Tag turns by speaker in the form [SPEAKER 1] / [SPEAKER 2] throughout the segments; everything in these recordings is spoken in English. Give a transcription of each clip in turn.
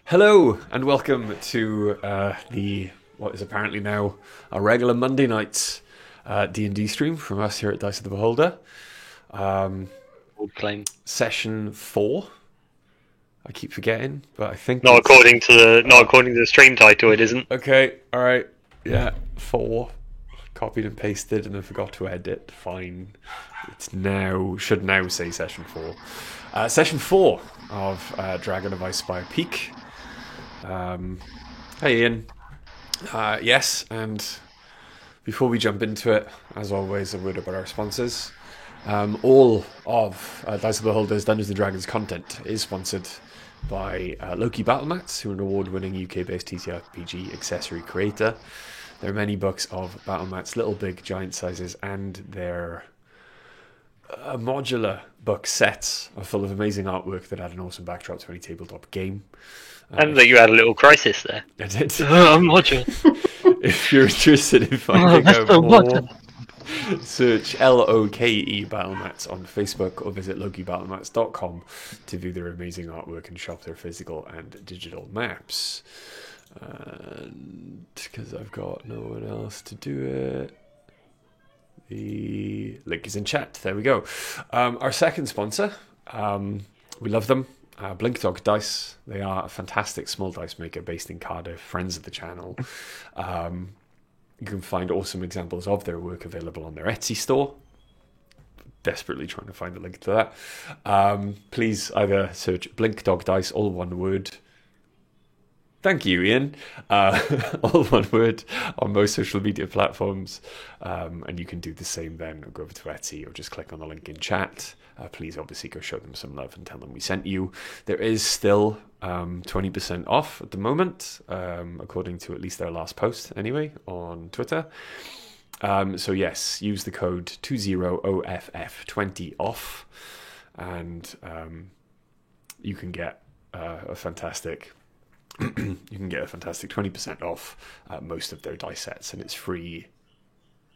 [SPEAKER 1] Hello and welcome to the what is apparently now a regular Monday night D&D stream from us here at Dice of the Beholder.
[SPEAKER 2] Bold claim.
[SPEAKER 1] Session 4. I keep forgetting, but I think
[SPEAKER 2] Not
[SPEAKER 1] it's...
[SPEAKER 2] according to the stream title. It isn't.
[SPEAKER 1] Okay, all right, yeah, 4. Copied and pasted, and I forgot to edit. Fine. It's now should now say session 4. Session 4 of Dragon of Icespire Peak. Hey Ian. Yes, and before we jump into it, as always, a word about our sponsors. All of Dice of the Beholder's Dungeons & Dragons content is sponsored by Loki Battlemats, who are an award-winning UK-based TTRPG accessory creator. There are many books of Battlemats, little, big, giant sizes, and their modular book sets are full of amazing artwork that add an awesome backdrop to any tabletop game.
[SPEAKER 2] And that you had a little crisis there.
[SPEAKER 1] I did.
[SPEAKER 2] I'm watching.
[SPEAKER 1] If you're interested in finding out more, search LOKE Battlemats on Facebook or visit LokiBattlemats.com to view their amazing artwork and shop their physical and digital maps. And because I've got no one else to do it, the link is in chat. There we go. Our second sponsor, we love them. Blink Dog Dice. They are a fantastic small dice maker based in Cardiff, friends of the channel. You can find awesome examples of their work available on their Etsy store. Desperately trying to find a link to that. Please either search Blink Dog Dice, all one word. Thank you, Ian. All one word on most social media platforms. And you can do the same then. Go over to Etsy or just click on the link in chat. Please obviously go show them some love and tell them we sent you. There is still 20% off at the moment, according to at least their last post anyway on Twitter. So yes, use the code 20OFF20OFF and you can get a fantastic 20% off most of their dice sets, and it's free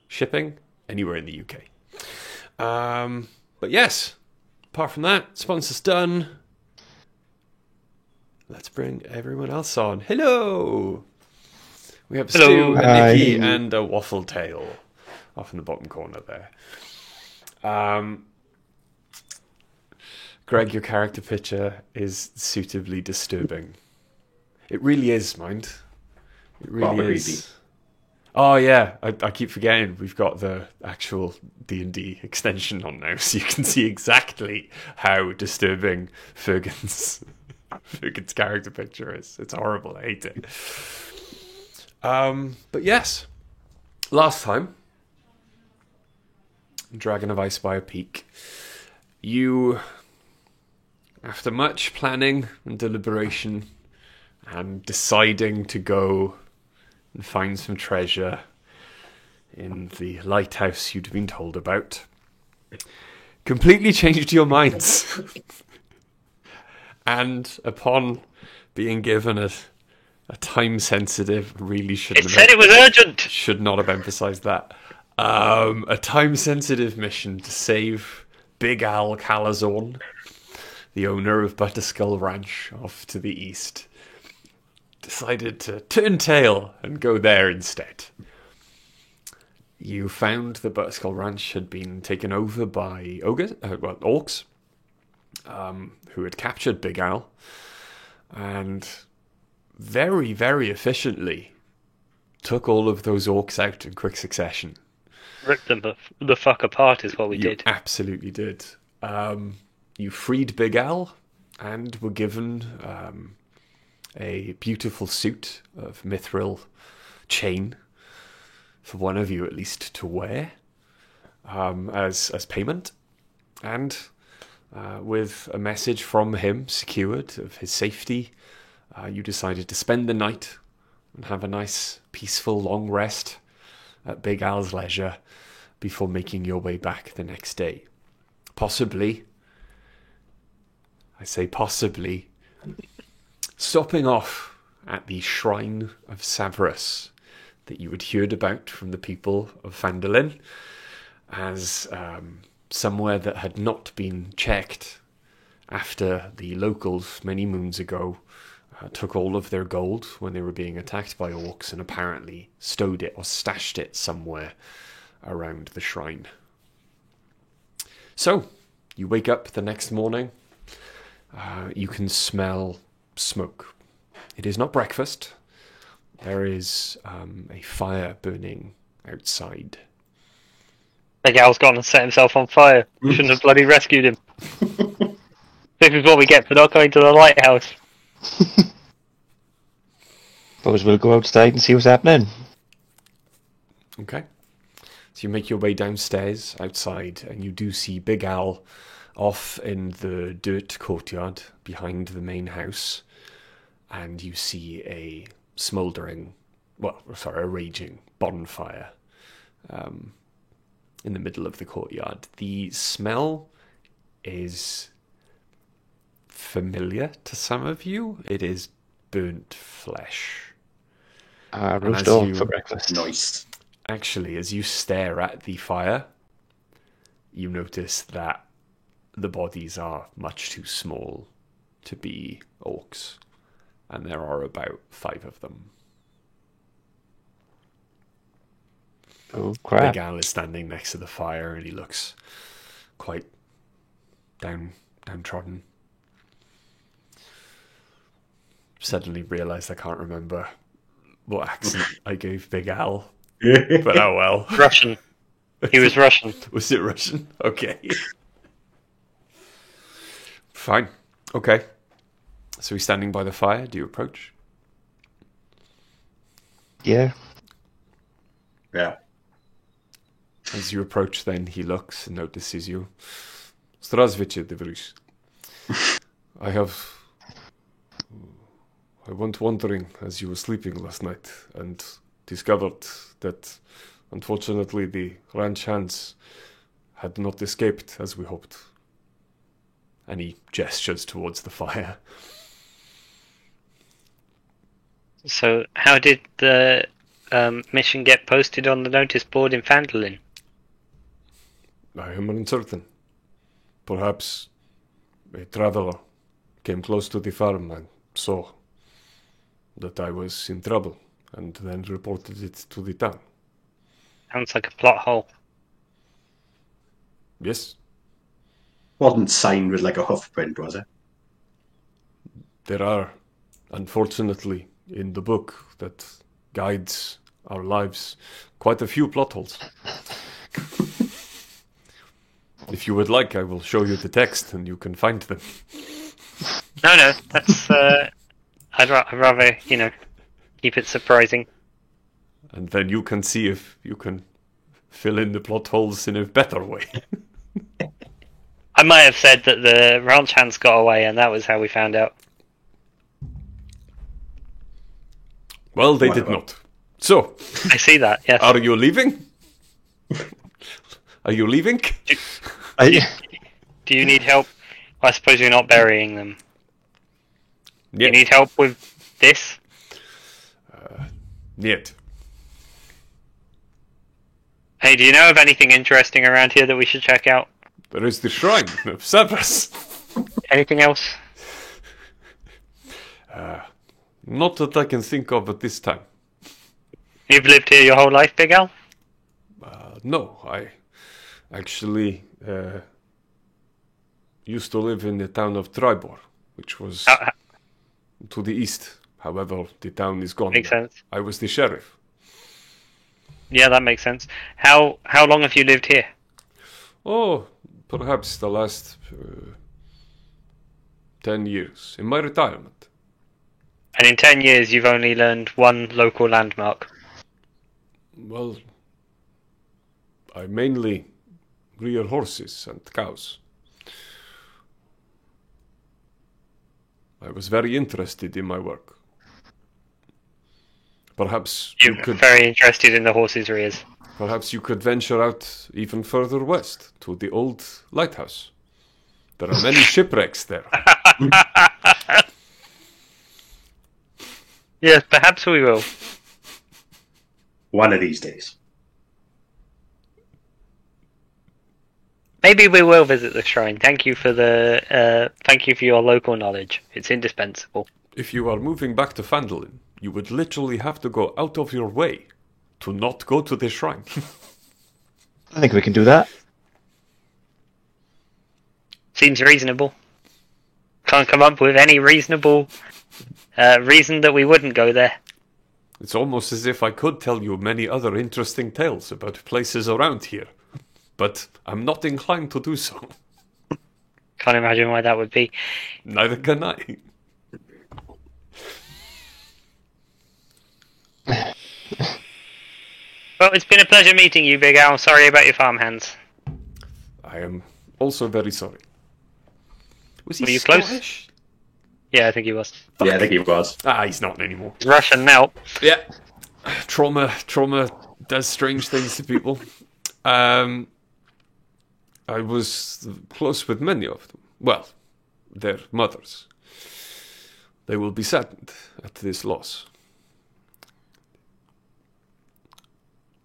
[SPEAKER 1] shipping anywhere in the UK. But yes, apart from that, sponsor's done. Let's bring everyone else on. Hello! We have Stu, a Nikki, and a Waffle Tail off in the bottom corner there. Greg, your character picture is suitably disturbing. It really is, mind. It really is.
[SPEAKER 3] Creepy.
[SPEAKER 1] Oh yeah, I keep forgetting we've got the actual D&D extension on now, so you can see exactly how disturbing Fergan's character picture is. It's horrible. I hate it. But yes, last time, Dragon of Icespire Peak, you, after much planning and deliberation and deciding to go and find some treasure in the lighthouse you'd been told about, completely changed your minds. And upon being given a time-sensitive, really shouldn't
[SPEAKER 2] It said it was urgent.
[SPEAKER 1] should not have emphasized that, a time-sensitive mission to save Big Al Calazorn, the owner of Butterskull Ranch off to the east, decided to turn tail and go there instead. You found the Butterskull Ranch had been taken over by orcs, who had captured Big Al, and very, very efficiently took all of those orcs out in quick succession.
[SPEAKER 2] Ripped them the fuck apart is what we
[SPEAKER 1] You
[SPEAKER 2] did.
[SPEAKER 1] absolutely did. You freed Big Al and were given a beautiful suit of mithril chain for one of you at least to wear as payment, and with a message from him secured of his safety, you decided to spend the night and have a nice peaceful long rest at Big Al's leisure before making your way back the next day. Possibly, I say possibly, stopping off at the Shrine of Savras that you had heard about from the people of Phandalin as somewhere that had not been checked after the locals many moons ago took all of their gold when they were being attacked by orcs and apparently stowed it or stashed it somewhere around the shrine. So, you wake up the next morning. You can smell smoke. It is not breakfast. There is a fire burning outside.
[SPEAKER 2] Big Al's gone and set himself on fire. We shouldn't have bloody rescued him. This is what we get for not going to the lighthouse.
[SPEAKER 3] Suppose we'll go outside and see what's happening.
[SPEAKER 1] Okay. So you make your way downstairs outside, and you do see Big Al off in the dirt courtyard behind the main house, and you see a raging bonfire in the middle of the courtyard. The smell is familiar to some of you. It is burnt flesh.
[SPEAKER 3] Roast dog for breakfast.
[SPEAKER 4] Nice.
[SPEAKER 1] Actually, as you stare at the fire, you notice that the bodies are much too small to be orcs, and there are about 5 of them.
[SPEAKER 3] Oh, crap.
[SPEAKER 1] Big Al is standing next to the fire, and he looks quite downtrodden. Suddenly realised I can't remember what accent I gave Big Al. But oh well.
[SPEAKER 2] Russian. He was Russian.
[SPEAKER 1] Was it Russian? Okay. Fine. Okay. So he's standing by the fire. Do you approach?
[SPEAKER 3] Yeah.
[SPEAKER 4] Yeah.
[SPEAKER 1] As you approach, then he looks and notices you. Здравствуйте, товарищ. I went wandering as you were sleeping last night and discovered that, unfortunately, the ranch hands had not escaped as we hoped. And he gestures towards the fire.
[SPEAKER 2] So, how did the mission get posted on the notice board in Phandalin?
[SPEAKER 1] I am uncertain. Perhaps a traveler came close to the farm and saw that I was in trouble, and then reported it to the town.
[SPEAKER 2] Sounds like a plot hole.
[SPEAKER 1] Yes,
[SPEAKER 4] Wasn't signed with like a hoof print, was it?
[SPEAKER 1] there are, unfortunately, in the book that guides our lives, quite a few plot holes. If you would like, I will show you the text and you can find them.
[SPEAKER 2] No, that's... I'd rather, keep it surprising.
[SPEAKER 1] And then you can see if you can fill in the plot holes in a better way.
[SPEAKER 2] I might have said that the ranch hands got away and that was how we found out.
[SPEAKER 1] Well, they did
[SPEAKER 4] Whatever.
[SPEAKER 1] not. So,
[SPEAKER 2] I see that, yes.
[SPEAKER 1] are you leaving? Are you leaving?
[SPEAKER 2] Do you need help? I suppose you're not burying them.
[SPEAKER 1] Yeah.
[SPEAKER 2] You need help with this?
[SPEAKER 1] Yet.
[SPEAKER 2] Hey, do you know of anything interesting around here that we should check out?
[SPEAKER 1] There is the shrine of Cerberus.
[SPEAKER 2] Anything else?
[SPEAKER 1] Not that I can think of at this time.
[SPEAKER 2] You've lived here your whole life, Big Al?
[SPEAKER 1] No, I actually used to live in the town of Tribor, which was to the east. However, the town is gone.
[SPEAKER 2] Makes sense.
[SPEAKER 1] I was the sheriff.
[SPEAKER 2] Yeah, that makes sense. How long have you lived here?
[SPEAKER 1] Oh, perhaps the last 10 years, in my retirement.
[SPEAKER 2] And in 10 years you've only learned one local landmark.
[SPEAKER 1] Well, I mainly rear horses and cows. I was very interested in my work. Perhaps you
[SPEAKER 2] You're
[SPEAKER 1] could
[SPEAKER 2] very interested in the horses' rears.
[SPEAKER 1] perhaps you could venture out even further west to the old lighthouse. There are many shipwrecks there.
[SPEAKER 2] Yes, perhaps we will.
[SPEAKER 4] One of these days.
[SPEAKER 2] Maybe we will visit the shrine. Thank you for your local knowledge. It's indispensable.
[SPEAKER 1] If you are moving back to Phandalin, you would literally have to go out of your way to not go to the shrine.
[SPEAKER 3] I think we can do that.
[SPEAKER 2] Seems reasonable. Can't come up with any reasonable reason that we wouldn't go there.
[SPEAKER 1] It's almost as if I could tell you many other interesting tales about places around here, but I'm not inclined to do so.
[SPEAKER 2] Can't imagine why that would be.
[SPEAKER 1] Neither can I.
[SPEAKER 2] Well, it's been a pleasure meeting you, Big Al. Sorry about your farmhands.
[SPEAKER 1] I am also very sorry. Was he
[SPEAKER 2] Were you close?
[SPEAKER 1] Scottish?
[SPEAKER 2] Yeah, I think he was.
[SPEAKER 4] Yeah, I think he was.
[SPEAKER 1] Ah, he's not anymore.
[SPEAKER 2] He's Russian now.
[SPEAKER 1] Yeah. Trauma does strange things to people. I was close with many of them. Well, their mothers. They will be saddened at this loss.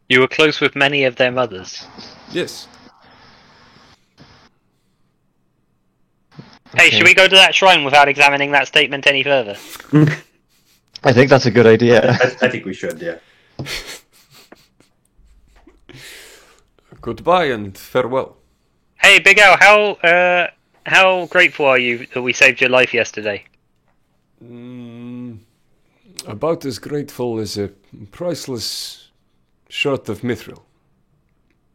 [SPEAKER 2] You were close with many of their mothers.
[SPEAKER 1] Yes.
[SPEAKER 2] Hey, should we go to that shrine without examining that statement any further?
[SPEAKER 3] I think that's a good idea.
[SPEAKER 4] I think we should, yeah.
[SPEAKER 1] Goodbye and farewell.
[SPEAKER 2] Hey, Big Al, how grateful are you that we saved your life yesterday?
[SPEAKER 1] About as grateful as a priceless shirt of mithril.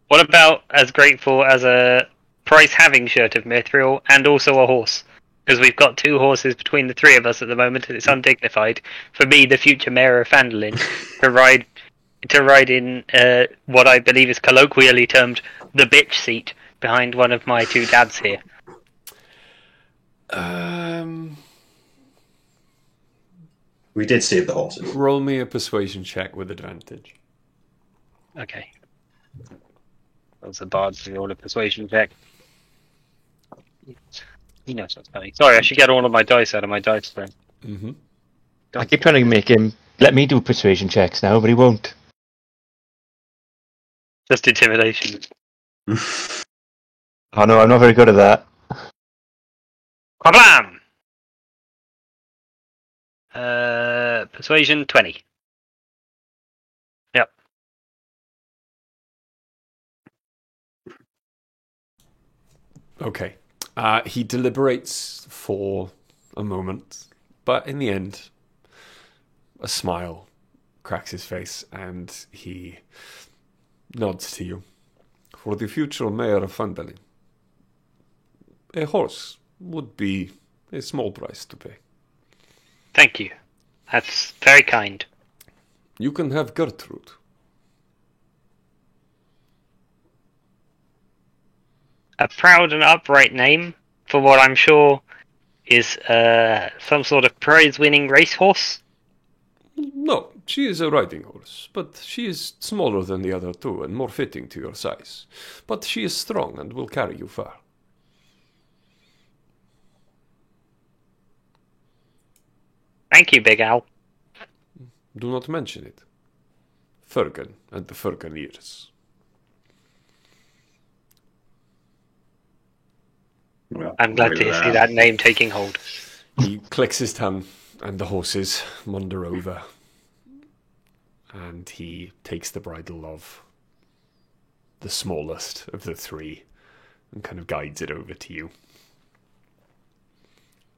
[SPEAKER 2] What about as grateful as a price-having shirt of mithril and also a horse? Because we've got 2 horses between the 3 of us at the moment, and it's undignified for me, the future mayor of Phandalin, to ride in what I believe is colloquially termed the bitch seat behind one of my 2 dads here.
[SPEAKER 4] We did save the horses.
[SPEAKER 1] Roll me a persuasion check with advantage.
[SPEAKER 2] Okay. That was a bard's roll a persuasion check. He knows what's coming. Sorry, I should get all of my dice out of my dice frame.
[SPEAKER 1] Mm-hmm.
[SPEAKER 3] I keep trying to make him let me do persuasion checks now, but he won't.
[SPEAKER 2] Just intimidation.
[SPEAKER 3] Oh no, I'm not very good at that.
[SPEAKER 2] Kablam! Persuasion 20. Yep.
[SPEAKER 1] Okay. He deliberates for a moment, but in the end, a smile cracks his face and he nods to you. For the future mayor of Phandalin, a horse would be a small price to pay.
[SPEAKER 2] Thank you. That's very kind.
[SPEAKER 1] You can have Gertrude.
[SPEAKER 2] A proud and upright name for what I'm sure is some sort of prize-winning racehorse.
[SPEAKER 1] No, she is a riding horse, but she is smaller than the other 2 and more fitting to your size. But she is strong and will carry you far.
[SPEAKER 2] Thank you, Big Al.
[SPEAKER 1] Do not mention it. Fergan and the Ferganiers.
[SPEAKER 4] Well,
[SPEAKER 2] I'm glad to see that name taking hold.
[SPEAKER 1] He clicks his tongue, and the horses wander over. And he takes the bridle of the smallest of the 3 and kind of guides it over to you.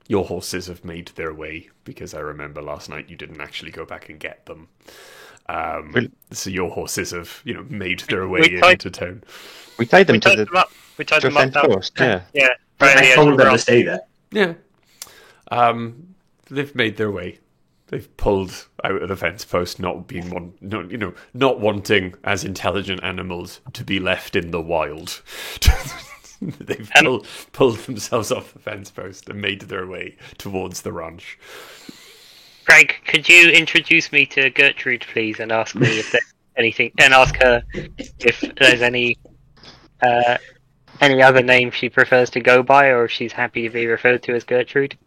[SPEAKER 1] Your horses have made their way, because I remember last night you didn't actually go back and get them. So your horses have, made their way into town.
[SPEAKER 3] We tied them
[SPEAKER 2] We
[SPEAKER 3] to
[SPEAKER 2] tied
[SPEAKER 3] the
[SPEAKER 2] them up. We tied them up.
[SPEAKER 3] fence post, yeah.
[SPEAKER 2] Yeah.
[SPEAKER 4] I
[SPEAKER 2] Right
[SPEAKER 4] told them to stay there.
[SPEAKER 1] Yeah. They've made their way. They've pulled out of the fence post, not wanting as intelligent animals to be left in the wild. They've pulled themselves off the fence post and made their way towards the ranch.
[SPEAKER 2] Greg, could you introduce me to Gertrude, please, and ask me if there's anything, and ask her if there's any other name she prefers to go by, or if she's happy to be referred to as Gertrude?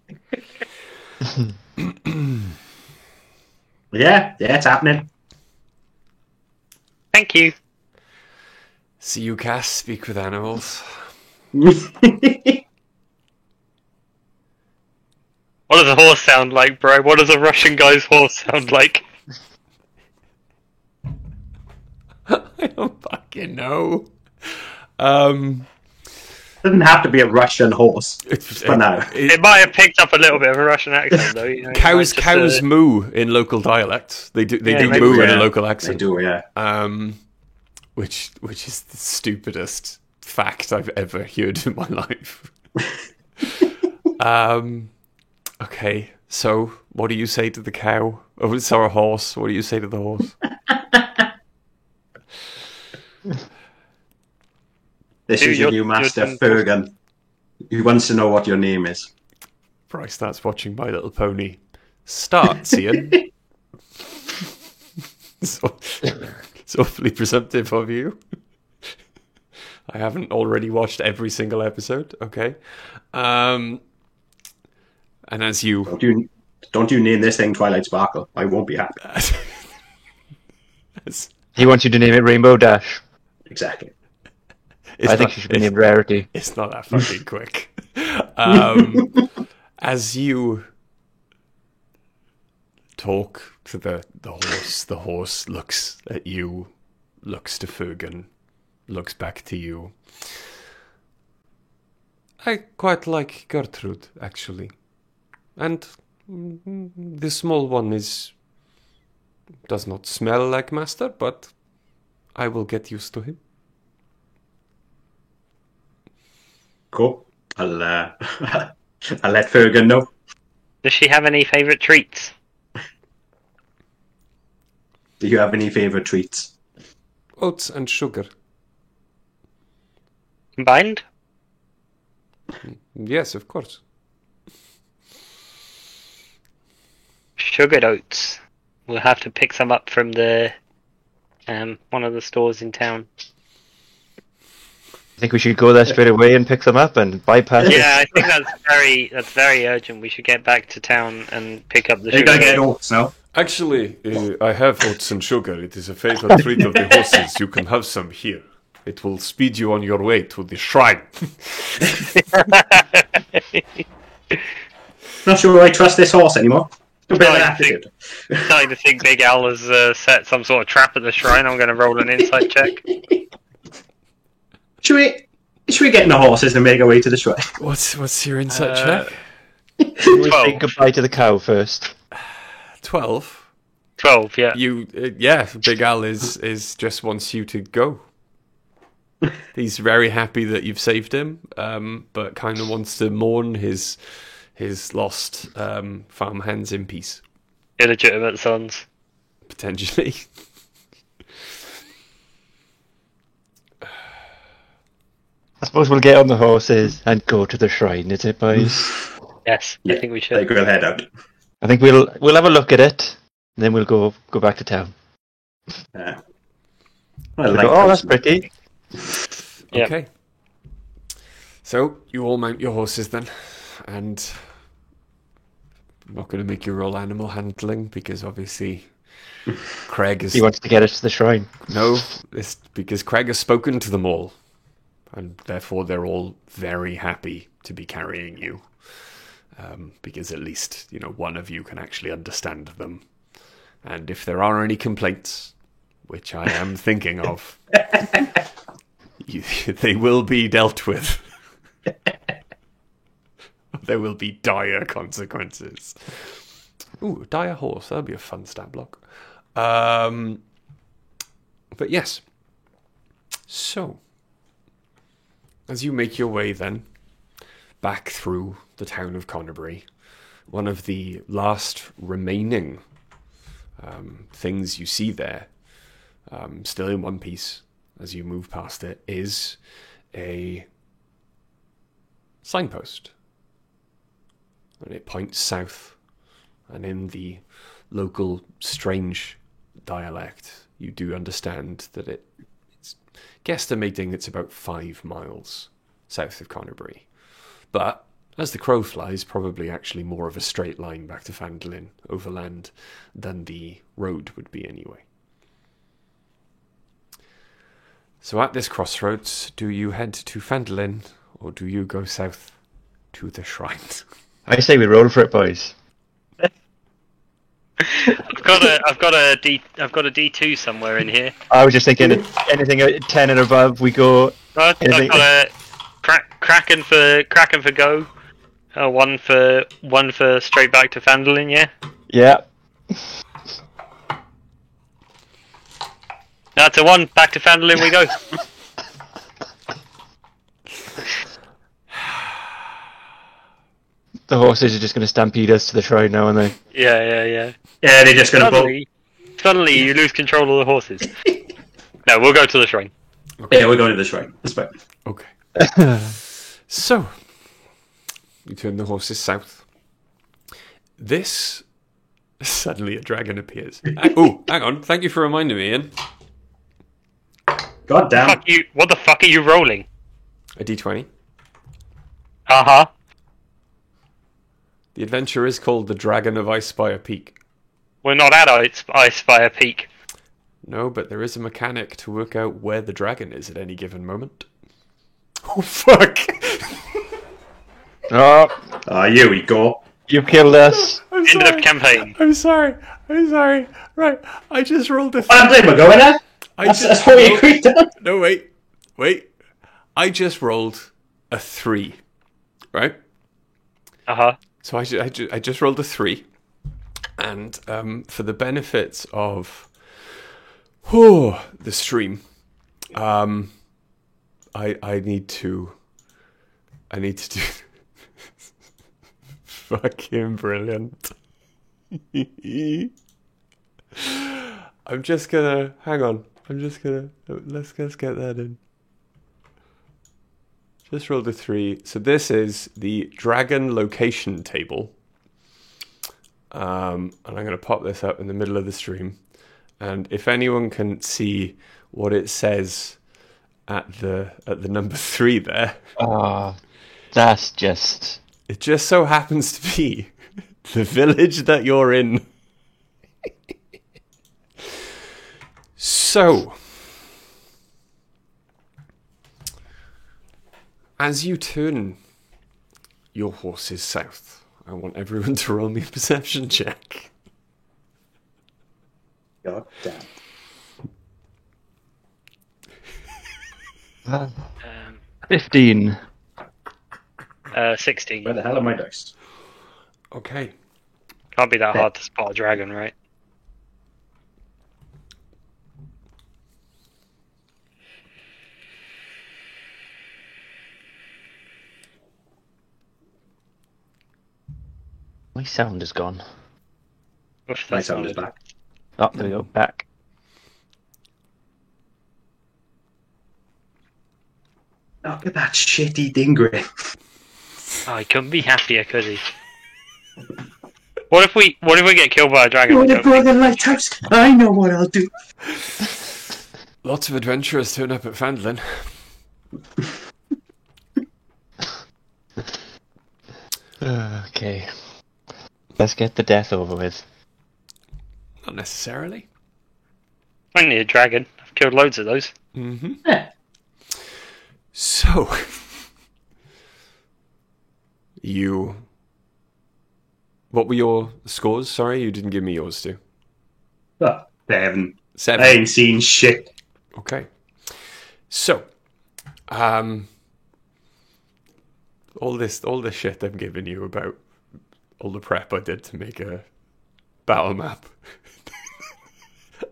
[SPEAKER 4] Yeah, it's happening.
[SPEAKER 2] Thank you.
[SPEAKER 1] See you, Cass. Speak with animals.
[SPEAKER 2] What What does a horse sound like, bro? What does a Russian guy's horse sound like?
[SPEAKER 1] I don't fucking know.
[SPEAKER 4] Doesn't have to be a Russian horse for now.
[SPEAKER 2] It might have picked up a little bit of a Russian accent, though. You know,
[SPEAKER 1] Cows moo in local dialect. They do
[SPEAKER 2] maybe,
[SPEAKER 1] moo in a local accent.
[SPEAKER 4] They do, yeah.
[SPEAKER 1] Which is the stupidest fact I've ever heard in my life. Okay, so what do you say to the cow? Oh, it's our horse. What do you say to the horse?
[SPEAKER 4] This is your new master, Fergan. He wants to know what your name is.
[SPEAKER 1] Bryce starts watching My Little Pony. Starts, Ian. So, it's awfully presumptive of you. I haven't already watched every single episode. Okay. And as you...
[SPEAKER 4] Don't you name this thing Twilight Sparkle. I won't be happy.
[SPEAKER 3] He wants you to name it Rainbow Dash.
[SPEAKER 4] Exactly.
[SPEAKER 3] I think she should be named Rarity.
[SPEAKER 1] It's not that fucking quick. As you talk to the horse looks at you, looks to Fergan, looks back to you. I quite like Gertrude, actually. And the small one does not smell like master, but I will get used to him.
[SPEAKER 4] Cool. I'll let Fergan know.
[SPEAKER 2] Does she have any favourite treats?
[SPEAKER 4] Do you have any favourite treats?
[SPEAKER 1] Oats and sugar.
[SPEAKER 2] Combined?
[SPEAKER 1] Yes, of course.
[SPEAKER 2] Sugared oats. We'll have to pick some up from the one of the stores in town.
[SPEAKER 3] I think we should go there straight away and pick them up and bypass it.
[SPEAKER 2] Yeah, I think that's very urgent. We should get back to town and pick up the
[SPEAKER 4] You
[SPEAKER 2] sugar.
[SPEAKER 4] gotta get oats now.
[SPEAKER 1] Actually, I have oats and sugar. It is a favorite treat of the horses. You can have some here. It will speed you on your way to the shrine.
[SPEAKER 4] Not sure I trust this horse anymore. A bit of an attitude.
[SPEAKER 2] Starting to think Big Al has set some sort of trap at the shrine. I'm going to roll an insight check.
[SPEAKER 4] Should we get in the horses and make our way to the shrine?
[SPEAKER 1] What's your insight check?
[SPEAKER 3] We say
[SPEAKER 2] 12.
[SPEAKER 3] goodbye to the cow first.
[SPEAKER 1] 12.
[SPEAKER 2] 12, yeah.
[SPEAKER 1] Big Al is just wants you to go. He's very happy that you've saved him, but kind of wants to mourn his lost farm hands in peace.
[SPEAKER 2] Illegitimate sons.
[SPEAKER 1] Potentially.
[SPEAKER 3] I suppose we'll get on the horses and go to the shrine, is it, boys?
[SPEAKER 2] Yes,
[SPEAKER 4] Yeah,
[SPEAKER 2] I think we
[SPEAKER 4] I
[SPEAKER 2] should.
[SPEAKER 4] think we'll head out.
[SPEAKER 3] I think we'll have a look at it, and then we'll go back to town.
[SPEAKER 4] Well,
[SPEAKER 3] We'll
[SPEAKER 4] like
[SPEAKER 3] go, oh,
[SPEAKER 4] those-
[SPEAKER 3] that's pretty.
[SPEAKER 2] Yep.
[SPEAKER 1] Okay. So you all mount your horses then, and I'm not going to make you roll animal handling because obviously Craig is
[SPEAKER 3] He wants to get us to the shrine.
[SPEAKER 1] no. It's because Craig has spoken to them all, and therefore they're all very happy to be carrying you, because at least one of you can actually understand them, and if there are any complaints, which I am thinking of. They will be dealt with. There will be dire consequences. Ooh, dire horse. That'll be a fun stat block. But yes. So, as you make your way then back through the town of Connerbury, one of the last remaining things you see there, still in one piece, as you move past it, is a signpost. And it points south. And in the local strange dialect, you do understand that it's guesstimating it's about 5 miles south of Connerbury. But as the crow flies, probably actually more of a straight line back to Phandalin overland than the road would be anyway. So at this crossroads, do you head to Phandalin, or do you go south to the shrine?
[SPEAKER 3] I say we roll for it, boys.
[SPEAKER 2] I've got a D2 somewhere in here.
[SPEAKER 3] I was just thinking, anything at 10 and above, we go.
[SPEAKER 2] I've got a Kraken for go. One for straight back to Phandalin. Yeah.
[SPEAKER 3] Yeah.
[SPEAKER 2] That's a 1. Back to Phandalin we go.
[SPEAKER 3] The horses are just going to stampede us to the shrine now, aren't they?
[SPEAKER 2] Yeah.
[SPEAKER 4] Yeah, they're just going to
[SPEAKER 2] Suddenly you lose control of the horses. No, we'll go to the shrine.
[SPEAKER 4] Okay. Yeah, we're going to the shrine. That's right.
[SPEAKER 1] Okay. So, you turn the horses south. Suddenly a dragon appears. Oh, hang on. Thank you for reminding me, Ian.
[SPEAKER 4] God damn.
[SPEAKER 2] What the fuck are you rolling?
[SPEAKER 1] A D20.
[SPEAKER 2] Uh-huh.
[SPEAKER 1] The adventure is called The Dragon of Icespire Peak.
[SPEAKER 2] We're not at Icespire Peak.
[SPEAKER 1] No, but there is a mechanic to work out where the dragon is at any given moment. Oh, fuck!
[SPEAKER 3] Oh,
[SPEAKER 4] Here we go.
[SPEAKER 3] you killed us.
[SPEAKER 2] End of campaign.
[SPEAKER 1] I'm sorry. Right, I just rolled a...
[SPEAKER 4] I'm playing my going there. That's what we agreed on.
[SPEAKER 1] No, wait. I just rolled a 3, right?
[SPEAKER 2] Uh-huh.
[SPEAKER 1] So I just rolled a 3, and for the benefits of the stream, I need to do fucking brilliant. I'm just gonna hang on. Let's get that in. Just rolled a 3. So this is the dragon location table. And I'm going to pop this up in the middle of the stream. And if anyone can see what it says at the number 3 there.
[SPEAKER 3] Oh, that's just...
[SPEAKER 1] It just so happens to be the village that you're in. So, as you turn your horses south, I want everyone to roll me a perception check.
[SPEAKER 4] God damn.
[SPEAKER 3] 15.
[SPEAKER 2] 16.
[SPEAKER 4] Where the hell are my dice?
[SPEAKER 1] Okay.
[SPEAKER 2] Can't be that hard to spot a dragon, right?
[SPEAKER 3] My sound is gone.
[SPEAKER 2] Oof,
[SPEAKER 4] My
[SPEAKER 2] that
[SPEAKER 4] sound is
[SPEAKER 2] sounded-
[SPEAKER 4] back.
[SPEAKER 3] Oh, there we go. Back.
[SPEAKER 4] Look at that shitty Dingray.
[SPEAKER 2] Oh, he couldn't be happier, could he? What if we get killed by a dragon?
[SPEAKER 4] Going to blow the lighthouse. I know what I'll do.
[SPEAKER 1] Lots of adventurers turn up at Phandalin.
[SPEAKER 3] Okay. Let's get the death over with.
[SPEAKER 1] Not necessarily.
[SPEAKER 2] I need a dragon. I've killed loads of those.
[SPEAKER 1] Mm-hmm.
[SPEAKER 4] Yeah.
[SPEAKER 1] So, what were your scores? Sorry, you didn't give me yours too.
[SPEAKER 4] Oh, 7.
[SPEAKER 1] 7.
[SPEAKER 4] I ain't seen shit.
[SPEAKER 1] Okay. So, all this shit I'm giving you about all the prep I did to make a battle map.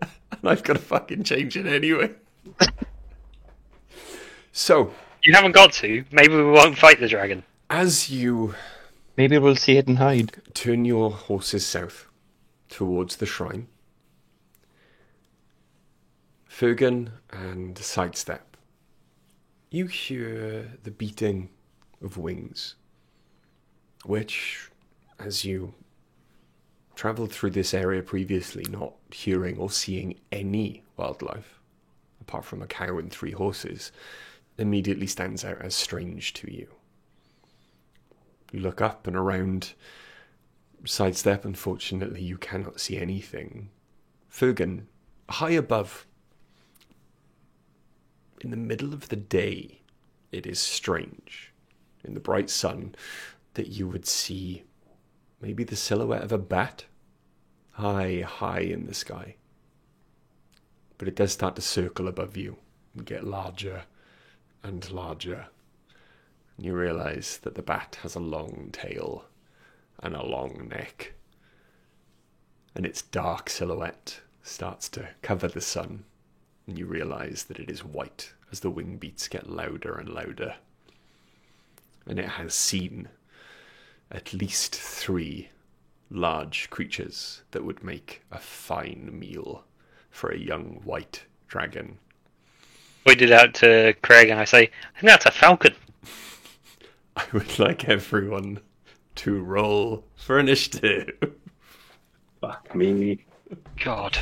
[SPEAKER 1] And I've got to fucking change it anyway. So,
[SPEAKER 2] You haven't got to. Maybe we won't fight the dragon.
[SPEAKER 1] as you
[SPEAKER 3] Maybe we'll see it and hide.
[SPEAKER 1] turn your horses south towards the shrine, Fergan and Sidestep, you hear the beating of wings, which, as you travelled through this area previously, not hearing or seeing any wildlife, apart from a cow and 3 horses, immediately stands out as strange to you. You look up and around. Sidestep, unfortunately, you cannot see anything. Fergan, high above, in the middle of the day, it is strange. In the bright sun, that you would see maybe the silhouette of a bat high in the sky. But it does start to circle above you and get larger and larger. And you realize that the bat has a long tail and a long neck. And its dark silhouette starts to cover the sun. And you realize that it is white as the wing beats get louder and louder. And it has seen at least 3 large creatures that would make a fine meal for a young white dragon.
[SPEAKER 2] Pointed out to Craig and I say, I think that's a falcon.
[SPEAKER 1] I would like everyone to roll for initiative.
[SPEAKER 4] Fuck me.
[SPEAKER 2] God,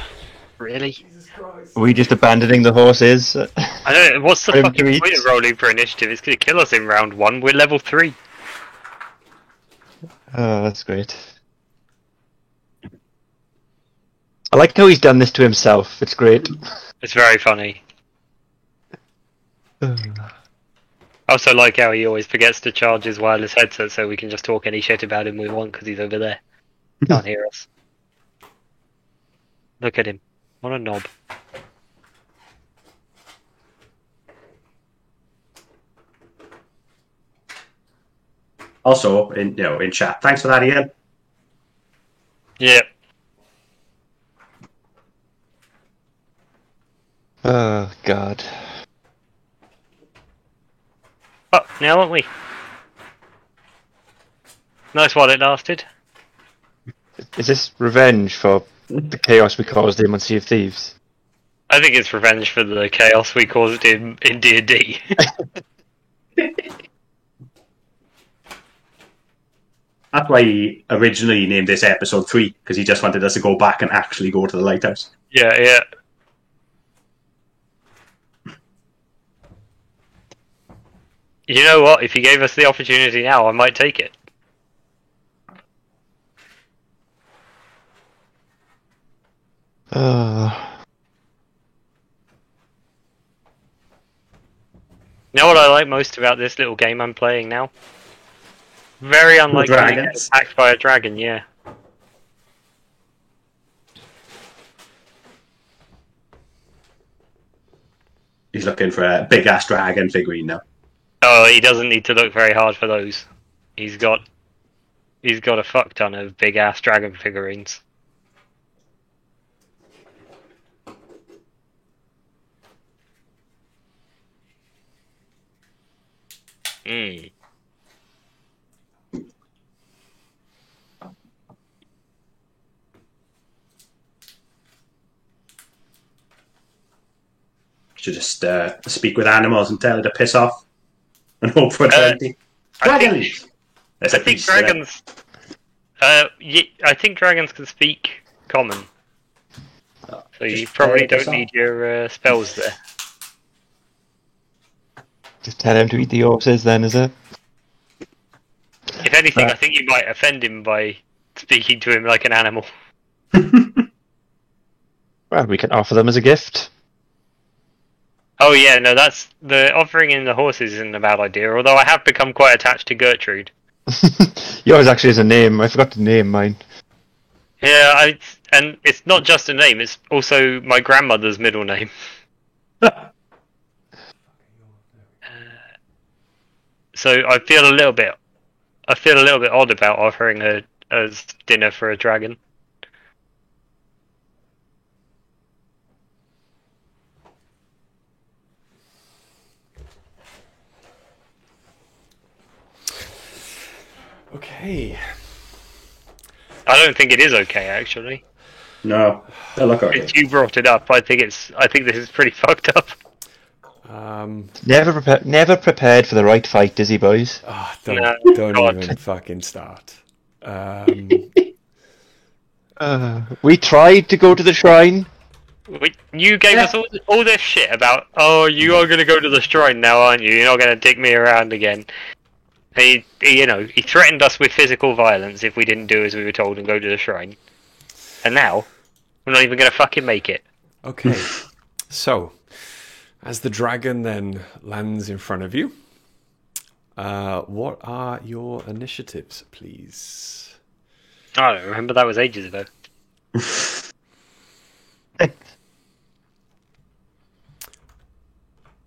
[SPEAKER 2] really?
[SPEAKER 3] Are we just abandoning the horses?
[SPEAKER 2] I don't. What's the
[SPEAKER 3] Time to
[SPEAKER 2] fucking
[SPEAKER 3] eat.
[SPEAKER 2] point of rolling for initiative? It's going to kill us in round 1. We're level 3.
[SPEAKER 3] Oh, that's great. I like how he's done this to himself. It's great.
[SPEAKER 2] It's very funny. I also like how he always forgets to charge his wireless headset so we can just talk any shit about him we want because he's over there. Can't hear us. Look at him. What a knob.
[SPEAKER 4] Also, in chat, thanks for that, Ian.
[SPEAKER 2] Yeah.
[SPEAKER 3] Oh, God.
[SPEAKER 2] Oh, now aren't we? Nice while it lasted.
[SPEAKER 3] Is this revenge for the chaos we caused him on Sea of Thieves?
[SPEAKER 2] I think it's revenge for the chaos we caused him in D&D.
[SPEAKER 4] That's why he originally named this episode 3, because he just wanted us to go back and actually go to the lighthouse.
[SPEAKER 2] Yeah. You know what? If he gave us the opportunity now, I might take it. You know what I like most about this little game I'm playing now? Very unlikely to get
[SPEAKER 4] dragons.
[SPEAKER 2] attacked by a dragon, yeah.
[SPEAKER 4] He's looking for a big-ass dragon figurine now.
[SPEAKER 2] Oh, he doesn't need to look very hard for those. He's got a fuck ton of big ass dragon figurines.
[SPEAKER 4] Should just speak with animals and tell it to piss off and hope for 20.
[SPEAKER 2] I
[SPEAKER 4] Dragons! There's a
[SPEAKER 2] think
[SPEAKER 4] piece there.
[SPEAKER 2] dragons. I think dragons can speak common, so you
[SPEAKER 4] Just
[SPEAKER 2] probably
[SPEAKER 4] tell it to
[SPEAKER 2] don't need your spells there.
[SPEAKER 3] Just tell him to eat the horses then, is it?
[SPEAKER 2] If anything, I think you might offend him by speaking to him like an animal.
[SPEAKER 3] Well, we can offer them as a gift.
[SPEAKER 2] Oh yeah, no, that's the offering in the horses isn't a bad idea. Although I have become quite attached to Gertrude.
[SPEAKER 3] Yours actually is a name. I forgot to name mine.
[SPEAKER 2] Yeah, and it's not just a name; it's also my grandmother's middle name. So I feel a little bit odd about offering her as dinner for a dragon.
[SPEAKER 1] Okay.
[SPEAKER 2] I don't think it is okay, actually.
[SPEAKER 4] No, they look okay.
[SPEAKER 2] If you brought it up, I think this is pretty fucked up.
[SPEAKER 3] Never prepared for the right fight, is he, boys?
[SPEAKER 1] Oh,
[SPEAKER 2] No,
[SPEAKER 1] don't
[SPEAKER 2] God.
[SPEAKER 1] even fucking start.
[SPEAKER 3] We tried to go to the shrine.
[SPEAKER 2] You gave us all this shit about, oh, you are going to go to the shrine now, aren't you? You're not going to dick me around again. He threatened us with physical violence if we didn't do as we were told and go to the shrine. And now, we're not even going to fucking make it.
[SPEAKER 1] Okay. So, as the dragon then lands in front of you, What are your initiatives, please?
[SPEAKER 2] I don't remember, that was ages ago.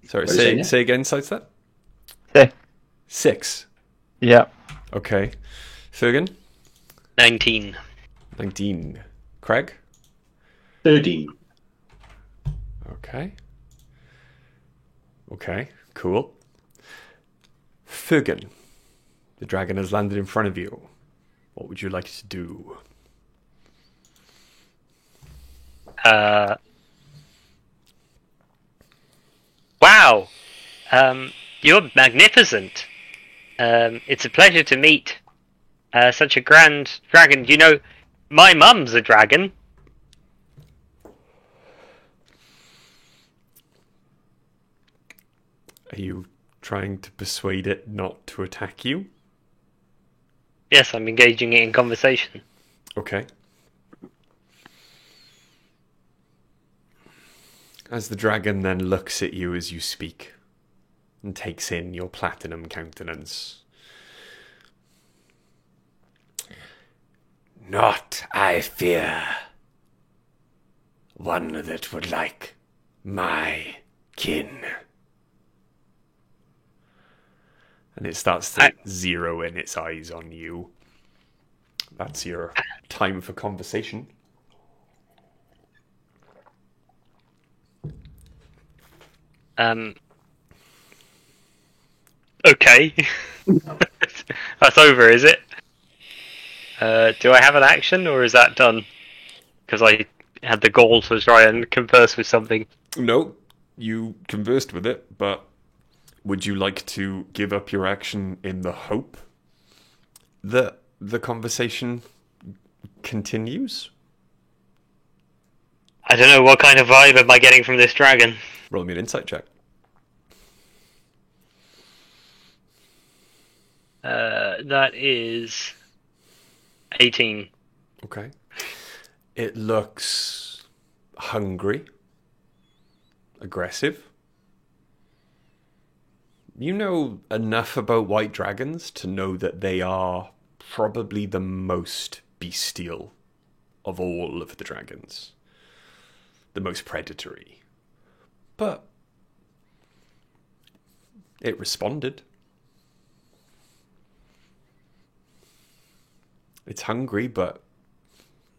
[SPEAKER 1] Sorry,
[SPEAKER 4] What are you saying,
[SPEAKER 1] say again, Sidestep?
[SPEAKER 3] 6.
[SPEAKER 1] 6.
[SPEAKER 3] Yeah.
[SPEAKER 1] Okay. Fergan?
[SPEAKER 2] 19.
[SPEAKER 1] 19. Craig?
[SPEAKER 4] 13.
[SPEAKER 1] Okay. Okay, cool. Fergan, the dragon has landed in front of you. What would you like to do?
[SPEAKER 2] Wow! You're magnificent. It's a pleasure to meet such a grand dragon. You know, my mum's a dragon.
[SPEAKER 1] Are you trying to persuade it not to attack you?
[SPEAKER 2] Yes, I'm engaging it in conversation.
[SPEAKER 1] Okay. As the dragon then looks at you as you speak and takes in your platinum countenance. Not, I fear, one that would like my kin. And it starts to zero in its eyes on you. That's your time for conversation.
[SPEAKER 2] Okay. That's over, is it? Do I have an action, or is that done? Because I had the goal to try and converse with something.
[SPEAKER 1] No, you conversed with it, but would you like to give up your action in the hope that the conversation continues?
[SPEAKER 2] I don't know, what kind of vibe am I getting from this dragon?
[SPEAKER 1] Roll me an insight check.
[SPEAKER 2] That is 18.
[SPEAKER 1] Okay. It looks hungry, aggressive. You know enough about white dragons to know that they are probably the most bestial of all of the dragons. The most predatory. But it responded. It's hungry, but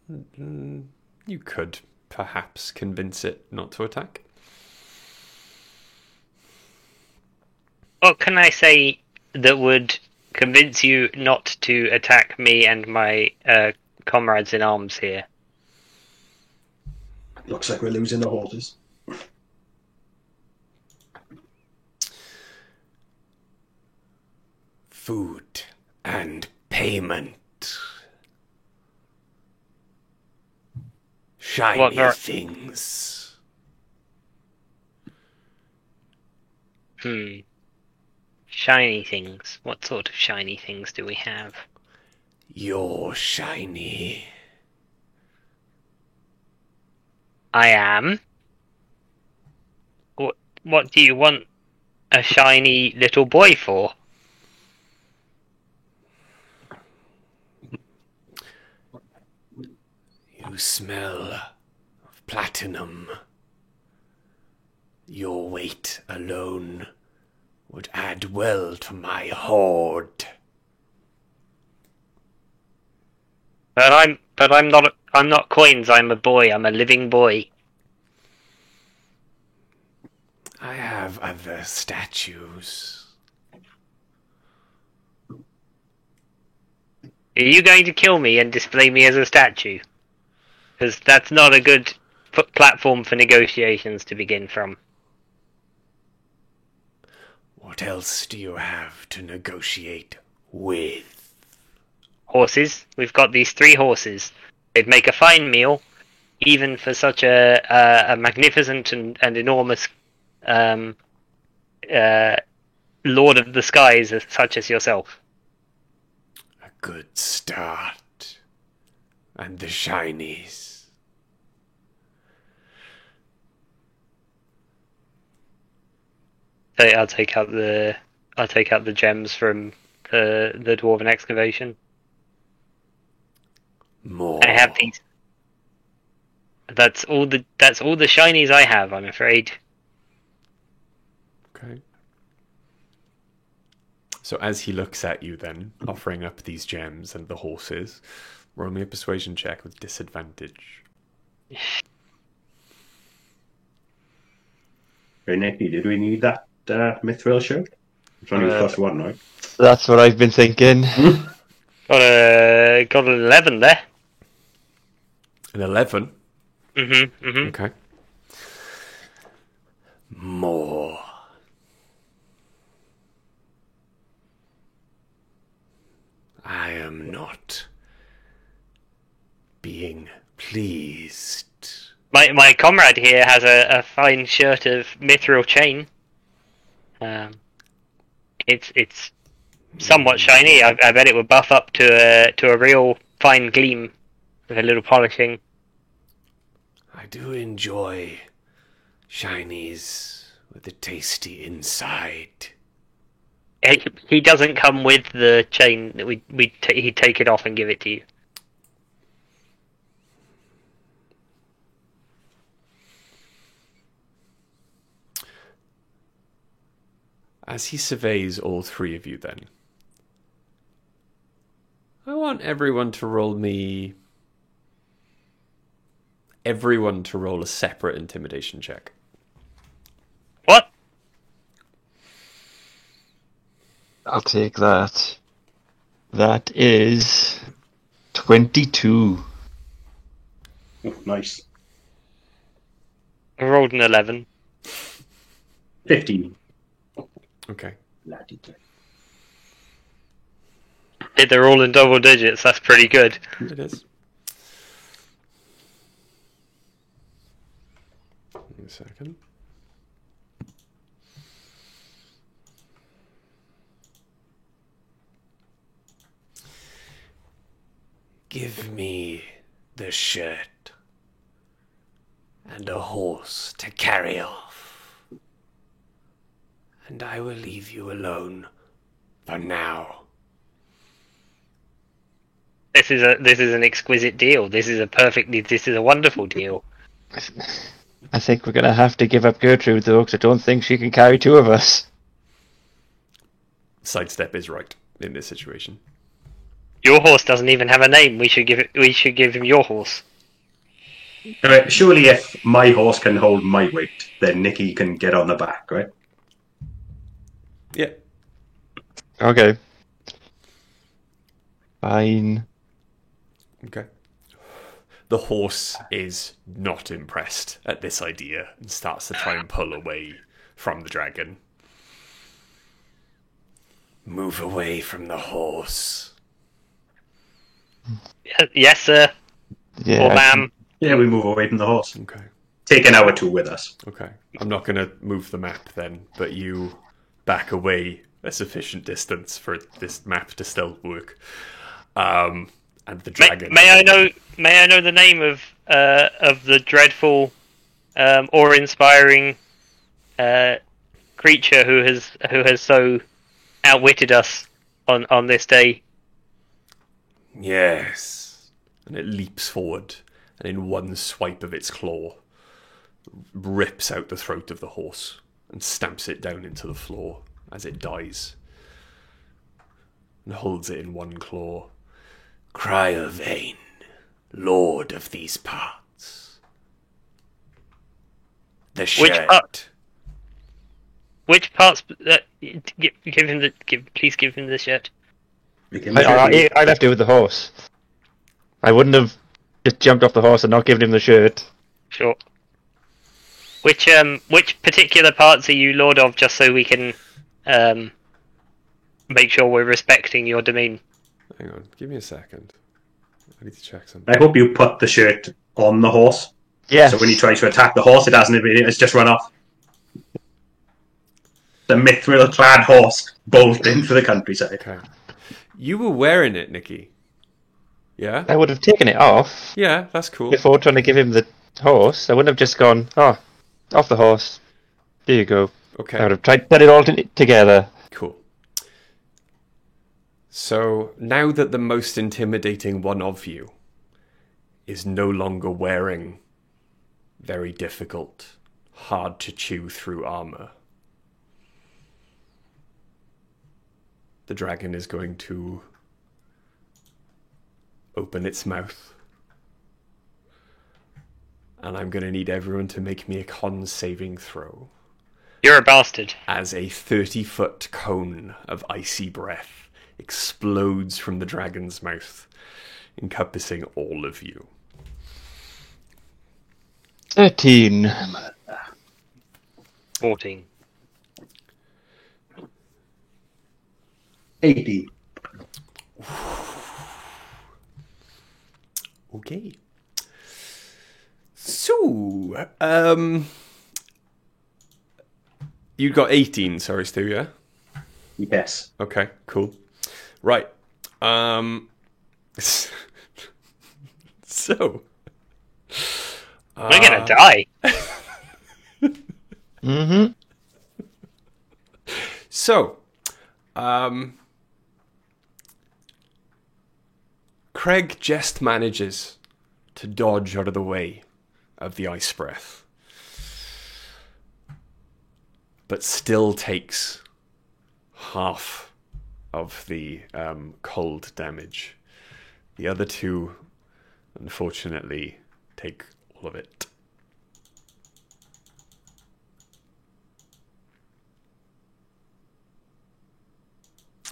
[SPEAKER 1] you could perhaps convince it not to attack.
[SPEAKER 2] What can I say that would convince you not to attack me and my comrades in arms here?
[SPEAKER 4] Looks like we're losing the horses.
[SPEAKER 1] Food and payment. Shiny things.
[SPEAKER 2] Shiny things. What sort of shiny things do we have?
[SPEAKER 1] You're shiny.
[SPEAKER 2] I am. What do you want a shiny little boy for?
[SPEAKER 1] You smell of platinum. Your weight alone would add well to my hoard.
[SPEAKER 2] But I'm not coins, I'm a boy, I'm a living boy.
[SPEAKER 1] I have other statues.
[SPEAKER 2] Are you going to kill me and display me as a statue? Because that's not a good platform for negotiations to begin from.
[SPEAKER 1] What else do you have to negotiate with?
[SPEAKER 2] Horses. We've got these 3 horses. They'd make a fine meal, even for such a magnificent and enormous Lord of the Skies such as yourself.
[SPEAKER 1] A good start. And the shinies.
[SPEAKER 2] So I'll take out the I take out the gems from the dwarven excavation.
[SPEAKER 1] More.
[SPEAKER 2] I have these. That's all the shinies I have, I'm afraid.
[SPEAKER 1] Okay. So as he looks at you then, offering up these gems and the horses, roll me a persuasion check with disadvantage.
[SPEAKER 4] Hey, Nicky, did we need that Mithril shirt? It's only +1, right?
[SPEAKER 3] That's what I've been thinking.
[SPEAKER 2] Got an 11 there.
[SPEAKER 1] An 11?
[SPEAKER 2] Mm-hmm.
[SPEAKER 1] Okay. More. I am not being pleased.
[SPEAKER 2] My comrade here has a fine shirt of mithril chain. It's somewhat shiny. I bet it would buff up to a real fine gleam with a little polishing.
[SPEAKER 1] I do enjoy shinies with a tasty inside.
[SPEAKER 2] He doesn't come with the chain. That he'd take it off and give it to you.
[SPEAKER 1] As he surveys all three of you then, I want everyone to roll a separate intimidation check.
[SPEAKER 2] What?
[SPEAKER 3] I'll take that. That is 22.
[SPEAKER 4] Oh, nice.
[SPEAKER 2] I rolled an 11.
[SPEAKER 4] 15.
[SPEAKER 1] Okay.
[SPEAKER 4] Bloody good.
[SPEAKER 2] They're all in double digits. That's pretty good.
[SPEAKER 1] It is. Give me a second. Give me the shirt and a horse to carry off, and I will leave you alone for now.
[SPEAKER 2] This is an exquisite deal. This is a wonderful deal.
[SPEAKER 3] I think we're going to have to give up Gertrude, though, because I don't think she can carry two of us.
[SPEAKER 1] Sidestep is right in this situation.
[SPEAKER 2] Your horse doesn't even have a name. We should give him your horse.
[SPEAKER 4] Surely if my horse can hold my weight, then Nicky can get on the back, right?
[SPEAKER 1] Yeah.
[SPEAKER 3] Okay. Fine.
[SPEAKER 1] Okay. The horse is not impressed at this idea and starts to try and pull away from the dragon. Move away from the horse.
[SPEAKER 2] Yes, sir.
[SPEAKER 3] Yeah.
[SPEAKER 2] Or ma'am.
[SPEAKER 4] Yeah, we move away from the horse.
[SPEAKER 1] Okay.
[SPEAKER 4] Take an hour or two with us.
[SPEAKER 1] Okay. I'm not going to move the map then, but you back away a sufficient distance for this map to still work. And the dragon.
[SPEAKER 2] May I know the name of the dreadful, awe-inspiring creature who has so outwitted us on this day?
[SPEAKER 1] Yes. And it leaps forward, and in one swipe of its claw, rips out the throat of the horse and stamps it down into the floor as it dies, and holds it in one claw. Cryovane, lord of these parts. The shirt.
[SPEAKER 2] Which parts? Please give him the shirt.
[SPEAKER 3] I'd have to do with the horse. I wouldn't have just jumped off the horse and not given him the shirt.
[SPEAKER 2] Sure. Which particular parts are you lord of, just so we can make sure we're respecting your domain?
[SPEAKER 1] Hang on, give me a second. I need to check something.
[SPEAKER 4] I hope you put the shirt on the horse.
[SPEAKER 3] Yes.
[SPEAKER 4] So when he tries to attack the horse, it's just run off. The mithril-clad horse bolting for the countryside.
[SPEAKER 1] Okay. You were wearing it, Nicky. Yeah?
[SPEAKER 3] I would have taken it off
[SPEAKER 1] Yeah, that's cool.
[SPEAKER 3] before trying to give him the horse. I wouldn't have just gone, off the horse. There you go.
[SPEAKER 1] Okay.
[SPEAKER 3] I would have tried to put it all together.
[SPEAKER 1] Cool. So now that the most intimidating one of you is no longer wearing very difficult, hard to chew through armor, the dragon is going to open its mouth. And I'm going to need everyone to make me a con saving throw.
[SPEAKER 2] You're a bastard.
[SPEAKER 1] As a 30-foot cone of icy breath explodes from the dragon's mouth, encompassing all of you.
[SPEAKER 3] 13.
[SPEAKER 2] 14.
[SPEAKER 4] 80.
[SPEAKER 1] Okay. So, you got 18, sorry, Stu, yeah?
[SPEAKER 4] Yes.
[SPEAKER 1] Okay, cool. Right. So.
[SPEAKER 2] We're gonna die.
[SPEAKER 3] Mm-hmm.
[SPEAKER 1] So, Craig just manages to dodge out of the way of the ice breath, but still takes half of the cold damage. The other two, unfortunately, take all of it.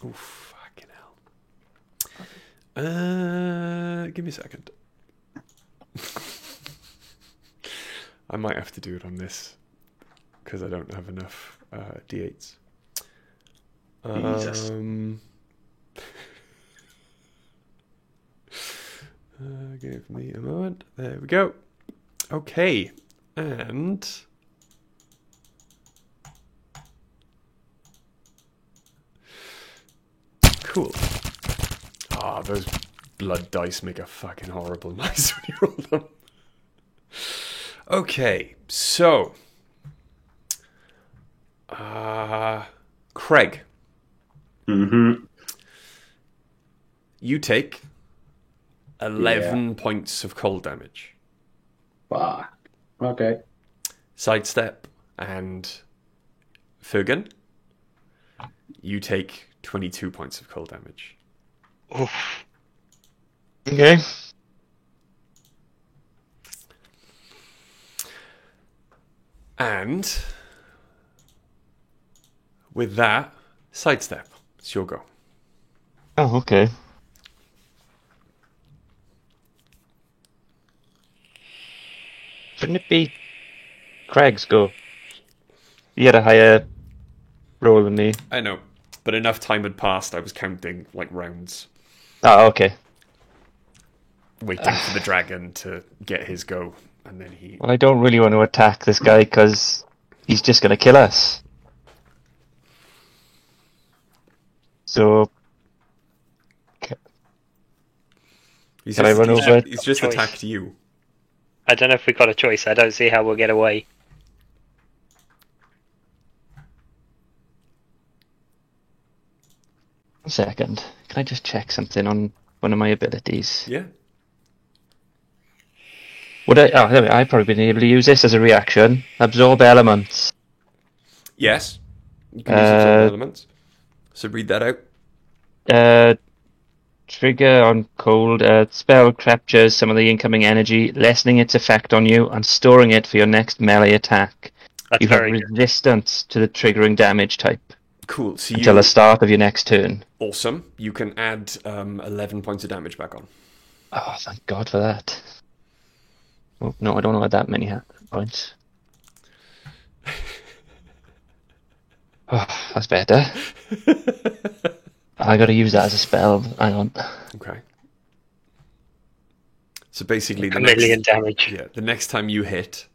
[SPEAKER 1] Oof, fucking hell. Give me a second. I might have to do it on this because I don't have enough d8s.
[SPEAKER 4] Jesus.
[SPEAKER 1] Give me a moment. There we go. Okay, and cool. Ah, those blood dice make a fucking horrible noise when you roll them. Okay, so Craig,
[SPEAKER 4] Mm-hmm.
[SPEAKER 1] you take 11 points of cold damage.
[SPEAKER 4] Fuck. Okay.
[SPEAKER 1] Sidestep and Fergan, you take 22 points of cold damage.
[SPEAKER 2] Oof.
[SPEAKER 3] Okay.
[SPEAKER 1] And with that, sidestep. It's your go.
[SPEAKER 3] Oh, okay. Shouldn't it be Craig's go? He had a higher roll than me.
[SPEAKER 1] I know, but enough time had passed. I was counting like rounds,
[SPEAKER 3] Oh, okay.
[SPEAKER 1] waiting for the dragon to get his go, and then he.
[SPEAKER 3] Well, I don't really want to attack this guy because he's just going to kill us. So,
[SPEAKER 1] He's
[SPEAKER 3] Can I run over it?
[SPEAKER 1] He's just
[SPEAKER 2] Choice.
[SPEAKER 1] attacked you.
[SPEAKER 2] I don't know if we've got a choice. I don't see how we'll get away.
[SPEAKER 3] one second. Can I just check something on one of my abilities?
[SPEAKER 1] Yeah.
[SPEAKER 3] Would I? Oh, there we go. I've probably been able to use this as a reaction. Absorb elements.
[SPEAKER 1] Yes. You can use absorb elements. So read that out.
[SPEAKER 3] Trigger on cold. Spell captures some of the incoming energy, lessening its effect on you and storing it for your next melee attack.
[SPEAKER 2] That's
[SPEAKER 3] You have
[SPEAKER 2] very good.
[SPEAKER 3] resistance to the triggering damage type
[SPEAKER 1] Cool. So
[SPEAKER 3] until
[SPEAKER 1] you
[SPEAKER 3] the start of your next turn.
[SPEAKER 1] awesome. You can add 11 points of damage back on.
[SPEAKER 3] Oh, thank God for that. Oh, no, I don't know that many points. Oh, that's better. I got to use that as a spell. Hang on.
[SPEAKER 1] Okay. So basically,
[SPEAKER 2] A million damage.
[SPEAKER 1] Yeah, the next time you hit,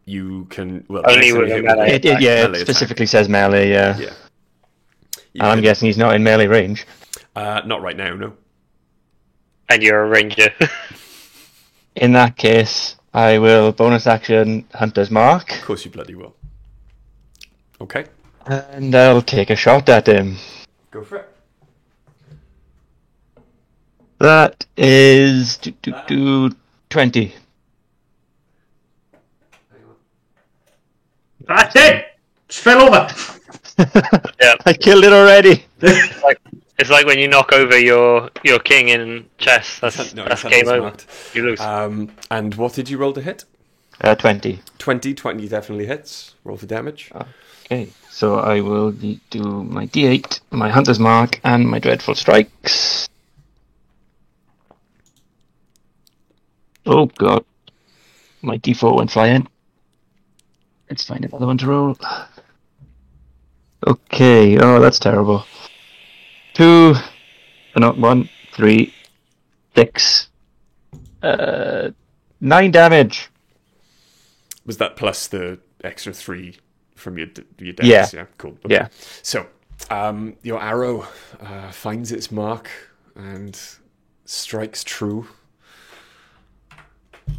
[SPEAKER 1] you can. Well,
[SPEAKER 2] Only
[SPEAKER 1] the next time
[SPEAKER 2] with
[SPEAKER 1] you
[SPEAKER 2] a
[SPEAKER 1] hit
[SPEAKER 2] melee
[SPEAKER 3] It, it, yeah,
[SPEAKER 1] melee
[SPEAKER 3] it specifically says melee. Yeah.
[SPEAKER 1] attack. Yeah. You
[SPEAKER 3] And I'm
[SPEAKER 1] can-
[SPEAKER 3] guessing he's not in melee range.
[SPEAKER 1] not right now, no.
[SPEAKER 2] And you're a ranger.
[SPEAKER 3] In that case, I will bonus action Hunter's Mark,
[SPEAKER 1] Of course, you bloody will. Okay,
[SPEAKER 3] and I'll take a shot at him.
[SPEAKER 1] go for it.
[SPEAKER 3] That is 20.
[SPEAKER 4] That's it! Just fell over!
[SPEAKER 2] Yeah.
[SPEAKER 3] I killed it already.
[SPEAKER 2] It's like when you knock over your king in chess. That's
[SPEAKER 1] It's
[SPEAKER 2] game over.
[SPEAKER 1] marked.
[SPEAKER 2] You lose.
[SPEAKER 1] And what did you roll to hit?
[SPEAKER 3] 20.
[SPEAKER 1] 20 definitely hits. Roll for damage.
[SPEAKER 3] Okay, so I will do my D8, my Hunter's Mark, and my Dreadful Strikes. Oh god. My D4 went flying. Let's find another one to roll. Okay, oh, that's terrible. 2, not 1, 3, 6, 9 damage.
[SPEAKER 1] Was that plus the extra 3 from your dex?
[SPEAKER 3] Yeah.
[SPEAKER 1] Cool. Okay.
[SPEAKER 3] Yeah.
[SPEAKER 1] So, your arrow finds its mark and strikes true.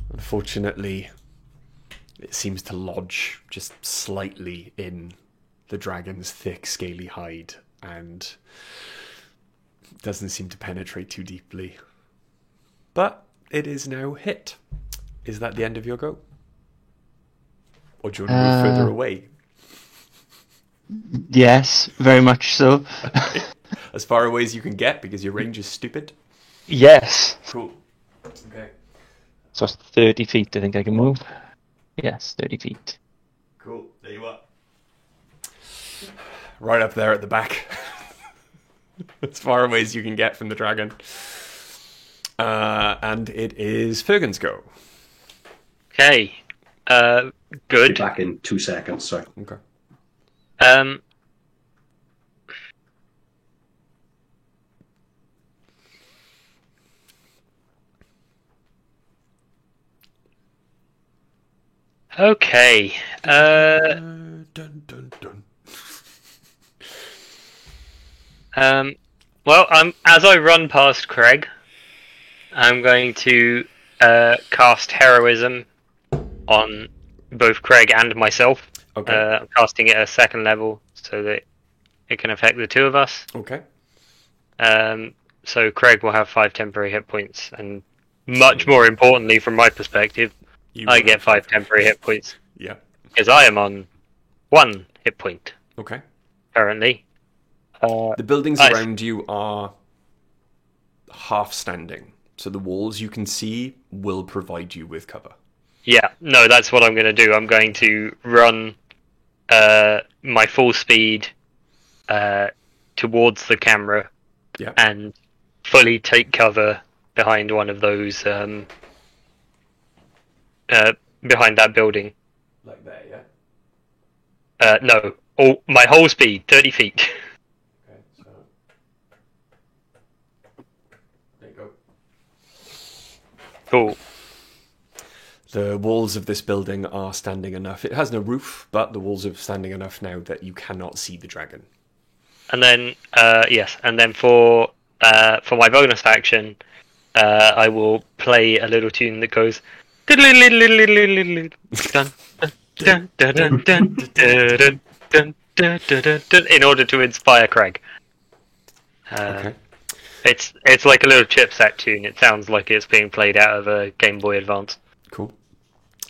[SPEAKER 1] Unfortunately, it seems to lodge just slightly in the dragon's thick, scaly hide and doesn't seem to penetrate too deeply. But it is now hit. Is that the end of your go? Or do you want to move further away?
[SPEAKER 3] Yes, very much so.
[SPEAKER 1] As far away as you can get because your range is stupid?
[SPEAKER 3] Yes.
[SPEAKER 1] Cool. Okay.
[SPEAKER 3] So it's 30 feet, I think I can move. Yes, 30 feet.
[SPEAKER 1] Cool. There you are. Right up there at the back. As far away as you can get from the dragon. And it is Fergan's go.
[SPEAKER 2] Okay.
[SPEAKER 4] Be
[SPEAKER 2] Good.
[SPEAKER 4] back in 2 seconds, sorry.
[SPEAKER 1] Okay.
[SPEAKER 2] Okay.
[SPEAKER 1] Dun, dun, dun.
[SPEAKER 2] Well, as I run past Craig, I'm going to cast Heroism on both Craig and myself.
[SPEAKER 1] Okay.
[SPEAKER 2] I'm casting it at a second level so that it can affect the two of us.
[SPEAKER 1] Okay.
[SPEAKER 2] So Craig will have 5 temporary hit points, and much more importantly, from my perspective, I
[SPEAKER 1] will
[SPEAKER 2] get
[SPEAKER 1] have
[SPEAKER 2] 5 temporary hit points
[SPEAKER 1] Yeah.
[SPEAKER 2] because I am on 1 hit point
[SPEAKER 1] Okay.
[SPEAKER 2] currently.
[SPEAKER 1] The buildings
[SPEAKER 2] Nice.
[SPEAKER 1] around you are half standing, so the walls you can see will provide you with cover.
[SPEAKER 2] Yeah, no, that's what I'm going to do. I'm going to run my full speed towards the camera
[SPEAKER 1] Yeah.
[SPEAKER 2] and fully take cover behind one of those, behind that building.
[SPEAKER 1] Like there, yeah?
[SPEAKER 2] No, my whole speed, 30 feet.
[SPEAKER 1] Okay, so... There you go.
[SPEAKER 2] Cool.
[SPEAKER 1] The walls of this building are standing enough. It has no roof, but the walls are standing enough now that you cannot see the dragon.
[SPEAKER 2] And then, yes, and then for my bonus action, I will play a little tune that goes in order to inspire Craig.
[SPEAKER 1] Okay.
[SPEAKER 2] It's like a little chipset tune. It sounds like it's being played out of a Game Boy Advance
[SPEAKER 1] Cool.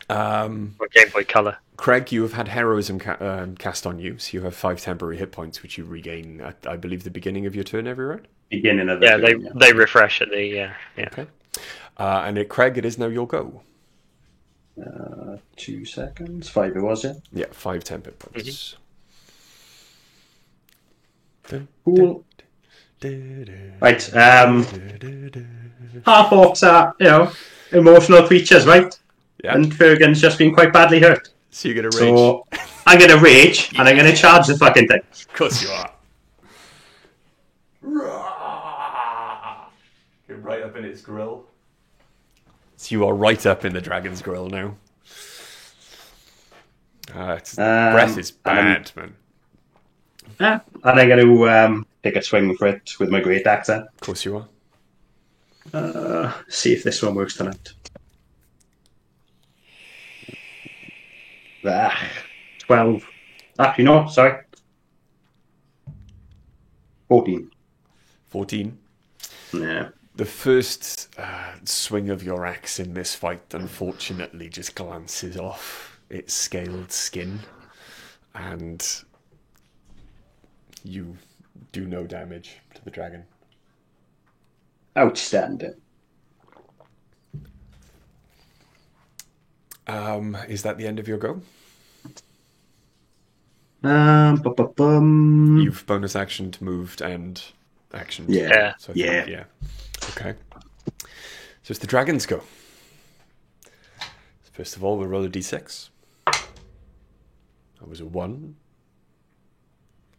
[SPEAKER 2] or Game Boy Color.
[SPEAKER 1] Craig, you have had heroism cast on you, so you have 5 temporary hit points, which you regain at, I believe, the beginning of your turn every round.
[SPEAKER 4] Beginning of the
[SPEAKER 2] Yeah,
[SPEAKER 4] turn,
[SPEAKER 2] they refresh at the yeah.
[SPEAKER 1] Okay. And Craig, it is now your go.
[SPEAKER 4] 2 seconds. 5 it was, yeah.
[SPEAKER 1] Yeah, 5 temp hit points.
[SPEAKER 4] Cool. Right, half orcs are, emotional creatures, right?
[SPEAKER 1] Yeah.
[SPEAKER 4] And Fergan's just been quite badly hurt.
[SPEAKER 1] So you're going to rage.
[SPEAKER 4] So I'm going to rage and I'm going to charge the fucking thing.
[SPEAKER 1] Of course you are. You're right up in its grill. So you are right up in the dragon's grill now. Its breath is bad, man.
[SPEAKER 4] Yeah. And I'm going to take a swing for it with my great axe then.
[SPEAKER 1] Of course you are.
[SPEAKER 4] See if this one works tonight. 12. Actually, no, sorry. 14.
[SPEAKER 1] 14.
[SPEAKER 4] Yeah.
[SPEAKER 1] The first swing of your axe in this fight, unfortunately, just glances off its scaled skin, and you do no damage to the dragon.
[SPEAKER 4] Outstanding.
[SPEAKER 1] Is that the end of your go?
[SPEAKER 4] You've
[SPEAKER 1] You've bonus actioned, moved, and actioned.
[SPEAKER 4] Yeah.
[SPEAKER 1] So I think, yeah. Okay. So it's the dragon's go. First of all, we'll roll a d6. That was a 1.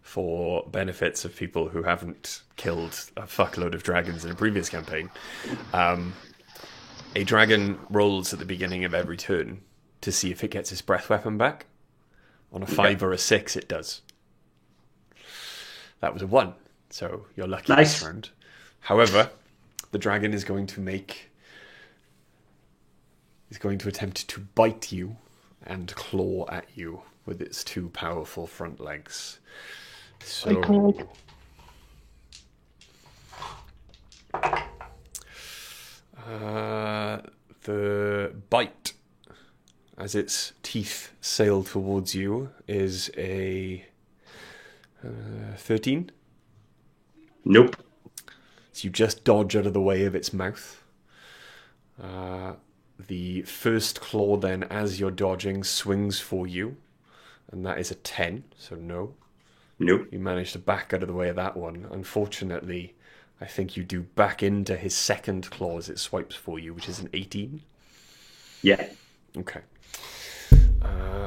[SPEAKER 1] For benefits of people who haven't killed a fuckload of dragons in a previous campaign, a dragon rolls at the beginning of every turn to see if it gets its breath weapon back. On a 5 or a 6, it does. That was a 1, so you're lucky
[SPEAKER 4] Nice.
[SPEAKER 1] this round. However, the dragon is going to attempt to bite you and claw at you with its 2 powerful front legs. So, the bite, as its teeth sail towards you, is a 13.
[SPEAKER 4] Nope.
[SPEAKER 1] So you just dodge out of the way of its mouth. The first claw then, as you're dodging, swings for you, and that is a 10, so no.
[SPEAKER 4] Nope.
[SPEAKER 1] You manage to back out of the way of that one. Unfortunately, I think you do back into his second claw as it swipes for you, which is an 18.
[SPEAKER 4] Yeah.
[SPEAKER 1] Okay.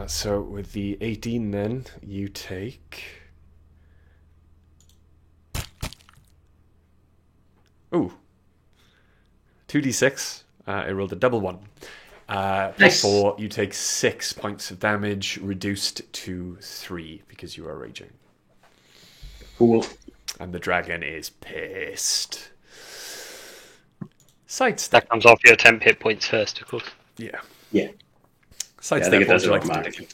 [SPEAKER 1] So with the 18 then, you take... Ooh. 2d6. I rolled a double 1.
[SPEAKER 4] Nice.
[SPEAKER 1] Before you take 6 points of damage, reduced to 3 because you are raging.
[SPEAKER 4] Cool.
[SPEAKER 1] And the dragon is pissed. Sidestep.
[SPEAKER 2] That comes off your temp hit points first, of course.
[SPEAKER 1] Yeah.
[SPEAKER 4] Yeah.
[SPEAKER 1] Sidestep.
[SPEAKER 4] that
[SPEAKER 1] What would
[SPEAKER 4] does
[SPEAKER 1] you
[SPEAKER 4] it
[SPEAKER 1] like to
[SPEAKER 4] automatically.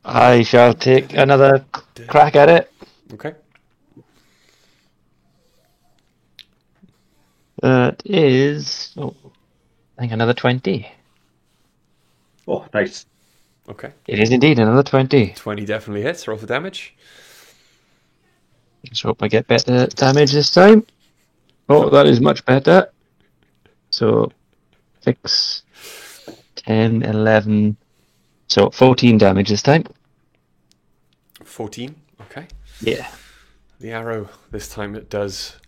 [SPEAKER 3] I shall take another crack at it.
[SPEAKER 1] do? Okay.
[SPEAKER 3] It is, I think, another 20.
[SPEAKER 4] Oh, nice.
[SPEAKER 1] Okay.
[SPEAKER 3] It is indeed another 20.
[SPEAKER 1] 20 definitely hits. Roll for damage.
[SPEAKER 3] Let's hope I get better damage this time. Oh, that is much better. So, 6, 10, 11. So, 14 damage this time.
[SPEAKER 1] 14. Okay.
[SPEAKER 3] Yeah.
[SPEAKER 1] The arrow, this time it does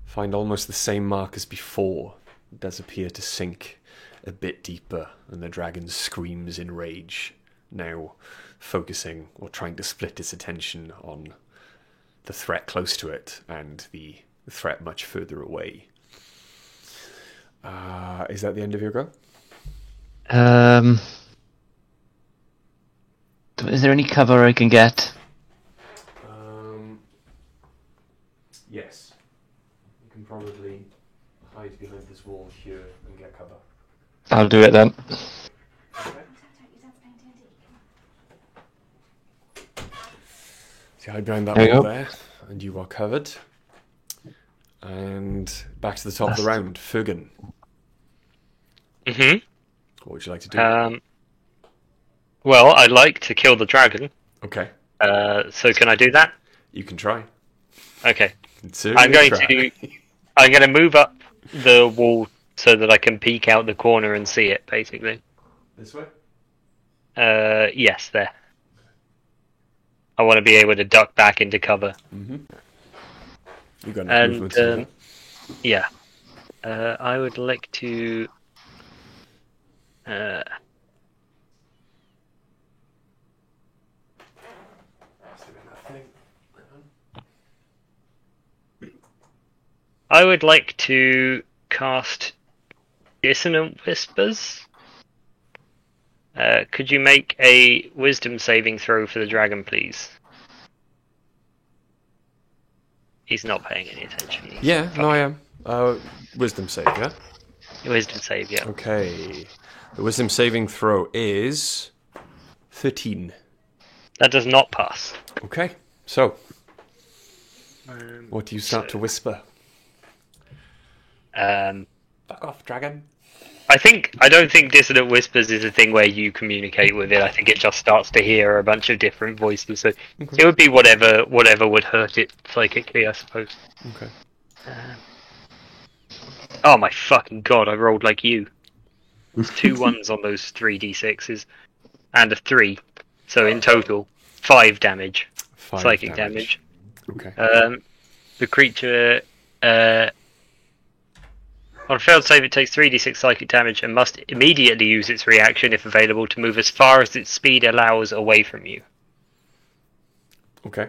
[SPEAKER 1] find almost the same mark as before. It does appear to sink a bit deeper, and the dragon screams in rage, now focusing or trying to split its attention on the threat close to it and the threat much further away. Is that the end of your go?
[SPEAKER 3] Is there any cover I can get?
[SPEAKER 1] Yes. You can probably hide behind this wall here and get cover.
[SPEAKER 3] I'll do it then.
[SPEAKER 1] So you hide behind that
[SPEAKER 3] There you
[SPEAKER 1] wall
[SPEAKER 3] go.
[SPEAKER 1] there, and you are covered. And back to the top of the round, Fergan.
[SPEAKER 2] Mm-hmm.
[SPEAKER 1] What would you like to do?
[SPEAKER 2] Well, I'd like to kill the dragon.
[SPEAKER 1] Okay,
[SPEAKER 2] So can I do that?
[SPEAKER 1] you can try.
[SPEAKER 2] Okay.
[SPEAKER 1] Certainly
[SPEAKER 2] I'm going
[SPEAKER 1] try.
[SPEAKER 2] to. I'm going to move up the wall so that I can peek out the corner and see it. Basically.
[SPEAKER 1] This way?
[SPEAKER 2] Yes, there. I want to be able to duck back into cover.
[SPEAKER 1] You got enough
[SPEAKER 2] And
[SPEAKER 1] movement to do that.
[SPEAKER 2] yeah, I would like to. I would like to cast Dissonant Whispers. Could you make a Wisdom saving throw for the dragon, please? He's not paying any attention.
[SPEAKER 1] Yeah, no, I am. Wisdom save, yeah?
[SPEAKER 2] Wisdom save, yeah.
[SPEAKER 1] Okay. The wisdom saving throw is 13.
[SPEAKER 2] That does not pass.
[SPEAKER 1] Okay, so what do you start to whisper? Fuck off, dragon.
[SPEAKER 2] I don't think Dissonant Whispers is a thing where you communicate with it. I think it just starts to hear a bunch of different voices. So it would be whatever would hurt it psychically, I suppose.
[SPEAKER 1] Okay.
[SPEAKER 2] Oh my fucking god! I rolled like you. 2 1s on those 3d6s, and a 3. So in total, 5 damage.
[SPEAKER 1] 5
[SPEAKER 2] Psychic damage.
[SPEAKER 1] Okay.
[SPEAKER 2] The creature, on a failed save, it takes 3d6 psychic damage and must immediately use its reaction, if available, to move as far as its speed allows away from you.
[SPEAKER 1] Okay.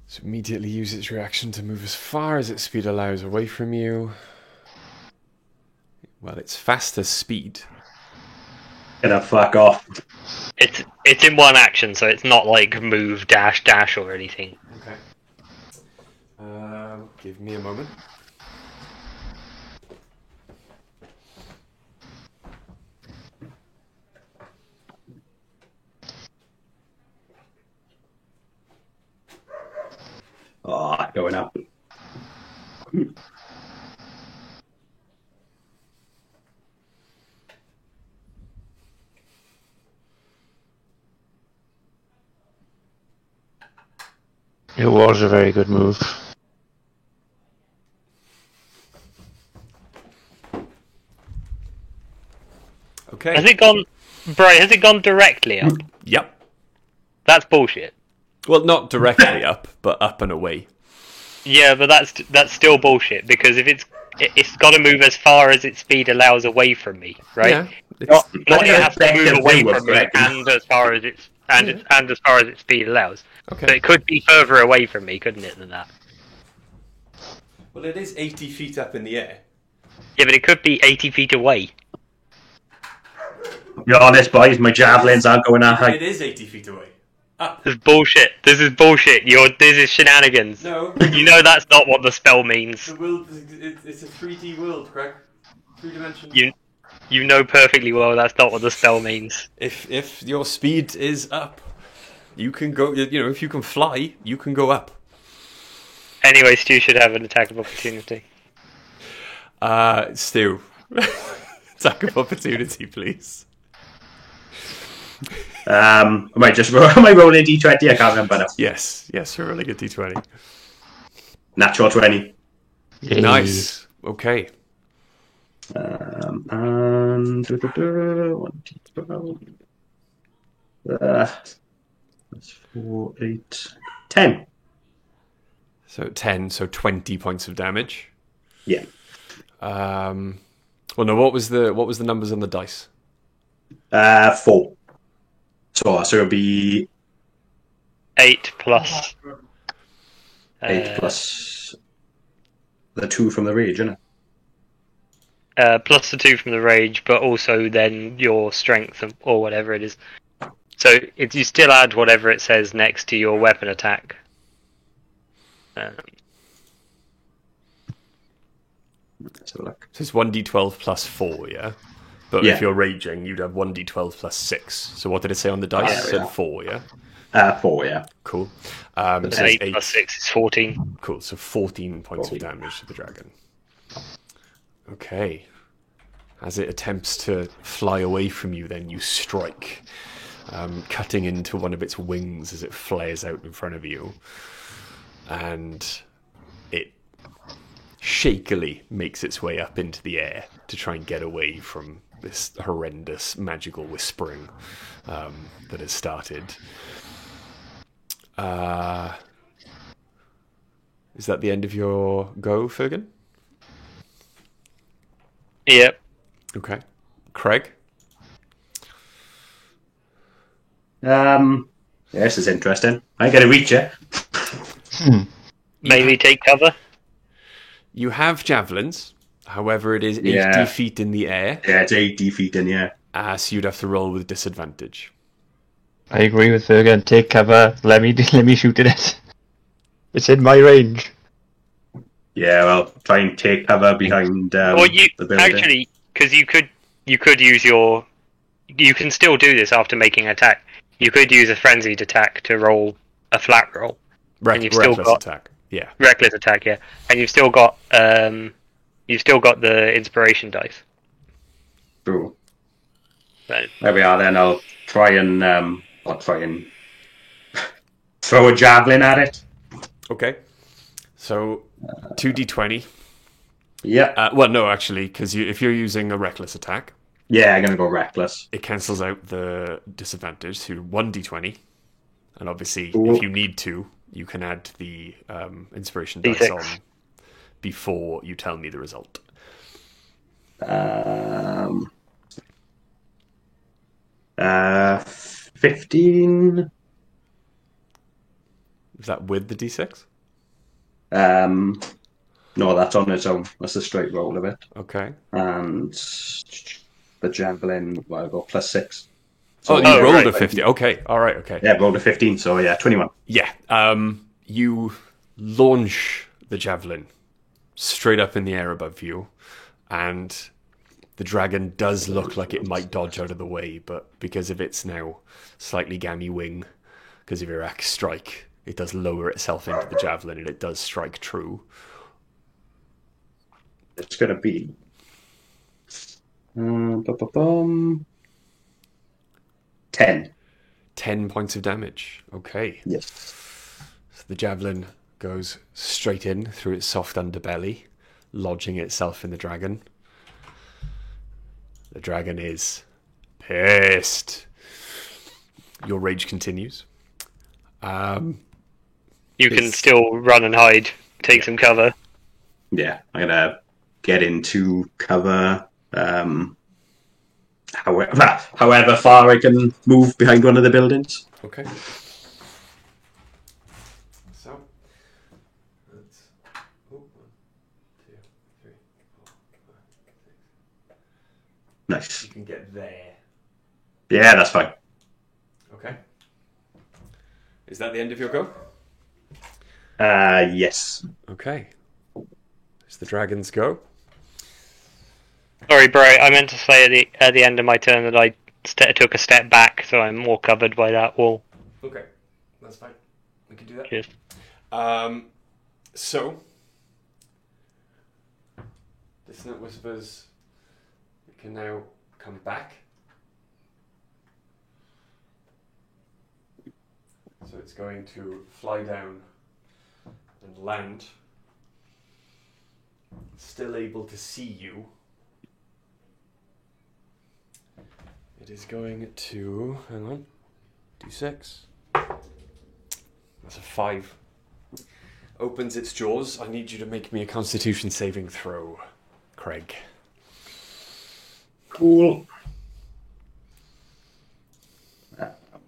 [SPEAKER 1] So immediately use its reaction to move as far as its speed allows away from you. Well, it's fast as speed.
[SPEAKER 4] Gonna fuck off.
[SPEAKER 2] It's in one action, so it's not like move, dash, dash, or anything.
[SPEAKER 1] Okay. Give me a moment.
[SPEAKER 4] Oh, going up.
[SPEAKER 3] It was a very good move.
[SPEAKER 1] Okay.
[SPEAKER 2] Has it gone, Brian? Has it gone directly up?
[SPEAKER 1] Yep.
[SPEAKER 2] That's bullshit.
[SPEAKER 1] Well, not directly up, but up and away.
[SPEAKER 2] Yeah, but that's still bullshit because if it's got to move as far as its speed allows away from me, right?
[SPEAKER 1] Yeah.
[SPEAKER 2] Not
[SPEAKER 4] That's
[SPEAKER 2] it has to move away
[SPEAKER 4] effective
[SPEAKER 2] from me
[SPEAKER 4] correct.
[SPEAKER 2] and as far as its and as far as its speed allows.
[SPEAKER 1] Okay.
[SPEAKER 2] So it could be further away from me, couldn't it, than that?
[SPEAKER 1] Well, it is 80 feet up in the air.
[SPEAKER 2] Yeah, but it could be 80 feet away.
[SPEAKER 4] Be honest, boys, my javelins aren't going that high.
[SPEAKER 1] It is 80 feet away. Up.
[SPEAKER 2] This is bullshit. This is bullshit. This is shenanigans.
[SPEAKER 1] No.
[SPEAKER 2] You know that's not what the spell means.
[SPEAKER 1] The world, it's a 3D world, Craig. 3 dimensions.
[SPEAKER 2] You know perfectly well that's not what the spell means.
[SPEAKER 1] If your speed is up, you can go. You know, if you can fly, you can go up.
[SPEAKER 2] Anyway, Stu should have an attack of opportunity.
[SPEAKER 1] Stu, attack of opportunity, please.
[SPEAKER 4] Am I rolling D20? I can't remember now.
[SPEAKER 1] Yes, we're rolling a d20.
[SPEAKER 4] Natural 20.
[SPEAKER 3] Yay.
[SPEAKER 1] Nice. Okay.
[SPEAKER 4] And 1d12. That's 4, 8, 10.
[SPEAKER 1] So 10, so 20 points of damage.
[SPEAKER 4] Yeah.
[SPEAKER 1] Well, no. What was the numbers on the dice?
[SPEAKER 4] 4. So it'll be
[SPEAKER 2] 8 plus
[SPEAKER 4] 8 plus the 2 from the rage, isn't it?
[SPEAKER 2] plus the 2 from the rage, but also then your strength or whatever it is. So if you still add whatever it says next to your weapon attack.
[SPEAKER 4] Let's have a look.
[SPEAKER 1] So it's 1d12 plus 4, yeah? But
[SPEAKER 4] Yeah.
[SPEAKER 1] if you're raging, you'd have 1d12 plus 6. So what did it say on the dice?
[SPEAKER 4] Yeah,
[SPEAKER 1] It said
[SPEAKER 4] yeah.
[SPEAKER 1] 4, yeah?
[SPEAKER 4] 4, yeah.
[SPEAKER 1] Cool. So it's
[SPEAKER 2] 8
[SPEAKER 1] 8.
[SPEAKER 2] plus 6 is 14.
[SPEAKER 1] Cool, so 14 points
[SPEAKER 4] 14.
[SPEAKER 1] of damage to the dragon. Okay. As it attempts to fly away from you, then you strike, cutting into one of its wings as it flares out in front of you. And it shakily makes its way up into the air to try and get away from this horrendous magical whispering that has started. Is that the end of your go, Fergan?
[SPEAKER 2] Yep.
[SPEAKER 1] Okay. Craig?
[SPEAKER 4] This is interesting. I ain't gonna reach it.
[SPEAKER 2] Maybe take cover.
[SPEAKER 1] You have javelins, however it is 80
[SPEAKER 4] Yeah.
[SPEAKER 1] feet in the air,
[SPEAKER 4] Yeah, it's 80 feet in the air.
[SPEAKER 1] so you'd have to roll with disadvantage.
[SPEAKER 3] I agree with Fergan. Take cover. Let me shoot at it. It's in my range.
[SPEAKER 4] Yeah, well, try and take cover behind
[SPEAKER 2] Or you
[SPEAKER 4] the building.
[SPEAKER 2] actually, because you could use your. You can still do this after making an attack. You could use a frenzied attack to roll a flat roll. And you've still
[SPEAKER 1] Reckless
[SPEAKER 2] got-
[SPEAKER 1] attack. Yeah.
[SPEAKER 2] Reckless attack, yeah. And you've still got the inspiration dice.
[SPEAKER 4] True.
[SPEAKER 2] So,
[SPEAKER 4] There we are. Then I'll try and throw a javelin at it.
[SPEAKER 1] Okay. So 2d20.
[SPEAKER 4] Yeah.
[SPEAKER 1] Well, no, actually, because if you're using a reckless attack,
[SPEAKER 4] Yeah, I'm gonna go reckless.
[SPEAKER 1] it cancels out the disadvantage to 1d20. And obviously,
[SPEAKER 4] Cool.
[SPEAKER 1] if you need to, you can add the inspiration dice
[SPEAKER 2] D6.
[SPEAKER 1] on before you tell me the result.
[SPEAKER 4] 15.
[SPEAKER 1] Is that with the d6?
[SPEAKER 4] No, that's on its own. That's a straight roll of it.
[SPEAKER 1] Okay.
[SPEAKER 4] And the javelin, well, I'll go +6.
[SPEAKER 1] So you
[SPEAKER 2] Oh,
[SPEAKER 1] rolled
[SPEAKER 2] right.
[SPEAKER 1] a 50. Okay. All right. Okay.
[SPEAKER 4] Yeah, rolled a 15, so yeah, 21.
[SPEAKER 1] Yeah. You launch the javelin straight up in the air above you, and the dragon does look like it might dodge out of the way, but because of its now slightly gammy wing, because of your axe strike, it does lower itself into the javelin, and it does strike true.
[SPEAKER 4] It's going to be 10.
[SPEAKER 1] 10 points of damage. Okay.
[SPEAKER 4] Yes.
[SPEAKER 1] So the javelin goes straight in through its soft underbelly, lodging itself in the dragon. The dragon is pissed. Your rage continues.
[SPEAKER 2] you can
[SPEAKER 1] It's-
[SPEAKER 2] still run and hide, take some cover.
[SPEAKER 4] Yeah, I'm going to get into cover. However far I can move behind one of the buildings.
[SPEAKER 1] Okay. So, that's 1, 2, 3, 4, 5, 6.
[SPEAKER 4] Nice.
[SPEAKER 1] You can get there.
[SPEAKER 4] Yeah, that's fine.
[SPEAKER 1] Okay. Is that the end of your go?
[SPEAKER 4] Yes.
[SPEAKER 1] Okay. It's the dragon's go.
[SPEAKER 2] Sorry, bro. I meant to say at the end of my turn that I took a step back, so I'm more covered by that wall.
[SPEAKER 1] Okay. That's fine. We can do that.
[SPEAKER 2] Cheers.
[SPEAKER 1] So, Dissonant Whispers can now come back. So it's going to fly down and land. Still able to see you. It is going to, hang on, d6. That's a 5. Opens its jaws. I need you to make me a Constitution saving throw, Craig.
[SPEAKER 4] Cool.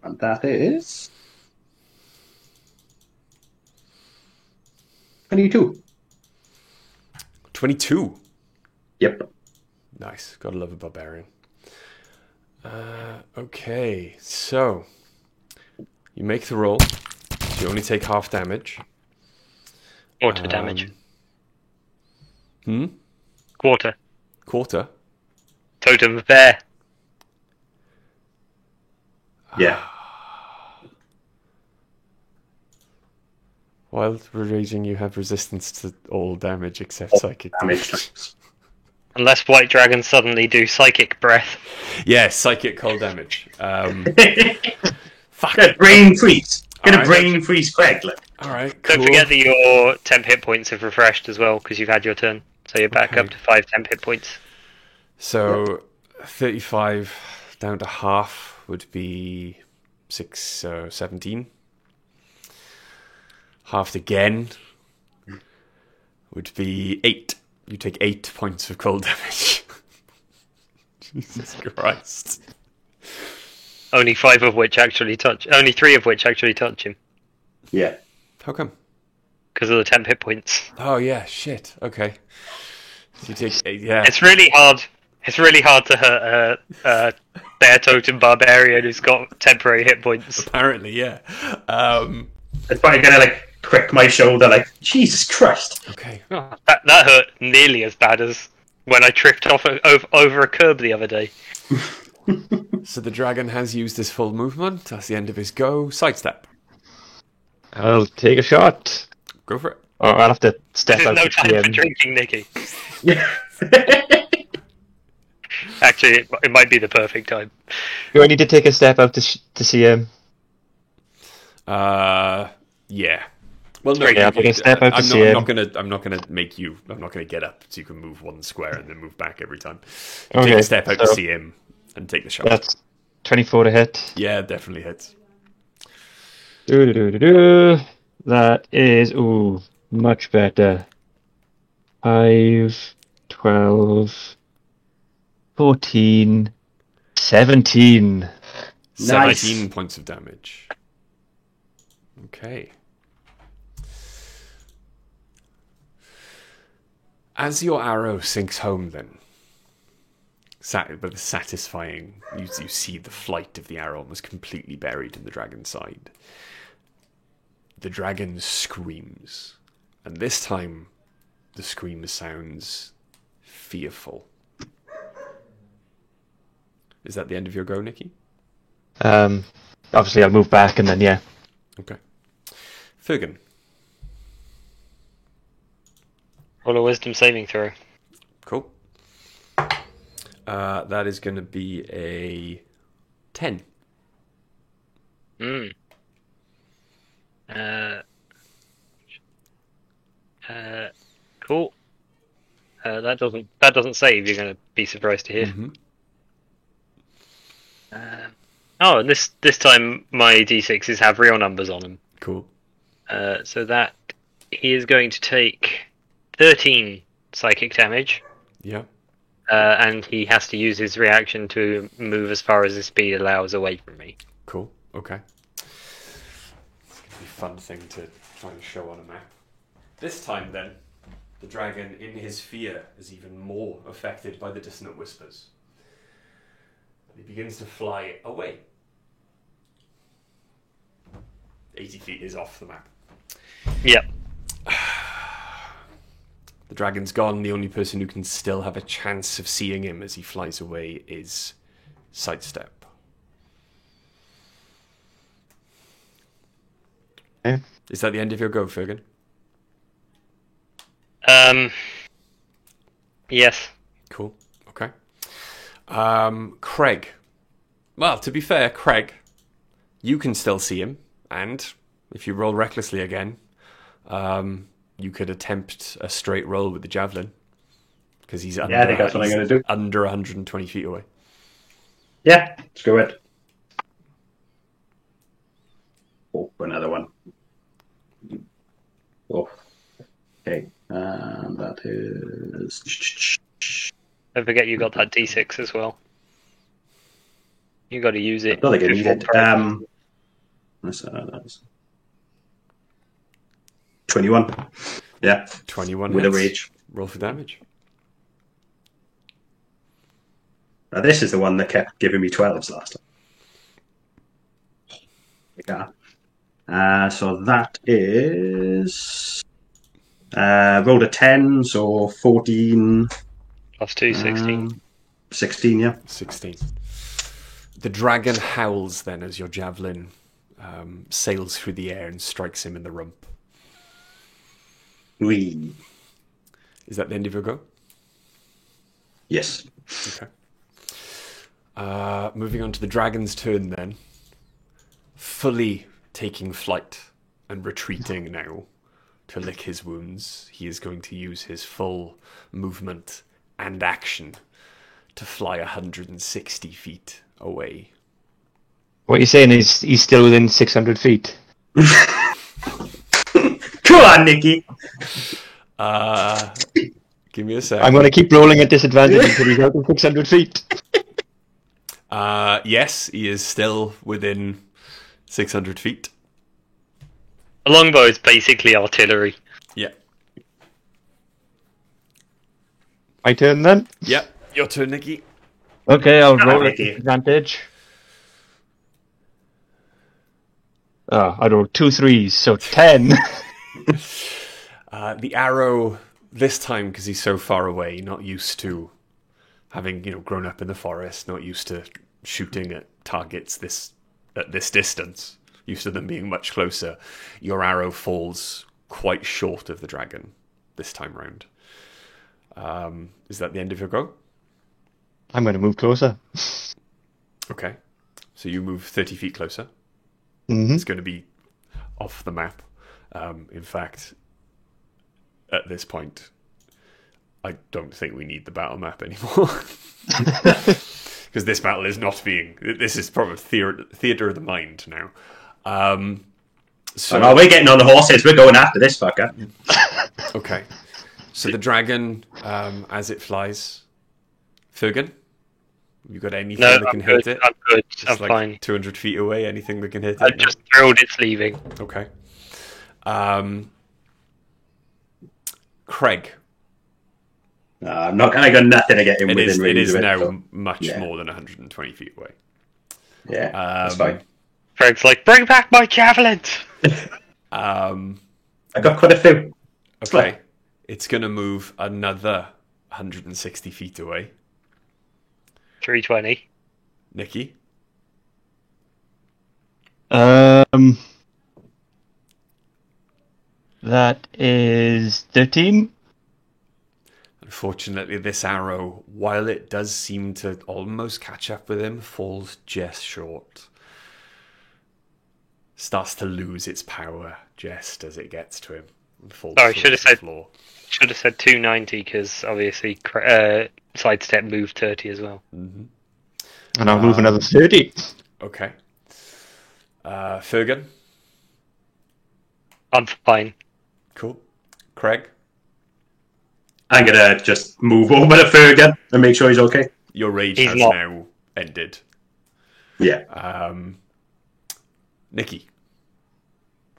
[SPEAKER 4] And that is 22.
[SPEAKER 1] 22.
[SPEAKER 4] Yep.
[SPEAKER 1] Nice. Gotta love a barbarian. Okay, so you make the roll. You only take half damage.
[SPEAKER 2] Quarter damage.
[SPEAKER 1] Hmm?
[SPEAKER 2] Quarter.
[SPEAKER 1] Quarter.
[SPEAKER 2] Totem of bear.
[SPEAKER 4] Yeah.
[SPEAKER 1] While raging, you have resistance to all damage except psychic
[SPEAKER 4] Damage.
[SPEAKER 2] Unless white dragons suddenly do psychic breath.
[SPEAKER 1] Yeah, psychic cold damage. Fuck.
[SPEAKER 4] Gonna brain freeze. Gonna
[SPEAKER 1] Alright.
[SPEAKER 4] brain freeze Craig. Look.
[SPEAKER 1] All right, cool.
[SPEAKER 2] Don't forget that your temp hit points have refreshed as well, because you've had your turn. So you're back
[SPEAKER 1] Okay.
[SPEAKER 2] up to 5 temp hit points.
[SPEAKER 1] So 35 down to half would be 17. Halved again would be 8. You take 8 points of cold damage. Jesus Christ.
[SPEAKER 2] Only 3 of which actually touch him,
[SPEAKER 4] Yeah.
[SPEAKER 1] How come?
[SPEAKER 2] because of the temp hit points.
[SPEAKER 1] Oh yeah, shit. Okay. So you take 8, yeah.
[SPEAKER 2] It's really hard. It's really hard to hurt a bear totem barbarian who's got temporary hit points.
[SPEAKER 1] Apparently, yeah.
[SPEAKER 4] It's probably gonna like prick my shoulder like Jesus Christ.
[SPEAKER 1] Okay.
[SPEAKER 2] Oh, that hurt nearly as bad as when I tripped off over a curb the other day.
[SPEAKER 1] So the dragon has used his full movement. That's the end of his go. Sidestep.
[SPEAKER 3] I'll take a shot.
[SPEAKER 1] Go for it.
[SPEAKER 3] Oh, I'll have to step
[SPEAKER 2] This is
[SPEAKER 3] out
[SPEAKER 2] no
[SPEAKER 3] to
[SPEAKER 2] time
[SPEAKER 3] see
[SPEAKER 2] for
[SPEAKER 3] him.
[SPEAKER 2] drinking, Nikki.
[SPEAKER 4] Yeah.
[SPEAKER 2] Actually, it might be the perfect time.
[SPEAKER 3] Do I need to take a step out to see him?
[SPEAKER 1] Yeah. Well, no.
[SPEAKER 2] Straight.
[SPEAKER 3] Yeah, I'll take a step out to see
[SPEAKER 1] I'm
[SPEAKER 3] him.
[SPEAKER 1] not gonna. I'm not gonna make you. I'm not gonna get up so you can move one square and then move back every time. Take
[SPEAKER 3] Okay,
[SPEAKER 1] a step out to
[SPEAKER 3] so
[SPEAKER 1] see him and take the shot.
[SPEAKER 3] that's 24 to hit.
[SPEAKER 1] Yeah, definitely hits.
[SPEAKER 3] Do. That is, much better. 5, 12, 14, 17.
[SPEAKER 4] Nice.
[SPEAKER 1] 17 points of damage. Okay. As your arrow sinks home, then, but the satisfying, you see the flight of the arrow almost completely buried in the dragon's side. The dragon screams, and this time, the scream sounds fearful. Is that the end of your go, Nikki?
[SPEAKER 3] Obviously I'll move back and then, yeah.
[SPEAKER 1] Okay. Fergan.
[SPEAKER 2] Roll a wisdom saving throw.
[SPEAKER 1] Cool. That is going to be a 10.
[SPEAKER 2] Cool. That doesn't save. You're going to be surprised to hear.
[SPEAKER 1] Mm-hmm.
[SPEAKER 2] And this time my d6s have real numbers on them.
[SPEAKER 1] Cool.
[SPEAKER 2] So that he is going to take 13 psychic damage,
[SPEAKER 1] Yeah.
[SPEAKER 2] and he has to use his reaction to move as far as his speed allows away from me.
[SPEAKER 1] Cool. Okay. It's going to be a fun thing to try and show on a map. This time, then, the dragon, in his fear, is even more affected by the dissonant whispers. He begins to fly away. 80 feet is off the map.
[SPEAKER 2] Yep.
[SPEAKER 1] The dragon's gone. The only person who can still have a chance of seeing him as he flies away is Sidestep.
[SPEAKER 3] Okay.
[SPEAKER 1] Is that the end of your go, Fergan?
[SPEAKER 2] Yes.
[SPEAKER 1] Cool. Okay. Craig. Well, to be fair, Craig, you can still see him, and if you roll recklessly again, you could attempt a straight roll with the javelin because he's under,
[SPEAKER 4] I think that's what I'm going to do.
[SPEAKER 1] Under 120 feet away.
[SPEAKER 4] Yeah, let's go ahead. Oh, another one. Oh, okay. That is.
[SPEAKER 2] Don't forget you got that d6 as well. You got to use it.
[SPEAKER 4] I don't think I need it. That's 21. Yeah.
[SPEAKER 1] 21
[SPEAKER 4] with a
[SPEAKER 1] hits.
[SPEAKER 4] rage.
[SPEAKER 1] Roll for damage.
[SPEAKER 4] Now, this is the one that kept giving me 12s last time. Yeah. So that is. Rolled a 10, so 14.
[SPEAKER 2] Plus 2, 16.
[SPEAKER 4] 16, yeah.
[SPEAKER 1] 16. The dragon howls then as your javelin sails through the air and strikes him in the rump.
[SPEAKER 4] Wee.
[SPEAKER 1] Is that the end of your go?
[SPEAKER 4] Yes.
[SPEAKER 1] Okay. Moving on to the dragon's turn then. Fully taking flight and retreating now to lick his wounds, he is going to use his full movement and action to fly 160 feet away.
[SPEAKER 3] What you're saying is he's still within 600 feet.
[SPEAKER 4] Come on, Nikki.
[SPEAKER 1] Give me a sec.
[SPEAKER 3] I'm going to keep rolling at disadvantage until he's out of 600 feet.
[SPEAKER 1] Yes, he is still within 600 feet.
[SPEAKER 2] A longbow is basically artillery.
[SPEAKER 1] Yeah.
[SPEAKER 3] My turn then?
[SPEAKER 1] Yeah. Your turn, Nikki.
[SPEAKER 3] Okay, I'll roll at
[SPEAKER 4] Nikki.
[SPEAKER 3] disadvantage. I rolled 2 3s, so 10.
[SPEAKER 1] The arrow, this time, because he's so far away, not used to having, grown up in the forest, not used to shooting at targets at this distance, used to them being much closer, your arrow falls quite short of the dragon this time round. Is that the end of your go?
[SPEAKER 3] I'm going to move closer.
[SPEAKER 1] Okay. So you move 30 feet closer.
[SPEAKER 3] Mm-hmm.
[SPEAKER 1] It's going to be off the map. In fact, at this point, I don't think we need the battle map anymore. Because this battle is not being... This is probably theatre of the mind now. So
[SPEAKER 4] we're getting on the horses. We're going after this fucker.
[SPEAKER 1] Okay. So the dragon, as it flies... Fergan? You got anything
[SPEAKER 2] No,
[SPEAKER 1] that can
[SPEAKER 2] I'm
[SPEAKER 1] hit
[SPEAKER 2] good.
[SPEAKER 1] it?
[SPEAKER 2] I'm good.
[SPEAKER 1] It's
[SPEAKER 2] I'm
[SPEAKER 1] like
[SPEAKER 2] fine.
[SPEAKER 1] 200 feet away, anything that can hit it?
[SPEAKER 2] I'm just thrilled it's leaving.
[SPEAKER 1] Okay. Craig.
[SPEAKER 4] I'm not. I got nothing to get him
[SPEAKER 1] It
[SPEAKER 4] within
[SPEAKER 1] is,
[SPEAKER 4] range
[SPEAKER 1] it is
[SPEAKER 4] of it,
[SPEAKER 1] now
[SPEAKER 4] so,
[SPEAKER 1] much
[SPEAKER 4] yeah.
[SPEAKER 1] more than 120 feet away.
[SPEAKER 4] Yeah, that's
[SPEAKER 1] Um,
[SPEAKER 4] fine.
[SPEAKER 2] Frank's like, bring back my javelins!
[SPEAKER 1] Um,
[SPEAKER 4] I got quite a few.
[SPEAKER 1] okay. It's going to move another 160 feet away.
[SPEAKER 2] 320.
[SPEAKER 1] Nikki?
[SPEAKER 3] That is 13.
[SPEAKER 1] Unfortunately, this arrow, while it does seem to almost catch up with him, falls just short. Starts to lose its power just as it gets to him. And falls
[SPEAKER 2] Sorry,
[SPEAKER 1] towards
[SPEAKER 2] should have
[SPEAKER 1] the
[SPEAKER 2] said-
[SPEAKER 1] floor.
[SPEAKER 2] Should have said 290 because obviously sidestep moved 30 as well.
[SPEAKER 3] And I'll move another 30.
[SPEAKER 1] Okay. Fergan?
[SPEAKER 2] I'm fine.
[SPEAKER 1] Cool. Craig?
[SPEAKER 4] I'm gonna just move over to Fergan and make sure he's okay.
[SPEAKER 1] Your rage
[SPEAKER 2] He's
[SPEAKER 1] has
[SPEAKER 2] not.
[SPEAKER 1] now ended.
[SPEAKER 4] Yeah.
[SPEAKER 1] Nikki?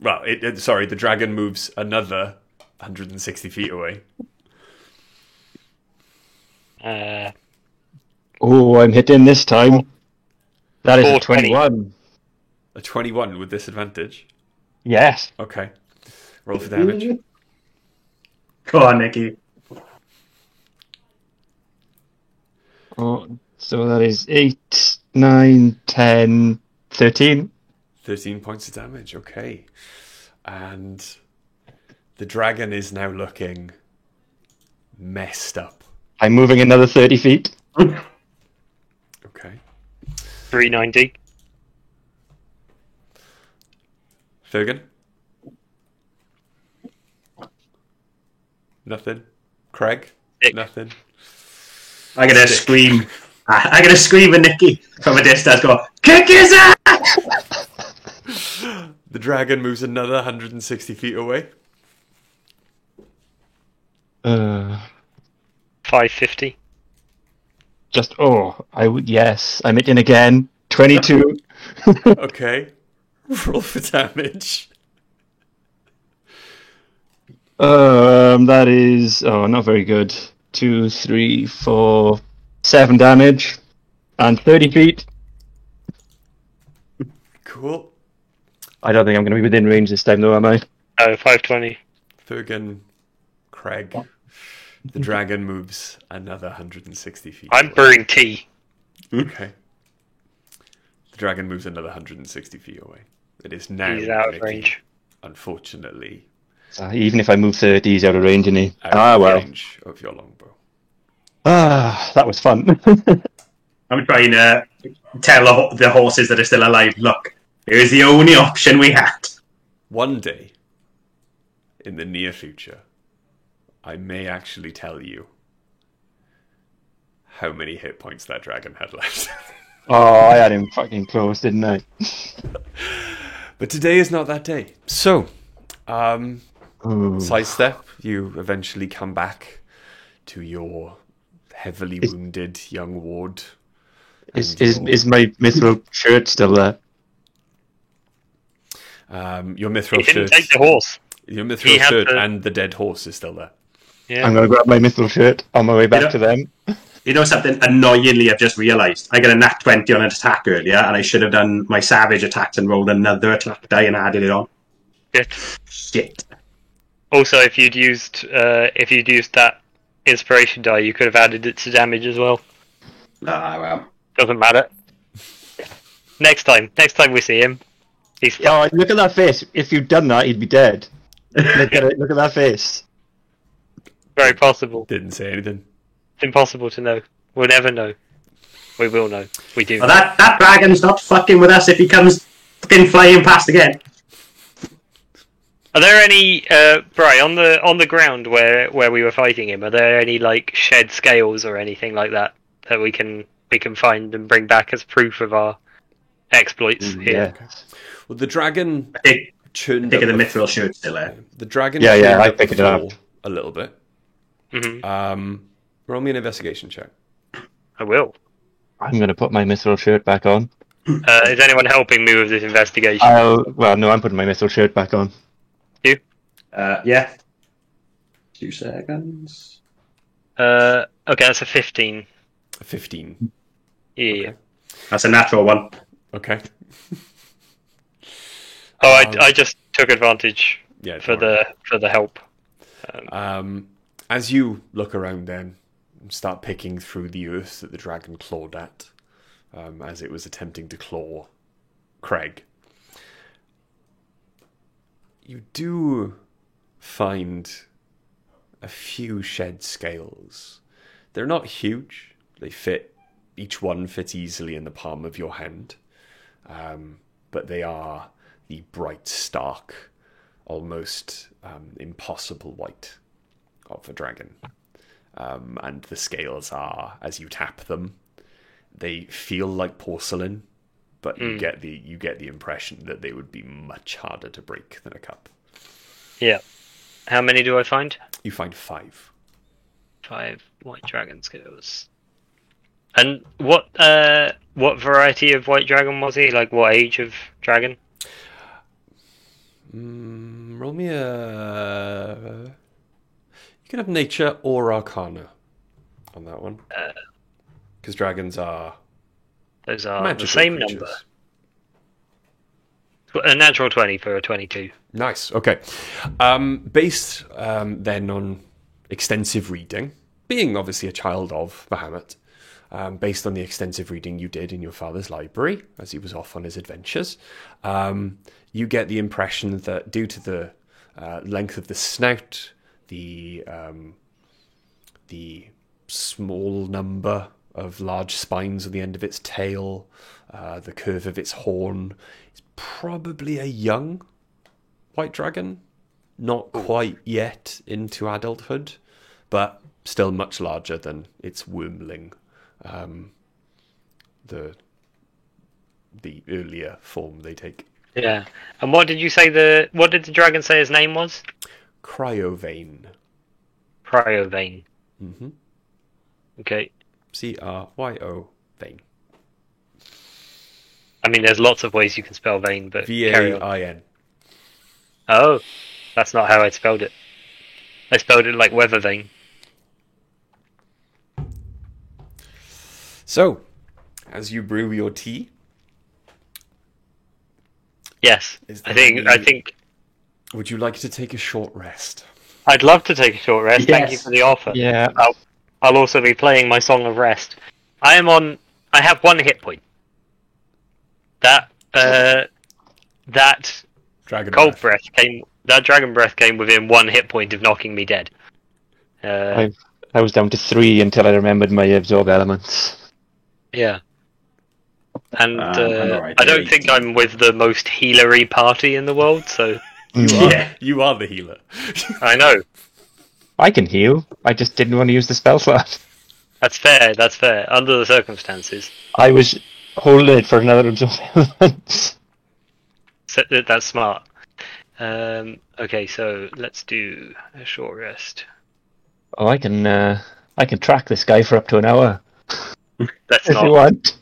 [SPEAKER 1] Well, sorry, the dragon moves another 160 feet away.
[SPEAKER 3] Oh, I'm hitting this time. That is a
[SPEAKER 2] 420.
[SPEAKER 3] 21.
[SPEAKER 1] A 21 with disadvantage.
[SPEAKER 3] Yes.
[SPEAKER 1] Okay. Roll for damage.
[SPEAKER 4] Go on, Nikki.
[SPEAKER 3] Oh, so that is 8, 9, 10, 13.
[SPEAKER 1] 13 points of damage, okay. And the dragon is now looking messed up.
[SPEAKER 3] I'm moving another 30 feet.
[SPEAKER 1] Okay.
[SPEAKER 2] 390.
[SPEAKER 1] Fergan? Nothing. Craig?
[SPEAKER 2] Nick.
[SPEAKER 1] Nothing.
[SPEAKER 4] I'm gonna scream. I'm gonna scream at Nikki from a distance. Go, kick his ass!
[SPEAKER 1] The dragon moves another 160 feet away.
[SPEAKER 2] 550.
[SPEAKER 3] I would, yes. I'm hitting again. 22.
[SPEAKER 1] Okay. Roll for damage.
[SPEAKER 3] That is, not very good. 2, 3, 4, 7 damage. And 30 feet.
[SPEAKER 1] Cool.
[SPEAKER 3] I don't think I'm going to be within range this time, though, am I?
[SPEAKER 2] Oh, 520.
[SPEAKER 1] Fergan, Craig. The dragon moves another 160 feet.
[SPEAKER 2] I'm
[SPEAKER 1] away.
[SPEAKER 2] brewing tea.
[SPEAKER 1] Okay. The dragon moves another 160 feet away. It is now
[SPEAKER 2] He's out of
[SPEAKER 1] Nikki,
[SPEAKER 2] range.
[SPEAKER 1] unfortunately,
[SPEAKER 3] Even if I move 30, he's out of range, isn't he?
[SPEAKER 1] out of range of your longbow.
[SPEAKER 3] That was fun.
[SPEAKER 4] I'm trying to tell the horses that are still alive, look, here's the only option we had.
[SPEAKER 1] One day, in the near future, I may actually tell you how many hit points that dragon had left.
[SPEAKER 3] I had him fucking close, didn't I?
[SPEAKER 1] But today is not that day. So,
[SPEAKER 3] Ooh.
[SPEAKER 1] sidestep, you eventually come back to your heavily wounded young ward.
[SPEAKER 3] Is my mithril shirt still there?
[SPEAKER 1] Your
[SPEAKER 2] He
[SPEAKER 1] mithril
[SPEAKER 2] didn't
[SPEAKER 1] shirt,
[SPEAKER 2] take the horse.
[SPEAKER 1] your
[SPEAKER 2] He
[SPEAKER 1] mithril
[SPEAKER 2] had
[SPEAKER 1] shirt,
[SPEAKER 2] the-
[SPEAKER 1] and the dead horse is still there.
[SPEAKER 2] Yeah.
[SPEAKER 3] I'm going to grab my mithril shirt on my way back to them.
[SPEAKER 4] You know something annoyingly I've just realised? I got a nat 20 on an attack earlier, and I should have done my savage attacks and rolled another attack die and added it on.
[SPEAKER 2] Good.
[SPEAKER 4] Shit.
[SPEAKER 2] Also, if you'd used that inspiration die, you could have added it to damage as well.
[SPEAKER 4] Ah, well.
[SPEAKER 2] Doesn't matter. Next time we see him, he's
[SPEAKER 3] Oh, look at that face. If you'd done that, he'd be dead. Look at it. Look at that face.
[SPEAKER 2] Very possible.
[SPEAKER 1] Didn't say anything.
[SPEAKER 2] It's impossible to know. We'll never know. We will know. We do.
[SPEAKER 4] Well, that dragon's not fucking with us if he comes fucking flying past again.
[SPEAKER 2] Are there any, Bri, on the ground where we were fighting him? Are there any like shed scales or anything like that we can find and bring back as proof of our exploits here?
[SPEAKER 3] Yeah.
[SPEAKER 1] Well, the dragon
[SPEAKER 4] I
[SPEAKER 1] churned
[SPEAKER 4] think
[SPEAKER 1] up
[SPEAKER 4] of the
[SPEAKER 1] the
[SPEAKER 4] mithril shirt still there.
[SPEAKER 1] The dragon
[SPEAKER 3] Yeah,
[SPEAKER 1] churned
[SPEAKER 3] I
[SPEAKER 1] up
[SPEAKER 3] picked
[SPEAKER 1] the
[SPEAKER 3] it up.
[SPEAKER 1] floor a little bit.
[SPEAKER 2] Hmm.
[SPEAKER 1] Roll me an investigation check.
[SPEAKER 2] I will.
[SPEAKER 3] I'm going to put my mithril shirt back on.
[SPEAKER 2] Is anyone helping me with this investigation?
[SPEAKER 3] Well, no, I'm putting my mithril shirt back on.
[SPEAKER 2] You?
[SPEAKER 4] Yeah. 2 seconds.
[SPEAKER 2] Okay, that's a 15.
[SPEAKER 1] 15.
[SPEAKER 2] Yeah.
[SPEAKER 4] That's a natural one.
[SPEAKER 1] Okay.
[SPEAKER 2] Oh, I just took advantage
[SPEAKER 1] Yeah.
[SPEAKER 2] for
[SPEAKER 1] don't worry.
[SPEAKER 2] the help.
[SPEAKER 1] As you look around then, and start picking through the earth that the dragon clawed at, as it was attempting to claw Craig, you do find a few shed scales. They're not huge. They fit, each one fits easily in the palm of your hand. But they are the bright, stark, almost impossible white of a dragon. And the scales are, as you tap them, they feel like porcelain, but you get the impression that they would be much harder to break than a cup.
[SPEAKER 2] Yeah. How many do I find?
[SPEAKER 1] You find 5.
[SPEAKER 2] 5 white dragon scales. And what variety of white dragon was he? Like what age of dragon?
[SPEAKER 1] Roll me a... You can have nature or arcana on that one. Because dragons are
[SPEAKER 2] Those are
[SPEAKER 1] magical
[SPEAKER 2] the same
[SPEAKER 1] creatures.
[SPEAKER 2] number. A natural 20 for a 22.
[SPEAKER 1] Nice. Okay. Based then on extensive reading, being obviously a child of Bahamut, based on the extensive reading you did in your father's library as he was off on his adventures, you get the impression that due to the length of the snout, the small number of large spines at the end of its tail, the curve of its horn, it's probably a young white dragon, not quite yet into adulthood, but still much larger than its wormling, the earlier form they take.
[SPEAKER 2] Yeah. And what did the dragon say his name was?
[SPEAKER 1] Cryovane.
[SPEAKER 2] Cryovane.
[SPEAKER 1] Mm-hmm.
[SPEAKER 2] Okay.
[SPEAKER 1] Cryo vein.
[SPEAKER 2] I mean, there's lots of ways you can spell vein, but carry on.
[SPEAKER 1] Vain.
[SPEAKER 2] Oh, that's not how I spelled it. I spelled it like weather vane.
[SPEAKER 1] So, as you brew your tea,
[SPEAKER 2] Yes,
[SPEAKER 1] Is
[SPEAKER 2] I
[SPEAKER 1] there any-
[SPEAKER 2] think
[SPEAKER 1] would you like to take a short rest?
[SPEAKER 2] I'd love to take a short rest. Thank you
[SPEAKER 4] Yes.
[SPEAKER 2] for the offer.
[SPEAKER 3] Yeah.
[SPEAKER 2] I'll also be playing my Song of Rest. I have 1 hit point. That
[SPEAKER 1] Dragon
[SPEAKER 2] cold
[SPEAKER 1] breath.
[SPEAKER 2] that dragon breath came within 1 hit point of knocking me dead.
[SPEAKER 3] I was down to 3 until I remembered my absorb elements.
[SPEAKER 2] Yeah. And
[SPEAKER 4] I'm alright,
[SPEAKER 2] I don't
[SPEAKER 4] yeah.
[SPEAKER 2] think I'm with the most healery party in the world, so
[SPEAKER 4] Yeah.
[SPEAKER 1] You are the healer.
[SPEAKER 2] I know.
[SPEAKER 3] I can heal. I just didn't want to use the spell slot.
[SPEAKER 2] That's fair, under the circumstances.
[SPEAKER 3] I was holding it for another absorb elements.
[SPEAKER 2] So, that's smart. Okay, so let's do a short rest.
[SPEAKER 3] Oh, I can track this guy for up to an hour
[SPEAKER 2] That's
[SPEAKER 3] if you
[SPEAKER 2] not.
[SPEAKER 3] want.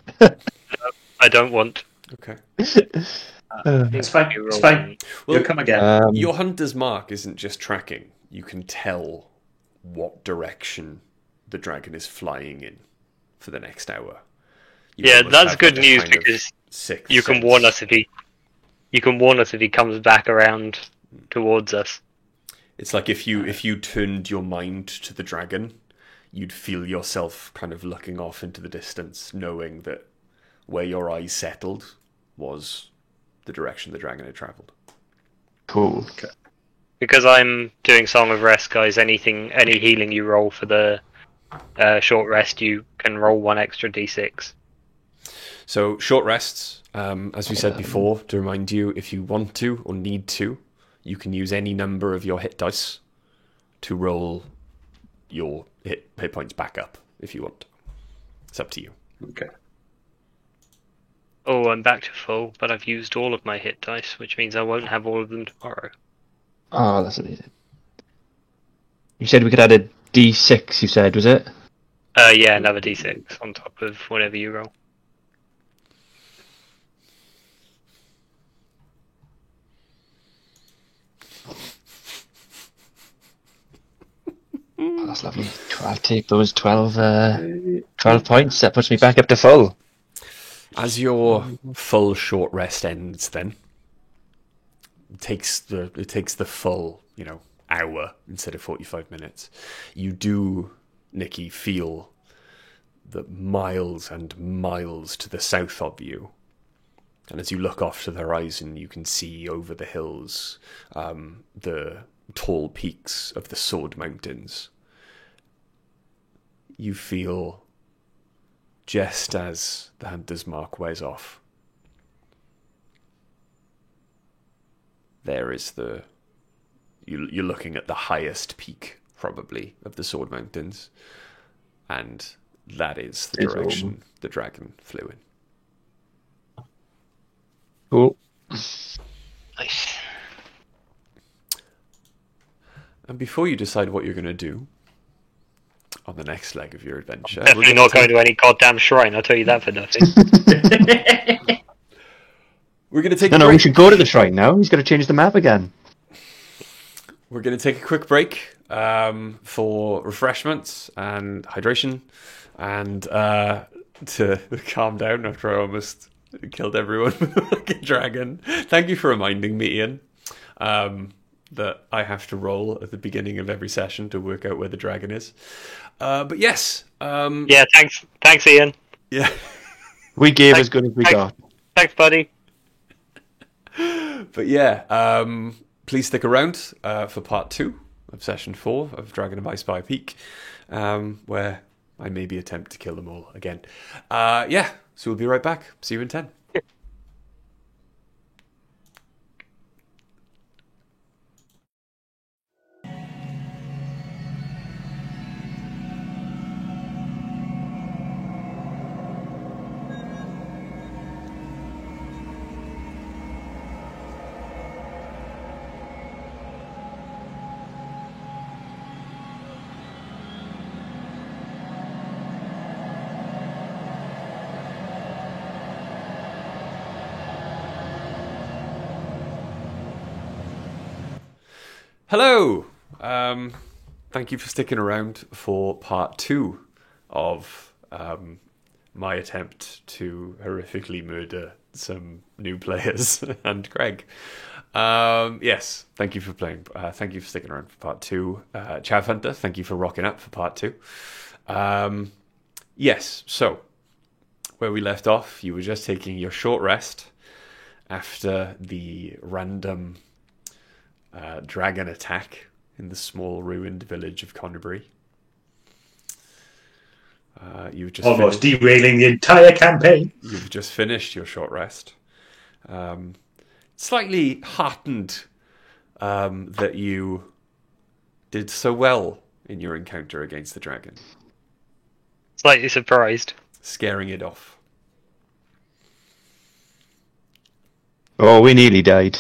[SPEAKER 2] I don't want.
[SPEAKER 1] Okay.
[SPEAKER 4] It's fine. It's fine.
[SPEAKER 1] Well,
[SPEAKER 4] You'll come again.
[SPEAKER 1] Your hunter's mark isn't just tracking. You can tell what direction the dragon is flying in for the next hour. You
[SPEAKER 2] Yeah,
[SPEAKER 1] almost
[SPEAKER 2] that's
[SPEAKER 1] have
[SPEAKER 2] good
[SPEAKER 1] like a
[SPEAKER 2] news
[SPEAKER 1] kind of
[SPEAKER 2] because
[SPEAKER 1] sixth
[SPEAKER 2] you can
[SPEAKER 1] sense.
[SPEAKER 2] warn us if he. You can warn us if he comes back around towards us.
[SPEAKER 1] It's like if you turned your mind to the dragon, you'd feel yourself kind of looking off into the distance, knowing that where your eyes settled was the direction the dragon had travelled.
[SPEAKER 3] Cool.
[SPEAKER 2] Because I'm doing Song of Rest, guys, any healing you roll for the short rest, you can roll one extra d6.
[SPEAKER 1] So short rests, as we said before, to remind you, if you want to or need to, you can use any number of your hit dice to roll your hit points back up if you want. It's up to you.
[SPEAKER 4] Okay.
[SPEAKER 2] Oh, I'm back to full, but I've used all of my hit dice, which means I won't have all of them tomorrow.
[SPEAKER 3] Oh, that's amazing. You said we could add a D6, you said, was it?
[SPEAKER 2] Yeah, another d6 on top of whatever you roll.
[SPEAKER 3] Oh, that's lovely. I'll take those 12 points. That puts me back up to full.
[SPEAKER 1] As your full short rest ends, then it takes the full, hour instead of 45 minutes. You do, Nikki, feel that miles and miles to the south of you, and as you look off to the horizon, you can see over the hills the tall peaks of the Sword Mountains. You feel, just as the hunter's mark wears off, there is you're looking at the highest peak, probably, of the Sword Mountains, and that is the direction the dragon flew in.
[SPEAKER 3] Cool.
[SPEAKER 2] Nice.
[SPEAKER 1] And before you decide what you're going to do on the next leg of your adventure,
[SPEAKER 2] Definitely not going to any goddamn shrine, I'll tell you that for nothing.
[SPEAKER 1] we're going to take
[SPEAKER 3] No, we should go to the shrine now. He's got to change the map again.
[SPEAKER 1] We're going to take a quick break for refreshments and hydration, and to calm down after I almost killed everyone like a dragon. Thank you for reminding me, Ian, that I have to roll at the beginning of every session to work out where the dragon is. But yes.
[SPEAKER 2] Yeah, thanks, Ian.
[SPEAKER 1] Yeah.
[SPEAKER 3] We gave as good as we got.
[SPEAKER 2] Thanks, buddy.
[SPEAKER 1] But yeah, please stick around for part 2 of session 4 of Dragon of Ice by Peak, where I maybe attempt to kill them all again. Yeah, so we'll be right back. See you in 10. Hello! Thank you for sticking around for part 2 of my attempt to horrifically murder some new players and Greg. Yes, thank you for playing. Thank you for sticking around for part 2. Chav Hunter, thank you for rocking up for part 2. Yes, so where we left off, you were just taking your short rest after the random dragon attack in the small ruined village of Connerbury. You've just
[SPEAKER 4] almost derailing the entire campaign.
[SPEAKER 1] You've just finished your short rest. Slightly heartened that you did so well in your encounter against the dragon.
[SPEAKER 2] Slightly surprised.
[SPEAKER 1] Scaring it off.
[SPEAKER 3] Oh, we nearly died.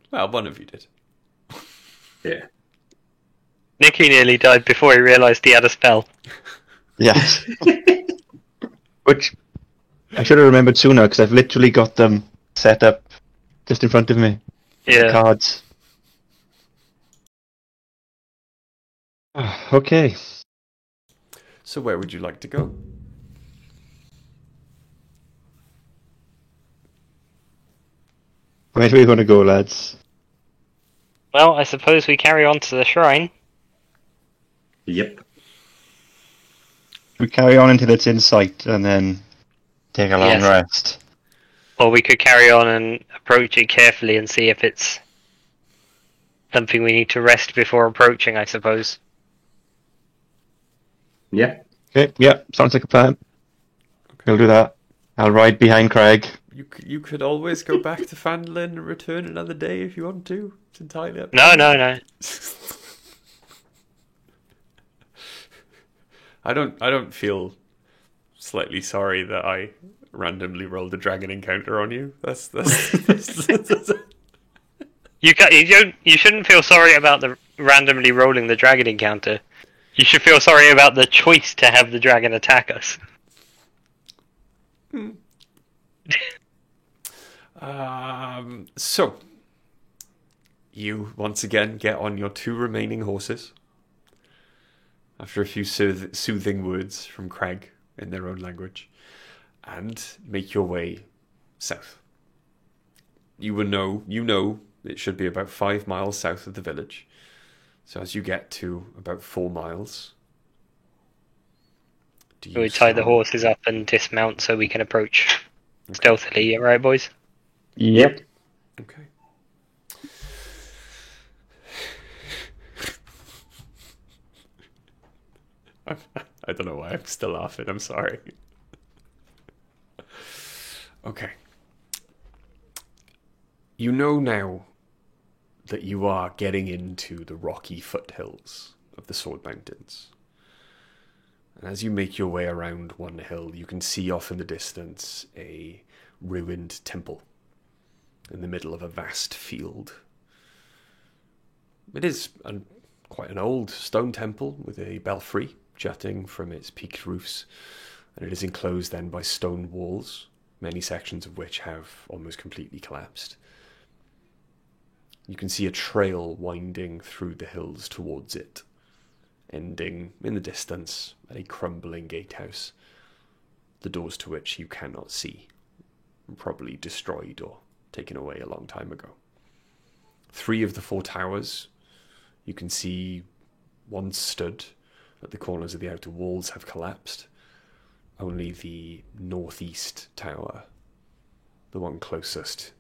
[SPEAKER 1] Well, one of you did.
[SPEAKER 4] Yeah.
[SPEAKER 2] Nicky nearly died before he realised he had a spell.
[SPEAKER 3] Yes. Which I should have remembered sooner, because I've literally got them set up just in front of me.
[SPEAKER 2] Yeah.
[SPEAKER 3] The cards. Okay.
[SPEAKER 1] So where would you like to go?
[SPEAKER 3] Where do we want to go, lads?
[SPEAKER 2] Well, I suppose we carry on to the shrine.
[SPEAKER 4] Yep.
[SPEAKER 3] We carry on until it's in sight, and then take a long
[SPEAKER 2] Yes.
[SPEAKER 3] rest.
[SPEAKER 2] Or we could carry on and approach it carefully and see if it's something we need to rest before approaching, I suppose.
[SPEAKER 4] Yeah.
[SPEAKER 3] Okay, yeah, sounds like a plan. We'll do that. I'll ride behind Craig.
[SPEAKER 1] You could always go back to Fandolin and return another day if you want to. It's entirely up to
[SPEAKER 2] No,
[SPEAKER 1] you.
[SPEAKER 2] no.
[SPEAKER 1] I don't feel slightly sorry that I randomly rolled a dragon encounter on you. That's
[SPEAKER 2] You shouldn't feel sorry about the randomly rolling the dragon encounter. You should feel sorry about the choice to have the dragon attack us.
[SPEAKER 1] So you once again get on your 2 remaining horses after a few soothing words from Craig in their own language, and make your way south. You know it should be about 5 miles south of the village. So as you get to about 4 miles,
[SPEAKER 2] We tie the horses up and dismount so we can approach stealthily, right, boys?
[SPEAKER 3] Yep.
[SPEAKER 1] Okay. I don't know why I'm still laughing. I'm sorry. Okay. You know now that you are getting into the rocky foothills of the Sword Mountains. And as you make your way around one hill, you can see off in the distance a ruined temple in the middle of a vast field. It is quite an old stone temple with a belfry jutting from its peaked roofs, and it is enclosed then by stone walls, many sections of which have almost completely collapsed. You can see a trail winding through the hills towards it, ending in the distance at a crumbling gatehouse, the doors to which you cannot see, probably destroyed or taken away a long time ago. 3 of the 4 towers you can see once stood at the corners of the outer walls have collapsed. Only the northeast tower, the one closest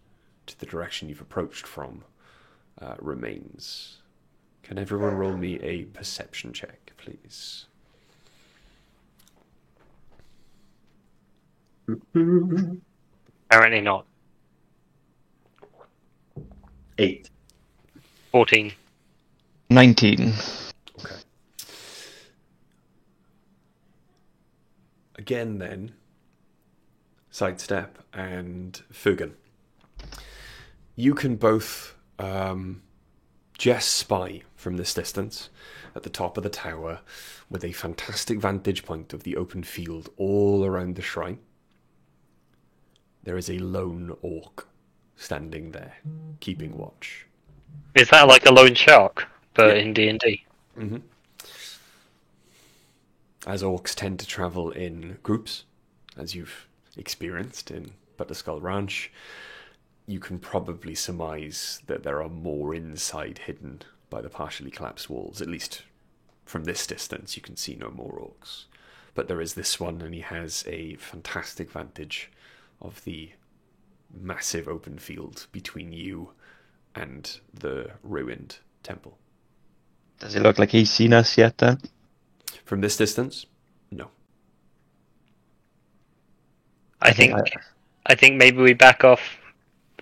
[SPEAKER 1] to the direction you've approached from, remains. Can everyone roll me a perception check, please?
[SPEAKER 2] Apparently not.
[SPEAKER 4] 8.
[SPEAKER 2] 14.
[SPEAKER 3] 19.
[SPEAKER 1] Okay. Again then, Sidestep and Fugan. You can both just spy from this distance at the top of the tower with a fantastic vantage point of the open field all around the shrine. There is a lone orc standing there, keeping watch.
[SPEAKER 2] Is that like a lone shark, but
[SPEAKER 1] Yeah.
[SPEAKER 2] in D&D?
[SPEAKER 1] Mm-hmm. As orcs tend to travel in groups, as you've experienced in Butterskull Ranch, you can probably surmise that there are more inside hidden by the partially collapsed walls. At least from this distance, you can see no more orcs. But there is this one, and he has a fantastic vantage of the massive open field between you and the ruined temple.
[SPEAKER 3] Does it look like he's seen us yet then?
[SPEAKER 1] From this distance, no.
[SPEAKER 2] I think maybe we back off,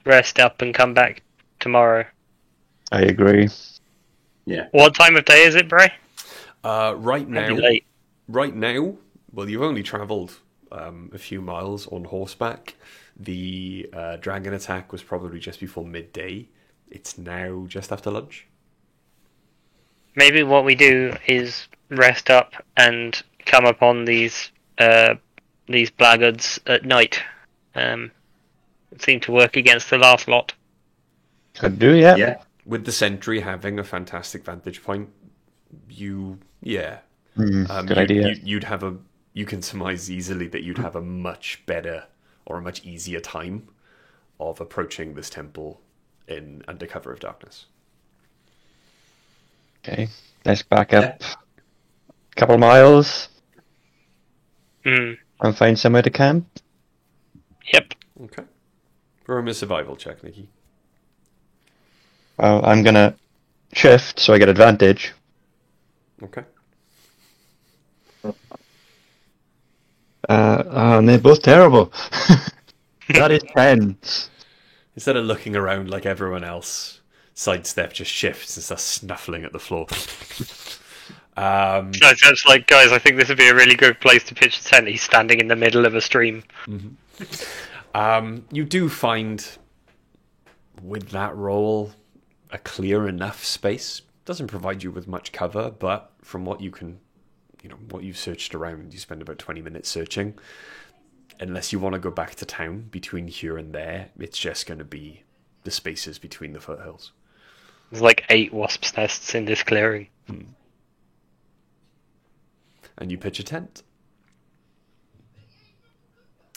[SPEAKER 2] rest up, and come back tomorrow.
[SPEAKER 3] I agree.
[SPEAKER 4] Yeah.
[SPEAKER 2] What time of day is it, Bray?
[SPEAKER 1] Right now,
[SPEAKER 2] Maybe late.
[SPEAKER 1] well, you've only travelled a few miles on horseback. The dragon attack was probably just before midday. It's now just after lunch.
[SPEAKER 2] Maybe what we do is rest up and come upon these blackguards at night. It seemed to work against the last lot.
[SPEAKER 3] Could do, yeah.
[SPEAKER 4] Yeah.
[SPEAKER 1] With the sentry having a fantastic vantage point, good
[SPEAKER 3] idea.
[SPEAKER 1] You can surmise easily that you'd have a much better or a much easier time of approaching this temple under cover of darkness.
[SPEAKER 3] Okay, let's back up a couple miles
[SPEAKER 2] Hmm.
[SPEAKER 3] and find somewhere to camp.
[SPEAKER 2] Yep.
[SPEAKER 1] Okay. Roll me a survival check, Nikki.
[SPEAKER 3] Well, I'm gonna shift, so I get advantage.
[SPEAKER 1] Okay.
[SPEAKER 3] And they're both terrible. That is 10.
[SPEAKER 1] Instead of looking around like everyone else, Sidestep just shifts and starts snuffling at the floor.
[SPEAKER 2] So it's just like, guys, I think this would be a really good place to pitch a tent. He's standing in the middle of a stream.
[SPEAKER 1] You do find, with that roll, a clear enough space. Doesn't provide you with much cover, but from what you can, what you've searched around, you spend about 20 minutes searching. Unless you want to go back to town between here and there, it's just going to be the spaces between the foothills.
[SPEAKER 2] There's like 8 wasps' nests in this clearing.
[SPEAKER 1] And you pitch a tent.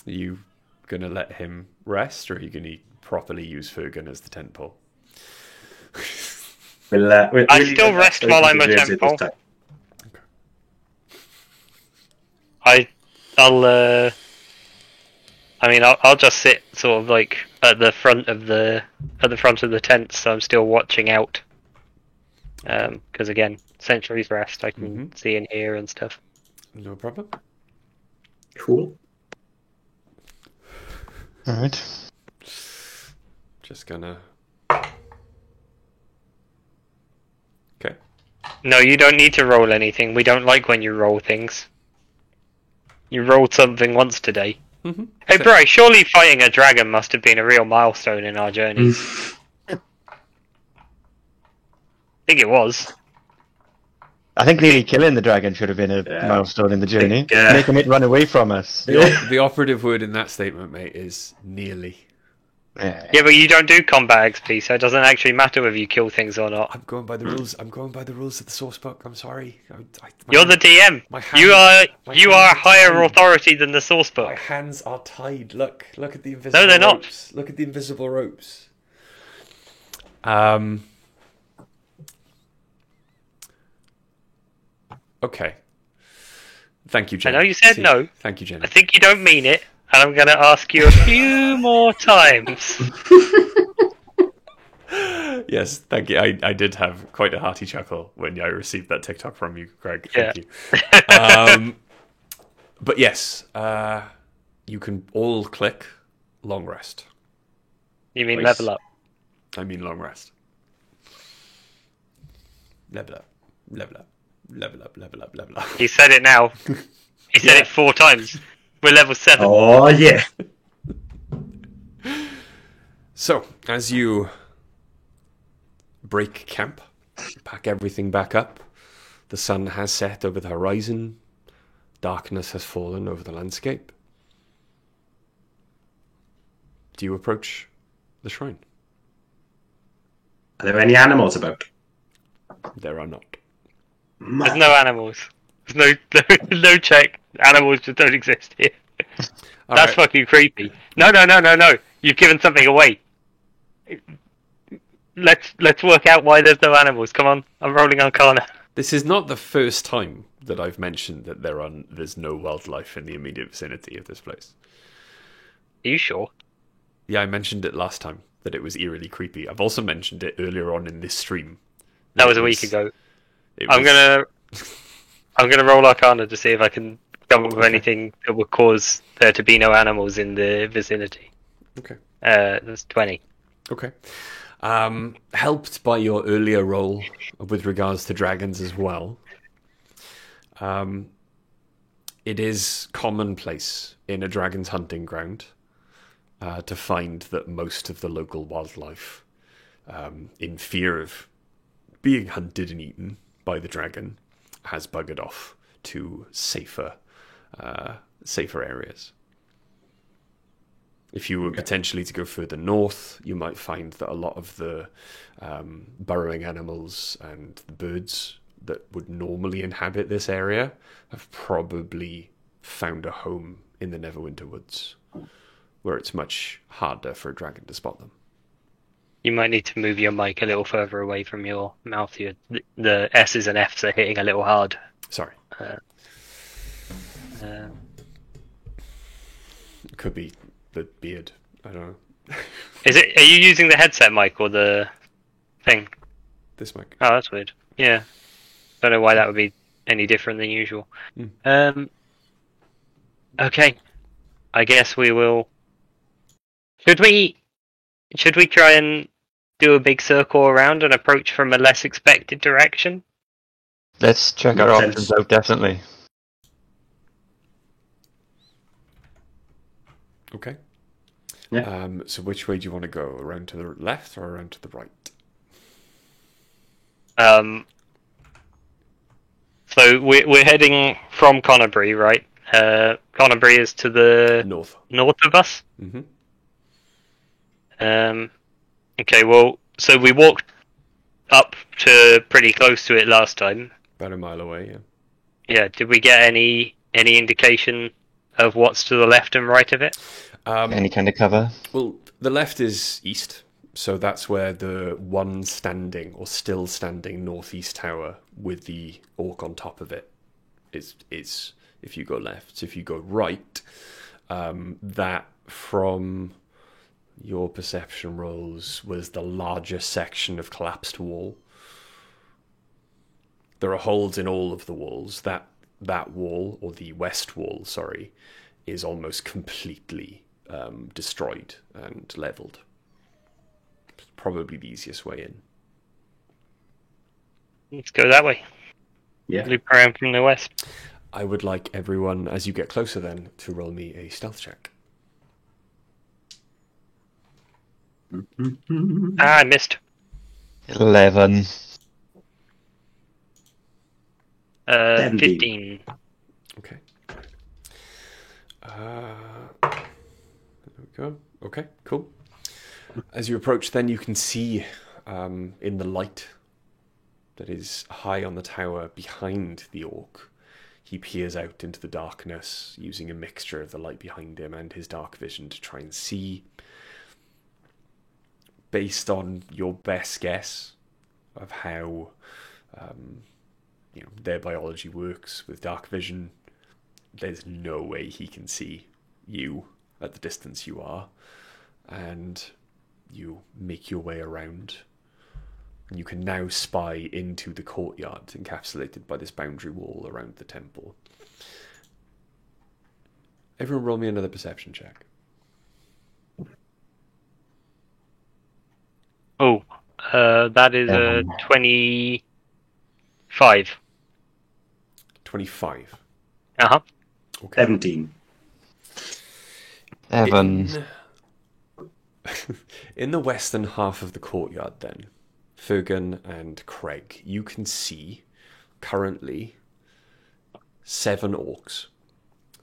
[SPEAKER 1] Are you going to let him rest, or are you going to properly use Fergus as the tent pole?
[SPEAKER 2] I still rest while I'm a tent pole. I'll just sit sort of like at the front of the tent, so I'm still watching out. Because again, Sentry's Rest, I can see and hear and stuff.
[SPEAKER 1] No problem.
[SPEAKER 4] Cool.
[SPEAKER 3] Alright.
[SPEAKER 1] Just gonna. Okay.
[SPEAKER 2] No, you don't need to roll anything. We don't like when you roll things. You rolled something once today.
[SPEAKER 1] Mm-hmm.
[SPEAKER 2] Hey, Bryce, surely fighting a dragon must have been a real milestone in our journey. I think it was.
[SPEAKER 3] I think nearly killing the dragon should have been a milestone in the journey.
[SPEAKER 4] Yeah.
[SPEAKER 3] Making it run away from us.
[SPEAKER 1] The operative word in that statement, mate, is nearly.
[SPEAKER 2] Yeah, but you don't do combat XP, so it doesn't actually matter whether you kill things or not.
[SPEAKER 1] I'm going by the rules. I'm going by the rules of the source book. I'm sorry.
[SPEAKER 2] You're the DM. You are higher authority than the source
[SPEAKER 1] My
[SPEAKER 2] book.
[SPEAKER 1] hands are tied. Look at the invisible.
[SPEAKER 2] No, they're not.
[SPEAKER 1] Ropes. Look at the invisible ropes. Okay. Thank you, Jen.
[SPEAKER 2] I know you said no.
[SPEAKER 1] Thank you, Jen.
[SPEAKER 2] I think you don't mean it, and I'm going to ask you a few more times.
[SPEAKER 1] Yes, thank you. I did have quite a hearty chuckle when I received that TikTok from you, Greg. Thank you. But yes, you can all click long rest.
[SPEAKER 2] You mean
[SPEAKER 1] Nice.
[SPEAKER 2] level up?
[SPEAKER 1] I mean long rest. Level up. Level up. Level up. Level up. Level up.
[SPEAKER 2] He said it now. He said it 4 times. We're level 7.
[SPEAKER 4] Oh, yeah.
[SPEAKER 1] So, as you break camp, pack everything back up, the sun has set over the horizon, darkness has fallen over the landscape. Do you approach the shrine?
[SPEAKER 4] Are there any animals about?
[SPEAKER 1] There are not.
[SPEAKER 2] There's no animals. There's no check. Animals just don't exist here.
[SPEAKER 1] All
[SPEAKER 2] That's
[SPEAKER 1] right.
[SPEAKER 2] fucking creepy. No. You've given something away. Let's work out why there's no animals. Come on, I'm rolling Arcana.
[SPEAKER 1] This is not the first time that I've mentioned that there's no wildlife in the immediate vicinity of this place.
[SPEAKER 2] Are you sure?
[SPEAKER 1] Yeah, I mentioned it last time, that it was eerily creepy. I've also mentioned it earlier on in this stream.
[SPEAKER 2] That was a week ago.
[SPEAKER 1] It
[SPEAKER 2] I'm
[SPEAKER 1] was-
[SPEAKER 2] gonna roll Arcana to see if I can come up with anything that would cause there to be no animals in the vicinity.
[SPEAKER 1] Okay.
[SPEAKER 2] That's 20.
[SPEAKER 1] Okay. Helped by your earlier roll with regards to dragons as well. It is commonplace in a dragon's hunting ground to find that most of the local wildlife, in fear of being hunted and eaten by the dragon, has buggered off to safer areas. If you were potentially to go further north, you might find that a lot of the burrowing animals and the birds that would normally inhabit this area have probably found a home in the Neverwinter Woods, where it's much harder for a dragon to spot them.
[SPEAKER 2] You might need to move your mic a little further away from your mouth. The S's and F's are hitting a little hard.
[SPEAKER 1] Sorry. It could be the beard. I don't know.
[SPEAKER 2] Are you using the headset mic or the thing?
[SPEAKER 1] This mic.
[SPEAKER 2] Oh, that's weird. Yeah. Don't know why that would be any different than usual. Okay. I guess we will. Should we try and do a big circle around and approach from a less expected direction?
[SPEAKER 3] Let's check our
[SPEAKER 4] Makes
[SPEAKER 3] options
[SPEAKER 4] sense.
[SPEAKER 3] out, definitely.
[SPEAKER 1] Okay.
[SPEAKER 4] Yeah.
[SPEAKER 1] So which way do you want to go? Around to the left or around to the right?
[SPEAKER 2] So we're heading from Connerbury, right? Connerbury is to the
[SPEAKER 1] North.
[SPEAKER 2] north of us.
[SPEAKER 1] Mm-hmm.
[SPEAKER 2] Okay, well, so we walked up to pretty close to it last time.
[SPEAKER 1] About a mile away, yeah.
[SPEAKER 2] Yeah, did we get any indication of what's to the left and right of it?
[SPEAKER 3] Any kind of cover?
[SPEAKER 1] Well, the left is east, so that's where the one standing or still standing northeast tower with the orc on top of it is if you go left. If you go right, that from your perception rolls was the largest section of collapsed wall. There are holes in all of the walls. That wall, or the west wall, sorry, is almost completely destroyed and leveled. It's probably the easiest way in.
[SPEAKER 2] Let's go that way.
[SPEAKER 4] Yeah.
[SPEAKER 2] Loop around from the west.
[SPEAKER 1] I would like everyone, as you get closer then, to roll me a stealth check.
[SPEAKER 2] I missed.
[SPEAKER 3] 11.
[SPEAKER 2] 15.
[SPEAKER 1] Okay. There we go. Okay, cool. As you approach, then you can see in the light that is high on the tower behind the orc. He peers out into the darkness using a mixture of the light behind him and his dark vision to try and see. Based on your best guess of how their biology works with dark vision, there's no way he can see you at the distance you are. And you make your way around. And you can now spy into the courtyard encapsulated by this boundary wall around the temple. Everyone roll me another perception check.
[SPEAKER 2] Oh, that is a 25.
[SPEAKER 1] 25.
[SPEAKER 2] Uh-huh.
[SPEAKER 1] Okay.
[SPEAKER 4] 17.
[SPEAKER 3] 7.
[SPEAKER 1] In the western half of the courtyard, then, Fergan and Craig, you can see currently 7 orcs.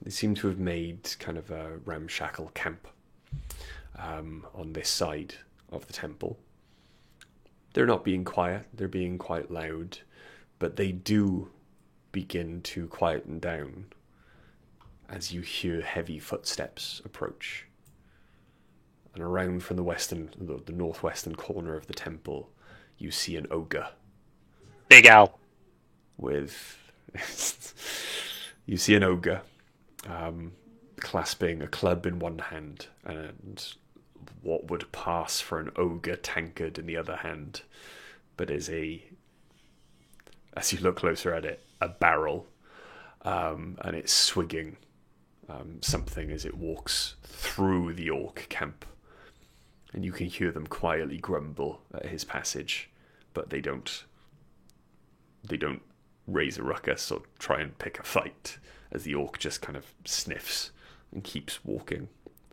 [SPEAKER 1] They seem to have made kind of a ramshackle camp on this side of the temple. They're not being quiet, they're being quite loud, but they do begin to quieten down as you hear heavy footsteps approach. And around from the northwestern corner of the temple, you see an ogre.
[SPEAKER 2] Big Al.
[SPEAKER 1] You see an ogre clasping a club in one hand and what would pass for an ogre tankard in the other hand, but is as you look closer at it, a barrel, and it's swigging something as it walks through the orc camp. And you can hear them quietly grumble at his passage, but they don't raise a ruckus or try and pick a fight, as the orc just kind of sniffs and keeps walking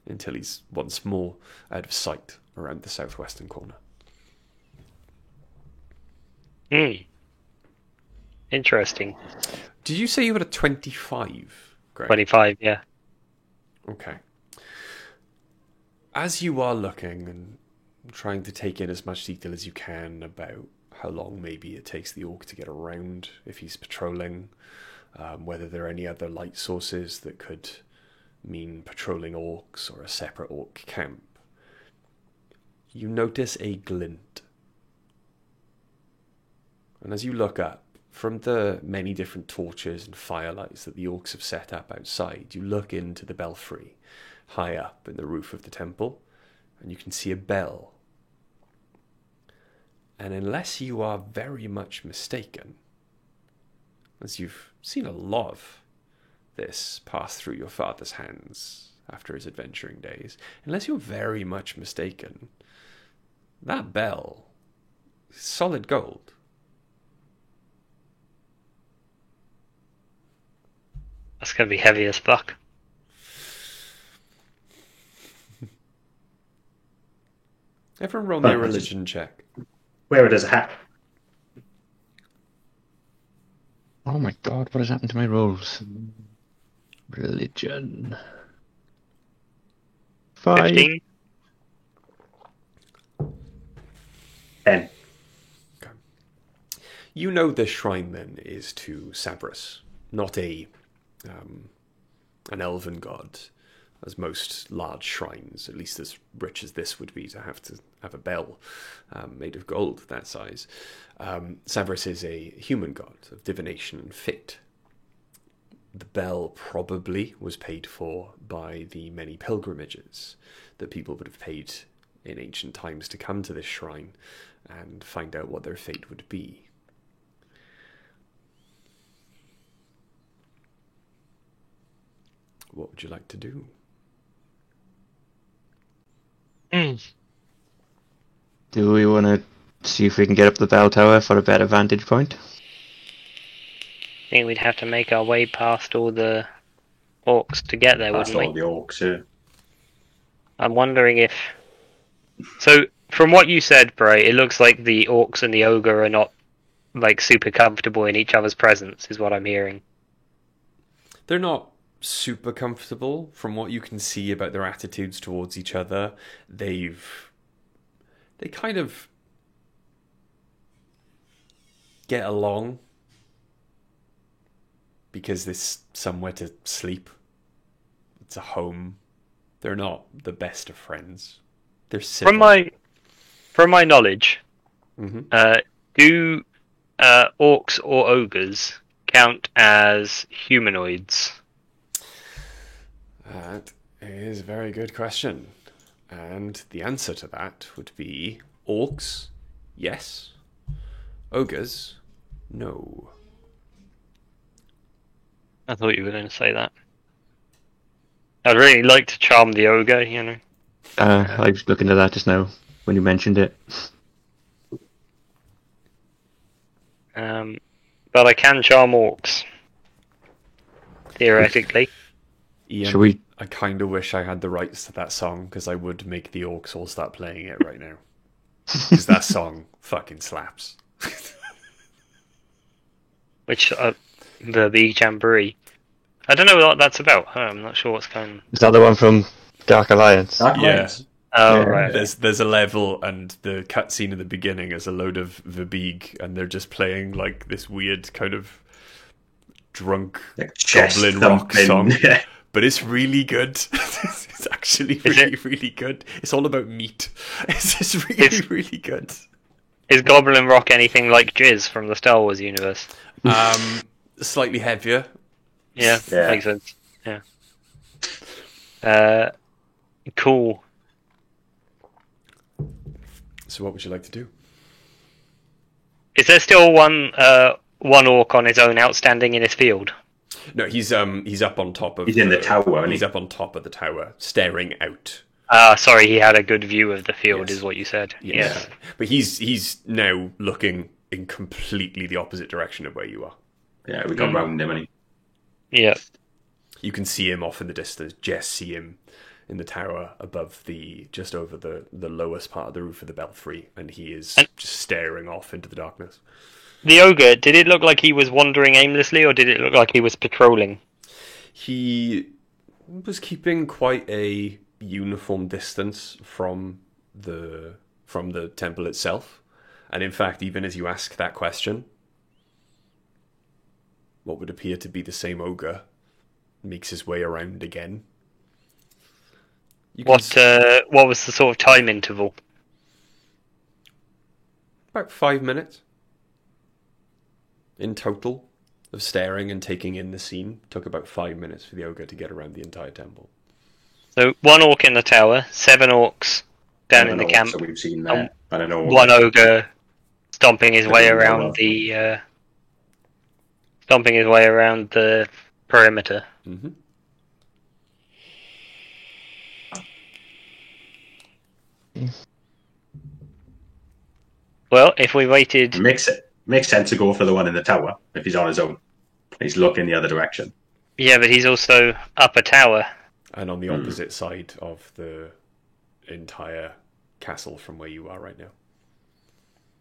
[SPEAKER 1] until he's once more out of sight around the southwestern corner.
[SPEAKER 2] Interesting.
[SPEAKER 1] Did you say you had a 25, Greg?
[SPEAKER 2] 25, yeah.
[SPEAKER 1] Okay. As you are looking and trying to take in as much detail as you can about how long maybe it takes the orc to get around if he's patrolling, whether there are any other light sources that could mean patrolling orcs or a separate orc camp, you notice a glint. And as you look up, from the many different torches and firelights that the orcs have set up outside, you look into the belfry high up in the roof of the temple, and you can see a bell. And unless you are very much mistaken, as you've seen a lot of this pass through your father's hands after his adventuring days, unless you're very much mistaken, that bell is solid gold.
[SPEAKER 2] That's going to be heavy as fuck.
[SPEAKER 1] Everyone roll me a religion check.
[SPEAKER 4] Wear it as a hat.
[SPEAKER 3] Oh my god, what has happened to my rolls? Religion. 5.
[SPEAKER 2] 15.
[SPEAKER 4] 10.
[SPEAKER 1] Okay. You know this shrine then is to Sabras, not an elven god, as most large shrines, at least as rich as this would be, to have a bell made of gold that size. Sabras is a human god of divination and fate. The bell probably was paid for by the many pilgrimages that people would have paid in ancient times to come to this shrine and find out what their fate would be. What would you like to do?
[SPEAKER 3] Do we want to see if we can get up the bell tower for a better vantage point?
[SPEAKER 2] I think we'd have to make our way past all the orcs to get there,
[SPEAKER 4] That's
[SPEAKER 2] wouldn't
[SPEAKER 4] all
[SPEAKER 2] we?
[SPEAKER 4] the orcs, yeah.
[SPEAKER 2] I'm wondering if... So, from what you said, Bray, it looks like the orcs and the ogre are not, like, super comfortable in each other's presence, is what I'm hearing.
[SPEAKER 1] They're not super comfortable from what you can see about their attitudes towards each other. They kind of get along because there's somewhere to sleep. It's a home. They're not the best of friends. They're civil.
[SPEAKER 2] From my knowledge,
[SPEAKER 1] Mhm.
[SPEAKER 2] do orcs or ogres count as humanoids?
[SPEAKER 1] That is a very good question. And the answer to that would be orcs, yes. Ogres, no.
[SPEAKER 2] I thought you were going to say that. I'd really like to charm the ogre, you know.
[SPEAKER 3] I was looking at that just now when you mentioned it.
[SPEAKER 2] But I can charm orcs. Theoretically.
[SPEAKER 1] Ian,
[SPEAKER 3] Shall we-
[SPEAKER 1] I kind of wish I had the rights to that song because I would make the orcs all start playing it right now. Because that song fucking slaps.
[SPEAKER 2] Which, the Big Jamboree. I don't know what that's about. I'm not sure what's going on.
[SPEAKER 3] Is that the one from Dark Alliance?
[SPEAKER 4] Dark
[SPEAKER 1] Yeah.
[SPEAKER 4] Alliance.
[SPEAKER 2] Oh,
[SPEAKER 3] Yeah.
[SPEAKER 2] right.
[SPEAKER 1] There's a level, and the cutscene at the beginning is a load of Verbig, and they're just playing like this weird kind of drunk
[SPEAKER 4] Like chest
[SPEAKER 1] goblin rock
[SPEAKER 4] thumping.
[SPEAKER 1] song.
[SPEAKER 4] Yeah.
[SPEAKER 1] But it's really good. It's actually really, really good. It's all about meat. It's just really, really good.
[SPEAKER 2] Is Goblin Rock anything like Jizz from the Star Wars universe?
[SPEAKER 1] Slightly heavier.
[SPEAKER 2] Yeah,
[SPEAKER 4] Yeah.
[SPEAKER 2] makes sense. Yeah. Cool.
[SPEAKER 1] So what would you like to do?
[SPEAKER 2] Is there still one orc on his own outstanding in his field?
[SPEAKER 1] No, he's up on top of.
[SPEAKER 4] He's in the tower, isn't
[SPEAKER 1] He's
[SPEAKER 4] he?
[SPEAKER 1] up on top of the tower, staring out.
[SPEAKER 2] Sorry, he had a good view of the field,
[SPEAKER 1] Yes.
[SPEAKER 2] is what you said.
[SPEAKER 1] Yeah.
[SPEAKER 2] Yes.
[SPEAKER 1] But he's now looking in completely the opposite direction of where you are.
[SPEAKER 4] Yeah, we got round him, and he...
[SPEAKER 2] Yeah.
[SPEAKER 1] You can see him off in the distance. Jess see him in the tower above just over the lowest part of the roof of the belfry, and he is just staring off into the darkness.
[SPEAKER 2] The ogre, did it look like he was wandering aimlessly, or did it look like he was patrolling?
[SPEAKER 1] He was keeping quite a uniform distance from the temple itself, and in fact, even as you ask that question, what would appear to be the same ogre makes his way around again. You can
[SPEAKER 2] What was the sort of time interval?
[SPEAKER 1] about 5 minutes in total of staring and taking in the scene. Took about 5 minutes for the ogre to get around the entire temple.
[SPEAKER 2] So, one orc in the tower, 7 orcs down in the
[SPEAKER 4] Seven
[SPEAKER 2] camp,
[SPEAKER 4] orcs that we've seen there. I don't know.
[SPEAKER 2] one ogre stomping his way
[SPEAKER 4] Well,
[SPEAKER 2] around the perimeter.
[SPEAKER 1] Mm-hmm.
[SPEAKER 2] Well, if we waited,
[SPEAKER 4] Makes sense to go for the one in the tower if he's on his own. He's looking the other direction.
[SPEAKER 2] yeah, but he's also up a tower.
[SPEAKER 1] And on the opposite side of the entire castle from where you are right now.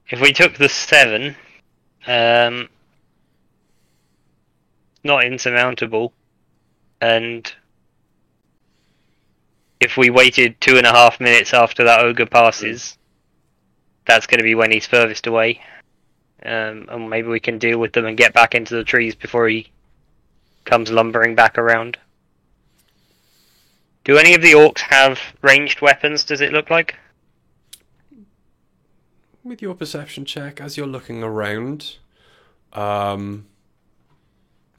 [SPEAKER 2] If we took the 7, not insurmountable, and if we waited 2.5 minutes after that ogre passes, that's going to be when he's furthest away. And maybe we can deal with them and get back into the trees before he comes lumbering back around. Do any of the orcs have ranged weapons, does it look like?
[SPEAKER 1] With your perception check, as you're looking around, from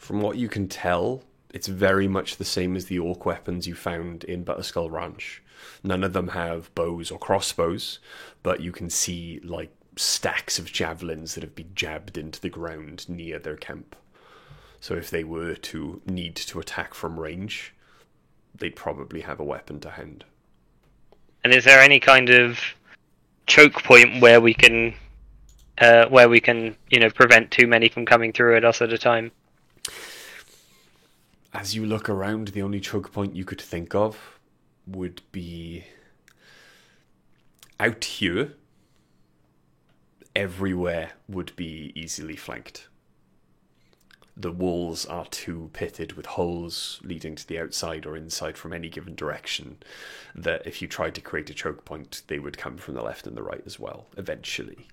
[SPEAKER 1] what you can tell, it's very much the same as the orc weapons you found in Butterskull Ranch. None of them have bows or crossbows, but you can see like stacks of javelins that have been jabbed into the ground near their camp. So if they were to need to attack from range, they'd probably have a weapon to hand.
[SPEAKER 2] And is there any kind of choke point where we can, prevent too many from coming through at us at a time?
[SPEAKER 1] As you look around, the only choke point you could think of would be out here. Everywhere would be easily flanked. The walls are too pitted with holes leading to the outside or inside from any given direction that if you tried to create a choke point, they would come from the left and the right as well, eventually.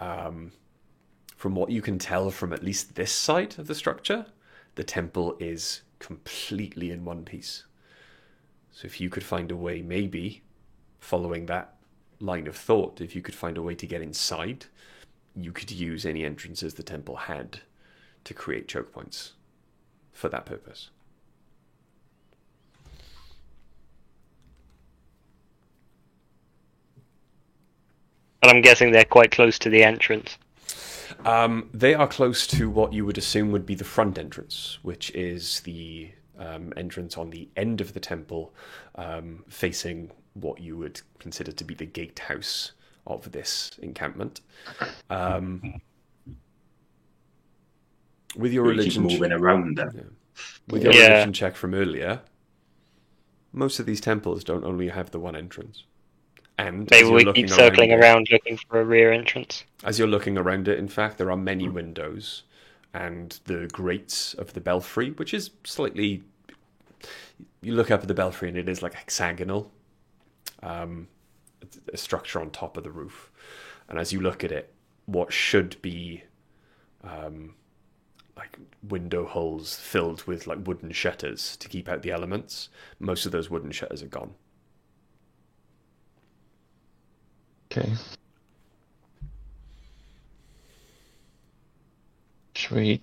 [SPEAKER 1] From what you can tell from at least this side of the structure, the temple is completely in one piece. So if you could find a way, maybe, following that line of thought, if you could find a way to get inside, you could use any entrances the temple had to create choke points for that purpose.
[SPEAKER 2] But I'm guessing they're quite close to the entrance.
[SPEAKER 1] They are close to what you would assume would be the front entrance, which is the entrance on the end of the temple, facing what you would consider to be the gatehouse of this encampment. With your religion,
[SPEAKER 4] moving around them.
[SPEAKER 1] Yeah. With your religion check from earlier, most of these temples don't only have the one entrance. And
[SPEAKER 2] maybe we keep circling around looking for a rear entrance.
[SPEAKER 1] As you're looking around it, in fact, there are many windows, and the grates of the belfry, which is slightly... You look up at the belfry and it is like hexagonal, a structure on top of the roof. And as you look at it, what should be like window holes filled with like wooden shutters to keep out the elements, most of those wooden shutters are gone.
[SPEAKER 3] Okay. Should we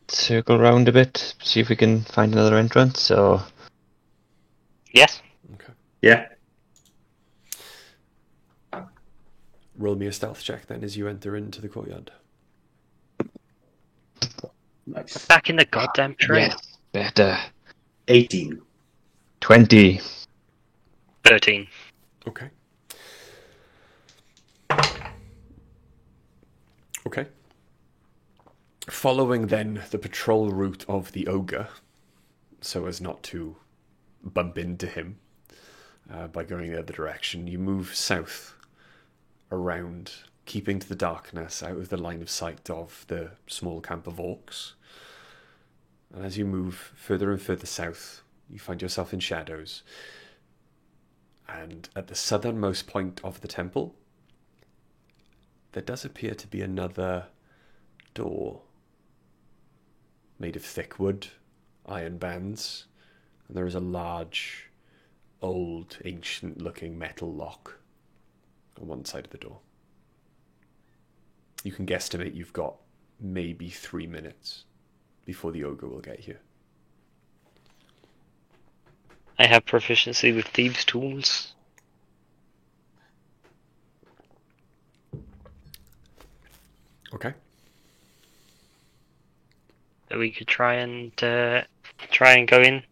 [SPEAKER 3] circle around a bit, see if we can find another entrance? Or
[SPEAKER 2] yes.
[SPEAKER 1] Okay.
[SPEAKER 4] Yeah.
[SPEAKER 1] Roll me a stealth check then as you enter into the courtyard.
[SPEAKER 4] Nice.
[SPEAKER 2] Back in the goddamn train.
[SPEAKER 3] yes, better.
[SPEAKER 4] 18.
[SPEAKER 3] 20.
[SPEAKER 2] 13.
[SPEAKER 1] Okay. Okay. Following then the patrol route of the ogre, so as not to bump into him by going the other direction, you move south around, keeping to the darkness, out of the line of sight of the small camp of orcs. And as you move further and further south, you find yourself in shadows. And at the southernmost point of the temple, there does appear to be another door made of thick wood, iron bands, and there is a large, old, ancient-looking metal lock on one side of the door. You can guesstimate you've got maybe 3 minutes before the ogre will get here.
[SPEAKER 2] I have proficiency with thieves' tools.
[SPEAKER 1] Okay.
[SPEAKER 2] that we could try and go in.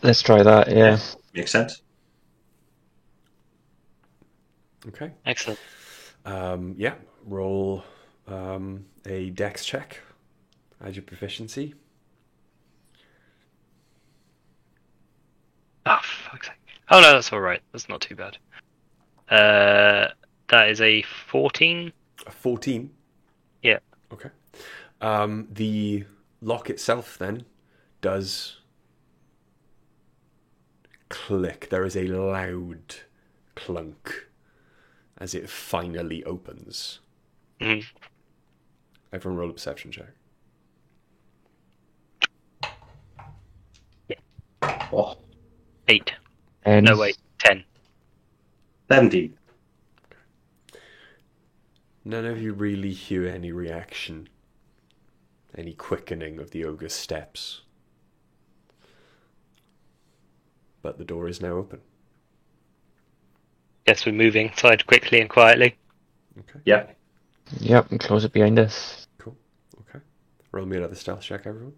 [SPEAKER 3] Let's try that. Yeah.
[SPEAKER 4] Makes sense.
[SPEAKER 1] Okay.
[SPEAKER 2] Excellent.
[SPEAKER 1] Yeah. Roll a dex check. Add your proficiency.
[SPEAKER 2] Oh, fuck's sake. Oh no, that's all right. That's not too bad. That is a 14.
[SPEAKER 1] A 14.
[SPEAKER 2] Yeah.
[SPEAKER 1] Okay. The lock itself then does click. There is a loud clunk as it finally opens.
[SPEAKER 2] Mhm.
[SPEAKER 1] Everyone roll a perception check.
[SPEAKER 4] Oh,
[SPEAKER 2] 8.
[SPEAKER 3] And
[SPEAKER 2] No, wait. 10.
[SPEAKER 4] 17.
[SPEAKER 1] None of you really hear any reaction, any quickening of the ogre's steps. But the door is now open.
[SPEAKER 2] Guess we're moving inside quickly and quietly.
[SPEAKER 1] Okay,
[SPEAKER 4] Yeah.
[SPEAKER 3] Yep, and close it behind us.
[SPEAKER 1] cool. Okay. Roll me another stealth check, everyone.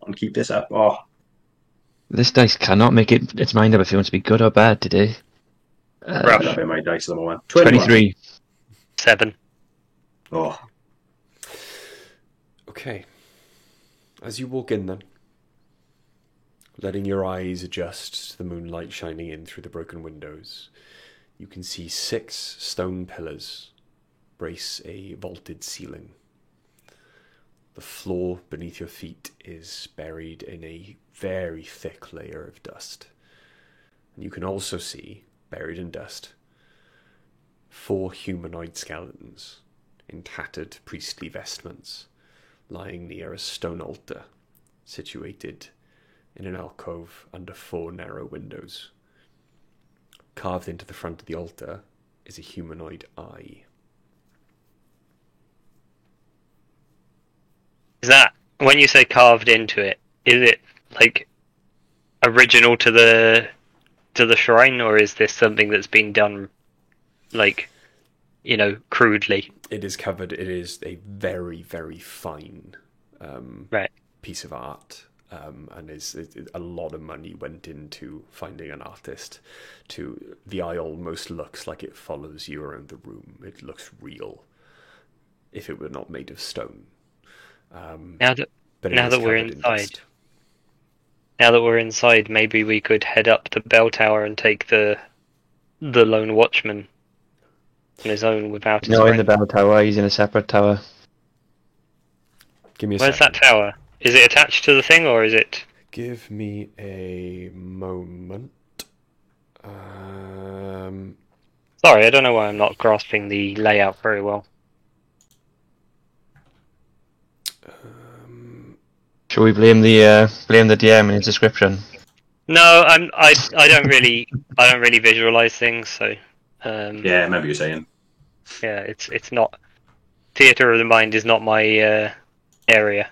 [SPEAKER 4] And keep this up. Oh,
[SPEAKER 3] This dice cannot make its mind up if it wants to be good or bad today.
[SPEAKER 2] Rough.
[SPEAKER 4] I love it, my dice at the moment.
[SPEAKER 3] 23.
[SPEAKER 2] 7.
[SPEAKER 4] Oh,
[SPEAKER 1] Okay. As you walk in then, letting your eyes adjust to the moonlight shining in through the broken windows, you can see 6 stone pillars brace a vaulted ceiling. The floor beneath your feet is buried in a very thick layer of dust. And you can also see, buried in dust, 4 humanoid skeletons in tattered priestly vestments, lying near a stone altar situated in an alcove under 4 narrow windows. Carved into the front of the altar is a humanoid eye.
[SPEAKER 2] Is that, when you say carved into it, is it like original to the shrine, or is this something that's been done like, crudely?
[SPEAKER 1] It is covered. It is a very, very fine
[SPEAKER 2] Right.
[SPEAKER 1] piece of art, and a lot of money went into finding an artist. The eye almost looks like it follows you around the room. It looks real, if it were not made of stone.
[SPEAKER 2] Now that
[SPEAKER 1] But it
[SPEAKER 2] now
[SPEAKER 1] is
[SPEAKER 2] that we're
[SPEAKER 1] covered in
[SPEAKER 2] inside,
[SPEAKER 1] dust.
[SPEAKER 2] now that we're inside, maybe we could head up the bell tower and take the lone watchman on his own without his
[SPEAKER 3] No, in
[SPEAKER 2] friend.
[SPEAKER 3] the bell tower. He's in a separate tower.
[SPEAKER 1] Give me a
[SPEAKER 2] Where's
[SPEAKER 1] second.
[SPEAKER 2] that tower? Is it attached to the thing, or is it?
[SPEAKER 1] Give me a moment.
[SPEAKER 2] Sorry, I don't know why I'm not grasping the layout very well.
[SPEAKER 3] Shall we blame the DM in his description?
[SPEAKER 2] No, I don't really visualize things, so
[SPEAKER 4] yeah, I remember you saying.
[SPEAKER 2] yeah, it's not, theater of the mind is not my area.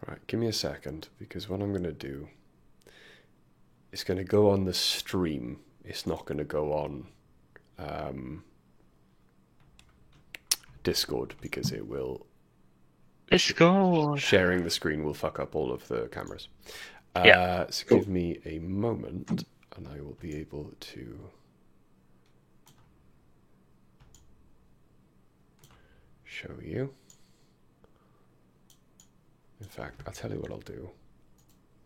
[SPEAKER 1] Right, give me a second, because what I'm going to do, it's going to go on the stream. It's not going to go on Discord, because it will...
[SPEAKER 2] Discord.
[SPEAKER 1] Sharing the screen will fuck up all of the cameras.
[SPEAKER 2] Yeah.
[SPEAKER 1] So give me a moment, and I will be able to... show you. In fact, I'll tell you what I'll do.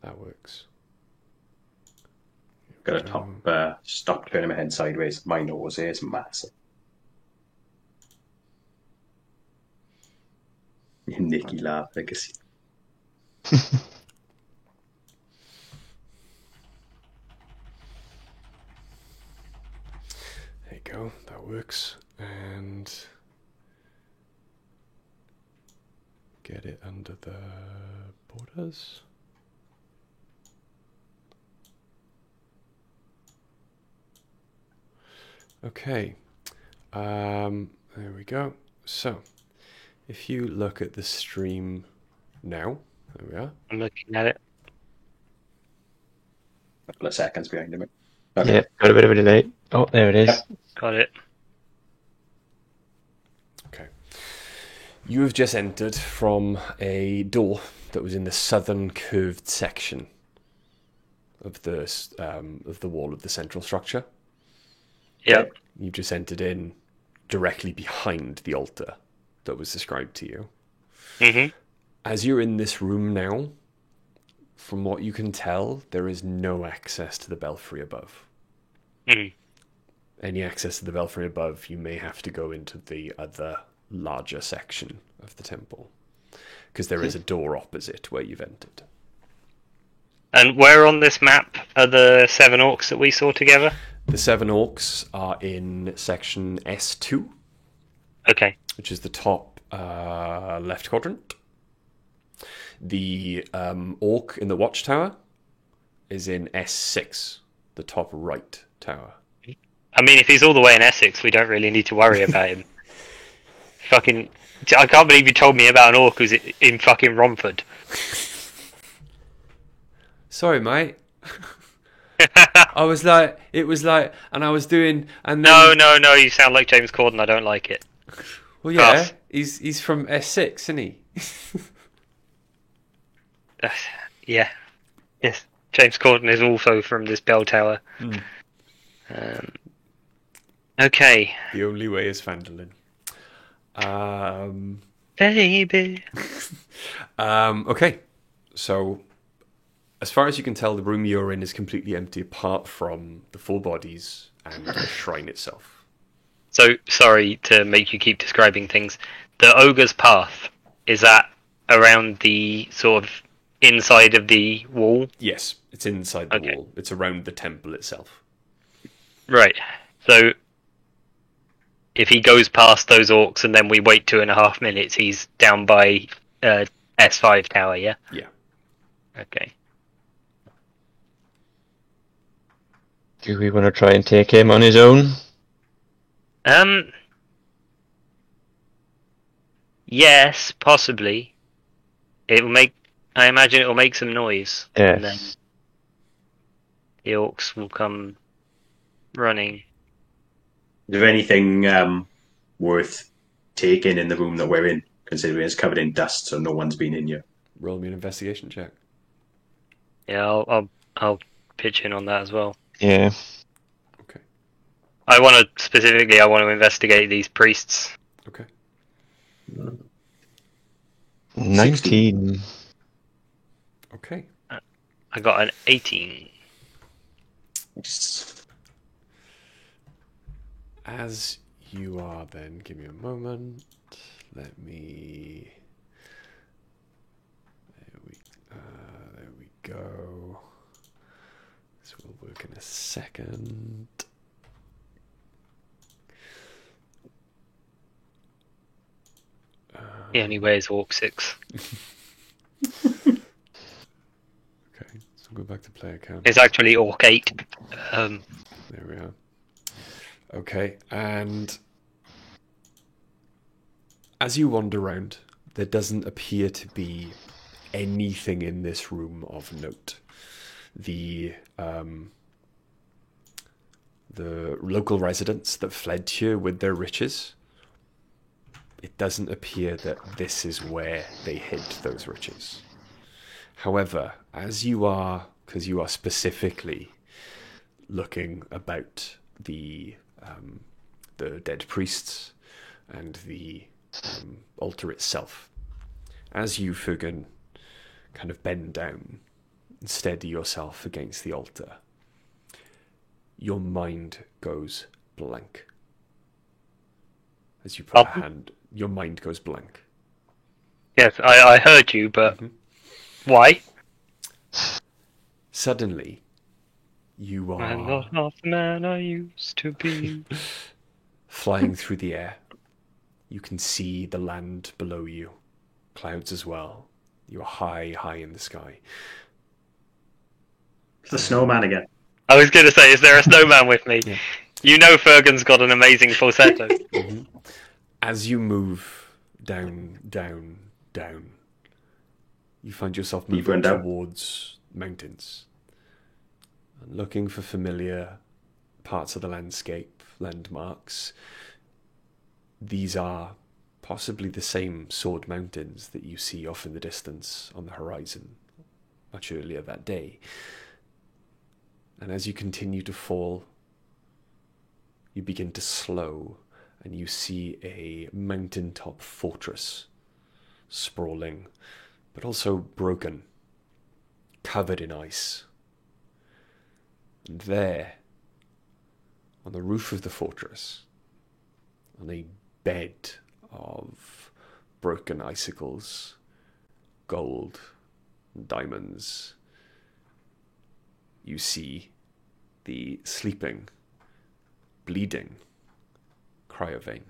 [SPEAKER 1] That works.
[SPEAKER 4] Got to stop turning my head sideways. My nose is massive. Nicky laugh, I guess.
[SPEAKER 1] There you go, that works. And get it under the borders. Okay, there we go. So, if you look at the stream now, there we are.
[SPEAKER 2] I'm looking at it.
[SPEAKER 4] A couple of seconds behind him.
[SPEAKER 3] Yeah, got a bit of a delay. Oh, there it is.
[SPEAKER 4] Yep.
[SPEAKER 2] Got it.
[SPEAKER 1] You have just entered from a door that was in the southern curved section of the wall of the central structure.
[SPEAKER 2] Yeah.
[SPEAKER 1] You've just entered in directly behind the altar that was described to you.
[SPEAKER 2] Mm-hmm.
[SPEAKER 1] As you're in this room now, from what you can tell, there is no access to the belfry above.
[SPEAKER 2] Mm.
[SPEAKER 1] Any access to the belfry above, you may have to go into the other larger section of the temple, because there is a door opposite where you've entered.
[SPEAKER 2] And where on this map are the 7 orcs that we saw together?
[SPEAKER 1] The 7 orcs are in section S2,
[SPEAKER 2] Okay.
[SPEAKER 1] which is the top left quadrant. The orc in the watchtower is in S6, the top right tower.
[SPEAKER 2] I mean, if he's all the way in Essex, we don't really need to worry about him. Fucking... I can't believe you told me about an orc who's in fucking Romford.
[SPEAKER 1] Sorry, mate. I was like, and I was doing, and then...
[SPEAKER 2] No, you sound like James Corden, I don't like it.
[SPEAKER 1] Well, yeah,
[SPEAKER 2] Pass.
[SPEAKER 1] he's from S6, isn't he?
[SPEAKER 2] Yeah. Yes. James Corden is also from this bell tower. Okay.
[SPEAKER 1] The only way is Phandalin.
[SPEAKER 2] Baby.
[SPEAKER 1] Okay, so as far as you can tell, the room you're in is completely empty apart from the 4 bodies and the shrine itself.
[SPEAKER 2] So, sorry to make you keep describing things. The Ogre's Path, is that around the sort of inside of the wall?
[SPEAKER 1] Yes, it's inside the
[SPEAKER 2] Okay.
[SPEAKER 1] wall. It's around the temple itself.
[SPEAKER 2] Right. So, if he goes past those orcs and then we wait 2.5 minutes, he's down by S5 tower, yeah?
[SPEAKER 1] Yeah.
[SPEAKER 2] Okay.
[SPEAKER 3] Do we want to try and take him on his own?
[SPEAKER 2] Yes, possibly. I imagine it will make some noise.
[SPEAKER 3] Yes.
[SPEAKER 2] And then the orcs will come running.
[SPEAKER 4] Is there anything worth taking in the room that we're in, considering it's covered in dust, so no one's been in here?
[SPEAKER 1] Roll me an investigation check.
[SPEAKER 2] Yeah, I'll pitch in on that as well.
[SPEAKER 3] Yeah.
[SPEAKER 1] Okay.
[SPEAKER 2] I want to investigate these priests.
[SPEAKER 1] Okay.
[SPEAKER 3] 19.
[SPEAKER 1] Okay.
[SPEAKER 2] I got an 18.
[SPEAKER 1] As you are then, give me a moment. Let me... There we go. This will work in a second.
[SPEAKER 2] He only wears Orc 6.
[SPEAKER 1] Okay, so go back to player count.
[SPEAKER 2] It's actually Orc 8.
[SPEAKER 1] There we are. Okay, and as you wander around, there doesn't appear to be anything in this room of note. The local residents that fled here with their riches, it doesn't appear that this is where they hid those riches. However, as you are, because you are specifically looking about the dead priests and the altar itself, as you, Fugan, kind of bend down and steady yourself against the altar, your mind goes blank. As you put a hand, your mind goes blank.
[SPEAKER 2] Yes, I heard you, but why?
[SPEAKER 1] Suddenly, you are...
[SPEAKER 2] I'm not half the man I used to be.
[SPEAKER 1] Flying through the air. You can see the land below you. Clouds as well. You are high, high in the sky.
[SPEAKER 4] It's the snowman again.
[SPEAKER 2] I was going to say, is there a snowman with me?
[SPEAKER 1] Yeah.
[SPEAKER 2] You know Fergan's got an amazing falsetto.
[SPEAKER 1] As you move down, down, down, you find yourself
[SPEAKER 4] Deeper
[SPEAKER 1] moving
[SPEAKER 4] and down.
[SPEAKER 1] towards mountains. And looking for familiar parts of the landscape, landmarks. These are possibly the same sword mountains that you see off in the distance on the horizon much earlier that day. And as you continue to fall, you begin to slow, and you see a mountaintop fortress, sprawling, but also broken, covered in ice. And there, on the roof of the fortress, on a bed of broken icicles, gold, and diamonds, you see the sleeping, bleeding Cryovane.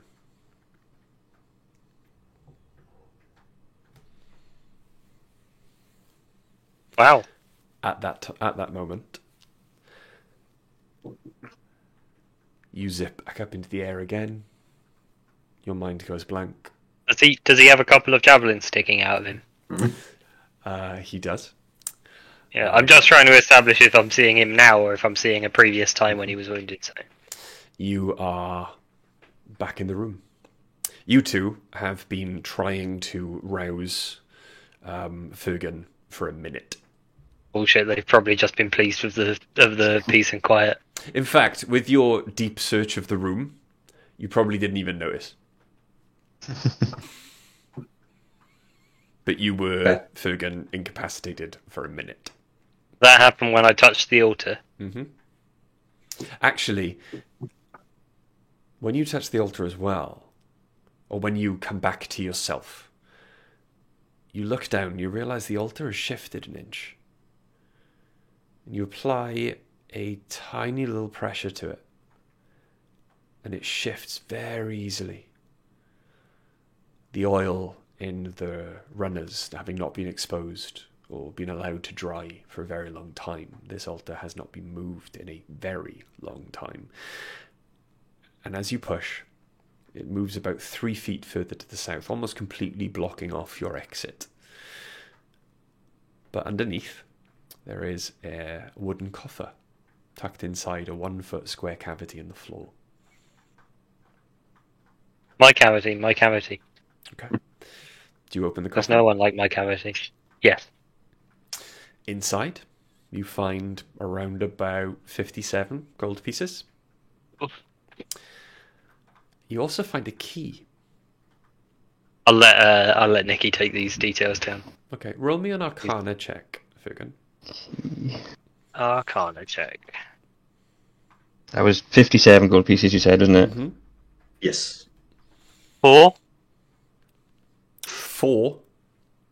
[SPEAKER 2] Wow.
[SPEAKER 1] At that moment, you zip back up into the air again. Your mind goes blank.
[SPEAKER 2] Does he have a couple of javelins sticking out of him?
[SPEAKER 1] He does.
[SPEAKER 2] Yeah, I'm just trying to establish if I'm seeing him now or if I'm seeing a previous time when he was wounded. So.
[SPEAKER 1] You are back in the room. You two have been trying to rouse Fergan for a minute.
[SPEAKER 2] Bullshit, they've probably just been pleased with the peace and quiet.
[SPEAKER 1] In fact, with your deep search of the room, you probably didn't even notice. But you were, Fergan, incapacitated for a minute.
[SPEAKER 2] That happened when I touched the altar.
[SPEAKER 1] Mm-hmm. Actually, when you touch the altar as well, or when you come back to yourself, you look down, you realize the altar has shifted an inch. And you apply a tiny little pressure to it, and it shifts very easily. The oil in the runners having not been exposed or been allowed to dry for a very long time. This altar has not been moved in a very long time. And as you push, it moves about 3 feet further to the south, almost completely blocking off your exit. But underneath, there is a wooden coffer tucked inside a 1 foot square cavity in the floor.
[SPEAKER 2] My cavity.
[SPEAKER 1] Okay. Do you open the coffer?
[SPEAKER 2] Does no one like my cavity? Yes.
[SPEAKER 1] Inside, you find around about 57 gold pieces.
[SPEAKER 2] Oof.
[SPEAKER 1] You also find a key.
[SPEAKER 2] I'll let Nikki take these details down.
[SPEAKER 1] Okay, roll me an Arcana check, Fergan.
[SPEAKER 2] Arcana check.
[SPEAKER 3] That was 57 gold pieces, you said, wasn't it?
[SPEAKER 1] Mm-hmm.
[SPEAKER 4] Yes.
[SPEAKER 2] 4.
[SPEAKER 1] 4.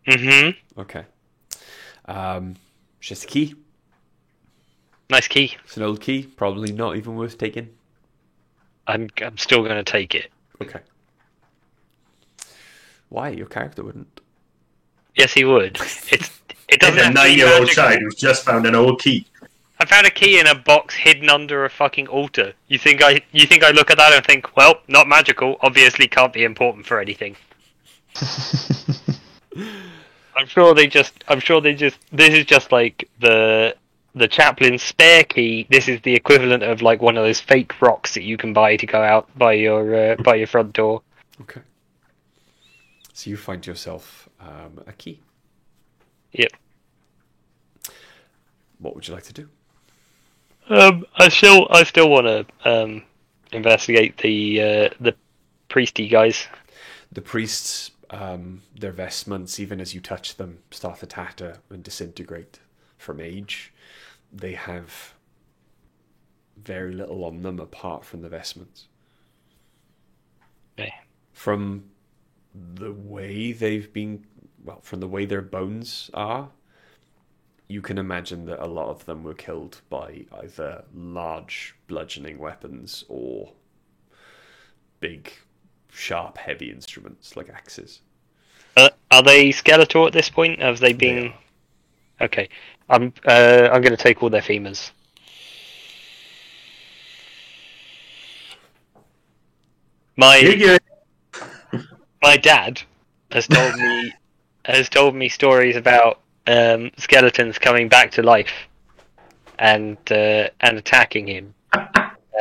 [SPEAKER 2] Mm-hmm.
[SPEAKER 1] Okay. It's just a key.
[SPEAKER 2] Nice key.
[SPEAKER 1] It's an old key, probably not even worth taking.
[SPEAKER 2] I'm still going to take it.
[SPEAKER 1] Okay. Why? Your character wouldn't.
[SPEAKER 2] Yes, he would. It doesn't
[SPEAKER 4] There's a
[SPEAKER 2] have to be
[SPEAKER 4] 9-year-old
[SPEAKER 2] magical.
[SPEAKER 4] child who's just found an old key.
[SPEAKER 2] I found a key in a box hidden under a fucking altar. You think I look at that and think, well, not magical, obviously can't be important for anything. I'm sure they just this is just like the chaplain's spare key. This is the equivalent of like one of those fake rocks that you can buy to go out by your front door.
[SPEAKER 1] Okay. So you find yourself a key.
[SPEAKER 2] Yep.
[SPEAKER 1] What would you like to do?
[SPEAKER 2] I still want to investigate the priesty guys.
[SPEAKER 1] The priests, their vestments, even as you touch them, start to tatter and disintegrate from age. They have very little on them apart from the vestments.
[SPEAKER 2] Okay.
[SPEAKER 1] From the way they've been, well, from the way their bones are, you can imagine that a lot of them were killed by either large bludgeoning weapons or big, sharp, heavy instruments like axes.
[SPEAKER 2] Are they skeletal at this point? Have they been? Okay, I'm going to take all their femurs. My dad has told me stories about skeletons coming back to life and attacking him.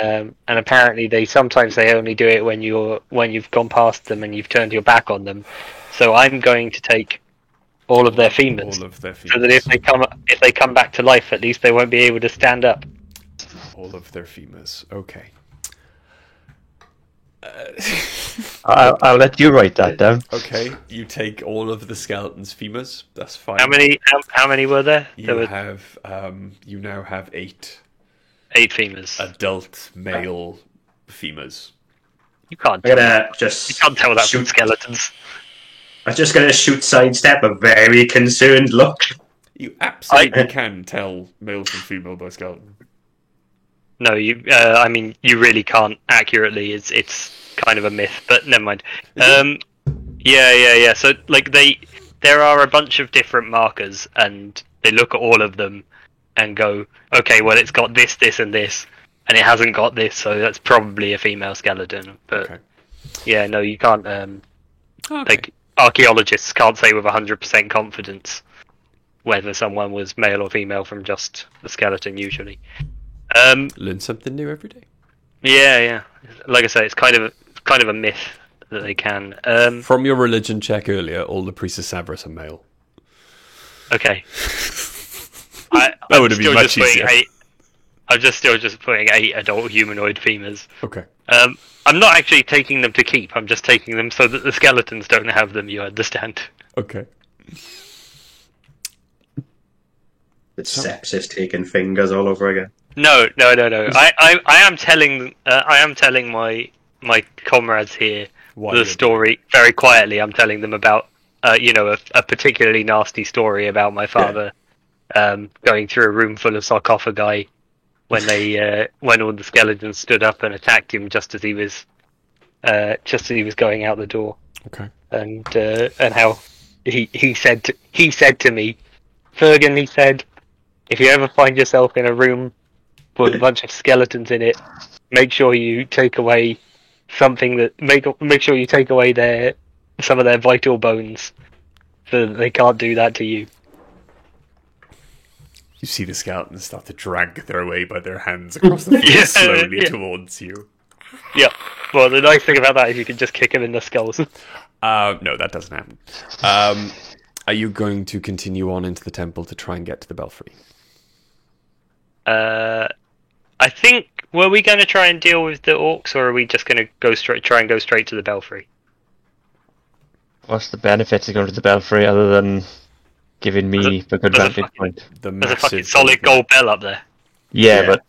[SPEAKER 2] And apparently they only do it when you've gone past them and you've turned your back on them. So I'm going to take all of their femurs,
[SPEAKER 1] All of their femurs.
[SPEAKER 2] so that if they come back to life, at least they won't be able to stand up.
[SPEAKER 1] All of their femurs. Okay.
[SPEAKER 3] I'll let you write that down.
[SPEAKER 1] Okay, you take all of the skeleton's femurs. That's fine.
[SPEAKER 2] How many were there?
[SPEAKER 1] You
[SPEAKER 2] There were
[SPEAKER 1] have you now have 8
[SPEAKER 2] 8 femurs.
[SPEAKER 1] adult male femurs.
[SPEAKER 2] You can't.
[SPEAKER 4] I'm gonna
[SPEAKER 2] You
[SPEAKER 4] just
[SPEAKER 2] can't tell that from
[SPEAKER 4] shoot.
[SPEAKER 2] skeletons.
[SPEAKER 4] I'm just gonna shoot sidestep a very concerned look.
[SPEAKER 1] You absolutely can tell male from female by skeleton.
[SPEAKER 2] No, I mean, you really can't accurately. It's kind of a myth, but never mind. Yeah. So, like, there are a bunch of different markers, and they look at all of them and go, okay, well, it's got this, this, and this, and it hasn't got this, so that's probably a female skeleton. But
[SPEAKER 1] Okay.
[SPEAKER 2] yeah, no, you can't.
[SPEAKER 1] Okay.
[SPEAKER 2] Like, archaeologists can't say with 100% confidence whether someone was male or female from just the skeleton. Usually.
[SPEAKER 1] Learn something new every day.
[SPEAKER 2] Yeah. Like I say, it's kind of a myth that they can.
[SPEAKER 1] From your religion check earlier, all the priests of Savras are male.
[SPEAKER 2] Okay.
[SPEAKER 1] That would have been much easier.
[SPEAKER 2] I'm just still putting 8 adult humanoid femurs.
[SPEAKER 1] Okay.
[SPEAKER 2] I'm not actually taking them to keep. I'm just taking them so that the skeletons don't have them. You understand?
[SPEAKER 1] Okay.
[SPEAKER 4] It's sepsis taking fingers all over again.
[SPEAKER 2] No. I am telling my comrades here
[SPEAKER 1] Why
[SPEAKER 2] the
[SPEAKER 1] you're
[SPEAKER 2] story very quietly. I'm telling them about a particularly nasty story about my father going through a room full of sarcophagi when all the skeletons stood up and attacked him just as he was going out the door.
[SPEAKER 1] Okay.
[SPEAKER 2] And how he said to me, Fergan, he said, if you ever find yourself in a room with a bunch of skeletons in it, make sure you take away something that make sure you take away some of their vital bones, so that they can't do that to you.
[SPEAKER 1] You see the skeletons start to drag their way by their hands across the field slowly towards you.
[SPEAKER 2] Yeah. Well, the nice thing about that is you can just kick them in the skulls.
[SPEAKER 1] No, that doesn't happen. Are you going to continue on into the temple to try and get to the belfry?
[SPEAKER 2] I think, were we going to try and deal with the orcs, or are we just going to try and go straight to the belfry?
[SPEAKER 3] What's the benefit of going to the belfry other than giving me a good vantage point?
[SPEAKER 2] There's a fucking solid gold bell up there.
[SPEAKER 3] Yeah, but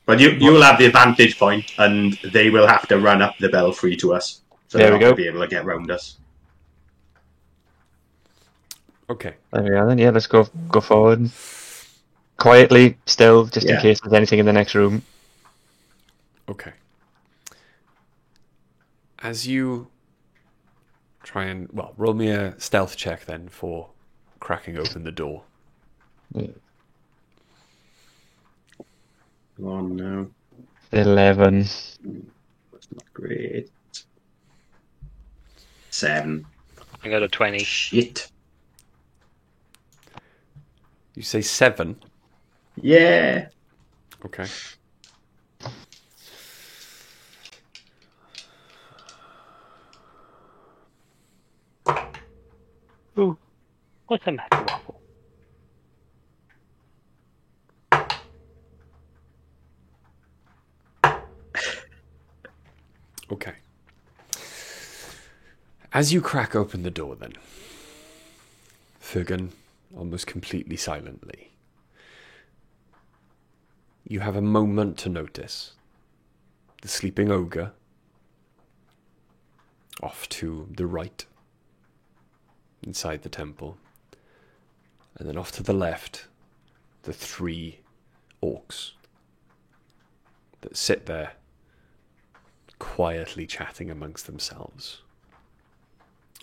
[SPEAKER 4] But you'll have the vantage point, and they will have to run up the belfry to us. So
[SPEAKER 3] There
[SPEAKER 4] they're
[SPEAKER 3] we
[SPEAKER 4] not
[SPEAKER 3] go.
[SPEAKER 4] going to be able to get round us.
[SPEAKER 1] Okay.
[SPEAKER 3] there we are then. Yeah, let's go forward. Quietly, still, just in
[SPEAKER 4] Yeah.
[SPEAKER 3] case there's anything in the next room.
[SPEAKER 1] Okay. As you try and... Well, roll me a stealth check then for cracking open the door.
[SPEAKER 4] Oh no,
[SPEAKER 3] 11.
[SPEAKER 4] that's not great. 7.
[SPEAKER 2] I got a 20.
[SPEAKER 4] Shit.
[SPEAKER 1] You say 7.
[SPEAKER 4] Yeah.
[SPEAKER 1] Okay.
[SPEAKER 2] Ooh. What's the matter, Waffle?
[SPEAKER 1] Okay. As you crack open the door then, Fergan, almost completely silently, you have a moment to notice the sleeping ogre off to the right inside the temple, and then off to the left the 3 orcs that sit there quietly chatting amongst themselves.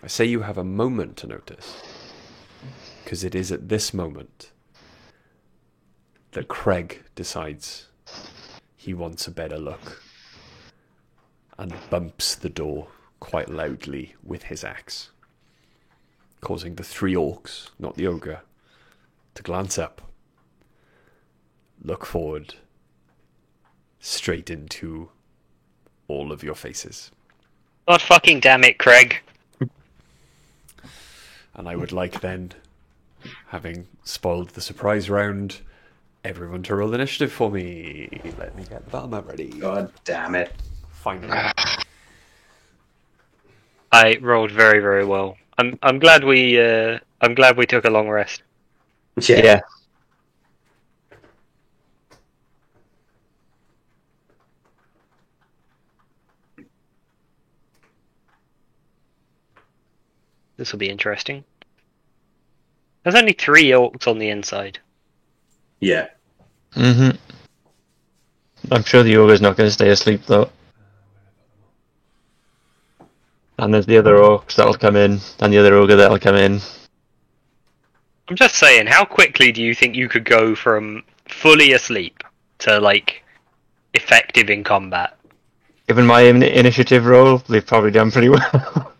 [SPEAKER 1] I say you have a moment to notice, because it is at this moment that Craig decides he wants a better look and bumps the door quite loudly with his axe, causing the 3 orcs, not the ogre, to glance up, look forward, straight into all of your faces.
[SPEAKER 2] God fucking damn it, Craig.
[SPEAKER 1] And I would like then, having spoiled the surprise round, everyone to roll initiative for me. Let me get the battle map ready.
[SPEAKER 4] God damn it.
[SPEAKER 1] Finally.
[SPEAKER 2] I rolled very, very well. I'm glad we took a long rest.
[SPEAKER 3] Yeah.
[SPEAKER 2] This will be interesting. There's only 3 orcs on the inside.
[SPEAKER 4] Yeah.
[SPEAKER 3] Mm-hmm. I'm sure the ogre's not going to stay asleep, though. And there's the other orcs that'll come in, and the other ogre that'll come in.
[SPEAKER 2] I'm just saying, how quickly do you think you could go from fully asleep to, like, effective in combat?
[SPEAKER 3] Given my initiative roll, they've probably done pretty well.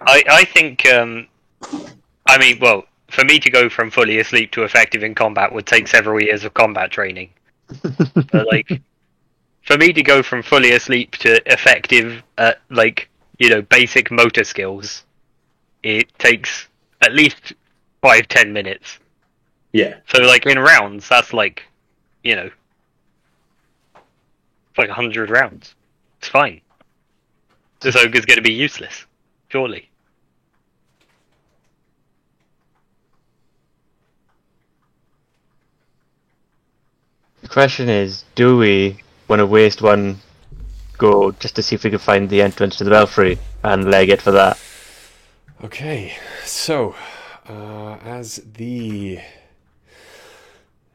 [SPEAKER 2] I think, I mean, well, for me to go from fully asleep to effective in combat would take several years of combat training. But, like, for me to go from fully asleep to effective at, like, you know, basic motor skills, it takes at least 5-10 minutes.
[SPEAKER 4] Yeah.
[SPEAKER 2] So, like, in rounds, that's like, you know, it's like 100 rounds. It's fine. This ogre's going to be useless, surely.
[SPEAKER 3] The question is, do we want to waste one go just to see if we can find the entrance to the belfry and leg it for that?
[SPEAKER 1] Okay, so, as the...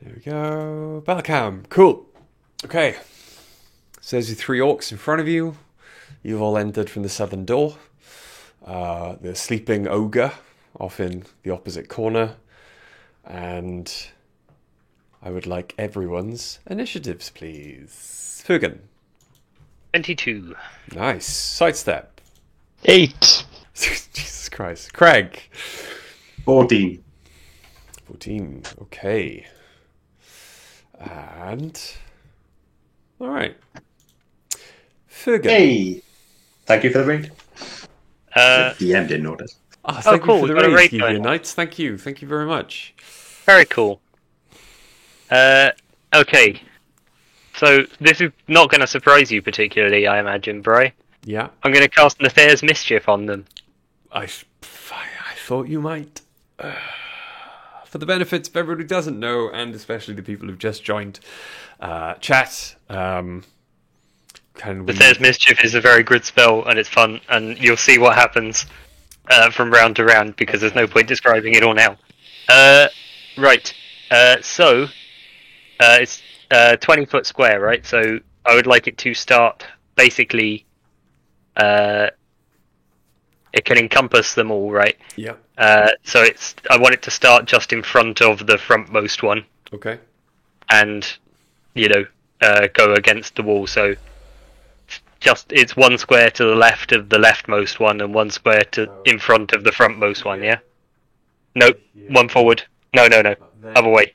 [SPEAKER 1] There we go. Balcam, cool. Okay. So there's your 3 orcs in front of you. You've all entered from the southern door. The sleeping ogre off in the opposite corner. And I would like everyone's initiatives, please. Fugan.
[SPEAKER 2] 22.
[SPEAKER 1] Nice. Sidestep.
[SPEAKER 3] 8!
[SPEAKER 1] Jesus Christ. Craig.
[SPEAKER 4] 14.
[SPEAKER 1] 14. Okay. And... Alright. Fugan.
[SPEAKER 4] Hey! Thank you for the raid.
[SPEAKER 2] Uh,
[SPEAKER 4] The DM didn't notice.
[SPEAKER 1] Ah, thank
[SPEAKER 2] cool,
[SPEAKER 1] you for the
[SPEAKER 2] we've got a
[SPEAKER 1] raid,
[SPEAKER 2] raid
[SPEAKER 1] Gideon
[SPEAKER 2] going on.
[SPEAKER 1] Knights. Thank you. Thank you very much.
[SPEAKER 2] Very cool. Okay. So, this is not going to surprise you particularly, I imagine, Bri.
[SPEAKER 1] Yeah.
[SPEAKER 2] I'm going to cast Nethea's Mischief on them.
[SPEAKER 1] I thought you might. For the benefits of everybody who doesn't know, and especially the people who've just joined chat, can we...
[SPEAKER 2] Nethea's Mischief is a very good spell, and it's fun, and you'll see what happens from round to round, because there's no point describing it all now. Right. So, it's 20-foot square, right? So, I would like it to start, basically, it can encompass them all, right?
[SPEAKER 1] Yeah.
[SPEAKER 2] So I want it to start just in front of the frontmost one,
[SPEAKER 1] Okay.
[SPEAKER 2] and go against the wall. So it's 1 square to the left of the leftmost one, and 1 square to in front of the frontmost one. Yeah. Nope. 1 forward. No. Other way.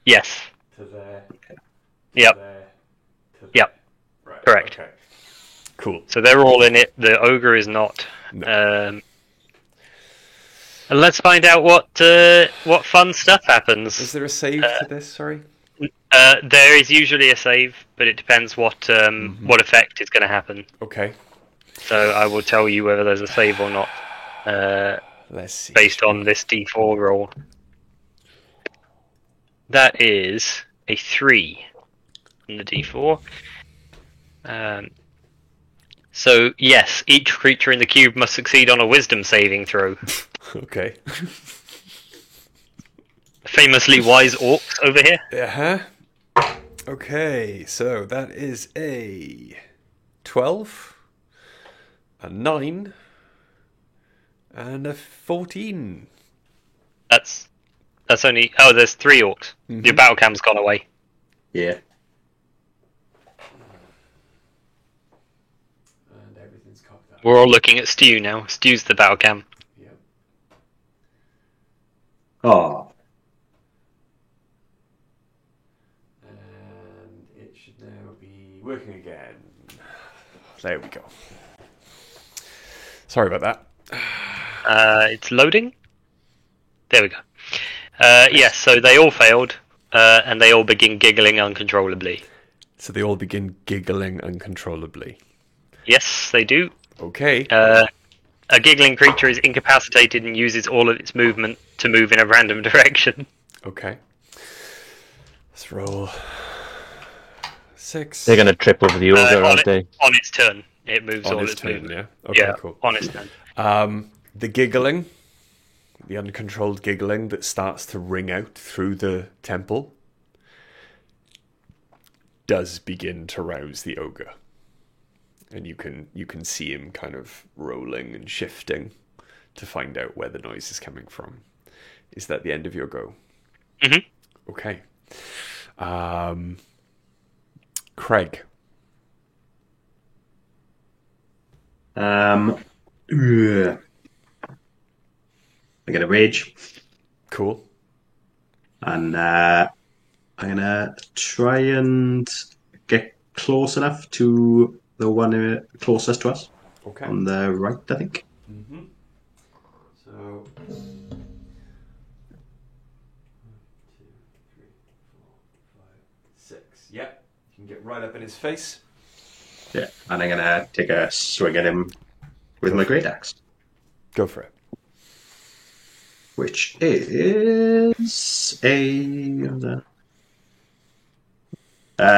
[SPEAKER 2] Yes.
[SPEAKER 1] To there.
[SPEAKER 2] Yep. Yep.
[SPEAKER 1] Right.
[SPEAKER 2] Correct.
[SPEAKER 1] Okay. Cool.
[SPEAKER 2] So they're all in it. The ogre is not.
[SPEAKER 1] No.
[SPEAKER 2] And let's find out what fun stuff happens.
[SPEAKER 1] Is there a save for this? Sorry.
[SPEAKER 2] There is usually a save, but it depends what effect is going to happen.
[SPEAKER 1] Okay.
[SPEAKER 2] So I will tell you whether there's a save or not,
[SPEAKER 1] Let's see.
[SPEAKER 2] based on this D4 roll. That is a 3 in the D4. So yes, each creature in the cube must succeed on a Wisdom saving throw.
[SPEAKER 1] Okay.
[SPEAKER 2] Famously wise orcs over here.
[SPEAKER 1] Uh-huh. Okay, so that is a 12, a 9, and a 14.
[SPEAKER 2] That's only. Oh, there's 3 orcs. Your battle cam's gone away.
[SPEAKER 4] Yeah.
[SPEAKER 1] And everything's cocked up.
[SPEAKER 2] We're all looking at Stu now. Stu's the battle cam.
[SPEAKER 1] Yep.
[SPEAKER 4] Oh.
[SPEAKER 1] And it should now be working again. There we go. Sorry about that.
[SPEAKER 2] It's loading. There we go. Yes, so they all failed, and they all begin giggling uncontrollably.
[SPEAKER 1] So they all begin giggling uncontrollably.
[SPEAKER 2] Yes, they do.
[SPEAKER 1] Okay.
[SPEAKER 2] A giggling creature is incapacitated and uses all of its movement to move in a random direction.
[SPEAKER 1] Okay. Let's roll 6.
[SPEAKER 3] They're going to trip over the ogre, aren't they?
[SPEAKER 2] On its turn, it moves
[SPEAKER 1] On
[SPEAKER 2] all
[SPEAKER 1] its
[SPEAKER 2] its
[SPEAKER 1] turn,
[SPEAKER 2] movement.
[SPEAKER 1] yeah? Okay,
[SPEAKER 2] Yeah,
[SPEAKER 1] cool.
[SPEAKER 2] on its turn.
[SPEAKER 1] The giggling, the uncontrolled giggling that starts to ring out through the temple does begin to rouse the ogre. And you can see him kind of rolling and shifting to find out where the noise is coming from. Is that the end of your go?
[SPEAKER 2] Mm-hmm.
[SPEAKER 1] Okay. Craig.
[SPEAKER 4] I get a rage,
[SPEAKER 1] Cool.
[SPEAKER 4] and I'm gonna try and get close enough to the one closest to us
[SPEAKER 1] Okay.
[SPEAKER 4] on the right, I think.
[SPEAKER 1] Mm-hmm. So 1, 2, 3, 4, 5, 6. Yep. You can get right up in his face.
[SPEAKER 4] Yeah, and I'm gonna take a swing at him with my great axe,
[SPEAKER 1] Go for it.
[SPEAKER 4] which is a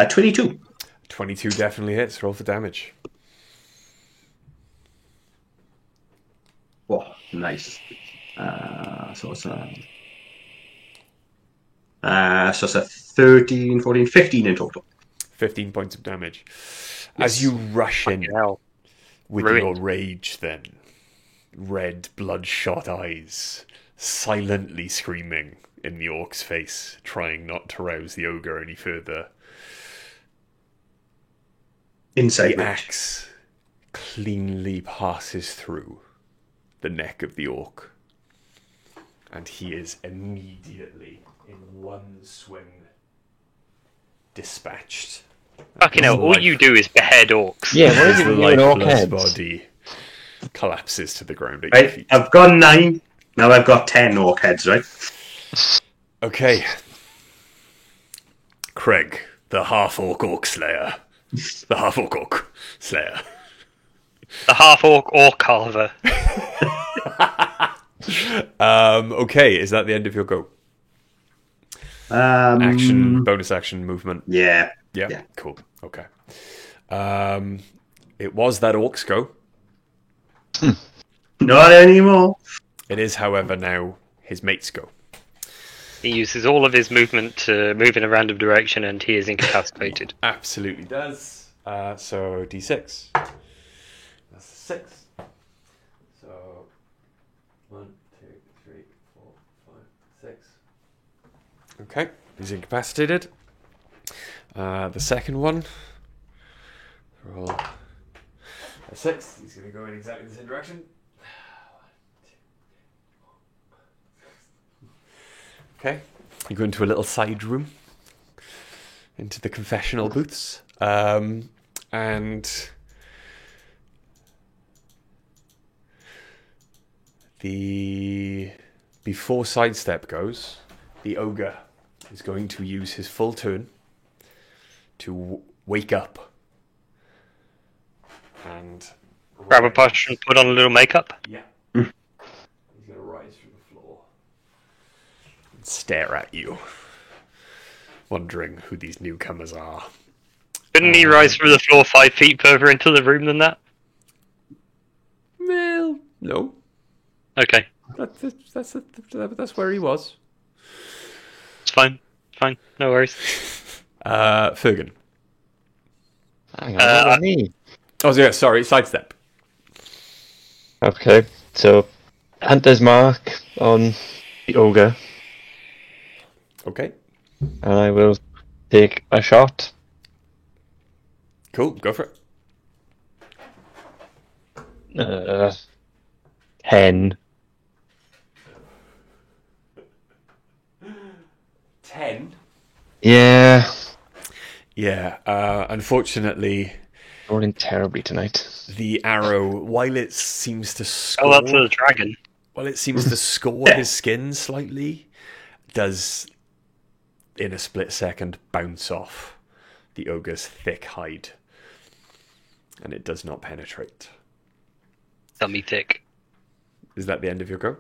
[SPEAKER 4] 22.
[SPEAKER 1] 22 definitely hits. Roll for damage.
[SPEAKER 4] Oh, nice. So it's a 13, 14, 15 in total.
[SPEAKER 1] 15 points of damage. As you rush in
[SPEAKER 2] Hell.
[SPEAKER 1] with
[SPEAKER 2] Ruined.
[SPEAKER 1] your rage, then, red, bloodshot eyes, silently screaming in the orc's face, trying not to rouse the ogre any further.
[SPEAKER 4] Inside
[SPEAKER 1] The
[SPEAKER 4] rage.
[SPEAKER 1] axe cleanly passes through the neck of the orc, and he is immediately, in one swing, dispatched.
[SPEAKER 2] Fucking hell, all you do is behead orcs.
[SPEAKER 3] Yeah, what is
[SPEAKER 1] His
[SPEAKER 3] it with you and orc
[SPEAKER 1] lifeless
[SPEAKER 3] heads?
[SPEAKER 1] body collapses to the ground at your
[SPEAKER 4] Right,
[SPEAKER 1] feet.
[SPEAKER 4] I've got 9. Now I've got 10 orc heads, right?
[SPEAKER 1] Okay. Craig, the half-orc slayer. The half-orc slayer.
[SPEAKER 2] The half-orc orc carver.
[SPEAKER 1] Okay, is that the end of your go? Action, bonus action, movement.
[SPEAKER 4] Yeah.
[SPEAKER 1] Yeah,
[SPEAKER 4] Yeah.
[SPEAKER 1] cool. Okay. It was that orc's go.
[SPEAKER 4] Not anymore.
[SPEAKER 1] It is, however, now his mate's go.
[SPEAKER 2] He uses all of his movement to move in a random direction, and he is incapacitated.
[SPEAKER 1] Absolutely does. So D6. That's 6. So 1, 2, 3, 4, 5, 6. Okay, he's incapacitated. The second one. Roll a 6. He's going to go in exactly the same direction. Okay, you go into a little side room, into the confessional booths, and before sidestep goes, the ogre is going to use his full turn to wake up and
[SPEAKER 2] Grab a potion, put on a little makeup.
[SPEAKER 1] Yeah. He's going to rise from the floor and stare at you, wondering who these newcomers are.
[SPEAKER 2] Couldn't he rise from the floor 5 feet further into the room than that?
[SPEAKER 1] Well, no.
[SPEAKER 2] Okay,
[SPEAKER 1] That's where he was.
[SPEAKER 2] it's fine. Fine, no worries.
[SPEAKER 1] Fergan.
[SPEAKER 3] Hang on, what about me?
[SPEAKER 1] Oh, yeah, sorry, sidestep.
[SPEAKER 3] Okay, so Hunter's Mark on the ogre,
[SPEAKER 1] Okay,
[SPEAKER 3] and I will take a shot.
[SPEAKER 1] cool, go for it.
[SPEAKER 3] 10.
[SPEAKER 1] 10.
[SPEAKER 3] Yeah.
[SPEAKER 1] Yeah, unfortunately,
[SPEAKER 3] Rolling terribly tonight.
[SPEAKER 1] the arrow, while it seems to
[SPEAKER 2] Oh, that's
[SPEAKER 1] score,
[SPEAKER 2] a dragon.
[SPEAKER 1] while it seems to score his skin slightly, does in a split second bounce off the ogre's thick hide, and it does not penetrate.
[SPEAKER 2] Dummy thick.
[SPEAKER 1] Is that the end of your go?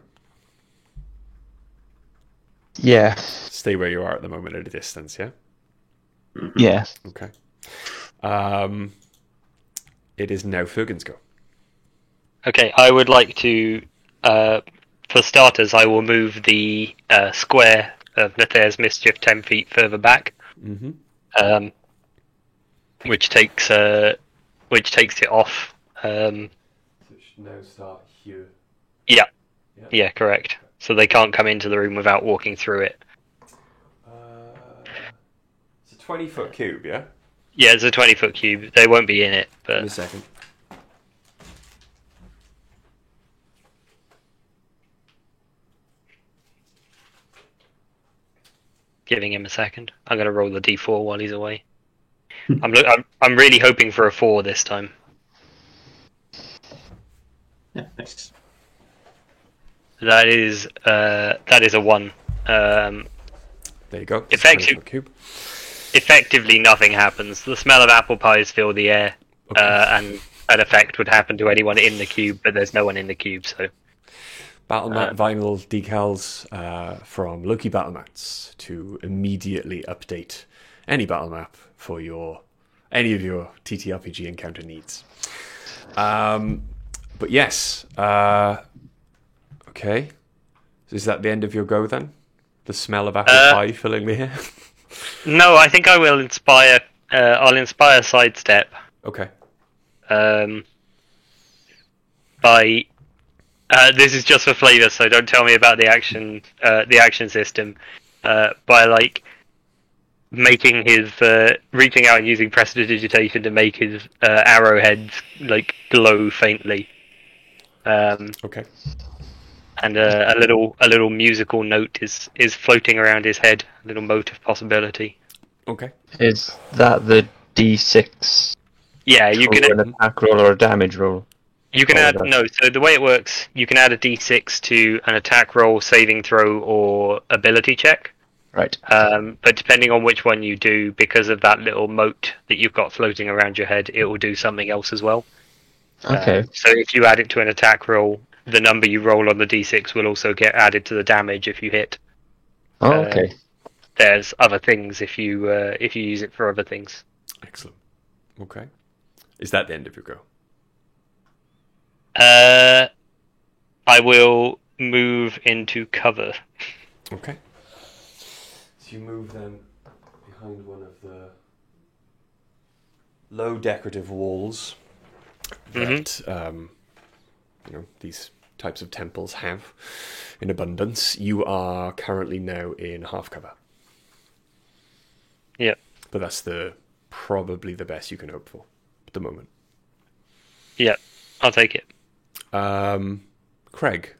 [SPEAKER 3] Yeah.
[SPEAKER 1] Stay where you are at the moment at a distance, yeah?
[SPEAKER 3] Yeah.
[SPEAKER 1] Okay. It is now Fergan's go.
[SPEAKER 2] Okay, I would like to, for starters, I will move the square of Nathairs Mischief 10 feet further back, which takes it off.
[SPEAKER 1] It should now start here.
[SPEAKER 2] Yeah, correct. So they can't come into the room without walking through it.
[SPEAKER 1] It's a 20-foot cube, yeah?
[SPEAKER 2] Yeah, it's a 20-foot cube. They won't be in it,
[SPEAKER 1] Give me a
[SPEAKER 2] but
[SPEAKER 1] second.
[SPEAKER 2] giving him a second. I'm going to roll the d4 while he's away. I'm really hoping for a 4 this time.
[SPEAKER 4] Yeah, nice.
[SPEAKER 2] That is a 1.
[SPEAKER 1] There you go. It's a
[SPEAKER 2] Effective-
[SPEAKER 1] 20-foot cube.
[SPEAKER 2] Effectively, nothing happens. The smell of apple pies fill the air,
[SPEAKER 1] Okay.
[SPEAKER 2] and an effect would happen to anyone in the cube, but there's no one in the cube, so...
[SPEAKER 1] Battlemat vinyl decals from Loki Battlemats to immediately update any battle map for any of your TTRPG encounter needs. But yes, okay. Is that the end of your go then? The smell of apple pie filling the air?
[SPEAKER 2] No, I think I will inspire... I'll inspire Sidestep
[SPEAKER 1] Okay.
[SPEAKER 2] by... this is just for flavour, so don't tell me about the action system. By like making his reaching out and using prestidigitation to make his arrowheads like glow faintly,
[SPEAKER 1] Okay.
[SPEAKER 2] and a little musical note is floating around his head, a little motive possibility.
[SPEAKER 1] Okay.
[SPEAKER 3] Is that the D6
[SPEAKER 2] Yeah, you can
[SPEAKER 3] an attack roll or a damage roll?
[SPEAKER 2] You can
[SPEAKER 3] Oh,
[SPEAKER 2] add
[SPEAKER 3] that's-
[SPEAKER 2] no. So the way it works, you can add a d6 to an attack roll, saving throw, or ability check.
[SPEAKER 3] Right.
[SPEAKER 2] But depending on which one you do, because of that little moat that you've got floating around your head, it will do something else as well.
[SPEAKER 3] Okay.
[SPEAKER 2] So if you add it to an attack roll, the number you roll on the d6 will also get added to the damage if you hit.
[SPEAKER 3] Okay.
[SPEAKER 2] There's other things if you use it for other things.
[SPEAKER 1] Excellent. Okay. Is that the end of your go?
[SPEAKER 2] I will move into cover.
[SPEAKER 1] Okay. So you move then behind one of the low decorative walls that these types of temples have in abundance. You are currently now in half cover,
[SPEAKER 2] Yeah.
[SPEAKER 1] but that's probably the best you can hope for at the moment.
[SPEAKER 2] Yeah. I'll take it.
[SPEAKER 1] Craig.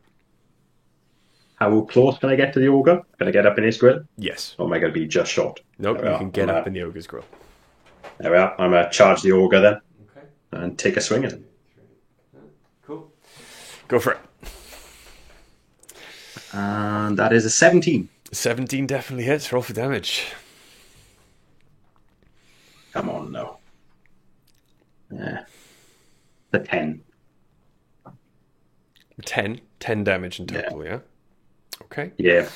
[SPEAKER 4] How close can I get to the ogre? Can I get up in his grill?
[SPEAKER 1] Yes.
[SPEAKER 4] Or am I going to be just short?
[SPEAKER 1] Nope.
[SPEAKER 4] There we
[SPEAKER 1] You
[SPEAKER 4] are.
[SPEAKER 1] can get
[SPEAKER 4] I'm
[SPEAKER 1] up in the ogre's grill.
[SPEAKER 4] There we are. I'm going to charge the ogre then
[SPEAKER 1] Okay.
[SPEAKER 4] and take a swing at him.
[SPEAKER 1] Cool. Go for it.
[SPEAKER 4] And that is a 17.
[SPEAKER 1] 17 definitely hits. Roll for damage.
[SPEAKER 4] Come on now. Yeah. The 10.
[SPEAKER 1] 10 damage in total, yeah? Okay.
[SPEAKER 4] Yeah.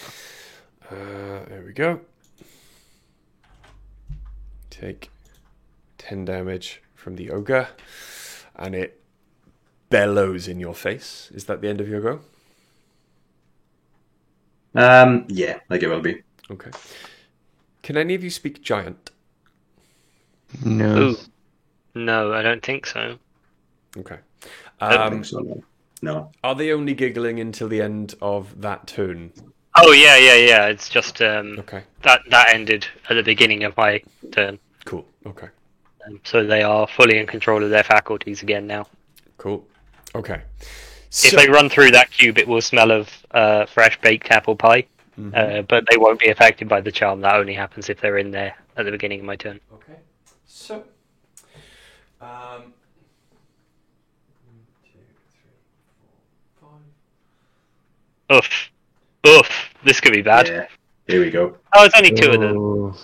[SPEAKER 1] There we go. Take 10 damage from the ogre, and it bellows in your face. Is that the end of your go?
[SPEAKER 4] Yeah, like it will be.
[SPEAKER 1] Okay. Can any of you speak giant?
[SPEAKER 3] No.
[SPEAKER 2] Ooh. No, I don't think so.
[SPEAKER 1] Okay.
[SPEAKER 4] I don't think so, no. No.
[SPEAKER 1] Are they only giggling until the end of that turn?
[SPEAKER 2] Oh yeah. It's just
[SPEAKER 1] Okay.
[SPEAKER 2] that ended at the beginning of my turn,
[SPEAKER 1] Cool. Okay.
[SPEAKER 2] so they are fully in control of their faculties again now.
[SPEAKER 1] Cool. Okay.
[SPEAKER 2] If they run through that cube, it will smell of fresh baked apple pie, but they won't be affected by the charm. That only happens if they're in there at the beginning of my turn.
[SPEAKER 1] Okay. So, 1, 2, 3, 4, 5.
[SPEAKER 2] Oof. Oof. This could be bad.
[SPEAKER 4] Yeah. Here we go.
[SPEAKER 2] Oh, it's only 2 of them.
[SPEAKER 3] Oh,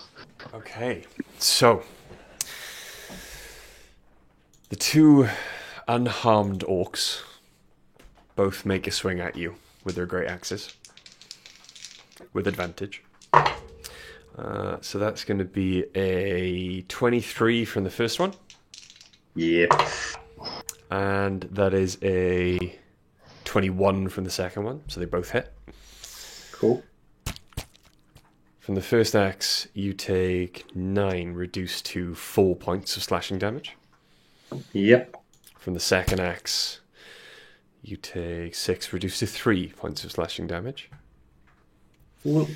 [SPEAKER 1] Okay, so the 2 unharmed orcs both make a swing at you with their great axes with advantage. So that's going to be a 23 from the first one,
[SPEAKER 4] Yep.
[SPEAKER 1] and that is a 21 from the second one, so they both hit.
[SPEAKER 4] Cool.
[SPEAKER 1] From the first axe, you take 9, reduced to 4 points of slashing damage.
[SPEAKER 4] Yep.
[SPEAKER 1] From the second axe, you take 6, reduced to 3 points of slashing damage.
[SPEAKER 4] Cool.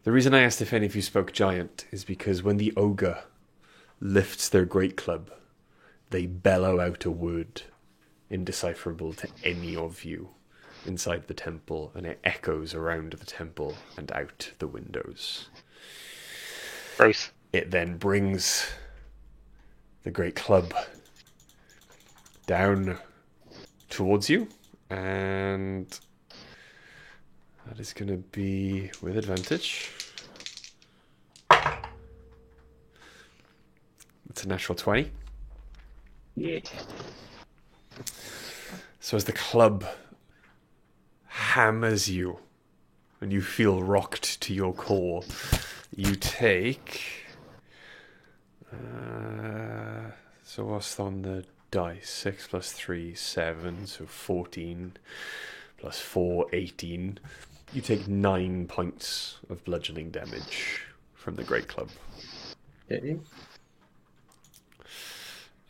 [SPEAKER 1] The reason I asked if any of you spoke giant is because when the ogre lifts their great club, they bellow out a word indecipherable to any of you inside the temple, and it echoes around the temple and out the windows.
[SPEAKER 2] Gross.
[SPEAKER 1] It then brings the great club down towards you, and that is going to be with advantage. It's a natural 20.
[SPEAKER 3] yeah.
[SPEAKER 1] So as the club hammers you and you feel rocked to your core, you take... so what's on the dice? 6 plus 3, 7, so 14 plus 4, 18. You take 9 points of bludgeoning damage from the great club.
[SPEAKER 4] Okay.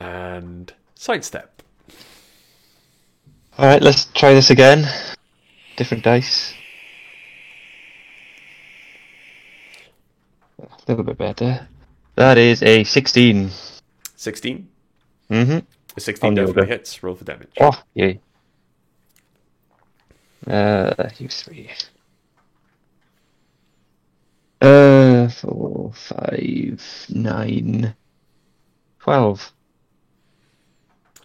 [SPEAKER 1] And sidestep.
[SPEAKER 3] Alright, let's try this again. Different dice. A little bit better. That is a 16.
[SPEAKER 1] 16.
[SPEAKER 3] Mm-hmm.
[SPEAKER 1] A 16
[SPEAKER 3] On the
[SPEAKER 1] definitely
[SPEAKER 3] ogre.
[SPEAKER 1] hits. Roll for damage.
[SPEAKER 3] Oh, yay. Use 3. 4, 5, 9, 12.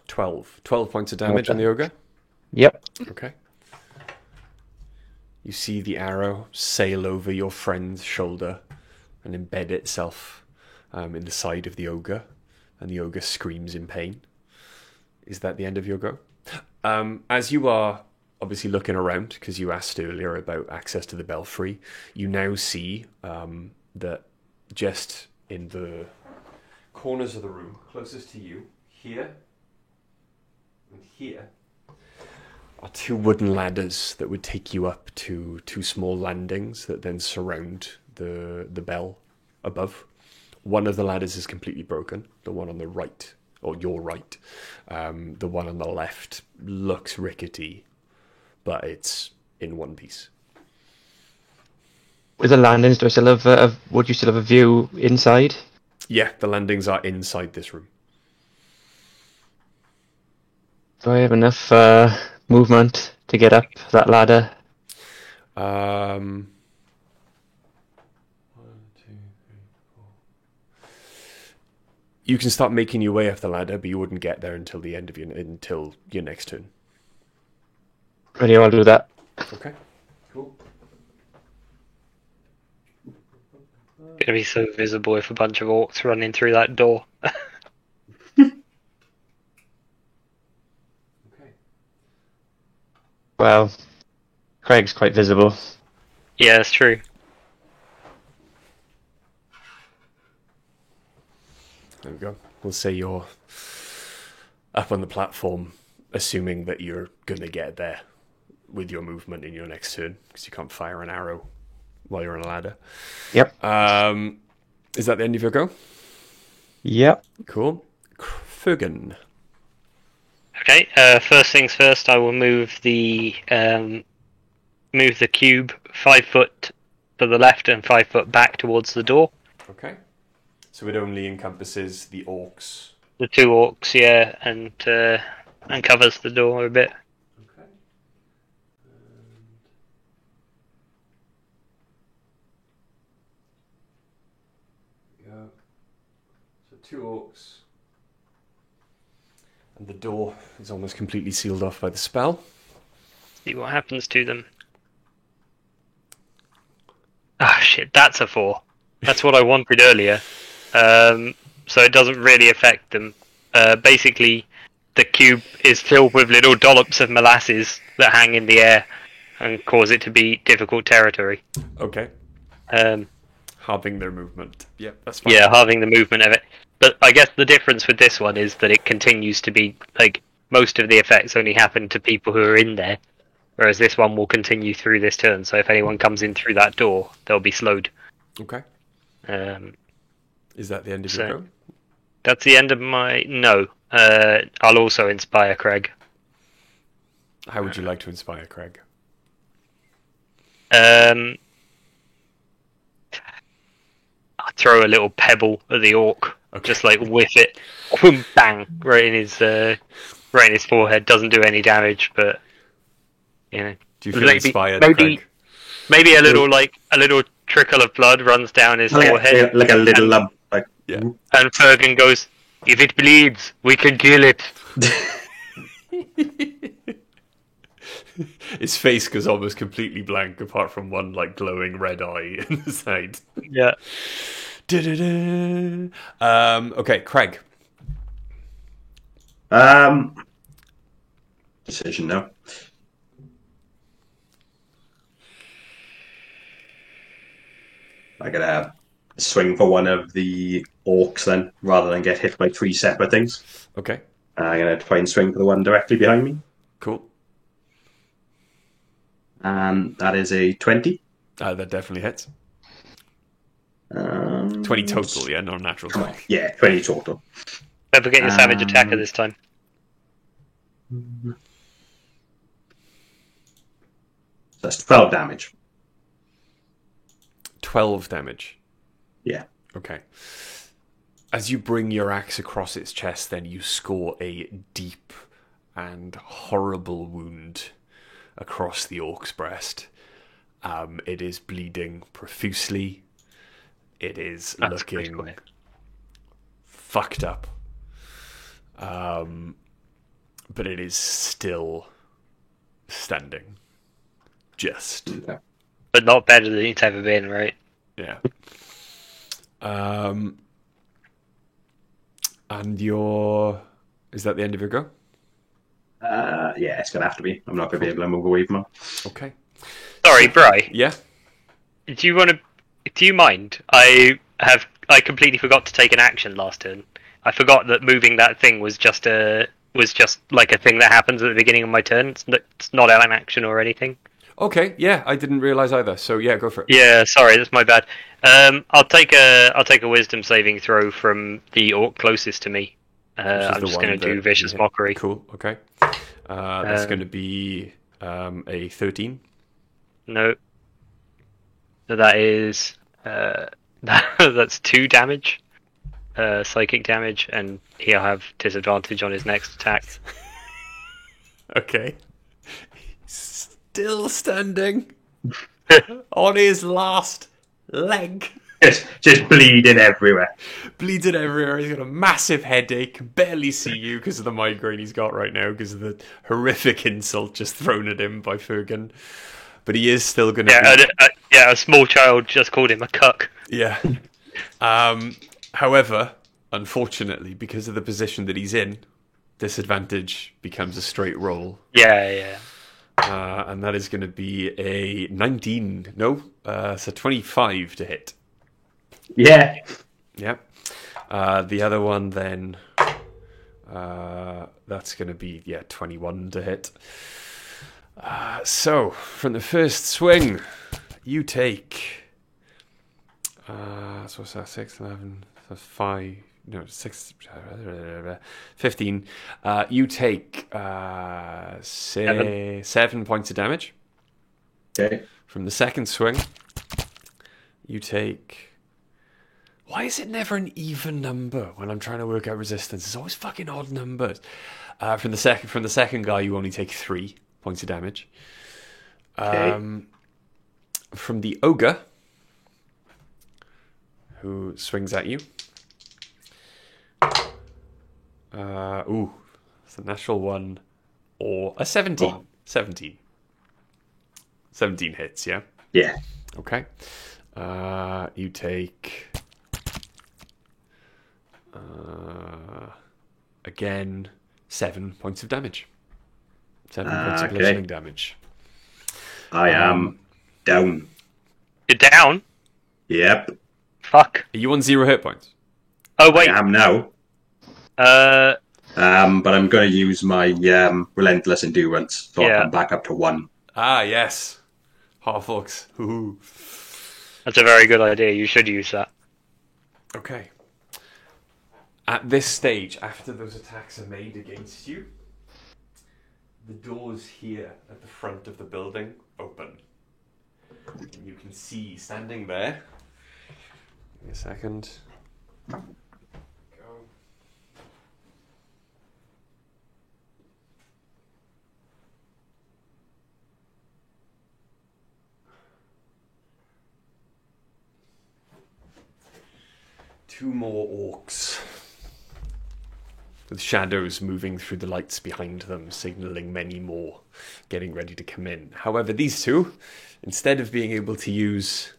[SPEAKER 1] 12. 12 points of damage on the ogre.
[SPEAKER 3] Yep.
[SPEAKER 1] Okay. You see the arrow sail over your friend's shoulder and embed itself in the side of the ogre, and the ogre screams in pain. Is that the end of your go? As you are obviously looking around, because you asked earlier about access to the belfry, you now see that just in the corners of the room, closest to you, here and here, are 2 wooden ladders that would take you up to 2 small landings that then surround the bell above. One of the ladders is completely broken, the one on the right, or your right. The one on the left looks rickety, but it's in one piece.
[SPEAKER 3] With the landings, do I still have would you still have a view inside?
[SPEAKER 1] Yeah, the landings are inside this room.
[SPEAKER 3] Do I have enough movement to get up that ladder?
[SPEAKER 1] 1, 2, 3, 4. You can start making your way up the ladder, but you wouldn't get there until the end of until your next turn.
[SPEAKER 3] Ready, I'll do that.
[SPEAKER 1] Okay, cool.
[SPEAKER 2] Gonna be so visible if a bunch of orcs running through that door.
[SPEAKER 1] Okay.
[SPEAKER 3] Well, Craig's quite visible.
[SPEAKER 2] Yeah, that's true.
[SPEAKER 1] There we go. We'll say you're up on the platform, assuming that you're going to get there with your movement in your next turn, because you can't fire an arrow while you're on a ladder.
[SPEAKER 3] Yep.
[SPEAKER 1] Is that the end of your go?
[SPEAKER 3] Yep.
[SPEAKER 1] Cool. Fergan.
[SPEAKER 2] Okay. First things first. I will move the cube 5 foot to the left and 5 foot back towards the door.
[SPEAKER 1] Okay. So it only encompasses the orcs.
[SPEAKER 2] The 2 orcs, yeah, and covers the door a bit.
[SPEAKER 1] Okay. Yeah. 2 orcs. And the door is almost completely sealed off by the spell.
[SPEAKER 2] See what happens to them. Ah, shit, that's a 4. That's what I wanted earlier. So it doesn't really affect them. Basically, the cube is filled with little dollops of molasses that hang in the air and cause it to be difficult territory.
[SPEAKER 1] Okay.
[SPEAKER 2] Um,
[SPEAKER 1] Halving their movement. Yep, that's fine.
[SPEAKER 2] yeah, halving the movement of it. But I guess the difference with this one is that it continues to be, like, most of the effects only happen to people who are in there, whereas this one will continue through this turn, so if anyone comes in through that door, they'll be slowed.
[SPEAKER 1] Okay.
[SPEAKER 2] Um,
[SPEAKER 1] Is that the end of
[SPEAKER 2] So-
[SPEAKER 1] your go?
[SPEAKER 2] that's the end of my... No. I'll also inspire Craig.
[SPEAKER 1] How would you like to inspire Craig?
[SPEAKER 2] I'll throw a little pebble at the orc.
[SPEAKER 1] Okay.
[SPEAKER 2] Just like whiff it, whoom, bang, right in his forehead. Doesn't do any damage, but you know,
[SPEAKER 1] Do you feel
[SPEAKER 2] maybe-
[SPEAKER 1] inspired,
[SPEAKER 2] maybe-
[SPEAKER 1] Craig?
[SPEAKER 2] maybe a little trickle of blood runs down his forehead,
[SPEAKER 4] Like a little lump. Like,
[SPEAKER 1] Yeah.
[SPEAKER 2] and Fergus goes, "If it bleeds, we can kill it."
[SPEAKER 1] His face goes almost completely blank, apart from one like glowing red eye in the side.
[SPEAKER 2] Yeah.
[SPEAKER 1] Da-da-da. Okay, Craig.
[SPEAKER 4] Decision now. I gotta swing for one of the orcs then, rather than get hit by 3 separate things.
[SPEAKER 1] Okay,
[SPEAKER 4] I'm gonna try and swing for the one directly behind me,
[SPEAKER 1] cool.
[SPEAKER 4] and that is a 20.
[SPEAKER 1] That definitely hits.
[SPEAKER 4] 20
[SPEAKER 1] 20 total, yeah, not natural 20.
[SPEAKER 4] Yeah, 20 total.
[SPEAKER 2] Don't forget your savage attacker this time.
[SPEAKER 4] That's 12 damage.
[SPEAKER 1] 12 damage.
[SPEAKER 4] Yeah.
[SPEAKER 1] Okay. As you bring your axe across its chest, then you score a deep and horrible wound across the orc's breast. It is bleeding profusely. It is
[SPEAKER 2] That's
[SPEAKER 1] looking
[SPEAKER 2] critical hit.
[SPEAKER 1] fucked up. But it is still standing. Just.
[SPEAKER 4] Okay.
[SPEAKER 2] But not better than it's ever been, right?
[SPEAKER 1] Yeah. And your... Is that the end of your go?
[SPEAKER 4] Yeah, it's gonna have to be. I'm not gonna be able to move away from him.
[SPEAKER 1] Okay.
[SPEAKER 2] Sorry, Bri.
[SPEAKER 1] Yeah?
[SPEAKER 2] Do you mind? I completely forgot to take an action last turn. I forgot that moving that thing was just like a thing that happens at the beginning of my turn. It's not an action or anything.
[SPEAKER 1] Okay, yeah, I didn't realise either. So yeah, go for it.
[SPEAKER 2] Yeah, sorry, that's my bad. I'll take a wisdom saving throw from the orc closest to me.
[SPEAKER 1] Which is
[SPEAKER 2] I'm
[SPEAKER 1] the
[SPEAKER 2] just
[SPEAKER 1] one
[SPEAKER 2] going to
[SPEAKER 1] that
[SPEAKER 2] do vicious
[SPEAKER 1] you hit.
[SPEAKER 2] mockery.
[SPEAKER 1] Cool, okay. That's going to be a 13.
[SPEAKER 2] No, so that is that's 2 damage, psychic damage, and he'll have disadvantage on his next attack.
[SPEAKER 1] Okay. Still standing on his last leg.
[SPEAKER 4] Just bleeding everywhere.
[SPEAKER 1] Bleeding everywhere. He's got a massive headache. Can barely see you because of the migraine he's got right now, because of the horrific insult just thrown at him by Fergan. But he is still going to
[SPEAKER 2] A small child just called him a cuck.
[SPEAKER 1] Yeah. However, unfortunately, because of the position that he's in, disadvantage becomes a straight roll.
[SPEAKER 2] Yeah.
[SPEAKER 1] And that is going to be a 19. No, so 25 to hit.
[SPEAKER 4] Yeah.
[SPEAKER 1] Yep. The other one then, that's going to be, 21 to hit. So, from the first swing, you take... so what's that? 6, 11, so 5... No, 6... 15. You take 7 points of damage.
[SPEAKER 4] Okay.
[SPEAKER 1] From the second swing, you take... Why is it never an even number when I'm trying to work out resistance? It's always fucking odd numbers. From the second guy, you only take 3 points of damage.
[SPEAKER 4] Okay.
[SPEAKER 1] From the ogre, who swings at you, It's a natural 1 or a 17.
[SPEAKER 4] Oh.
[SPEAKER 1] 17. 17 hits, yeah?
[SPEAKER 4] Yeah.
[SPEAKER 1] Okay. You take... again, 7 points of damage. 7 points of
[SPEAKER 4] Okay.
[SPEAKER 1] bludgeoning damage.
[SPEAKER 4] I am down.
[SPEAKER 2] You're down?
[SPEAKER 4] Yep.
[SPEAKER 2] Fuck.
[SPEAKER 1] Are you on 0 hit points?
[SPEAKER 2] Oh, wait.
[SPEAKER 4] I am now.
[SPEAKER 2] Uh,
[SPEAKER 4] But I'm going to use my relentless endurance, so
[SPEAKER 2] Yeah.
[SPEAKER 4] I'll come back up to 1.
[SPEAKER 1] Ah, yes. Half orcs. Ooh.
[SPEAKER 2] that's a very good idea. You should use that.
[SPEAKER 1] Okay. At this stage, after those attacks are made against you, the doors here at the front of the building open. And you can see standing there. Give me a second. Go. Two more orcs, with shadows moving through the lights behind them, signalling many more getting ready to come in. However, these two, instead of being able to use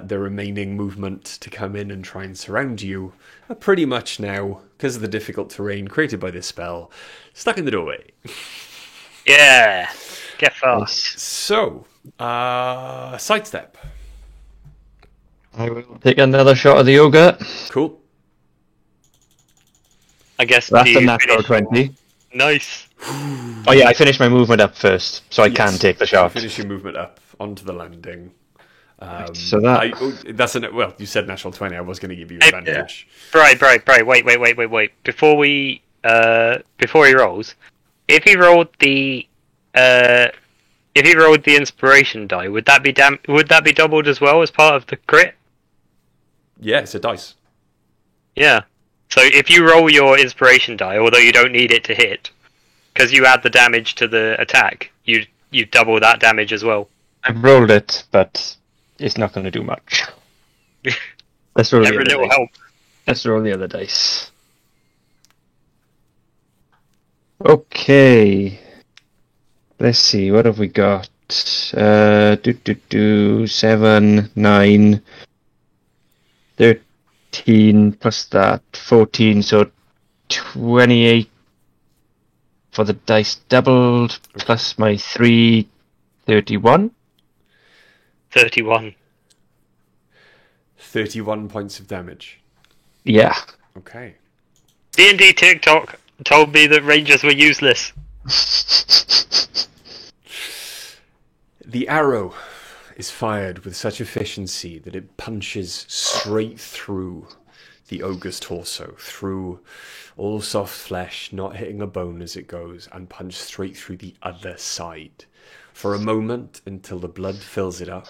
[SPEAKER 1] their remaining movement to come in and try and surround you, are pretty much now, because of the difficult terrain created by this spell, stuck in the doorway.
[SPEAKER 2] Yeah. Get fast.
[SPEAKER 1] So, sidestep.
[SPEAKER 3] I will take another shot of the ogre.
[SPEAKER 1] Cool.
[SPEAKER 2] I guess
[SPEAKER 3] That's
[SPEAKER 2] do
[SPEAKER 3] a
[SPEAKER 2] you
[SPEAKER 3] natural
[SPEAKER 2] finish-
[SPEAKER 3] 20.
[SPEAKER 2] Nice.
[SPEAKER 3] Oh yeah, I finished my movement up first, so I can
[SPEAKER 1] Yes.
[SPEAKER 3] take the shot.
[SPEAKER 1] Finish your movement up onto the landing.
[SPEAKER 3] So that-
[SPEAKER 1] You said natural 20. I was going to give you
[SPEAKER 2] Hey,
[SPEAKER 1] advantage.
[SPEAKER 2] Right. Wait. Before he rolls, if he rolled the inspiration die, would that be doubled as well as part of the crit?
[SPEAKER 1] Yeah, it's a dice.
[SPEAKER 2] Yeah. So if you roll your inspiration die, although you don't need it to hit, because you add the damage to the attack, you double that damage as well.
[SPEAKER 3] I've rolled it, but it's not going to do much. Let's roll the
[SPEAKER 2] Every
[SPEAKER 3] other
[SPEAKER 2] little
[SPEAKER 3] dice.
[SPEAKER 2] help.
[SPEAKER 3] Let's roll the other dice. Okay. Let's see, what have we got? 7, 9, 13 plus that, 14, so 28 for the dice doubled, plus my 3, 31.
[SPEAKER 2] 31.
[SPEAKER 1] 31 points of damage.
[SPEAKER 3] Yeah.
[SPEAKER 1] Okay.
[SPEAKER 2] D&D TikTok told me that rangers were useless.
[SPEAKER 1] The arrow is fired with such efficiency that it punches straight through the ogre's torso, through all soft flesh, not hitting a bone as it goes, and punched straight through the other side. For a moment, until the blood fills it up,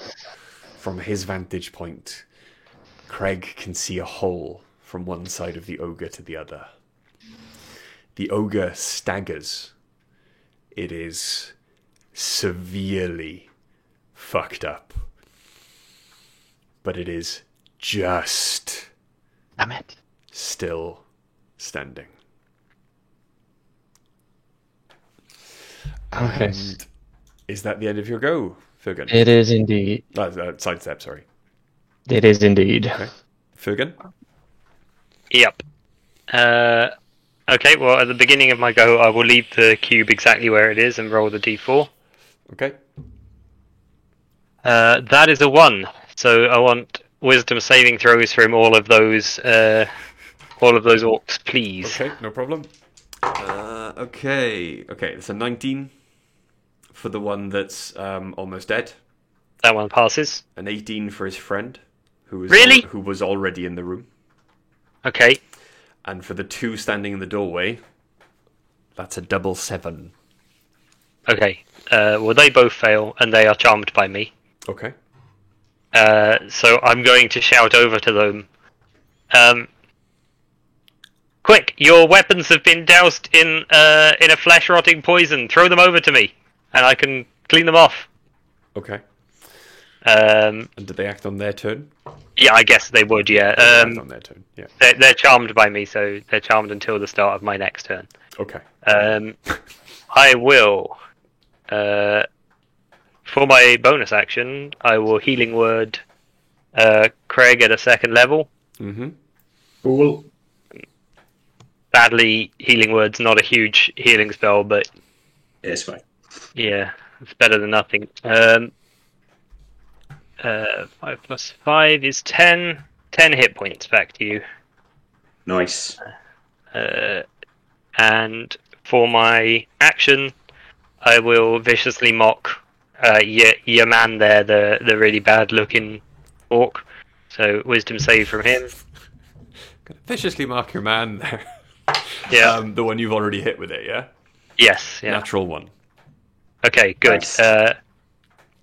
[SPEAKER 1] from his vantage point, Craig can see a hole from one side of the ogre to the other. The ogre staggers. It is severely fucked up. But it is just
[SPEAKER 3] Damn it.
[SPEAKER 1] still standing.
[SPEAKER 3] Okay.
[SPEAKER 1] And is that the end of your go, Fergan?
[SPEAKER 3] It is indeed.
[SPEAKER 1] Sidestep, sorry.
[SPEAKER 3] It is indeed.
[SPEAKER 1] Okay. Fergan?
[SPEAKER 2] Yep. Okay, well, at the beginning of my go, I will leave the cube exactly where it is and roll the d4.
[SPEAKER 1] Okay.
[SPEAKER 2] That is a 1, so I want wisdom saving throws from all of those orcs, please.
[SPEAKER 1] Okay, no problem. Okay, it's a 19 for the one that's almost dead.
[SPEAKER 2] That one passes.
[SPEAKER 1] An 18 for his friend, who was already in the room.
[SPEAKER 2] Okay.
[SPEAKER 1] And for the two standing in the doorway, that's a double 7.
[SPEAKER 2] Okay. Well, they both fail, and they are charmed by me.
[SPEAKER 1] Okay.
[SPEAKER 2] So I'm going to shout over to them. Quick! Your weapons have been doused in a flesh-rotting poison. Throw them over to me, and I can clean them off.
[SPEAKER 1] Okay.
[SPEAKER 2] Um,
[SPEAKER 1] And did they act on their turn?
[SPEAKER 2] yeah, I guess they would. Yeah.
[SPEAKER 1] Act on their turn. Yeah.
[SPEAKER 2] They're charmed by me, so they're charmed until the start of my next turn.
[SPEAKER 1] Okay.
[SPEAKER 2] I will, for my bonus action, I will healing word Craig at a 2nd level.
[SPEAKER 1] Mm-hmm.
[SPEAKER 4] Cool.
[SPEAKER 2] Badly, healing word's not a huge healing spell, but
[SPEAKER 4] It's fine.
[SPEAKER 2] yeah, it's better than nothing. 5 plus 5 is 10. 10 hit points back to you.
[SPEAKER 4] Nice.
[SPEAKER 2] And for my action, I will viciously mock your man there, the really bad looking orc. So wisdom save from him.
[SPEAKER 1] Viciously mark your man there.
[SPEAKER 2] Yeah.
[SPEAKER 1] The one you've already hit with it, yeah?
[SPEAKER 2] Yes. Yeah.
[SPEAKER 1] Natural one.
[SPEAKER 2] Okay. Good.
[SPEAKER 4] Nice.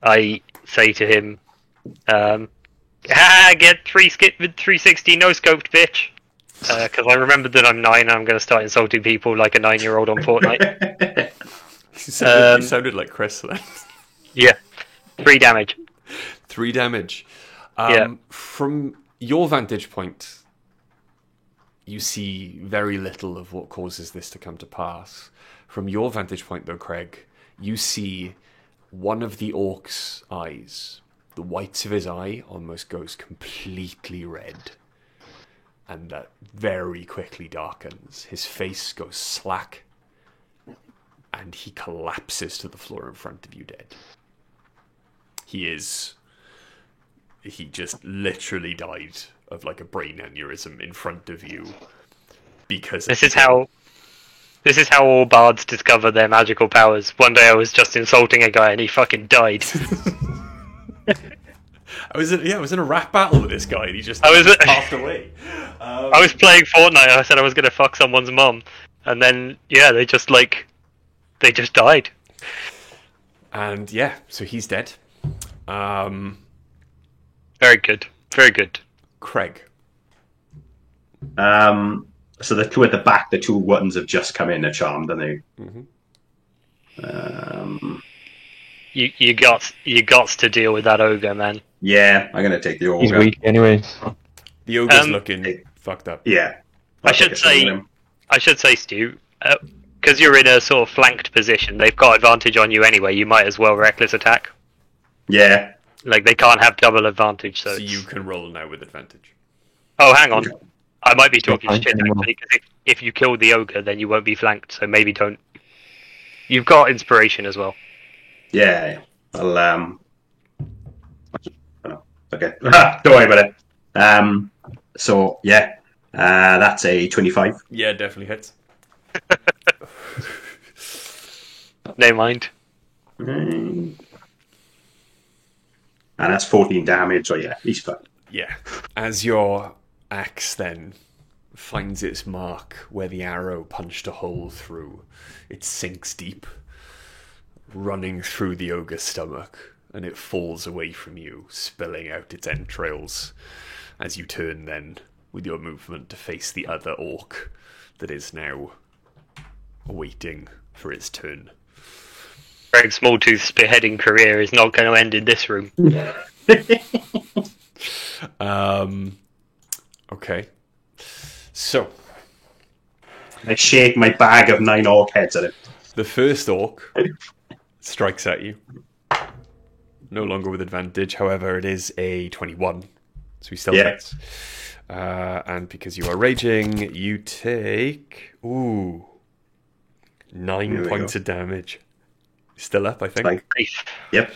[SPEAKER 2] I say to him, get 360 no scoped, bitch. Because I remembered that I'm 9 and I'm going to start insulting people like a 9-year-old on Fortnite.
[SPEAKER 1] You sounded like Chris then.
[SPEAKER 2] Yeah. 3 damage.
[SPEAKER 1] 3 damage.
[SPEAKER 2] Yeah.
[SPEAKER 1] From your vantage point, you see very little of what causes this to come to pass. From your vantage point, though, Craig, you see one of the orc's eyes. The whites of his eye almost goes completely red. And that very quickly darkens. His face goes slack. And he collapses to the floor in front of you dead. He just literally died of like a brain aneurysm in front of you. Because
[SPEAKER 2] This is how all bards discover their magical powers. One day I was just insulting a guy and he fucking died.
[SPEAKER 1] I was in a rap battle with this guy and he just passed away.
[SPEAKER 2] I was playing Fortnite and I said I was gonna fuck someone's mum, and then they just died.
[SPEAKER 1] And yeah, so he's dead.
[SPEAKER 2] Very good, very good.
[SPEAKER 1] Craig.
[SPEAKER 4] So the two at the back, the two ones have just come in, are charmed, and they.
[SPEAKER 1] Mm-hmm.
[SPEAKER 2] You got to deal with that ogre, man.
[SPEAKER 4] Yeah, I'm gonna take the ogre.
[SPEAKER 3] He's weak anyway.
[SPEAKER 1] The ogre's looking fucked up.
[SPEAKER 4] Yeah.
[SPEAKER 2] I should say, Stu, because you're in a sort of flanked position, they've got advantage on you anyway. You might as well reckless attack.
[SPEAKER 4] Yeah.
[SPEAKER 2] Like they can't have double advantage, so
[SPEAKER 1] So you can roll now with advantage.
[SPEAKER 2] Oh, hang on. I might be talking
[SPEAKER 3] Fine,
[SPEAKER 2] shit
[SPEAKER 3] anymore.
[SPEAKER 2] actually, because if you kill the ogre, then you won't be flanked. So maybe don't. You've got inspiration as well.
[SPEAKER 4] Yeah. I'll okay. Don't worry about it. So yeah, that's a 25.
[SPEAKER 1] Yeah, definitely hits.
[SPEAKER 2] Never mind.
[SPEAKER 4] And that's 14 damage. So yeah, he's fine.
[SPEAKER 1] Yeah. As your axe then finds its mark where the arrow punched a hole through, it sinks deep, running through the ogre's stomach, and it falls away from you, spilling out its entrails, as you turn then, with your movement, to face the other orc that is now waiting for its turn.
[SPEAKER 2] Greg Smalltooth's spearheading career is not going to end in this room.
[SPEAKER 1] Okay. So,
[SPEAKER 4] I shake my bag of 9 orc heads at it.
[SPEAKER 1] the first orc strikes at you. No longer with advantage, however, it is a 21. So he still hits. And because you are raging, you take 9 points of damage. Still up, I think.
[SPEAKER 4] Like, yep.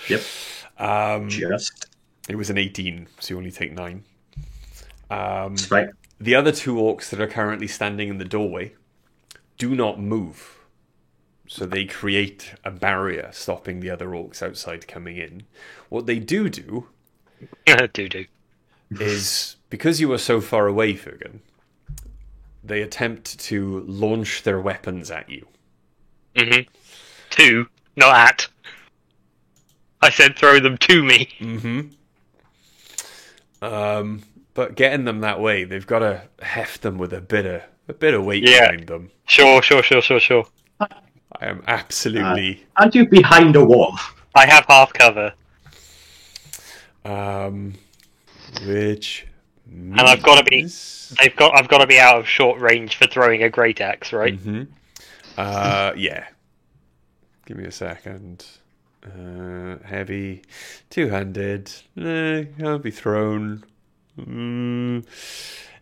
[SPEAKER 4] Just.
[SPEAKER 1] It was an 18, so you only take 9.
[SPEAKER 4] Right.
[SPEAKER 1] The other 2 orcs that are currently standing in the doorway do not move. So they create a barrier stopping the other orcs outside coming in. What they do
[SPEAKER 2] Do.
[SPEAKER 1] is, because you are so far away, Fergan, they attempt to launch their weapons at you.
[SPEAKER 2] Mm-hmm. To, not at. I said throw them to me.
[SPEAKER 1] Mm-hmm. But getting them that way, they've got to heft them with a bit of weight behind them.
[SPEAKER 2] Sure.
[SPEAKER 1] I am absolutely...
[SPEAKER 4] Aren't you behind a wall?
[SPEAKER 2] I have half cover.
[SPEAKER 1] Which
[SPEAKER 2] And I've got to be
[SPEAKER 1] means-
[SPEAKER 2] I've got to be out of short range for throwing a great axe, right?
[SPEAKER 1] Yeah. Give me a second. Heavy, two-handed. Can't be thrown.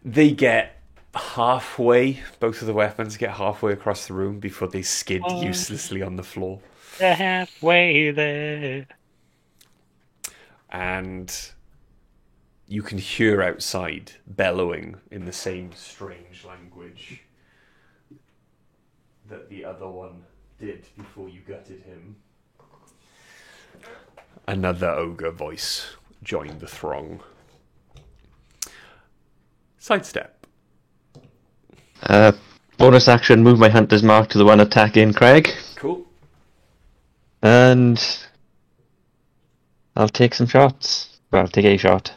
[SPEAKER 1] They get halfway. Both of the weapons get halfway across the room before they skid uselessly on the floor.
[SPEAKER 2] They're halfway there.
[SPEAKER 1] And you can hear outside bellowing in the same strange language that the other one did before you gutted him. Another ogre voice joined the throng. Sidestep.
[SPEAKER 3] Bonus action, move my hunter's mark to the one attacking Craig.
[SPEAKER 1] Cool.
[SPEAKER 3] And I'll take some shots. Well, I'll take a shot.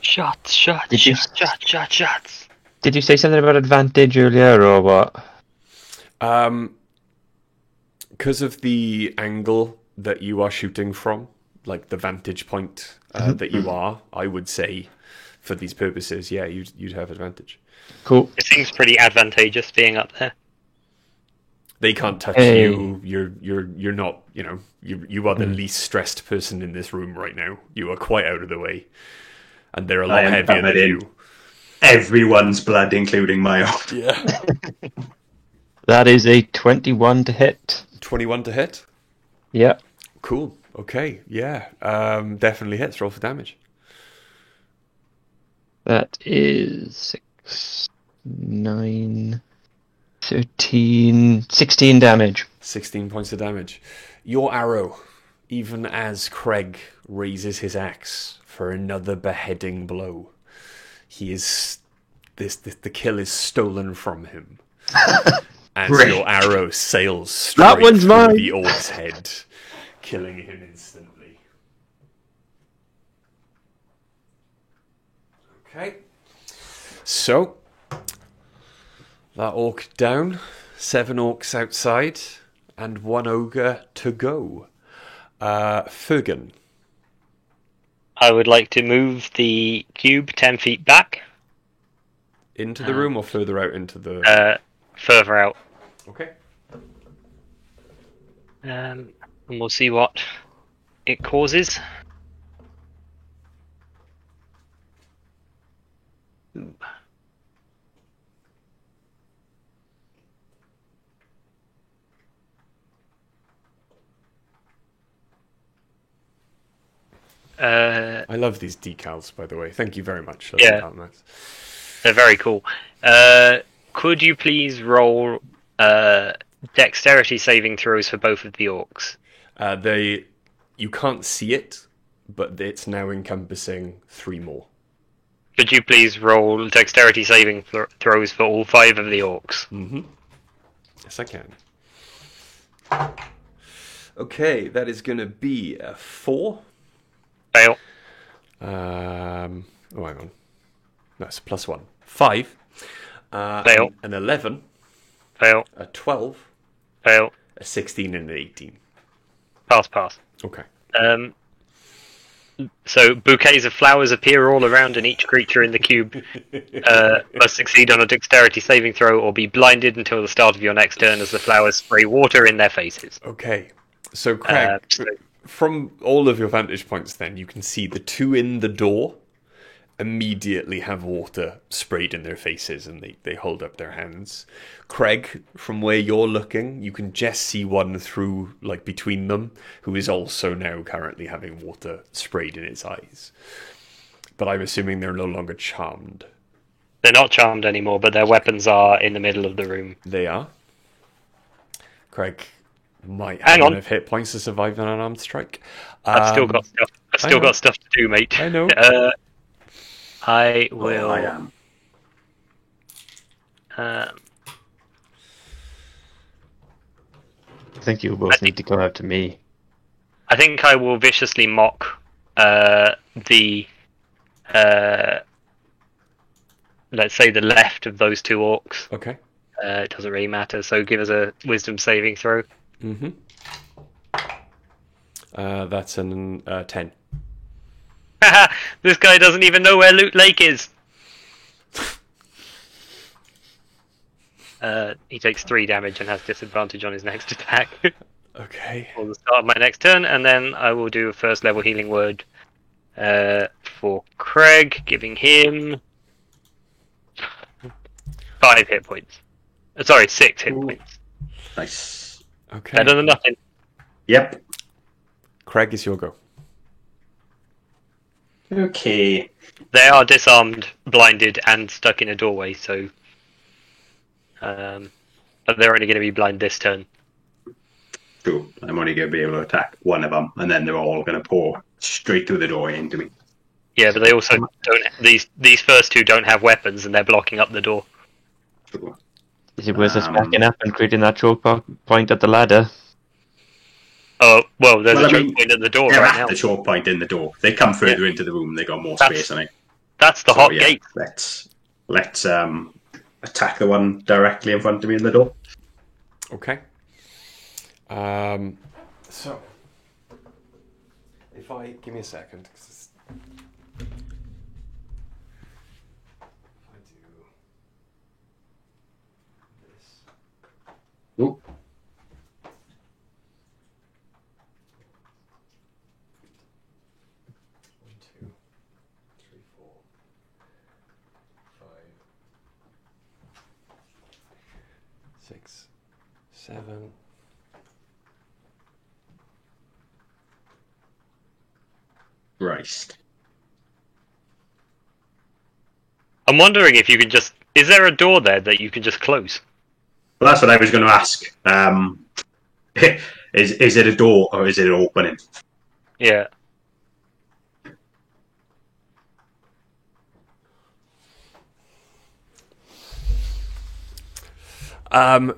[SPEAKER 2] Shots.
[SPEAKER 3] Did you-
[SPEAKER 2] Shots.
[SPEAKER 3] Did you say something about advantage earlier, or what?
[SPEAKER 1] Because of the angle that you are shooting from, like the vantage point that you are, I would say, for these purposes, yeah, you'd have advantage.
[SPEAKER 3] Cool.
[SPEAKER 2] It seems pretty advantageous being up there.
[SPEAKER 1] They can't touch
[SPEAKER 3] Hey.
[SPEAKER 1] you. You're not. You are the least stressed person in this room right now. You are quite out of the way, and they're a
[SPEAKER 4] I
[SPEAKER 1] lot
[SPEAKER 4] am
[SPEAKER 1] heavier than
[SPEAKER 4] covered in.
[SPEAKER 1] you.
[SPEAKER 4] Everyone's blood, including my own.
[SPEAKER 1] Yeah.
[SPEAKER 3] That is a 21 to hit.
[SPEAKER 1] 21 to hit.
[SPEAKER 3] Yeah.
[SPEAKER 1] Cool. Okay. Yeah. Definitely hits. Roll for damage.
[SPEAKER 3] That is 6, 9, 13, 16 damage.
[SPEAKER 1] 16 points of damage. Your arrow, even as Craig raises his axe for another beheading blow, he is the kill is stolen from him. As
[SPEAKER 4] Great.
[SPEAKER 1] your arrow sails
[SPEAKER 3] That
[SPEAKER 1] straight
[SPEAKER 3] one's
[SPEAKER 1] through
[SPEAKER 3] mine.
[SPEAKER 1] the orc's head, killing him instantly. Okay. So, that orc down, 7 orcs outside, and 1 ogre to go. Fergan.
[SPEAKER 2] I would like to move the cube 10 feet back,
[SPEAKER 1] Into the room or further out into the...
[SPEAKER 2] further out.
[SPEAKER 1] Okay.
[SPEAKER 2] And we'll see what it causes. Ooh.
[SPEAKER 1] I love these decals, by the way. Thank you very much.
[SPEAKER 2] Yeah.
[SPEAKER 1] That's nice.
[SPEAKER 2] They're very cool. Could you please roll dexterity saving throws for both of the orcs?
[SPEAKER 1] You can't see it, but it's now encompassing 3 more.
[SPEAKER 2] Could you please roll dexterity saving throws for all 5 of the orcs?
[SPEAKER 1] Mm-hmm. Yes, I can. Okay, that is going to be a 4.
[SPEAKER 2] Fail.
[SPEAKER 1] Oh, hang on. No, it's a +1. 5.
[SPEAKER 2] Fail.
[SPEAKER 1] An 11.
[SPEAKER 2] Fail.
[SPEAKER 1] A 12.
[SPEAKER 2] Fail.
[SPEAKER 1] A 16 and an 18.
[SPEAKER 2] Pass.
[SPEAKER 1] Okay.
[SPEAKER 2] So bouquets of flowers appear all around, and each creature in the cube must succeed on a dexterity saving throw or be blinded until the start of your next turn as the flowers spray water in their faces.
[SPEAKER 1] Okay. So, Craig, from all of your vantage points then, you can see the 2 in the door immediately have water sprayed in their faces, and they hold up their hands. Craig, from where you're looking, you can just see one through, like, between them, who is also now currently having water sprayed in its eyes. But I'm assuming they're no longer charmed.
[SPEAKER 2] They're not charmed anymore, but their weapons are in the middle of the room.
[SPEAKER 1] They are. Craig might
[SPEAKER 2] Hang
[SPEAKER 1] have
[SPEAKER 2] on.
[SPEAKER 1] enough hit points to survive an unarmed strike.
[SPEAKER 2] I've still got stuff. I've still
[SPEAKER 1] know.
[SPEAKER 2] got stuff to do, mate.
[SPEAKER 1] I know.
[SPEAKER 2] I will.
[SPEAKER 4] I am.
[SPEAKER 3] I think you both need to come out to me.
[SPEAKER 2] I think I will viciously mock the let's say the left of those 2 orcs.
[SPEAKER 1] Okay.
[SPEAKER 2] It doesn't really matter. So give us a wisdom saving throw.
[SPEAKER 1] Mm-hmm. That's an 10.
[SPEAKER 2] This guy doesn't even know where Loot Lake is. He takes 3 damage and has disadvantage on his next attack.
[SPEAKER 1] Okay.
[SPEAKER 2] For the start of my next turn, and then I will do a first level healing word for Craig, giving him 5 hit points. Sorry, 6 hit points.
[SPEAKER 4] Nice.
[SPEAKER 1] Okay.
[SPEAKER 2] Better than nothing.
[SPEAKER 4] Yep.
[SPEAKER 1] Craig, is your go.
[SPEAKER 4] Okay.
[SPEAKER 2] They are disarmed, blinded, and stuck in a doorway, so. But they're only going to be blind this turn.
[SPEAKER 4] True. I'm only going to be able to attack one of them, and then they're all going to pour straight through the doorway into me.
[SPEAKER 2] Yeah, but they also don't. These first 2 don't have weapons, and they're blocking up the door.
[SPEAKER 4] True.
[SPEAKER 3] Is it worth us backing up and creating that choke point at the ladder?
[SPEAKER 2] Oh well, there's
[SPEAKER 4] Well,
[SPEAKER 2] a
[SPEAKER 4] I
[SPEAKER 2] choke
[SPEAKER 4] mean,
[SPEAKER 2] point at the door
[SPEAKER 4] They're
[SPEAKER 2] right
[SPEAKER 4] at
[SPEAKER 2] now.
[SPEAKER 4] the choke point in the door. They come further into the room. They got more
[SPEAKER 2] That's-
[SPEAKER 4] space, I think.
[SPEAKER 2] That's the
[SPEAKER 4] So,
[SPEAKER 2] hot
[SPEAKER 4] yeah,
[SPEAKER 2] gate.
[SPEAKER 4] Let's attack the one directly in front of me in the door.
[SPEAKER 1] Okay. So, if I give me a second, 'cause if I do this.
[SPEAKER 4] Ooh.
[SPEAKER 1] One, two, three, 4, 5, 6, 7.
[SPEAKER 4] Christ.
[SPEAKER 2] I'm wondering if you can just. Is there a door there that you can just close?
[SPEAKER 4] Well, that's what I was going to ask. Is it a door or is it an opening?
[SPEAKER 2] Yeah.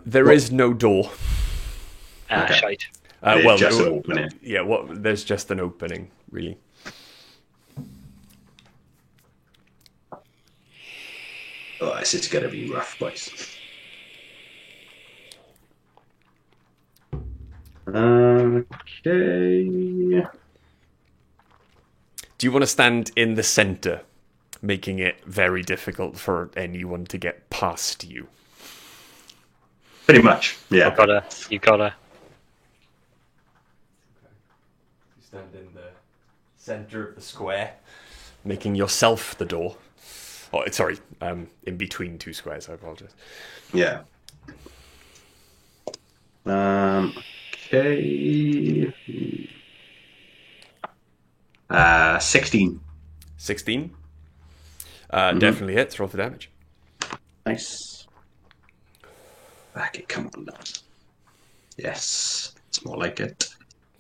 [SPEAKER 1] There is no door.
[SPEAKER 2] Ah,
[SPEAKER 4] Okay.
[SPEAKER 2] shite.
[SPEAKER 4] It's just an opening.
[SPEAKER 1] Yeah, there's just an opening, really.
[SPEAKER 4] Oh, this is going to be rough, boys. Okay.
[SPEAKER 1] Do you want to stand in the center, making it very difficult for anyone to get past you?
[SPEAKER 4] Pretty much, yeah.
[SPEAKER 2] You gotta.
[SPEAKER 1] You stand in the center of the square, making yourself the door. Oh, sorry, in between 2 squares, I apologize.
[SPEAKER 4] Yeah. Okay. 16.
[SPEAKER 1] 16. Definitely hits. Roll for damage.
[SPEAKER 4] Nice. Back it, come on now. Yes, it's more like it.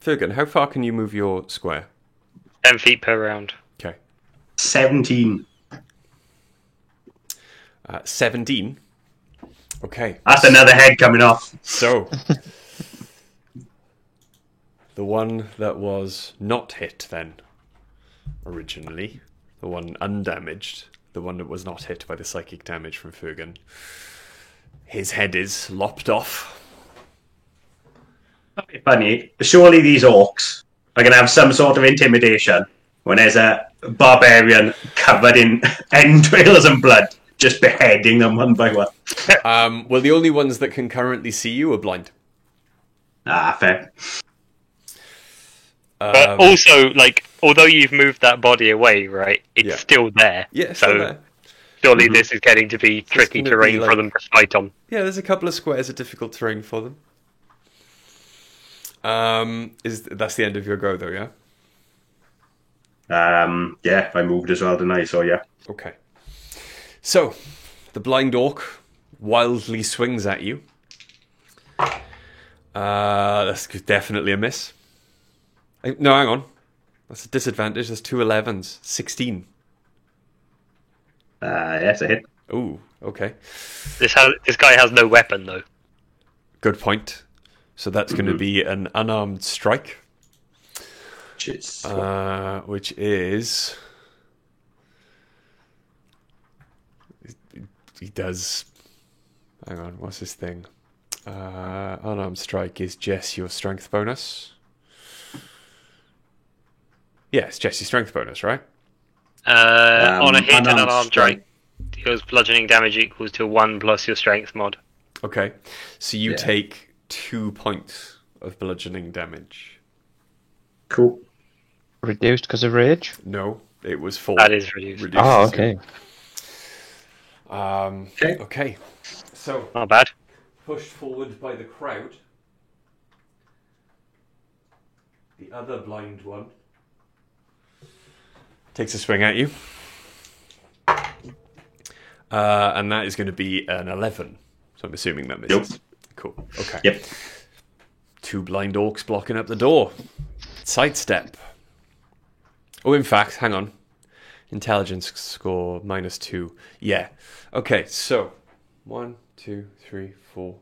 [SPEAKER 1] Fergan, how far can you move your square?
[SPEAKER 2] 10 feet per round.
[SPEAKER 1] Okay.
[SPEAKER 4] 17.
[SPEAKER 1] 17. Okay.
[SPEAKER 4] That's another head coming off.
[SPEAKER 1] So, the one that was not hit then, originally, the one undamaged, the one that was not hit by the psychic damage from Fergan, his head is lopped off.
[SPEAKER 4] Okay, funny. Surely these orcs are going to have some sort of intimidation when there's a barbarian covered in entrails and blood just beheading them one by one.
[SPEAKER 1] Well, the only ones that can currently see you are blind.
[SPEAKER 4] Ah, fair.
[SPEAKER 2] But also, like, although you've moved that body away, right, it's
[SPEAKER 1] Yeah.
[SPEAKER 2] still there.
[SPEAKER 1] Yeah,
[SPEAKER 2] so
[SPEAKER 1] still there.
[SPEAKER 2] surely this is getting to be tricky
[SPEAKER 1] gonna
[SPEAKER 2] terrain
[SPEAKER 1] be,
[SPEAKER 2] for
[SPEAKER 1] like-
[SPEAKER 2] them to fight on.
[SPEAKER 1] Yeah, there's a couple of squares of difficult terrain for them. That's the end of your go, though, yeah?
[SPEAKER 4] Yeah, I moved as well, didn't I? So, yeah.
[SPEAKER 1] Okay. So, the blind orc wildly swings at you. That's definitely a miss. No, hang on. That's a disadvantage. There's 2 11s. 16.
[SPEAKER 4] Yes, a hit.
[SPEAKER 1] Ooh, okay.
[SPEAKER 2] This guy has no weapon, though.
[SPEAKER 1] Good point. So that's going to be an unarmed strike,
[SPEAKER 4] Jeez.
[SPEAKER 1] which is... He does... Hang on, what's this thing? Unarmed strike is Jess your strength bonus. Yeah, it's Jess your strength bonus, right?
[SPEAKER 2] On a hit and
[SPEAKER 4] unarmed
[SPEAKER 2] unarmed strike, deals bludgeoning damage equals to 1 plus your strength mod.
[SPEAKER 1] Okay, so you
[SPEAKER 4] Yeah.
[SPEAKER 1] take 2 points of bludgeoning damage.
[SPEAKER 4] Cool.
[SPEAKER 3] Reduced because of rage?
[SPEAKER 1] No, it was 4.
[SPEAKER 2] That is reduced.
[SPEAKER 3] Oh,
[SPEAKER 1] to-
[SPEAKER 3] okay.
[SPEAKER 4] Okay.
[SPEAKER 1] Okay. So,
[SPEAKER 2] Not bad.
[SPEAKER 1] pushed forward by the crowd. The other blind one takes a swing at you. And that is going to be an 11. So I'm assuming that misses.
[SPEAKER 4] Nope.
[SPEAKER 1] Cool. Okay.
[SPEAKER 4] Yep.
[SPEAKER 1] 2 blind orcs blocking up the door. Sidestep. Oh, in fact, hang on. Intelligence score -2. Yeah. Okay, so 1, 2, 3, 4.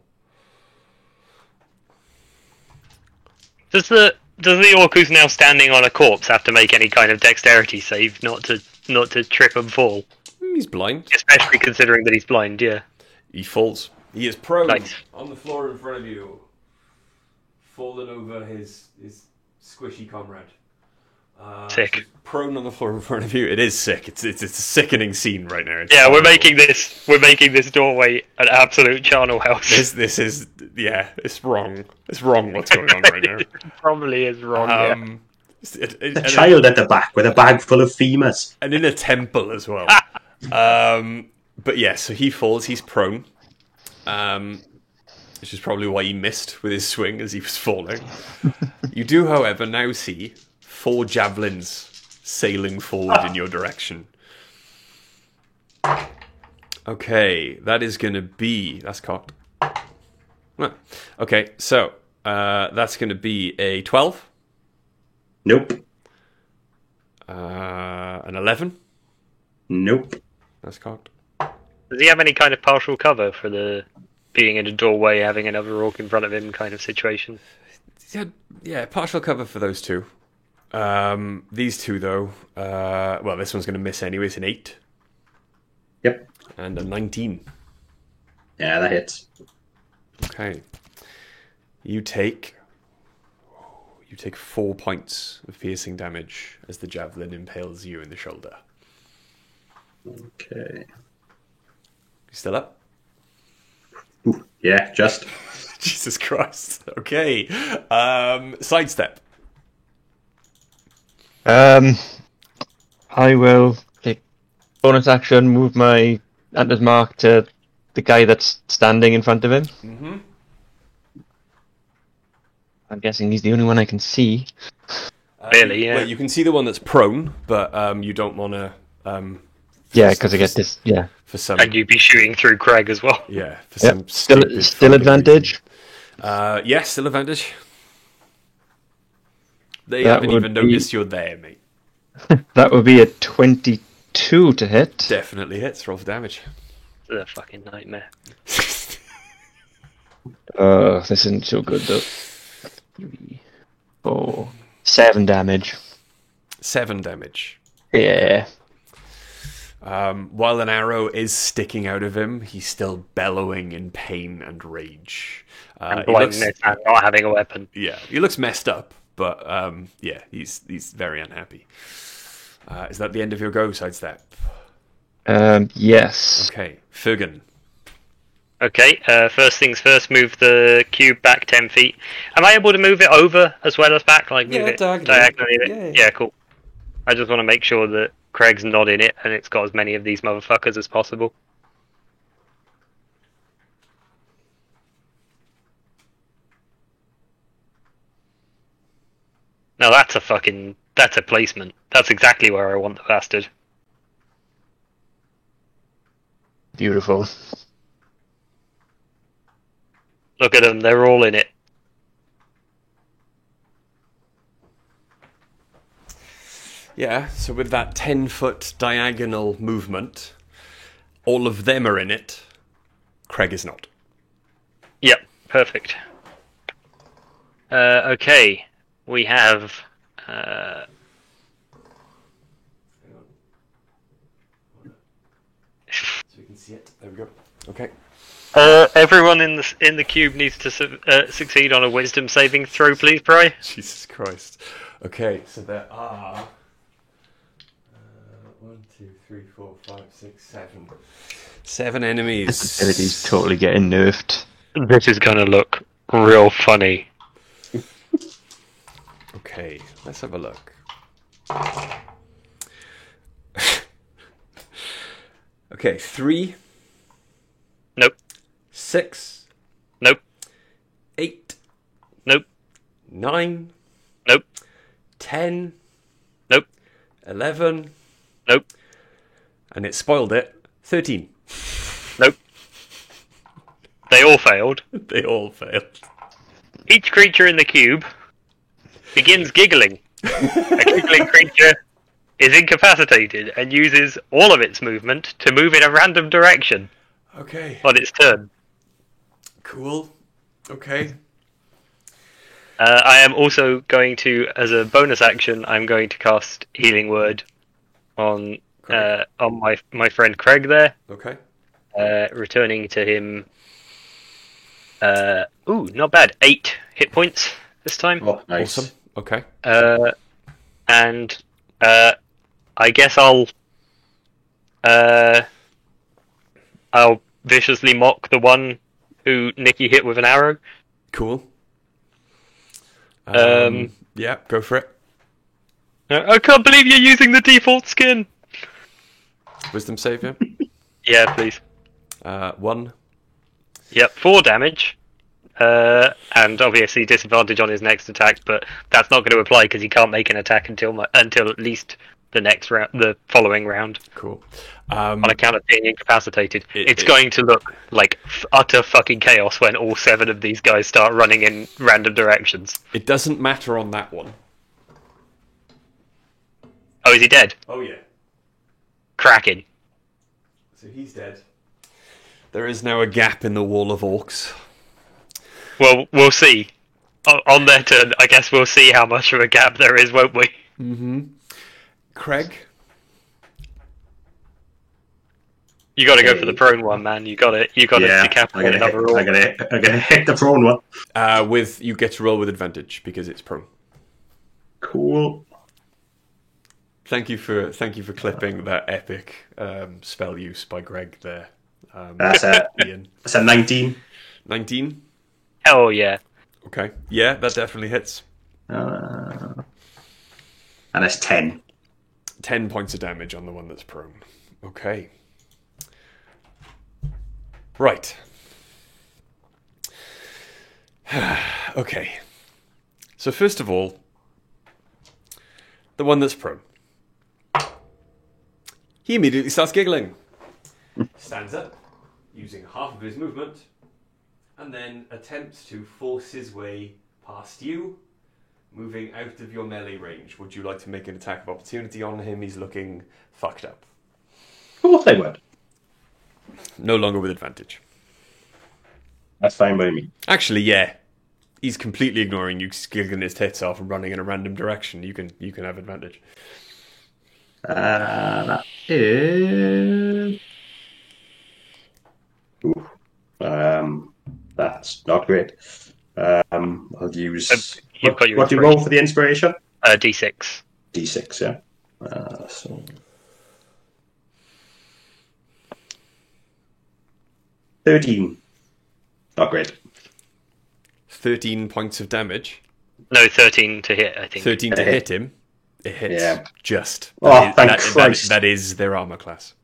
[SPEAKER 2] Does the orc who's now standing on a corpse have to make any kind of dexterity save not to trip and fall?
[SPEAKER 1] He's blind.
[SPEAKER 2] Especially considering that he's blind, yeah.
[SPEAKER 1] He falls. He is prone
[SPEAKER 2] Nice.
[SPEAKER 1] on the floor in front of you, fallen over his squishy comrade.
[SPEAKER 2] Sick.
[SPEAKER 1] So he's prone on the floor in front of you. It is sick. It's a sickening scene right now. It's
[SPEAKER 2] Yeah, we're
[SPEAKER 1] horrible.
[SPEAKER 2] making this doorway an absolute charnel house.
[SPEAKER 1] This is it's wrong. It's wrong. What's going on right now?
[SPEAKER 2] Probably is wrong. Yeah.
[SPEAKER 1] And
[SPEAKER 4] A child at the back with a bag full of femurs.
[SPEAKER 1] and in a temple as well. But yeah, so he falls. He's prone. Which is probably why he missed with his swing as he was falling. You do, however, now see 4 javelins sailing forward in your direction. Okay, that is going to be... That's cocked. Okay, so that's going to be a 12,
[SPEAKER 4] Nope.
[SPEAKER 1] an 11.
[SPEAKER 4] Nope.
[SPEAKER 1] That's cocked.
[SPEAKER 2] Does he have any kind of partial cover for the being in a doorway, having another orc in front of him kind of situation?
[SPEAKER 1] Yeah, partial cover for those two. These two, though, well, this one's going to miss anyway. It's an 8
[SPEAKER 4] Yep.
[SPEAKER 1] and a 19.
[SPEAKER 4] Yeah, that hits.
[SPEAKER 1] Okay. You take 4 points of piercing damage as the javelin impales you in the shoulder.
[SPEAKER 4] Okay.
[SPEAKER 1] You still up?
[SPEAKER 4] Ooh, yeah, just.
[SPEAKER 1] Jesus Christ. Okay. Sidestep.
[SPEAKER 3] I will take bonus action, move my Hunter's Mark to the guy that's standing in front of him.
[SPEAKER 1] Mm-hmm.
[SPEAKER 3] I'm guessing he's the only one I can see.
[SPEAKER 2] Really, yeah.
[SPEAKER 1] Well, you can see the one that's prone, but you don't want to...
[SPEAKER 3] Yeah, because I get this. Yeah,
[SPEAKER 1] for some...
[SPEAKER 2] And you'd be shooting through Craig as well.
[SPEAKER 1] Yeah, for some
[SPEAKER 3] yep. Still
[SPEAKER 1] stupid
[SPEAKER 3] still
[SPEAKER 1] fucking
[SPEAKER 3] advantage.
[SPEAKER 1] reason. Yeah, still advantage. They
[SPEAKER 3] That
[SPEAKER 1] haven't
[SPEAKER 3] would
[SPEAKER 1] even
[SPEAKER 3] be-
[SPEAKER 1] noticed you're there, mate.
[SPEAKER 3] That would be a 22 to hit.
[SPEAKER 1] Definitely hits. Roll for damage.
[SPEAKER 2] It's a fucking nightmare.
[SPEAKER 3] This isn't so good though. 3, 4, 7 damage.
[SPEAKER 1] 7 damage.
[SPEAKER 3] Yeah.
[SPEAKER 1] While an arrow is sticking out of him, he's still bellowing in pain and rage.
[SPEAKER 2] And
[SPEAKER 1] He looks,
[SPEAKER 2] blindness and not having a weapon.
[SPEAKER 1] yeah, he looks messed up, but yeah, he's very unhappy. Is that the end of your go, Sidestep?
[SPEAKER 3] Yes.
[SPEAKER 1] Okay, Fergan.
[SPEAKER 2] Okay, first things first, move the cube back 10 feet. Am I able to move it over as well as back? Like move
[SPEAKER 1] Yeah,
[SPEAKER 2] it
[SPEAKER 1] diagonally.
[SPEAKER 2] diagonally?
[SPEAKER 1] Yeah.
[SPEAKER 2] Yeah, cool. I just want to make sure that Craig's not in it and it's got as many of these motherfuckers as possible. Now that's a placement. That's exactly where I want the bastard.
[SPEAKER 3] Beautiful.
[SPEAKER 2] Look at them, they're all in it.
[SPEAKER 1] Yeah, so with that 10-foot diagonal movement, all of them are in it. Craig is not.
[SPEAKER 2] Yep, perfect. Okay, we have...
[SPEAKER 1] So you can see it. There we go. Okay.
[SPEAKER 2] everyone in the cube needs to succeed on a wisdom saving throw, please, Bri.
[SPEAKER 1] Jesus Christ. Okay, so there are 1, 2, 3, 4, 5, 6, 7. 7 enemies.
[SPEAKER 3] This ability's totally getting nerfed.
[SPEAKER 2] This is gonna look real funny.
[SPEAKER 1] Okay, let's have a look. Okay, 3.
[SPEAKER 2] Nope.
[SPEAKER 1] 6.
[SPEAKER 2] Nope.
[SPEAKER 1] 8.
[SPEAKER 2] Nope.
[SPEAKER 1] 9.
[SPEAKER 2] Nope.
[SPEAKER 1] 10.
[SPEAKER 2] Nope.
[SPEAKER 1] 11.
[SPEAKER 2] Nope.
[SPEAKER 1] And it spoiled it. 13.
[SPEAKER 2] Nope. They all failed.
[SPEAKER 1] They all failed.
[SPEAKER 2] Each creature in the cube begins giggling. A giggling creature is incapacitated and uses all of its movement to move in a random direction
[SPEAKER 1] Okay.
[SPEAKER 2] on its turn.
[SPEAKER 1] Cool. Okay.
[SPEAKER 2] I am also going to, as a bonus action, I'm going to cast Healing Word on my friend Craig there,
[SPEAKER 1] Okay.
[SPEAKER 2] returning to him. Not bad. 8 hit points this time.
[SPEAKER 4] Oh, nice.
[SPEAKER 1] Awesome. Okay.
[SPEAKER 2] And I guess I'll viciously mock the one who Nikki hit with an arrow.
[SPEAKER 1] Cool.
[SPEAKER 2] Um,
[SPEAKER 1] Yeah, go for it.
[SPEAKER 2] I can't believe you're using the default skin.
[SPEAKER 1] Wisdom save, yeah.
[SPEAKER 2] Yeah, please.
[SPEAKER 1] 1.
[SPEAKER 2] Yep, 4 damage. And obviously disadvantage on his next attack, but that's not going to apply because he can't make an attack until at least the next round, the following round,
[SPEAKER 1] Cool.
[SPEAKER 2] on account of being incapacitated. It's
[SPEAKER 1] it-
[SPEAKER 2] going to look like utter fucking chaos when all 7 of these guys start running in random directions.
[SPEAKER 1] It doesn't matter on that one.
[SPEAKER 2] Oh, is he dead?
[SPEAKER 1] Oh, yeah.
[SPEAKER 2] Cracking.
[SPEAKER 1] So he's dead. There is now a gap in the wall of orcs.
[SPEAKER 2] Well, we'll see. On their turn, I guess we'll see how much of a gap there is, won't we?
[SPEAKER 1] Craig?
[SPEAKER 2] You got to go for the prone one, man. You got it. You got to
[SPEAKER 4] Yeah,
[SPEAKER 2] decapitate another
[SPEAKER 4] I'm
[SPEAKER 2] orc.
[SPEAKER 4] gonna hit the prone one.
[SPEAKER 1] You get to roll with advantage because it's prone.
[SPEAKER 4] Cool.
[SPEAKER 1] Thank you for clipping that epic spell use by Greg there.
[SPEAKER 4] That's a
[SPEAKER 1] Ian.
[SPEAKER 4] 19.
[SPEAKER 1] 19.
[SPEAKER 2] Hell yeah.
[SPEAKER 1] Okay. Yeah, that definitely hits.
[SPEAKER 4] And it's 10.
[SPEAKER 1] 10 points of damage on the one that's prone. Okay. Right. Okay. So first of all, the one that's prone. He immediately starts giggling. Stands up, using half of his movement, and then attempts to force his way past you, moving out of your melee range. Would you like to make an attack of opportunity on him? He's looking fucked up.
[SPEAKER 4] Of course I would.
[SPEAKER 1] No longer with advantage.
[SPEAKER 4] That's fine by me.
[SPEAKER 1] Actually, yeah. He's completely ignoring you, giggling his tits off and running in a random direction. You can have advantage.
[SPEAKER 4] That is... Ooh. That's not great. I'll use...
[SPEAKER 2] You've got your
[SPEAKER 4] what do you roll for the inspiration?
[SPEAKER 2] D6.
[SPEAKER 4] D6, yeah. So... 13. Not great.
[SPEAKER 1] 13 points of damage.
[SPEAKER 2] No, 13 to hit, I think.
[SPEAKER 1] 13 to hit him. It hits
[SPEAKER 4] Yeah.
[SPEAKER 1] just.
[SPEAKER 4] Oh, thank Christ.
[SPEAKER 1] That is their armor class.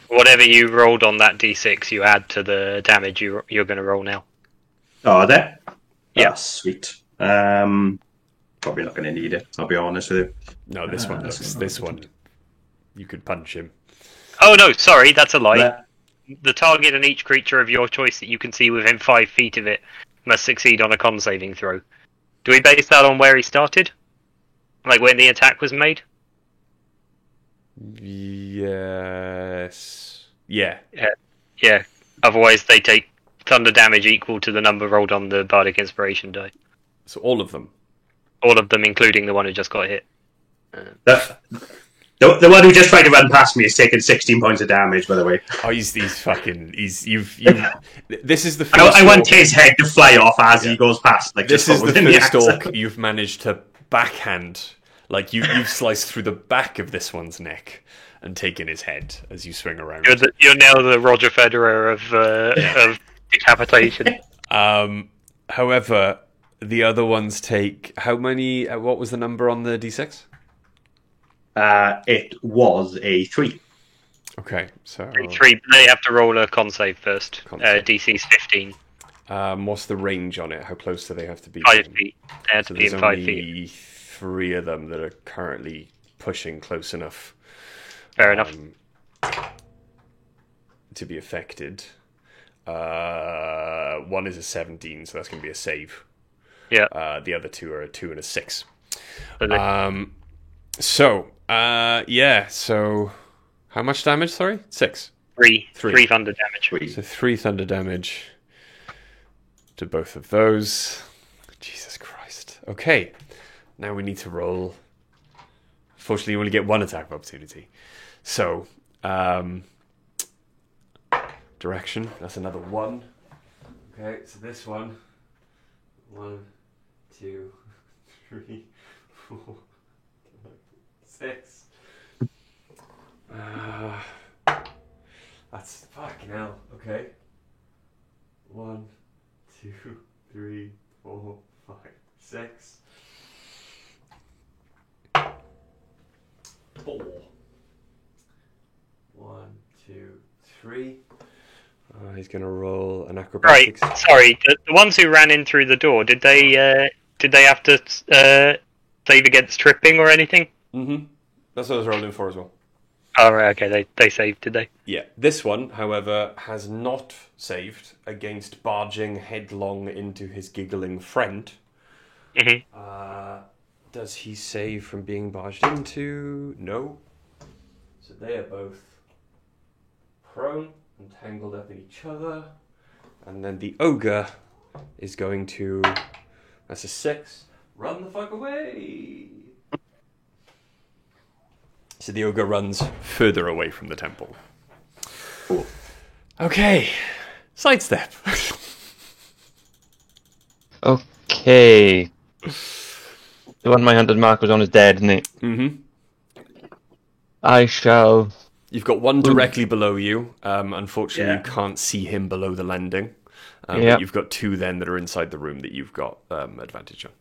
[SPEAKER 2] Whatever you rolled on that D6, you add to the damage you're going to roll now.
[SPEAKER 4] Oh, are there?
[SPEAKER 2] Yeah.
[SPEAKER 4] Ah, sweet. Probably not going to need it, I'll be honest with you.
[SPEAKER 1] No, this one looks. This one, you could punch him.
[SPEAKER 2] Oh no, sorry, that's a lie.
[SPEAKER 4] But-
[SPEAKER 2] The target and each creature of your choice that you can see within 5 feet of it must succeed on a con saving throw. Do we base that on where he started? Like when the attack was made?
[SPEAKER 1] Yes. Yeah.
[SPEAKER 2] Yeah. Otherwise they take thunder damage equal to the number rolled on the Bardic Inspiration die.
[SPEAKER 1] So all of them.
[SPEAKER 2] All of them, including the one who just got hit.
[SPEAKER 4] The one who just tried to run past me is taking 16 points of damage, by the way.
[SPEAKER 1] Oh, he's fucking. You've. This is the first.
[SPEAKER 4] I want
[SPEAKER 1] orc-
[SPEAKER 4] his head to fly off as he goes past. Like
[SPEAKER 1] This
[SPEAKER 4] just
[SPEAKER 1] is the
[SPEAKER 4] within
[SPEAKER 1] first
[SPEAKER 4] accent.
[SPEAKER 1] orc you've managed to backhand. Like you've sliced through the back of this one's neck and taken his head as you swing around.
[SPEAKER 2] You're now the Roger Federer of decapitation.
[SPEAKER 1] However, the other ones take how many? What was the number on the d6?
[SPEAKER 4] It was a 3.
[SPEAKER 1] Okay, so
[SPEAKER 2] 3. They have to roll a con save first.
[SPEAKER 1] Con save.
[SPEAKER 2] DC's 15.
[SPEAKER 1] What's the range on it? How close do they have to be?
[SPEAKER 2] 5 feet. They have
[SPEAKER 1] So
[SPEAKER 2] to be
[SPEAKER 1] there's
[SPEAKER 2] in 5
[SPEAKER 1] only
[SPEAKER 2] feet.
[SPEAKER 1] 3 of them that are currently pushing close enough.
[SPEAKER 2] Fair enough.
[SPEAKER 1] To be affected. One is a 17, so that's going to be a save.
[SPEAKER 2] Yeah.
[SPEAKER 1] The other 2 are a 2 and a 6.
[SPEAKER 2] Okay.
[SPEAKER 1] So how much damage? Sorry, 6.
[SPEAKER 2] 3
[SPEAKER 1] 3.
[SPEAKER 2] thunder damage.
[SPEAKER 1] So 3 thunder damage to both of those. Jesus Christ. Okay, now we need to roll. Fortunately, you only get 1 attack of opportunity. So, direction. That's another 1. Okay, so this one. 1, 2, 3, 4, 5, 6. That's fucking hell. Okay. 1, 2, 3, 4, 5, 6. 4. 1, 2, 3. He's gonna roll an acrobatics.
[SPEAKER 2] Right. Sorry. The ones who ran in through the door, did they have to save against tripping or anything?
[SPEAKER 1] Mm-hmm. That's what I was rolling for as well.
[SPEAKER 2] Oh, right. Okay. They saved, did they?
[SPEAKER 1] Yeah. This one, however, has not saved against barging headlong into his giggling friend.
[SPEAKER 2] Mm-hmm.
[SPEAKER 1] Does he save from being barged into? No. So they are both prone and tangled up in each other. And then the ogre is going to... That's a 6. Run the fuck away! So the ogre runs further away from the temple.
[SPEAKER 4] Cool.
[SPEAKER 1] Okay. Sidestep.
[SPEAKER 3] Okay. The one my hunted mark was on is dead, isn't it?
[SPEAKER 1] Mm-hmm.
[SPEAKER 3] I shall...
[SPEAKER 1] You've got one directly below you. Unfortunately, you can't see him below the landing. But you've got 2 then that are inside the room that you've got advantage on.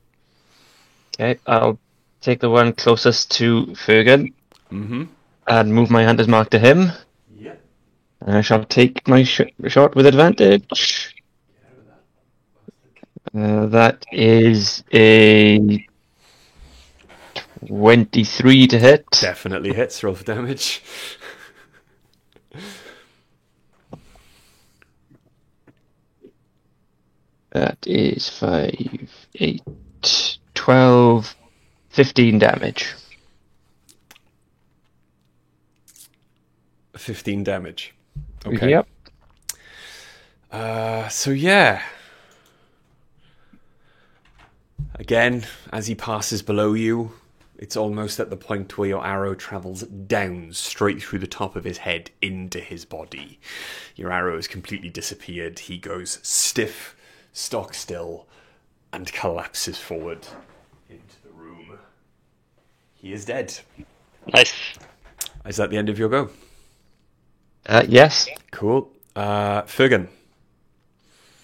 [SPEAKER 3] Okay, I'll take the one closest to Fergus
[SPEAKER 1] Mm-hmm.
[SPEAKER 3] and move my hunter's mark to him.
[SPEAKER 1] Yep.
[SPEAKER 3] And I shall take my shot with advantage. That is a 23 to hit.
[SPEAKER 1] Definitely hits. Roll for damage.
[SPEAKER 3] That is 5, 8, 12, 15 damage.
[SPEAKER 1] 15 damage. Okay.
[SPEAKER 3] Yep.
[SPEAKER 1] So yeah. Again, as he passes below you, it's almost at the point where your arrow travels down straight through the top of his head into his body. Your arrow has completely disappeared. He goes stiff, stock still, and collapses forward into the room. He is dead.
[SPEAKER 2] Nice.
[SPEAKER 1] Is that the end of your go?
[SPEAKER 3] Yes.
[SPEAKER 1] Cool. Fergan.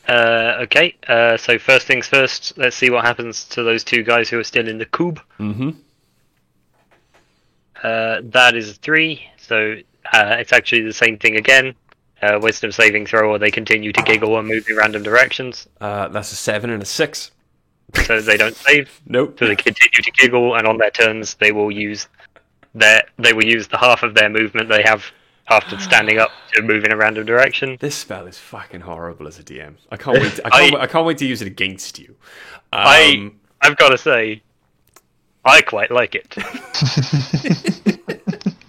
[SPEAKER 2] Okay. So first things first. Let's see what happens to those 2 guys who are still in the cube.
[SPEAKER 1] Mm-hmm.
[SPEAKER 2] That is a 3. So it's actually the same thing again. Wisdom saving throw, or they continue to giggle and move in random directions.
[SPEAKER 1] That's a 7 and a 6.
[SPEAKER 2] So they don't save.
[SPEAKER 1] Nope.
[SPEAKER 2] So they continue to giggle, and on their turns, they will use the half of their movement they have after standing up to move in a random direction.
[SPEAKER 1] This spell is fucking horrible as a DM. I can't wait. I can't wait to use it against you.
[SPEAKER 2] I've got to say, I quite like it.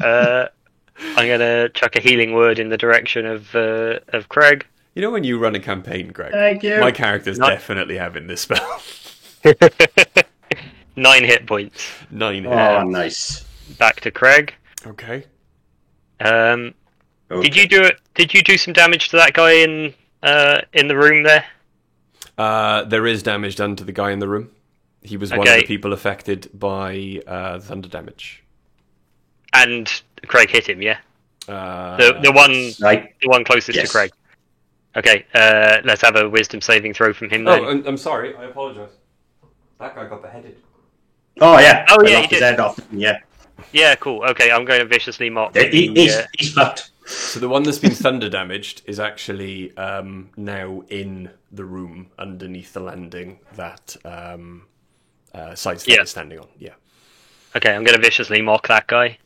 [SPEAKER 2] I'm gonna chuck a healing word in the direction of Craig.
[SPEAKER 1] You know when you run a campaign, Greg?
[SPEAKER 4] Thank you.
[SPEAKER 1] My character's definitely having this spell.
[SPEAKER 2] 9 hit points.
[SPEAKER 1] 9 hit.
[SPEAKER 4] Oh, nice.
[SPEAKER 2] Back to Craig.
[SPEAKER 1] Okay.
[SPEAKER 4] Okay.
[SPEAKER 2] Did you do it? Did you do some damage to that guy in the room there?
[SPEAKER 1] There is damage done to the guy in the room. He was one of the people affected by thunder damage.
[SPEAKER 2] And Craig hit him, yeah? The one closest to Craig. Okay, let's have a wisdom saving throw from him then.
[SPEAKER 1] Oh, I'm sorry, I apologise. That guy got beheaded.
[SPEAKER 4] Oh, yeah.
[SPEAKER 2] Oh, yeah,
[SPEAKER 4] he did. His head off. Yeah.
[SPEAKER 2] Yeah, cool. Okay, I'm going to viciously mock.
[SPEAKER 4] He's fucked.
[SPEAKER 1] So the one that's been thunder damaged is actually now in the room underneath the landing that Sidestep is standing on. Yeah.
[SPEAKER 2] Okay, I'm going to viciously mock that guy.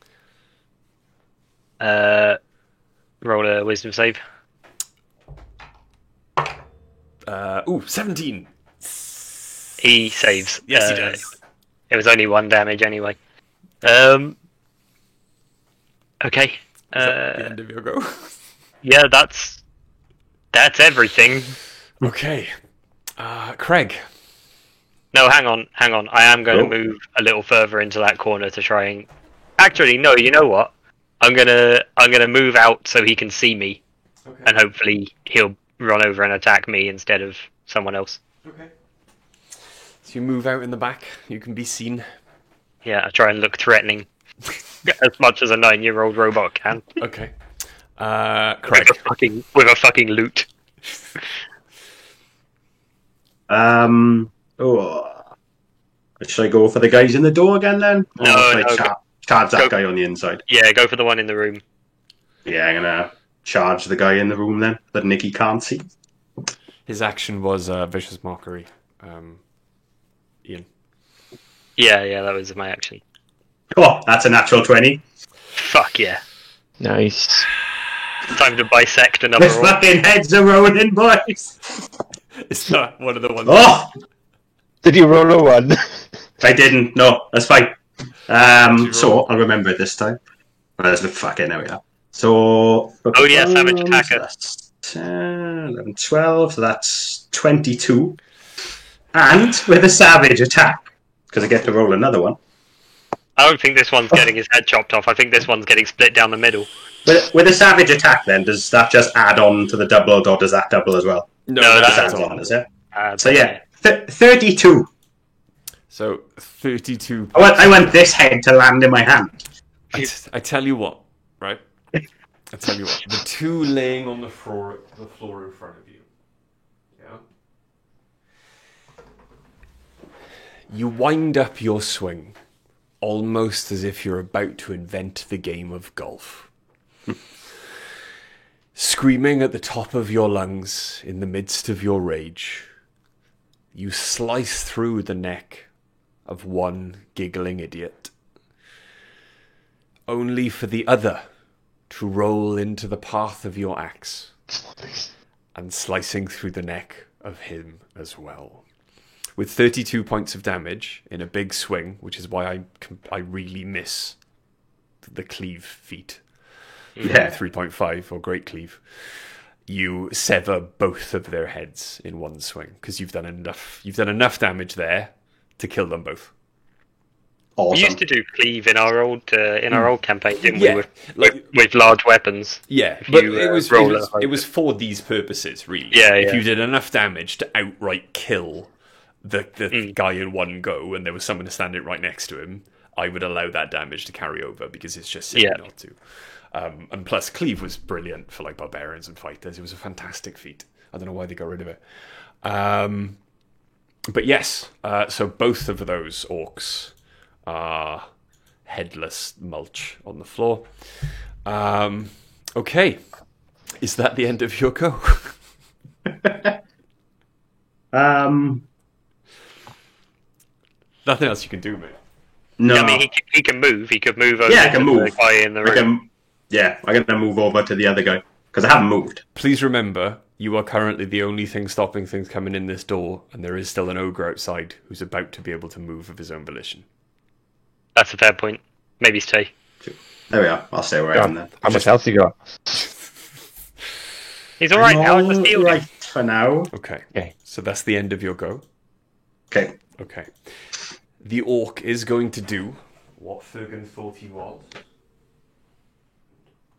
[SPEAKER 2] Roll a wisdom save.
[SPEAKER 1] 17.
[SPEAKER 2] He saves.
[SPEAKER 1] Yes, he does.
[SPEAKER 2] It was only 1 damage anyway. Okay.
[SPEAKER 1] Is that the end of your go?
[SPEAKER 2] Yeah, that's everything.
[SPEAKER 1] Okay. Craig.
[SPEAKER 2] No, hang on. I am going to move a little further into that corner to try and. Actually, no. You know what? I'm gonna move out so he can see me, and hopefully he'll run over and attack me instead of someone else.
[SPEAKER 1] Okay. So you move out in the back. You can be seen.
[SPEAKER 2] Yeah, I try and look threatening as much as a 9-year-old robot can.
[SPEAKER 1] Okay. Craig.
[SPEAKER 2] With a fucking loot.
[SPEAKER 4] Should I go for the guys in the door again then?
[SPEAKER 2] No,
[SPEAKER 4] charge that guy on the inside.
[SPEAKER 2] Yeah, go for the one in the room.
[SPEAKER 4] Yeah, I'm gonna charge the guy in the room then that Nikki can't see.
[SPEAKER 1] His action was vicious mockery. Ian.
[SPEAKER 2] Yeah, that was my action.
[SPEAKER 4] Oh, that's a natural 20.
[SPEAKER 2] Fuck yeah.
[SPEAKER 3] Nice.
[SPEAKER 2] Time to bisect another
[SPEAKER 4] The fucking heads are rolling, boys.
[SPEAKER 1] It's not one of the ones.
[SPEAKER 4] Oh!
[SPEAKER 3] Did you roll a 1?
[SPEAKER 4] I didn't. No, that's fine. So I'll remember it this time. Let's look. Fucking there we are. So.
[SPEAKER 2] Oh yeah, savage attacker.
[SPEAKER 4] That's 10, 11, 12. So that's 22. And with a savage attack, because I get to roll another one.
[SPEAKER 2] I don't think this one's getting his head chopped off. I think this one's getting split down the middle.
[SPEAKER 4] With a savage attack, then does that just add on to the doubled, or does that double as well?
[SPEAKER 2] No,
[SPEAKER 4] That's
[SPEAKER 2] that's
[SPEAKER 4] on, is it?
[SPEAKER 2] So
[SPEAKER 4] yeah, 32.
[SPEAKER 1] So 32.
[SPEAKER 4] I want this head to land in my hand.
[SPEAKER 1] I tell you what, right? I tell you what. The two laying on the floor in front of you. Yeah. You wind up your swing, almost as if you're about to invent the game of golf. Screaming at the top of your lungs in the midst of your rage, you slice through the neck of one giggling idiot, only for the other to roll into the path of your axe, and slicing through the neck of him as well. With 32 points of damage in a big swing, which is why I really miss the cleave feat.
[SPEAKER 4] Yeah.
[SPEAKER 1] 3.5 or Great Cleave. You sever both of their heads in one swing because you've done enough damage there to kill them both.
[SPEAKER 4] Awesome.
[SPEAKER 2] We used to do cleave in our old campaign, didn't
[SPEAKER 1] Yeah,
[SPEAKER 2] we? With large weapons.
[SPEAKER 1] Yeah,
[SPEAKER 2] If
[SPEAKER 1] but
[SPEAKER 2] you,
[SPEAKER 1] it was for these purposes, really.
[SPEAKER 2] Yeah,
[SPEAKER 1] if
[SPEAKER 2] yeah.
[SPEAKER 1] you did enough damage to outright kill the guy in one go, and there was someone standing right next to him, I would allow that damage to carry over because it's just silly not to. And plus, Cleave was brilliant for like barbarians and fighters. It was a fantastic feat. I don't know why they got rid of it. But yes, so both of those orcs are headless mulch on the floor. Okay, is that the end of your go? Nothing else you can do, mate.
[SPEAKER 4] No.
[SPEAKER 2] I mean, he can move. He could move over
[SPEAKER 4] Yeah, I can
[SPEAKER 2] to
[SPEAKER 4] move.
[SPEAKER 2] the guy in the room.
[SPEAKER 4] I'm going to move over to the other guy because I haven't moved.
[SPEAKER 1] Please remember, you are currently the only thing stopping things coming in this door, and there is still an ogre outside who's about to be able to move of his own volition.
[SPEAKER 2] That's a fair point. Maybe stay.
[SPEAKER 4] There we are. I'll stay where I am then.
[SPEAKER 3] How much health you got?
[SPEAKER 2] He's all right now. Just healed him.
[SPEAKER 4] Right for now.
[SPEAKER 1] Okay.
[SPEAKER 3] Okay.
[SPEAKER 1] So that's the end of your go.
[SPEAKER 4] Okay.
[SPEAKER 1] Okay. The orc is going to do what Fergan thought he was.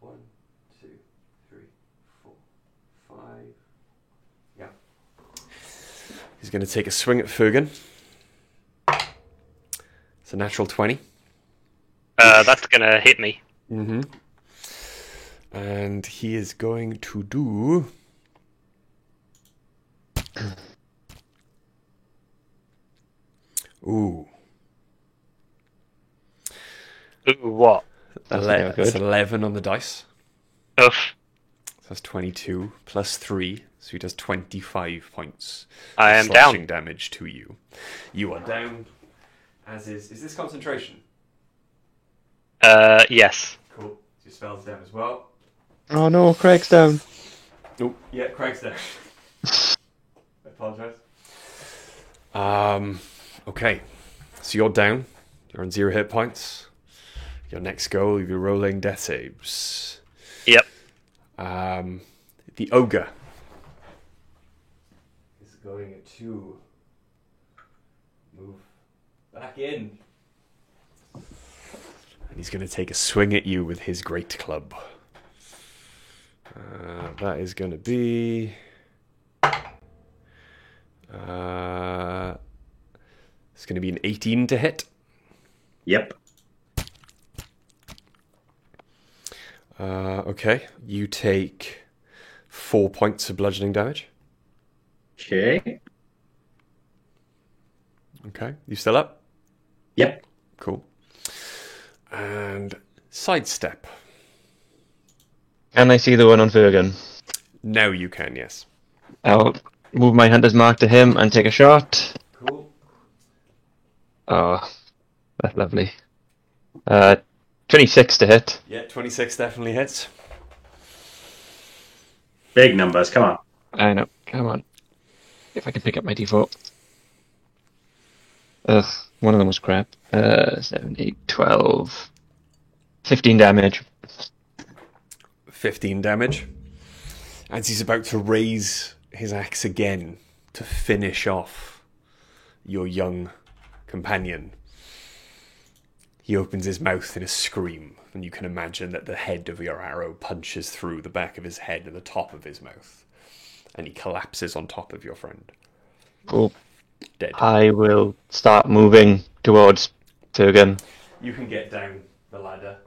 [SPEAKER 1] 1, 2, 3, 4, 5. Yeah. He's going to take a swing at Fergan. It's a natural 20.
[SPEAKER 2] That's gonna hit me.
[SPEAKER 1] Mm-hmm. And he is going to do... Ooh.
[SPEAKER 2] Ooh, what?
[SPEAKER 1] That's 11 on the dice.
[SPEAKER 2] Oof.
[SPEAKER 1] So that's 22 plus 3. So he does 25 points.
[SPEAKER 2] I
[SPEAKER 1] of
[SPEAKER 2] am
[SPEAKER 1] slashing
[SPEAKER 2] down.
[SPEAKER 1] damage to you. You are down. As is this concentration?
[SPEAKER 2] Yes.
[SPEAKER 1] Cool. Your spell's down as well.
[SPEAKER 3] Oh no, Craig's down.
[SPEAKER 1] Oh, yeah, Craig's down. I apologise. Okay. So you're down. You're on 0 hit points. Your next go, you'll be rolling death saves.
[SPEAKER 2] Yep.
[SPEAKER 1] The ogre is going to move back in. And he's going to take a swing at you with his great club. That is going to be... it's going to be an 18 to hit.
[SPEAKER 4] Yep.
[SPEAKER 1] Okay. You take 4 points of bludgeoning damage.
[SPEAKER 4] Okay.
[SPEAKER 1] Okay. You still up?
[SPEAKER 4] Yep.
[SPEAKER 1] Cool. And sidestep.
[SPEAKER 3] Can I see the one on Fergan?
[SPEAKER 1] Now you can, yes.
[SPEAKER 3] I'll move my hunter's mark to him and take a shot.
[SPEAKER 1] Cool.
[SPEAKER 3] Oh, that's lovely. 26 to hit.
[SPEAKER 1] Yeah, 26 definitely hits.
[SPEAKER 4] Big numbers, come on.
[SPEAKER 3] I know. Come on. If I can pick up my d4. Ugh, one of them was crap. 7, 8, 12. 15 damage.
[SPEAKER 1] 15 damage. As he's about to raise his axe again to finish off your young companion, he opens his mouth in a scream, and you can imagine that the head of your arrow punches through the back of his head and the top of his mouth, and he collapses on top of your friend.
[SPEAKER 3] Cool.
[SPEAKER 1] Dead.
[SPEAKER 3] I will start moving towards Fergan.
[SPEAKER 1] You can get down the ladder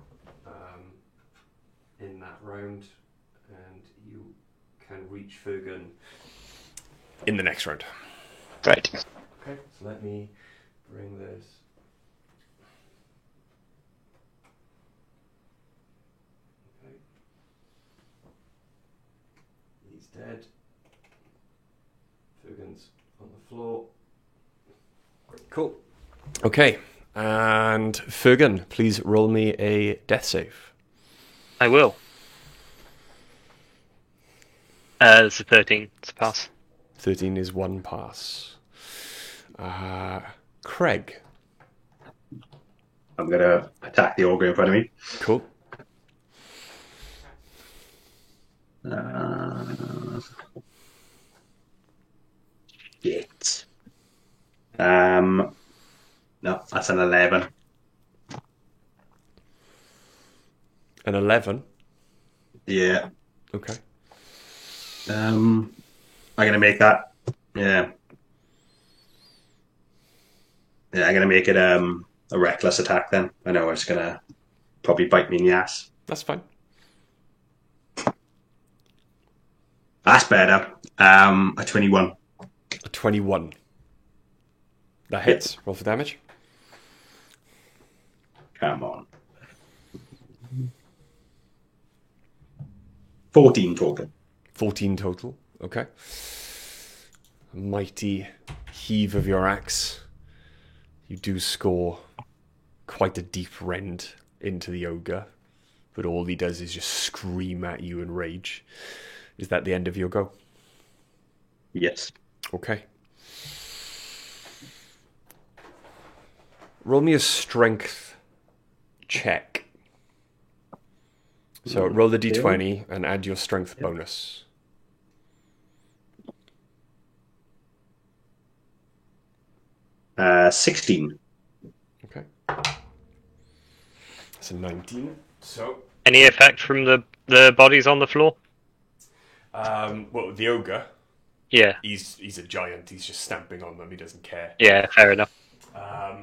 [SPEAKER 1] in that round, and you can reach Fergan in the next round.
[SPEAKER 3] Right.
[SPEAKER 1] Okay, so let me bring this. Okay. He's dead. Fergan's on the floor. Cool. Okay, and Fergan, please roll me a death save.
[SPEAKER 2] I will. It's a 13. It's a pass.
[SPEAKER 1] 13 is 1 pass. Craig.
[SPEAKER 4] I'm going to attack the ogre in front of me.
[SPEAKER 1] Cool.
[SPEAKER 4] 8. No, that's an 11.
[SPEAKER 1] An 11.
[SPEAKER 4] Yeah.
[SPEAKER 1] Okay.
[SPEAKER 4] I'm going to make that. Yeah. Yeah, I'm going to make it a reckless attack then. I know it's going to probably bite me in the ass.
[SPEAKER 1] That's fine.
[SPEAKER 4] That's better. A 21.
[SPEAKER 1] A 21. That hits. Roll for damage.
[SPEAKER 4] Come on. 14 total.
[SPEAKER 1] 14 total. Okay. A mighty heave of your axe. You do score quite a deep rend into the ogre, but all he does is just scream at you in rage. Is that the end of your go?
[SPEAKER 4] Yes.
[SPEAKER 1] Okay. Roll me a strength check. So roll the d20 and add your strength bonus.
[SPEAKER 4] Uh, 16.
[SPEAKER 1] Okay. That's a 19. So,
[SPEAKER 2] Any effect from the bodies on the floor?
[SPEAKER 1] well, the ogre,
[SPEAKER 2] Yeah.
[SPEAKER 1] he's a giant. He's just stamping on them. He doesn't care.
[SPEAKER 2] Yeah, fair enough.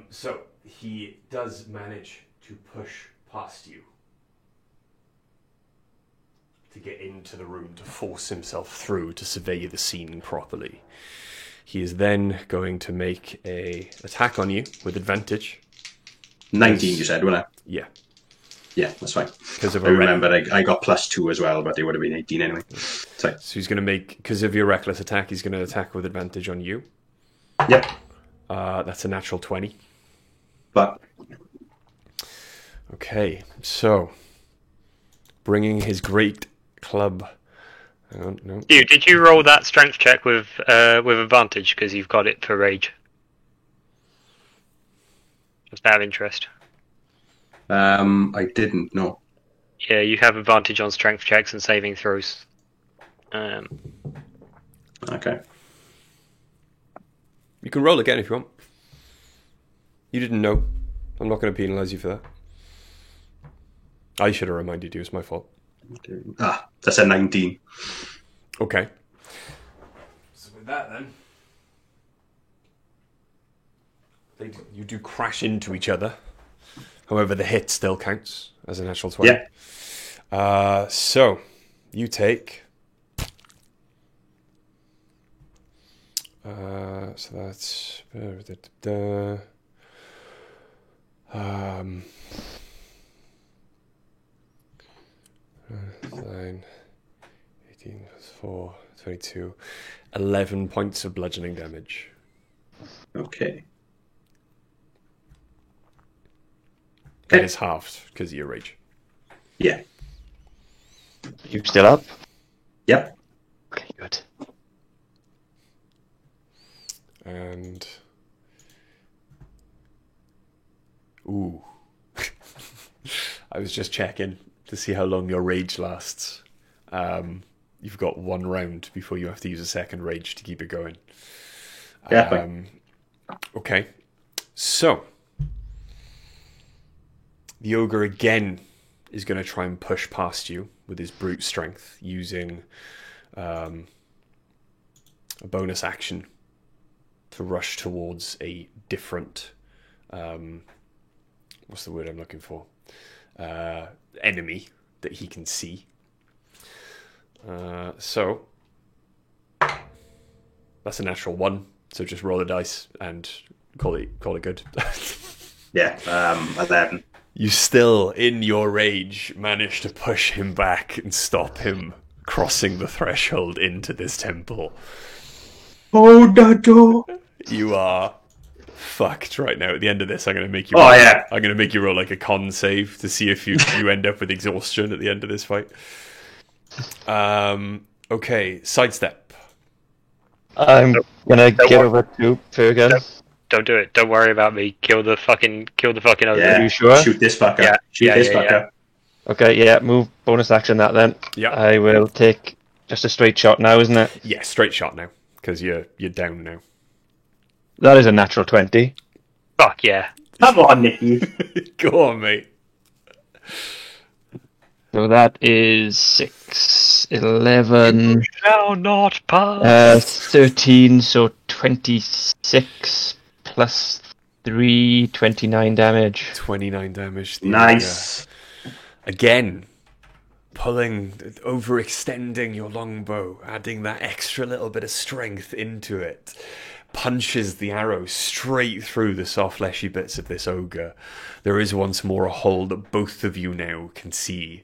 [SPEAKER 1] So he does manage to push past you to get into the room, to force himself through, to survey the scene properly. He is then going to make a attack on you with advantage.
[SPEAKER 4] 19, you said, wasn't it?
[SPEAKER 1] Yeah.
[SPEAKER 4] Yeah, that's fine.
[SPEAKER 1] Because of
[SPEAKER 4] I remember I got +2 as well, but it would have been 18 anyway. Sorry.
[SPEAKER 1] So he's going to make, because of your reckless attack, he's going to attack with advantage on you.
[SPEAKER 4] Yep.
[SPEAKER 1] That's a natural 20.
[SPEAKER 4] But
[SPEAKER 1] Okay, so bringing his great club. Hang on, no.
[SPEAKER 2] Did you roll that strength check with advantage because you've got it for rage? Just out of interest.
[SPEAKER 4] I didn't know.
[SPEAKER 2] Yeah, you have advantage on strength checks and saving throws.
[SPEAKER 4] Okay.
[SPEAKER 1] You can roll again if you want. You didn't know. I'm not going to penalise you for that. I should have reminded you. It's my fault.
[SPEAKER 4] That's a 19.
[SPEAKER 1] Okay. So with that then, you do crash into each other. However, the hit still counts as a natural 20.
[SPEAKER 4] Yeah.
[SPEAKER 1] So you take. So that's 9, 18 plus 4, 22, 11 points of bludgeoning damage.
[SPEAKER 4] Okay.
[SPEAKER 1] That is halved because of your rage.
[SPEAKER 4] Yeah.
[SPEAKER 3] You still up?
[SPEAKER 4] Yep.
[SPEAKER 3] Okay, good.
[SPEAKER 1] And ooh, I was just checking to see how long your rage lasts. You've got 1 round before you have to use a second rage to keep it going.
[SPEAKER 4] Yeah.
[SPEAKER 1] Okay, so the ogre again is going to try and push past you with his brute strength using a bonus action to rush towards a different what's the word I'm looking for? Enemy that he can see. So that's a natural 1. So just roll a dice and call it good.
[SPEAKER 4] Yeah. 11.
[SPEAKER 1] You still, in your rage, manage to push him back and stop him crossing the threshold into this temple.
[SPEAKER 4] Oh, the door.
[SPEAKER 1] You are fucked right now. At the end of this, I'm going to make you.
[SPEAKER 4] Yeah.
[SPEAKER 1] I'm going to make you roll like a con save to see if you end up with exhaustion at the end of this fight. Okay, sidestep.
[SPEAKER 3] I'm gonna get over to Fergan.
[SPEAKER 2] Don't do it. Don't worry about me. Kill the fucking other.
[SPEAKER 4] Yeah.
[SPEAKER 3] Are you sure?
[SPEAKER 4] Shoot this fucker.
[SPEAKER 2] Yeah.
[SPEAKER 4] Shoot
[SPEAKER 2] Yeah,
[SPEAKER 4] this
[SPEAKER 2] yeah,
[SPEAKER 4] fucker.
[SPEAKER 3] Okay, yeah, move bonus action that then.
[SPEAKER 1] Yeah.
[SPEAKER 3] I will take just a straight shot now, isn't it?
[SPEAKER 1] Yeah, straight shot now because you're down now.
[SPEAKER 3] That is a natural 20.
[SPEAKER 2] Fuck yeah.
[SPEAKER 4] Come on, Nicky.
[SPEAKER 1] Go on, mate.
[SPEAKER 3] So that is 6, 11,
[SPEAKER 2] Shall not pass.
[SPEAKER 3] 13, so 26 plus 3, 29 damage.
[SPEAKER 1] 29 damage. The
[SPEAKER 4] Nice.
[SPEAKER 1] Again, pulling, overextending your longbow, adding that extra little bit of strength into it, punches the arrow straight through the soft fleshy bits of this ogre. There is once more a hole that both of you now can see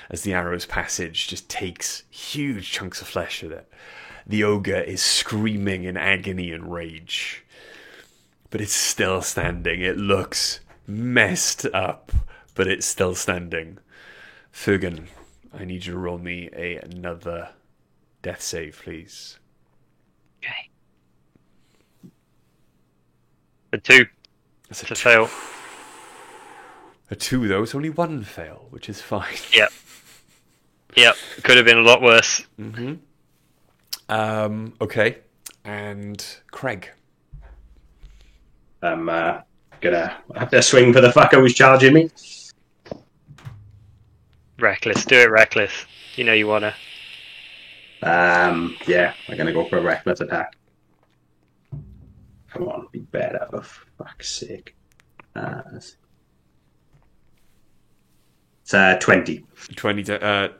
[SPEAKER 1] as the arrow's passage just takes huge chunks of flesh with it. The ogre is screaming in agony and rage, but it's still standing. It looks messed up, but it's still standing. Fergan, I need you to roll me another death save, please.
[SPEAKER 2] Okay. A 2.
[SPEAKER 1] That's
[SPEAKER 2] To fail.
[SPEAKER 1] A 2, though. It's only 1 fail, which is fine.
[SPEAKER 2] Yep. Could have been a lot worse.
[SPEAKER 1] Mm-hmm. Okay. And Craig.
[SPEAKER 4] I'm gonna have to swing for the fucker who's charging me.
[SPEAKER 2] Reckless. Do it reckless. You know you wanna.
[SPEAKER 4] Yeah, I'm gonna go for a reckless attack. Come on, be better for fuck's sake. It's 20.
[SPEAKER 1] 20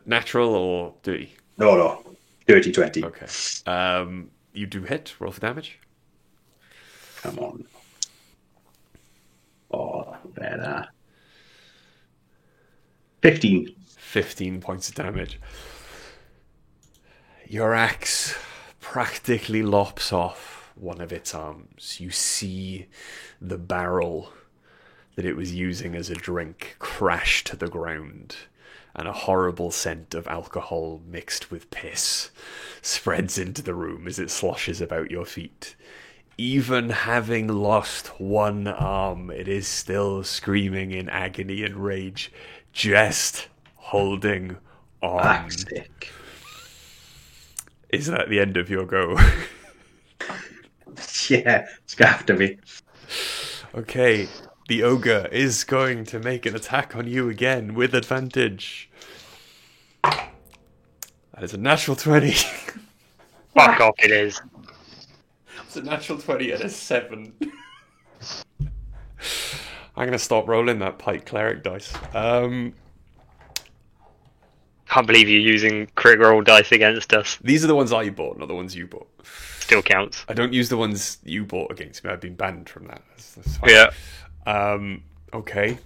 [SPEAKER 1] natural or dirty?
[SPEAKER 4] No. Dirty 20.
[SPEAKER 1] Okay. You do hit. Roll for damage.
[SPEAKER 4] Come on. Oh, better. 15.
[SPEAKER 1] 15 points of damage. Your axe practically lops off one of its arms. You see the barrel that it was using as a drink crash to the ground, and a horrible scent of alcohol mixed with piss spreads into the room as it sloshes about your feet. Even having lost one arm, it is still screaming in agony and rage, just holding on.
[SPEAKER 4] Sick.
[SPEAKER 1] Is that the end of your go?
[SPEAKER 4] Yeah, it's going to have to be.
[SPEAKER 1] Okay, the ogre is going to make an attack on you again with advantage. That is a natural 20.
[SPEAKER 2] Fuck off, it is.
[SPEAKER 1] It's a natural 20 and a 7. I'm going to stop rolling that Pike Cleric dice.
[SPEAKER 2] Can't believe you're using crit roll dice against us.
[SPEAKER 1] These are the ones I bought, not the ones you bought.
[SPEAKER 2] Still counts.
[SPEAKER 1] I don't use the ones you bought against me. I've been banned from that. That's fine.
[SPEAKER 2] Yeah.
[SPEAKER 1] Okay.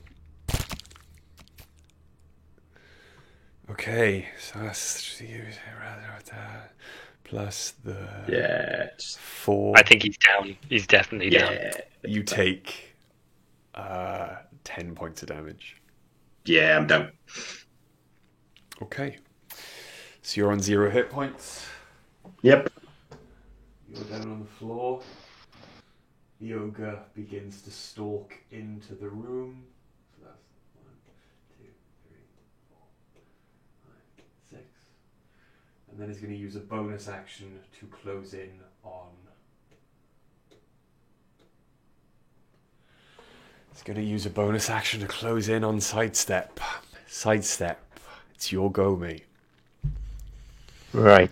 [SPEAKER 1] Okay, so that's plus the
[SPEAKER 4] Yes.
[SPEAKER 1] 4.
[SPEAKER 2] I think he's down. He's definitely down.
[SPEAKER 4] Yeah.
[SPEAKER 1] You take 10 points of damage.
[SPEAKER 4] Yeah, I'm down.
[SPEAKER 1] Okay. So you're on 0 hit points.
[SPEAKER 4] Yep.
[SPEAKER 1] You're down on the floor. The ogre begins to stalk into the room. So that's 1, 2, 3, 4, 5, 6. And then he's going to use a bonus action to close in on. He's going to use a bonus action to close in on Sidestep. Sidestep. It's your go, mate.
[SPEAKER 3] Right.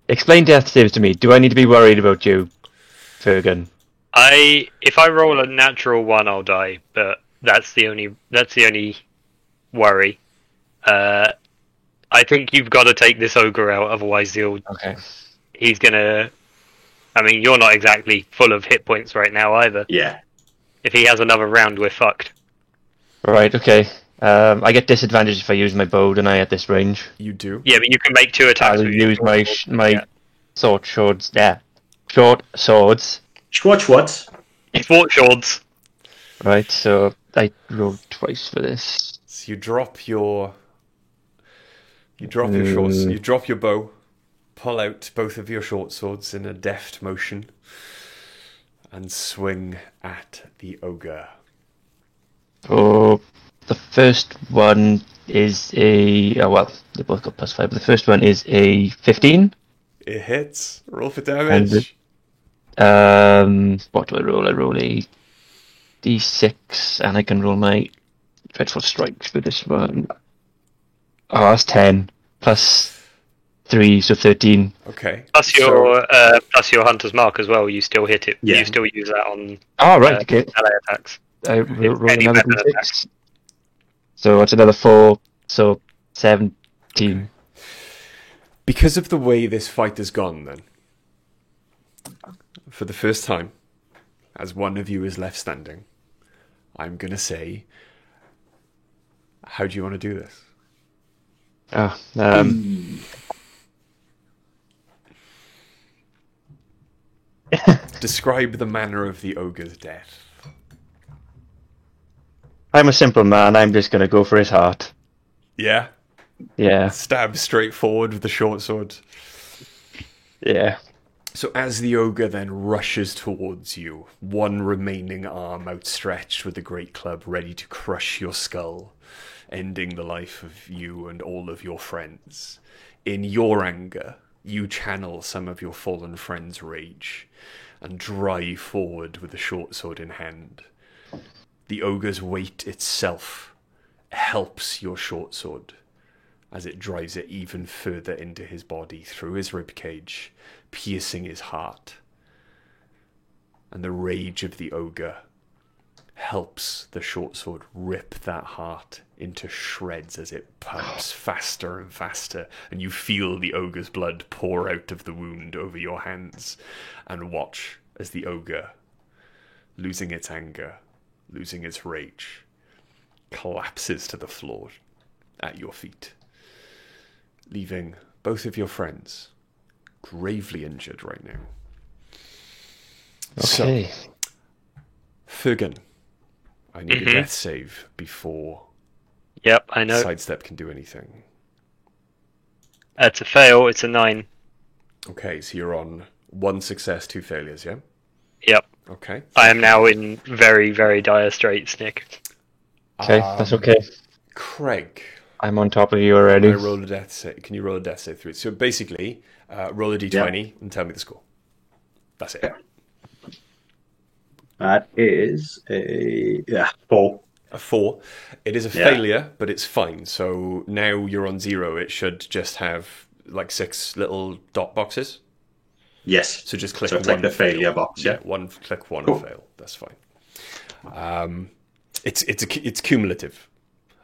[SPEAKER 3] Explain death saves to me. Do I need to be worried about you, Fergan?
[SPEAKER 2] If I roll a natural 1, I'll die, but that's the only worry. I think you've got to take this ogre out, otherwise he's gonna. I mean, you're not exactly full of hit points right now either.
[SPEAKER 4] Yeah.
[SPEAKER 2] If he has another round, we're fucked.
[SPEAKER 3] Right, okay. I get disadvantage if I use my bow, don't I, at this range?
[SPEAKER 1] You do?
[SPEAKER 2] Yeah, but you can make 2 attacks.
[SPEAKER 3] I'll
[SPEAKER 2] with
[SPEAKER 3] use
[SPEAKER 2] your
[SPEAKER 3] my
[SPEAKER 2] yeah.
[SPEAKER 3] short swords. Yeah. Short swords.
[SPEAKER 4] What?
[SPEAKER 2] Short swords.
[SPEAKER 3] Right, so I rolled twice for this.
[SPEAKER 1] So you drop your shorts. You drop your bow, pull out both of your short swords in a deft motion, and swing at the ogre.
[SPEAKER 3] Oh, the first one is a... Oh, well, they both got +5, but the first one is a 15.
[SPEAKER 1] It hits. Roll for damage.
[SPEAKER 3] What do I roll? I roll a d6, and I can roll my dreadful strikes for this one. Oh, that's 10 plus 3, so 13.
[SPEAKER 1] Okay.
[SPEAKER 2] Plus your hunter's mark as well. You still hit it.
[SPEAKER 4] Yeah.
[SPEAKER 2] You still use that on
[SPEAKER 3] Oh, right, okay.
[SPEAKER 2] ally attacks.
[SPEAKER 3] I roll
[SPEAKER 2] any
[SPEAKER 3] another
[SPEAKER 2] weapon
[SPEAKER 3] d6. So it's another 4, so 17.
[SPEAKER 1] Because of the way this fight has gone, then, for the first time, as one of you is left standing, I'm going to say, how do you want to do this? Describe the manner of the ogre's death.
[SPEAKER 3] I'm a simple man, I'm just going to go for his heart.
[SPEAKER 1] Yeah?
[SPEAKER 3] Yeah,
[SPEAKER 1] Stab straight forward with the short sword.
[SPEAKER 3] yeah.
[SPEAKER 1] So as the ogre then rushes towards you, one remaining arm outstretched with the great club ready to crush your skull, ending the life of you and all of your friends. In your anger, you channel some of your fallen friends' rage and drive forward with the short sword in hand. The ogre's weight itself helps your short sword as it drives it even further into his body, through his ribcage, piercing his heart. And the rage of the ogre helps the short sword rip that heart into shreds as it pumps faster and faster, and you feel the ogre's blood pour out of the wound over your hands, and watch as the ogre, losing its anger, losing its rage, collapses to the floor at your feet, leaving both of your friends gravely injured right now.
[SPEAKER 3] Okay.
[SPEAKER 1] So, Fugan, I need a death save before
[SPEAKER 2] Yep, I know.
[SPEAKER 1] Sidestep can do anything.
[SPEAKER 2] It's a fail. It's a 9.
[SPEAKER 1] Okay, so you're on 1 success, 2 failures, yeah?
[SPEAKER 2] Yep.
[SPEAKER 1] Okay.
[SPEAKER 2] I am now in very, very dire straits, Nick.
[SPEAKER 3] Okay, that's okay.
[SPEAKER 1] Craig,
[SPEAKER 3] I'm on top of you
[SPEAKER 1] can
[SPEAKER 3] already.
[SPEAKER 1] I roll a death save? Can you roll a death save through it? So basically, roll a d20 and tell me the score. That's it.
[SPEAKER 4] That is a 4.
[SPEAKER 1] A 4. It is a failure, but it's fine. So now you're on 0. It should just have like 6 little dot boxes.
[SPEAKER 4] Yes.
[SPEAKER 1] So just click
[SPEAKER 4] So it's
[SPEAKER 1] one
[SPEAKER 4] like the failure box, yeah?
[SPEAKER 1] click one
[SPEAKER 4] Cool.
[SPEAKER 1] and fail. That's fine. It's cumulative.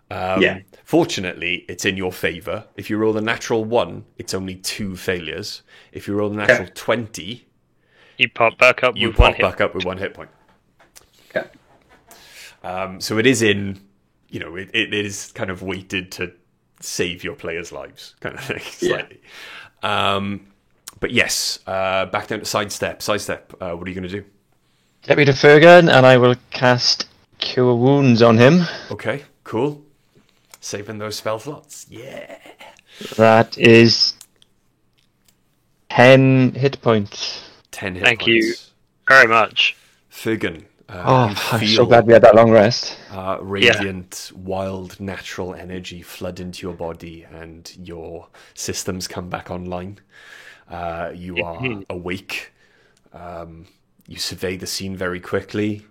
[SPEAKER 4] Yeah.
[SPEAKER 1] Fortunately, it's in your favour. If you roll the natural 1, it's only 2 failures. If you roll the natural 20,
[SPEAKER 2] You pop back up
[SPEAKER 1] you
[SPEAKER 2] with one
[SPEAKER 1] pop
[SPEAKER 2] hit.
[SPEAKER 1] back up with 1 hit point.
[SPEAKER 4] Okay.
[SPEAKER 1] So it is in, it is kind of weighted to save your players' lives, kind of thing, slightly. But yes, back down to Sidestep. Sidestep, what are you going to do?
[SPEAKER 3] Get me to Fergan, and I will cast Cure Wounds on him.
[SPEAKER 1] Okay, cool. Saving those spell slots. Yeah.
[SPEAKER 3] That is 10 hit points.
[SPEAKER 1] 10 hit
[SPEAKER 2] Thank
[SPEAKER 1] points.
[SPEAKER 2] you very much.
[SPEAKER 1] Fugan,
[SPEAKER 3] Oh,
[SPEAKER 1] you
[SPEAKER 3] I'm
[SPEAKER 1] feel
[SPEAKER 3] so glad we had that long rest.
[SPEAKER 1] radiant, wild, natural energy flood into your body, and your systems come back online. You are awake. You survey the scene very quickly.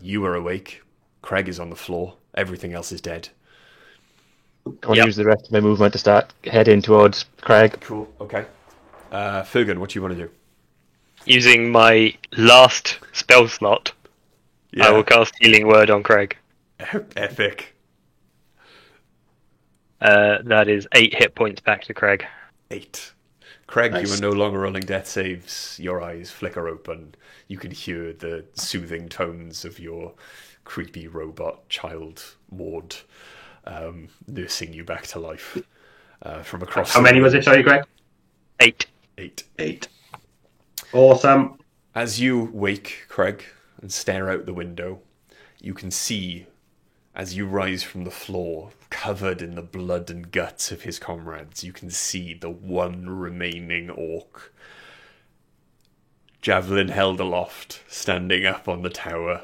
[SPEAKER 1] You are awake. Craig is on the floor. Everything else is dead.
[SPEAKER 3] I want to use the rest of my movement to start heading towards Craig.
[SPEAKER 1] Cool. Okay. Fugan, what do you want to do?
[SPEAKER 2] Using my last spell slot, I will cast Healing Word on Craig.
[SPEAKER 1] Epic.
[SPEAKER 2] That is 8 hit points back to Craig.
[SPEAKER 1] 8. Craig,
[SPEAKER 4] Nice.
[SPEAKER 1] you are no longer rolling death saves. Your eyes flicker open. You can hear the soothing tones of your creepy robot child ward nursing you back to life from across.
[SPEAKER 4] How many was it, sorry, Greg?
[SPEAKER 2] 8.
[SPEAKER 1] 8.
[SPEAKER 4] 8. Awesome.
[SPEAKER 1] As you wake, Craig, and stare out the window, you can see, as you rise from the floor, covered in the blood and guts of his comrades, you can see the one remaining orc, javelin held aloft, standing up on the tower.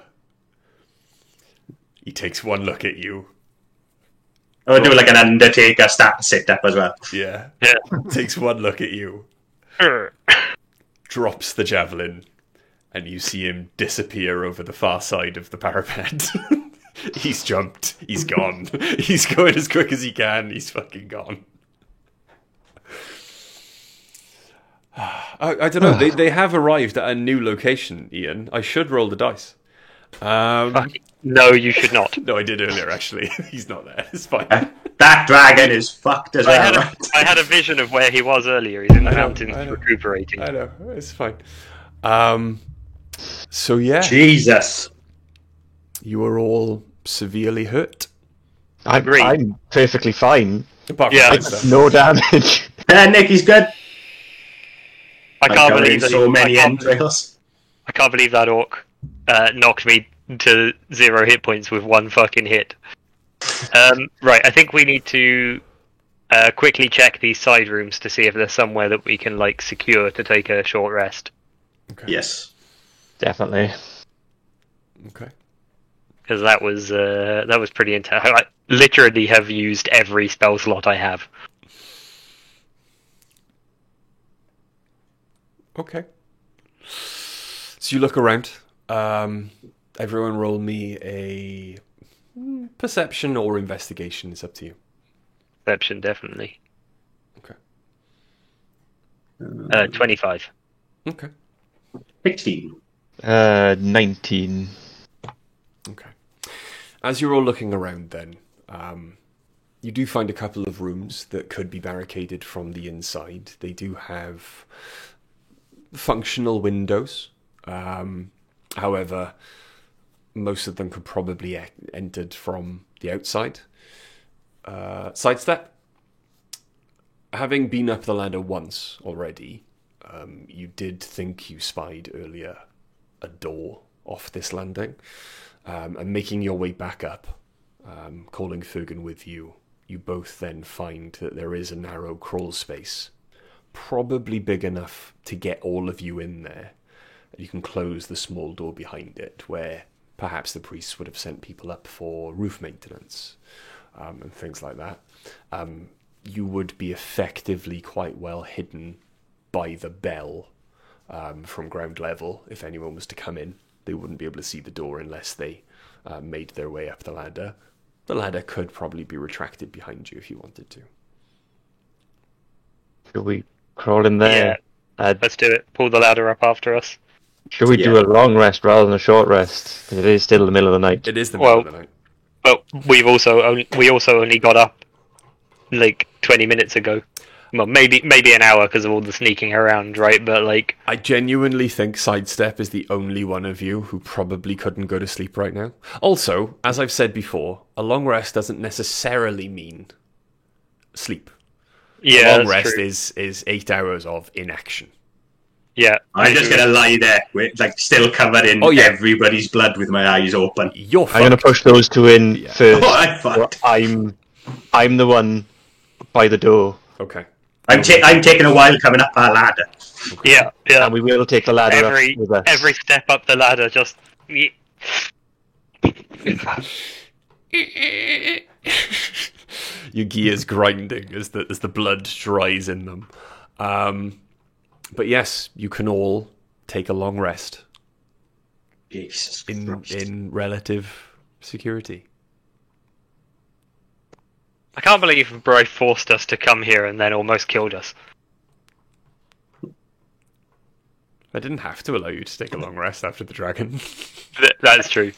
[SPEAKER 1] He takes one look at you.
[SPEAKER 4] I would do like an Undertaker sit up as well.
[SPEAKER 1] Yeah.
[SPEAKER 2] Yeah.
[SPEAKER 1] Takes one look at you, drops the javelin, and you see him disappear over the far side of the parapet. He's jumped. He's gone. He's going as quick as he can. He's fucking gone. I don't know. They have arrived at a new location, Ian. I should roll the dice.
[SPEAKER 2] No, you should not.
[SPEAKER 1] No, I did earlier, actually. He's not there. It's fine.
[SPEAKER 4] That dragon is fucked as well, right?
[SPEAKER 2] I had a vision of where he was earlier. He's in the
[SPEAKER 1] I know,
[SPEAKER 2] mountains
[SPEAKER 1] I know.
[SPEAKER 2] recuperating.
[SPEAKER 1] I know. It's fine. So, yeah.
[SPEAKER 4] Jesus.
[SPEAKER 1] You are all severely hurt.
[SPEAKER 2] Agreed.
[SPEAKER 3] I'm perfectly fine.
[SPEAKER 1] Apart
[SPEAKER 2] Yeah.
[SPEAKER 1] from
[SPEAKER 3] It's
[SPEAKER 1] stuff.
[SPEAKER 3] no damage.
[SPEAKER 4] Nick, he's good.
[SPEAKER 2] I can't
[SPEAKER 4] Covered
[SPEAKER 2] believe
[SPEAKER 4] in
[SPEAKER 2] that.
[SPEAKER 4] so many
[SPEAKER 2] I can't
[SPEAKER 4] entrails.
[SPEAKER 2] believe that orc knocked me to 0 hit points with one fucking hit. Right, I think we need to quickly check these side rooms to see if there's somewhere that we can secure to take a short rest.
[SPEAKER 1] Okay.
[SPEAKER 4] Yes.
[SPEAKER 3] Definitely.
[SPEAKER 1] Okay.
[SPEAKER 2] Because that was pretty intense. I literally have used every spell slot I have.
[SPEAKER 1] Okay. So you look around. Everyone roll me a perception or investigation. It's up to you.
[SPEAKER 2] Perception, definitely.
[SPEAKER 1] Okay.
[SPEAKER 2] 25.
[SPEAKER 1] Okay.
[SPEAKER 4] 16.
[SPEAKER 3] 19.
[SPEAKER 1] as you're all looking around, then you do find a couple of rooms that could be barricaded from the inside. They do have functional windows. However, most of them could probably entered from the outside. Sidestep. Having been up the ladder once already, you did think you spied earlier a door off this landing. And making your way back up, calling Fergan with you, you both then find that there is a narrow crawl space, probably big enough to get all of you in there. You can close the small door behind it, where perhaps the priests would have sent people up for roof maintenance and things like that. You would be effectively quite well hidden by the bell from ground level. If anyone was to come in, they wouldn't be able to see the door unless they made their way up the ladder. The ladder could probably be retracted behind you if you wanted to.
[SPEAKER 3] Should we crawl in there?
[SPEAKER 2] Let's do it. Pull the ladder up after us.
[SPEAKER 3] Should we do a long rest rather than a short rest? 'Cause it is still the middle of the night.
[SPEAKER 1] It is the middle of the night.
[SPEAKER 2] But we also only got up like 20 minutes ago. Well, maybe an hour because of all the sneaking around, right? But like,
[SPEAKER 1] I genuinely think Sidestep is the only one of you who probably couldn't go to sleep right now. Also, as I've said before, a long rest doesn't necessarily mean sleep.
[SPEAKER 2] yeah,
[SPEAKER 1] A long
[SPEAKER 2] that's
[SPEAKER 1] rest
[SPEAKER 2] true.
[SPEAKER 1] is 8 hours of inaction.
[SPEAKER 2] Yeah,
[SPEAKER 4] I'm just gonna lie there, with, like still covered in everybody's blood with my eyes open.
[SPEAKER 1] You're
[SPEAKER 3] I'm going to
[SPEAKER 1] fucked.
[SPEAKER 3] push those two in
[SPEAKER 1] Yeah.
[SPEAKER 3] first.
[SPEAKER 4] Oh, I'm fucked.
[SPEAKER 3] I'm the one by the door,
[SPEAKER 1] Okay.
[SPEAKER 4] I'm taking a while coming up our ladder.
[SPEAKER 2] yeah.
[SPEAKER 3] and we will take the ladder
[SPEAKER 2] Every
[SPEAKER 3] up with us.
[SPEAKER 2] every step up the ladder, just
[SPEAKER 1] Your gears grinding as the blood dries in them. But yes, you can all take a long rest
[SPEAKER 4] Jesus
[SPEAKER 1] in relative security.
[SPEAKER 2] I can't believe Bri forced us to come here and then almost killed us.
[SPEAKER 1] I didn't have to allow you to take a long rest after the dragon.
[SPEAKER 2] That's true.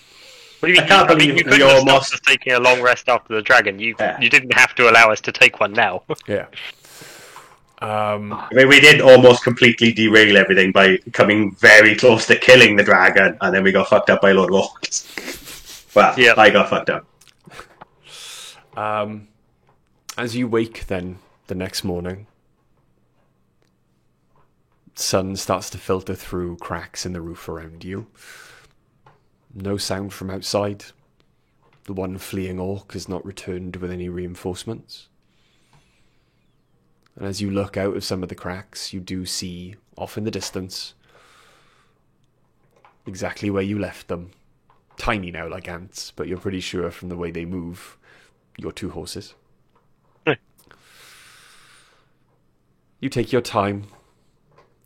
[SPEAKER 2] What do you mean?
[SPEAKER 4] I can't
[SPEAKER 2] I mean,
[SPEAKER 4] believe
[SPEAKER 2] you couldn't
[SPEAKER 4] we
[SPEAKER 2] have
[SPEAKER 4] almost-
[SPEAKER 2] stopped us taking a long rest after the dragon. You didn't have to allow us to take one now.
[SPEAKER 1] Yeah.
[SPEAKER 4] I mean, we did almost completely derail everything by coming very close to killing the dragon, and then we got fucked up by a load of orcs. Well,
[SPEAKER 2] Yep.
[SPEAKER 4] I got fucked up.
[SPEAKER 1] As you wake then the next morning, sun starts to filter through cracks in the roof around you. No sound from outside. The one fleeing orc has not returned with any reinforcements. And as you look out of some of the cracks, you do see, off in the distance, exactly where you left them. Tiny now, like ants, but you're pretty sure from the way they move, your 2 horses. You take your time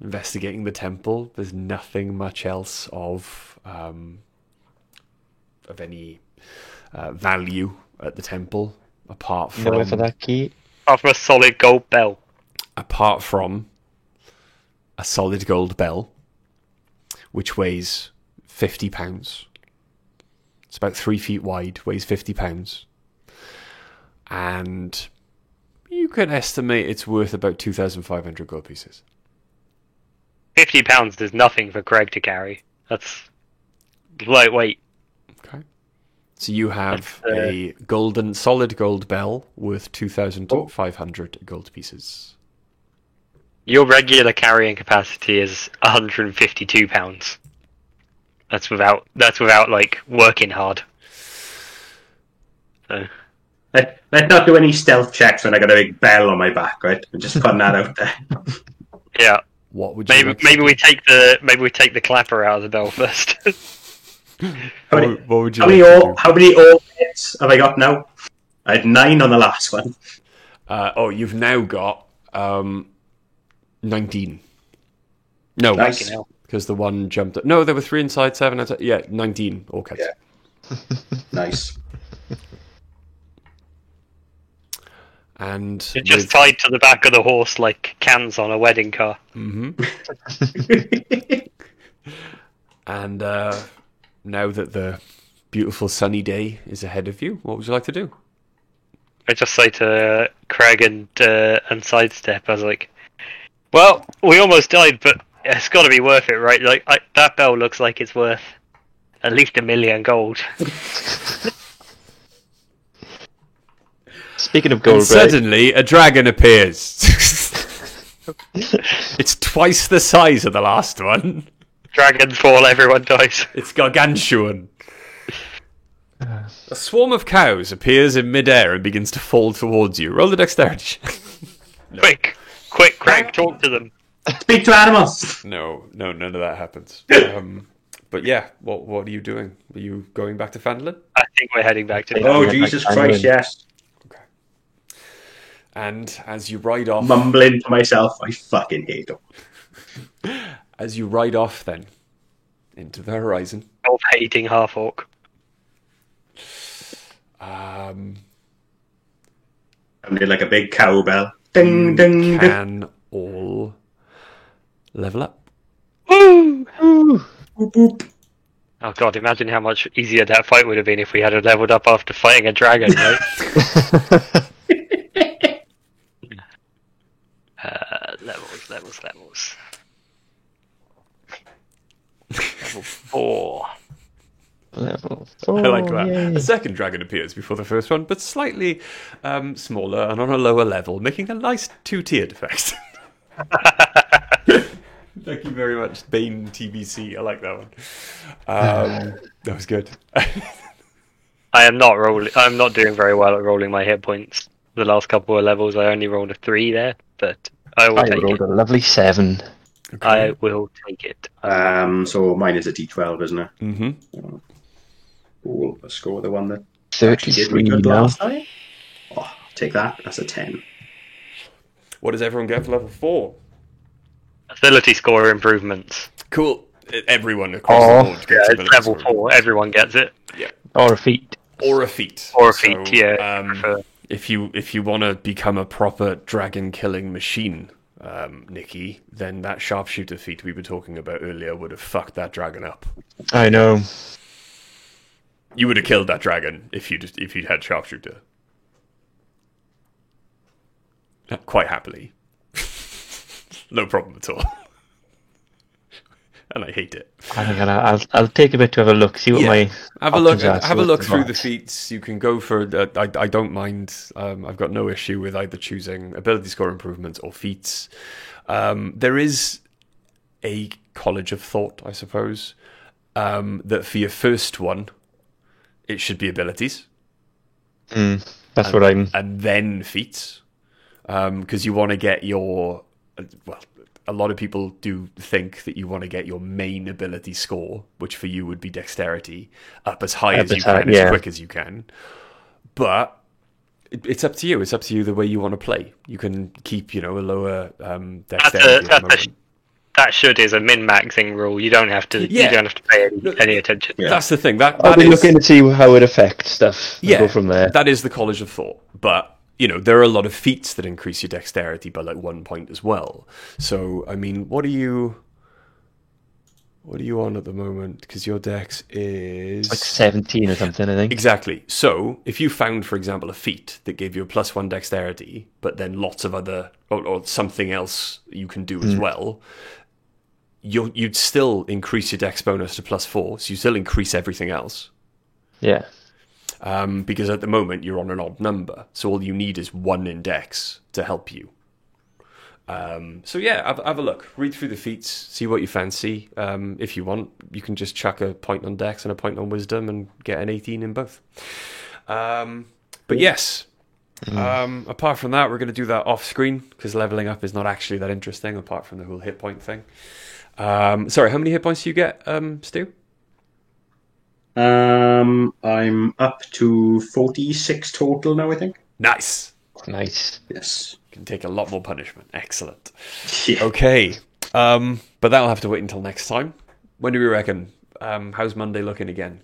[SPEAKER 1] investigating the temple. There's nothing much else of any value at the temple apart from
[SPEAKER 3] No for that key.
[SPEAKER 2] After a solid gold bell.
[SPEAKER 1] apart from a solid gold bell, which weighs 50 pounds. It's about 3 feet wide, weighs 50 pounds. And you can estimate it's worth about 2,500 gold pieces.
[SPEAKER 2] £50 is nothing for Craig to carry. That's lightweight.
[SPEAKER 1] Okay. So you have
[SPEAKER 2] That's,
[SPEAKER 1] a solid gold bell worth 2,500 gold pieces.
[SPEAKER 2] Your regular carrying capacity is £152. That's without like working hard. So.
[SPEAKER 4] Let's not do any stealth checks when I got a big bell on my back, right? I'm just putting that out there.
[SPEAKER 2] Yeah.
[SPEAKER 1] What would you
[SPEAKER 2] Maybe
[SPEAKER 1] like
[SPEAKER 2] maybe we take the clapper out of the bell first.
[SPEAKER 1] what would you
[SPEAKER 4] How many orc hits have I got now? I had 9 on the last one.
[SPEAKER 1] You've now got 19. No,
[SPEAKER 4] Nice.
[SPEAKER 1] because the one jumped. No, there were 3 inside, 7 outside. Yeah, 19 orc heads.
[SPEAKER 4] Yeah. Nice.
[SPEAKER 1] And
[SPEAKER 2] You're just tied to the back of the horse like cans on a wedding car.
[SPEAKER 1] And now that the beautiful sunny day is ahead of you. What would you like to do?
[SPEAKER 2] I just say to Craig and Sidestep, I was like, well, we almost died, but it's got to be worth it, right? Like, that bell looks like it's worth at least 1 million gold.
[SPEAKER 3] Speaking of
[SPEAKER 1] And
[SPEAKER 3] gold, right?
[SPEAKER 1] suddenly, a dragon appears. It's twice the size of the last one.
[SPEAKER 2] Dragons fall, everyone dies.
[SPEAKER 1] It's gargantuan. A swarm of cows appears in midair and begins to fall towards you. Roll the dexterity.
[SPEAKER 2] Quick, Craig, talk to them.
[SPEAKER 4] Speak to animals.
[SPEAKER 1] No, none of that happens. But yeah, what are you doing? Are you going back to Fandolin?
[SPEAKER 2] I think we're heading back to.
[SPEAKER 4] Oh,
[SPEAKER 3] Yeah,
[SPEAKER 4] Jesus
[SPEAKER 3] I
[SPEAKER 4] Christ,
[SPEAKER 3] know.
[SPEAKER 4] yes.
[SPEAKER 1] Okay. And as you ride off,
[SPEAKER 4] Mumbling to myself, I fucking hate them.
[SPEAKER 1] as you ride off, then into the horizon,
[SPEAKER 2] Self-hating half-orc.
[SPEAKER 1] um,
[SPEAKER 4] Sounded like a big cowbell. Ding, ding, ding.
[SPEAKER 1] can all level up.
[SPEAKER 2] Woo!
[SPEAKER 3] Ooh.
[SPEAKER 4] Boop, boop.
[SPEAKER 2] Oh god, imagine how much easier that fight would have been if we had leveled up after fighting a dragon, right? Levels. Level 4.
[SPEAKER 3] Level
[SPEAKER 1] I
[SPEAKER 3] 4.
[SPEAKER 1] like that.
[SPEAKER 3] Yay.
[SPEAKER 1] A second dragon appears before the first one, but slightly smaller and on a lower level, making a nice two-tiered effect. Thank you very much, Bane TBC. I like that one. That was good.
[SPEAKER 2] I'm not doing very well at rolling my hit points. The last couple of levels, I only rolled a 3 there, but I will
[SPEAKER 3] I
[SPEAKER 2] take
[SPEAKER 3] rolled
[SPEAKER 2] it.
[SPEAKER 3] a lovely 7.
[SPEAKER 2] I will take it.
[SPEAKER 4] So mine is a D12, isn't it?
[SPEAKER 1] Mm-hmm.
[SPEAKER 4] Cool. Let's go with the one that actually did
[SPEAKER 3] 33
[SPEAKER 4] me good
[SPEAKER 3] now.
[SPEAKER 4] last time. Oh, I'll take that. That's a 10.
[SPEAKER 1] What does everyone get for level 4?
[SPEAKER 2] Ability score improvements.
[SPEAKER 1] Cool. Everyone across
[SPEAKER 3] Oh.
[SPEAKER 1] the board
[SPEAKER 2] Yeah,
[SPEAKER 1] gets
[SPEAKER 2] it's
[SPEAKER 1] ability
[SPEAKER 2] level
[SPEAKER 1] score.
[SPEAKER 2] 4. Everyone gets it.
[SPEAKER 3] Or a feat.
[SPEAKER 1] Or a feat.
[SPEAKER 2] Or a feat, yeah. Prefer.
[SPEAKER 1] If you want to become a proper dragon killing machine, Nikki, then that sharpshooter feat we were talking about earlier would have fucked that dragon up.
[SPEAKER 3] I know.
[SPEAKER 1] You would have killed that dragon if you'd had sharpshooter. Quite happily. No problem at all. And I hate it.
[SPEAKER 3] I'll take a bit to have a look. See what my
[SPEAKER 1] Have a look.
[SPEAKER 3] options are, see
[SPEAKER 1] Have a
[SPEAKER 3] what
[SPEAKER 1] look
[SPEAKER 3] I've
[SPEAKER 1] through
[SPEAKER 3] got.
[SPEAKER 1] the feats. You can go for. I don't mind. I've got no issue with either choosing ability score improvements or feats. There is a college of thought, I suppose, that for your first one, it should be abilities.
[SPEAKER 3] That's what I'm.
[SPEAKER 1] And then feats, because you want to get your. Well, a lot of people do think that you want to get your main ability score, which for you would be dexterity, up as high as you can, as quick as you can. But it's up to you. It's up to you the way you want to play. You can keep, a lower dexterity at the moment.
[SPEAKER 2] That should is a min-maxing rule. You don't have to.
[SPEAKER 1] Yeah.
[SPEAKER 2] You don't have to pay any attention.
[SPEAKER 4] Yeah.
[SPEAKER 1] That's the thing. That
[SPEAKER 3] I'll be
[SPEAKER 1] is,
[SPEAKER 3] looking to see how it affects stuff. And go from there.
[SPEAKER 1] that is the college of thought. But there are a lot of feats that increase your dexterity by 1 point as well. So I mean, what are you on at the moment? Because your dex is
[SPEAKER 3] Like 17 or something, I think.
[SPEAKER 1] exactly. So if you found, for example, a feat that gave you a +1 dexterity, but then lots of other or something else you can do as well, you'd still increase your dex bonus to +4. So you still increase everything else.
[SPEAKER 3] Yeah.
[SPEAKER 1] Because at the moment you're on an odd number, so all you need is 1 in dex to help you. So yeah, have a look, read through the feats, see what you fancy. If you want, you can just chuck a point on dex and a point on wisdom and get an 18 in both. But yes, apart from that, we're going to do that off screen because leveling up is not actually that interesting apart from the whole hit point thing. Sorry, how many hit points do you get, Stu?
[SPEAKER 4] I'm up to 46 total now, I think.
[SPEAKER 1] Nice.
[SPEAKER 3] Nice.
[SPEAKER 4] Yes.
[SPEAKER 1] Can take a lot more punishment. Excellent.
[SPEAKER 4] Yeah.
[SPEAKER 1] Okay, but that'll have to wait until next time. When do we reckon? How's Monday looking again?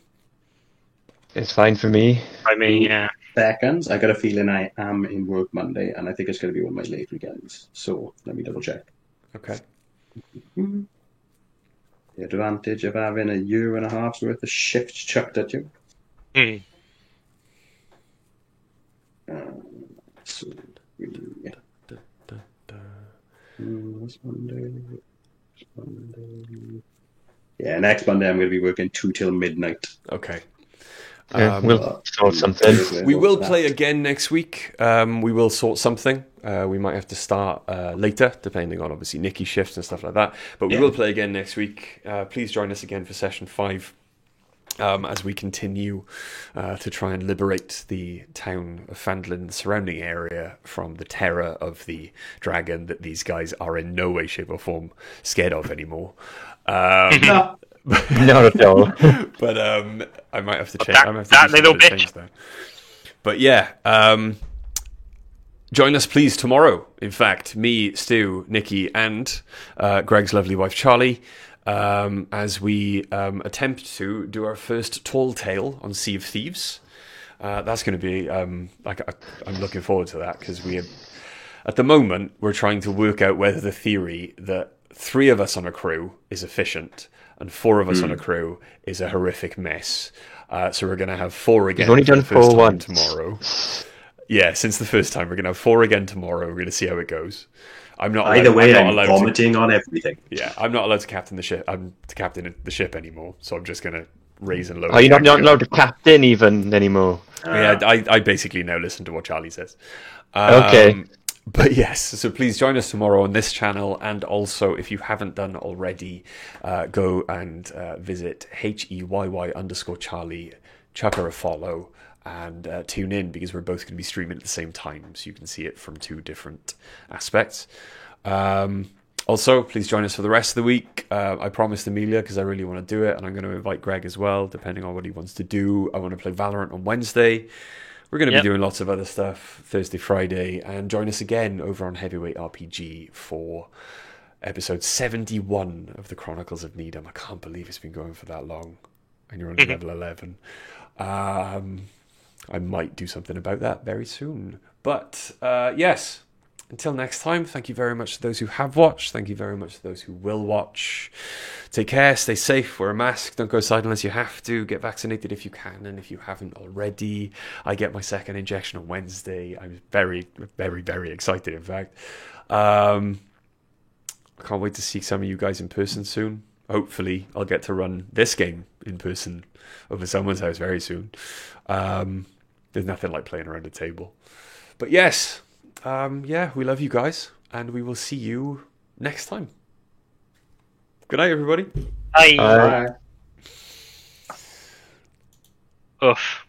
[SPEAKER 3] It's fine for me.
[SPEAKER 2] I mean, yeah.
[SPEAKER 4] Seconds. I got a feeling I am in work Monday, and I think it's going to be one of my late weekends. So let me double check.
[SPEAKER 1] Okay.
[SPEAKER 4] The advantage of having a year and a half's worth of shifts chucked at you.
[SPEAKER 2] Hmm.
[SPEAKER 4] Soon. This Monday. Yeah, next Monday I'm going to be working 2 till midnight.
[SPEAKER 1] Okay.
[SPEAKER 3] We'll sort something.
[SPEAKER 1] We will play again next week. We will sort something. We might have to start later, depending on obviously Nicky's shifts and stuff like that. But we will play again next week. Please join us again for session 5 as we continue to try and liberate the town of Phandalin and the surrounding area from the terror of the dragon that these guys are in no way, shape, or form scared of anymore.
[SPEAKER 4] No.
[SPEAKER 3] Not at all.
[SPEAKER 1] But I might have to change. I might have to
[SPEAKER 2] That
[SPEAKER 1] do
[SPEAKER 2] little
[SPEAKER 1] something to
[SPEAKER 2] bitch.
[SPEAKER 1] change that. But yeah, join us please tomorrow. In fact, me, Stu, Nikki, and Greg's lovely wife Charlie, as we attempt to do our first tall tale on Sea of Thieves. That's going to be I'm looking forward to that because at the moment we're trying to work out whether the theory that 3 of us on a crew is efficient and 4 of us on a crew is a horrific mess. So we're going to have 4 again.
[SPEAKER 3] You've only done
[SPEAKER 1] for the first
[SPEAKER 3] 4
[SPEAKER 1] time
[SPEAKER 3] once.
[SPEAKER 1] tomorrow. Yeah, since the first time we're going to have 4 again tomorrow. We're going to see how it goes. I'm not.
[SPEAKER 4] Either way,
[SPEAKER 1] I'm
[SPEAKER 4] I'm
[SPEAKER 1] not allowed
[SPEAKER 4] vomiting on everything.
[SPEAKER 1] Yeah, I'm not allowed to captain the ship. I'm to captain the ship anymore. So I'm just going to raise and lower.
[SPEAKER 3] Are you
[SPEAKER 1] the
[SPEAKER 3] not
[SPEAKER 1] anchor.
[SPEAKER 3] allowed to captain even anymore?
[SPEAKER 1] Yeah, I basically now listen to what Charlie says.
[SPEAKER 3] Okay.
[SPEAKER 1] But yes, so please join us tomorrow on this channel, and also if you haven't done already, go and visit HEYY_Charlie, chuck her a follow, and tune in because we're both going to be streaming at the same time, so you can see it from 2 different aspects. Also, please join us for the rest of the week. I promised Amelia because I really want to do it, and I'm going to invite Greg as well, depending on what he wants to do. I want to play Valorant on Wednesday. We're going to be doing lots of other stuff Thursday, Friday, and join us again over on Heavyweight RPG for episode 71 of the Chronicles of Needham. I can't believe it's been going for that long, and you're on level 11. I might do something about that very soon. But yes, until next time, thank you very much to those who have watched. Thank you very much to those who will watch. Take care, stay safe, wear a mask, don't go outside unless you have to, get vaccinated if you can, and if you haven't already. I get my second injection on Wednesday. I'm very, very, very excited, in fact. I can't wait to see some of you guys in person soon. Hopefully, I'll get to run this game in person over someone's house very soon. There's nothing like playing around a table. But yes, we love you guys, and we will see you next time. Good night, everybody.
[SPEAKER 2] Bye.
[SPEAKER 3] Bye.
[SPEAKER 2] Oof.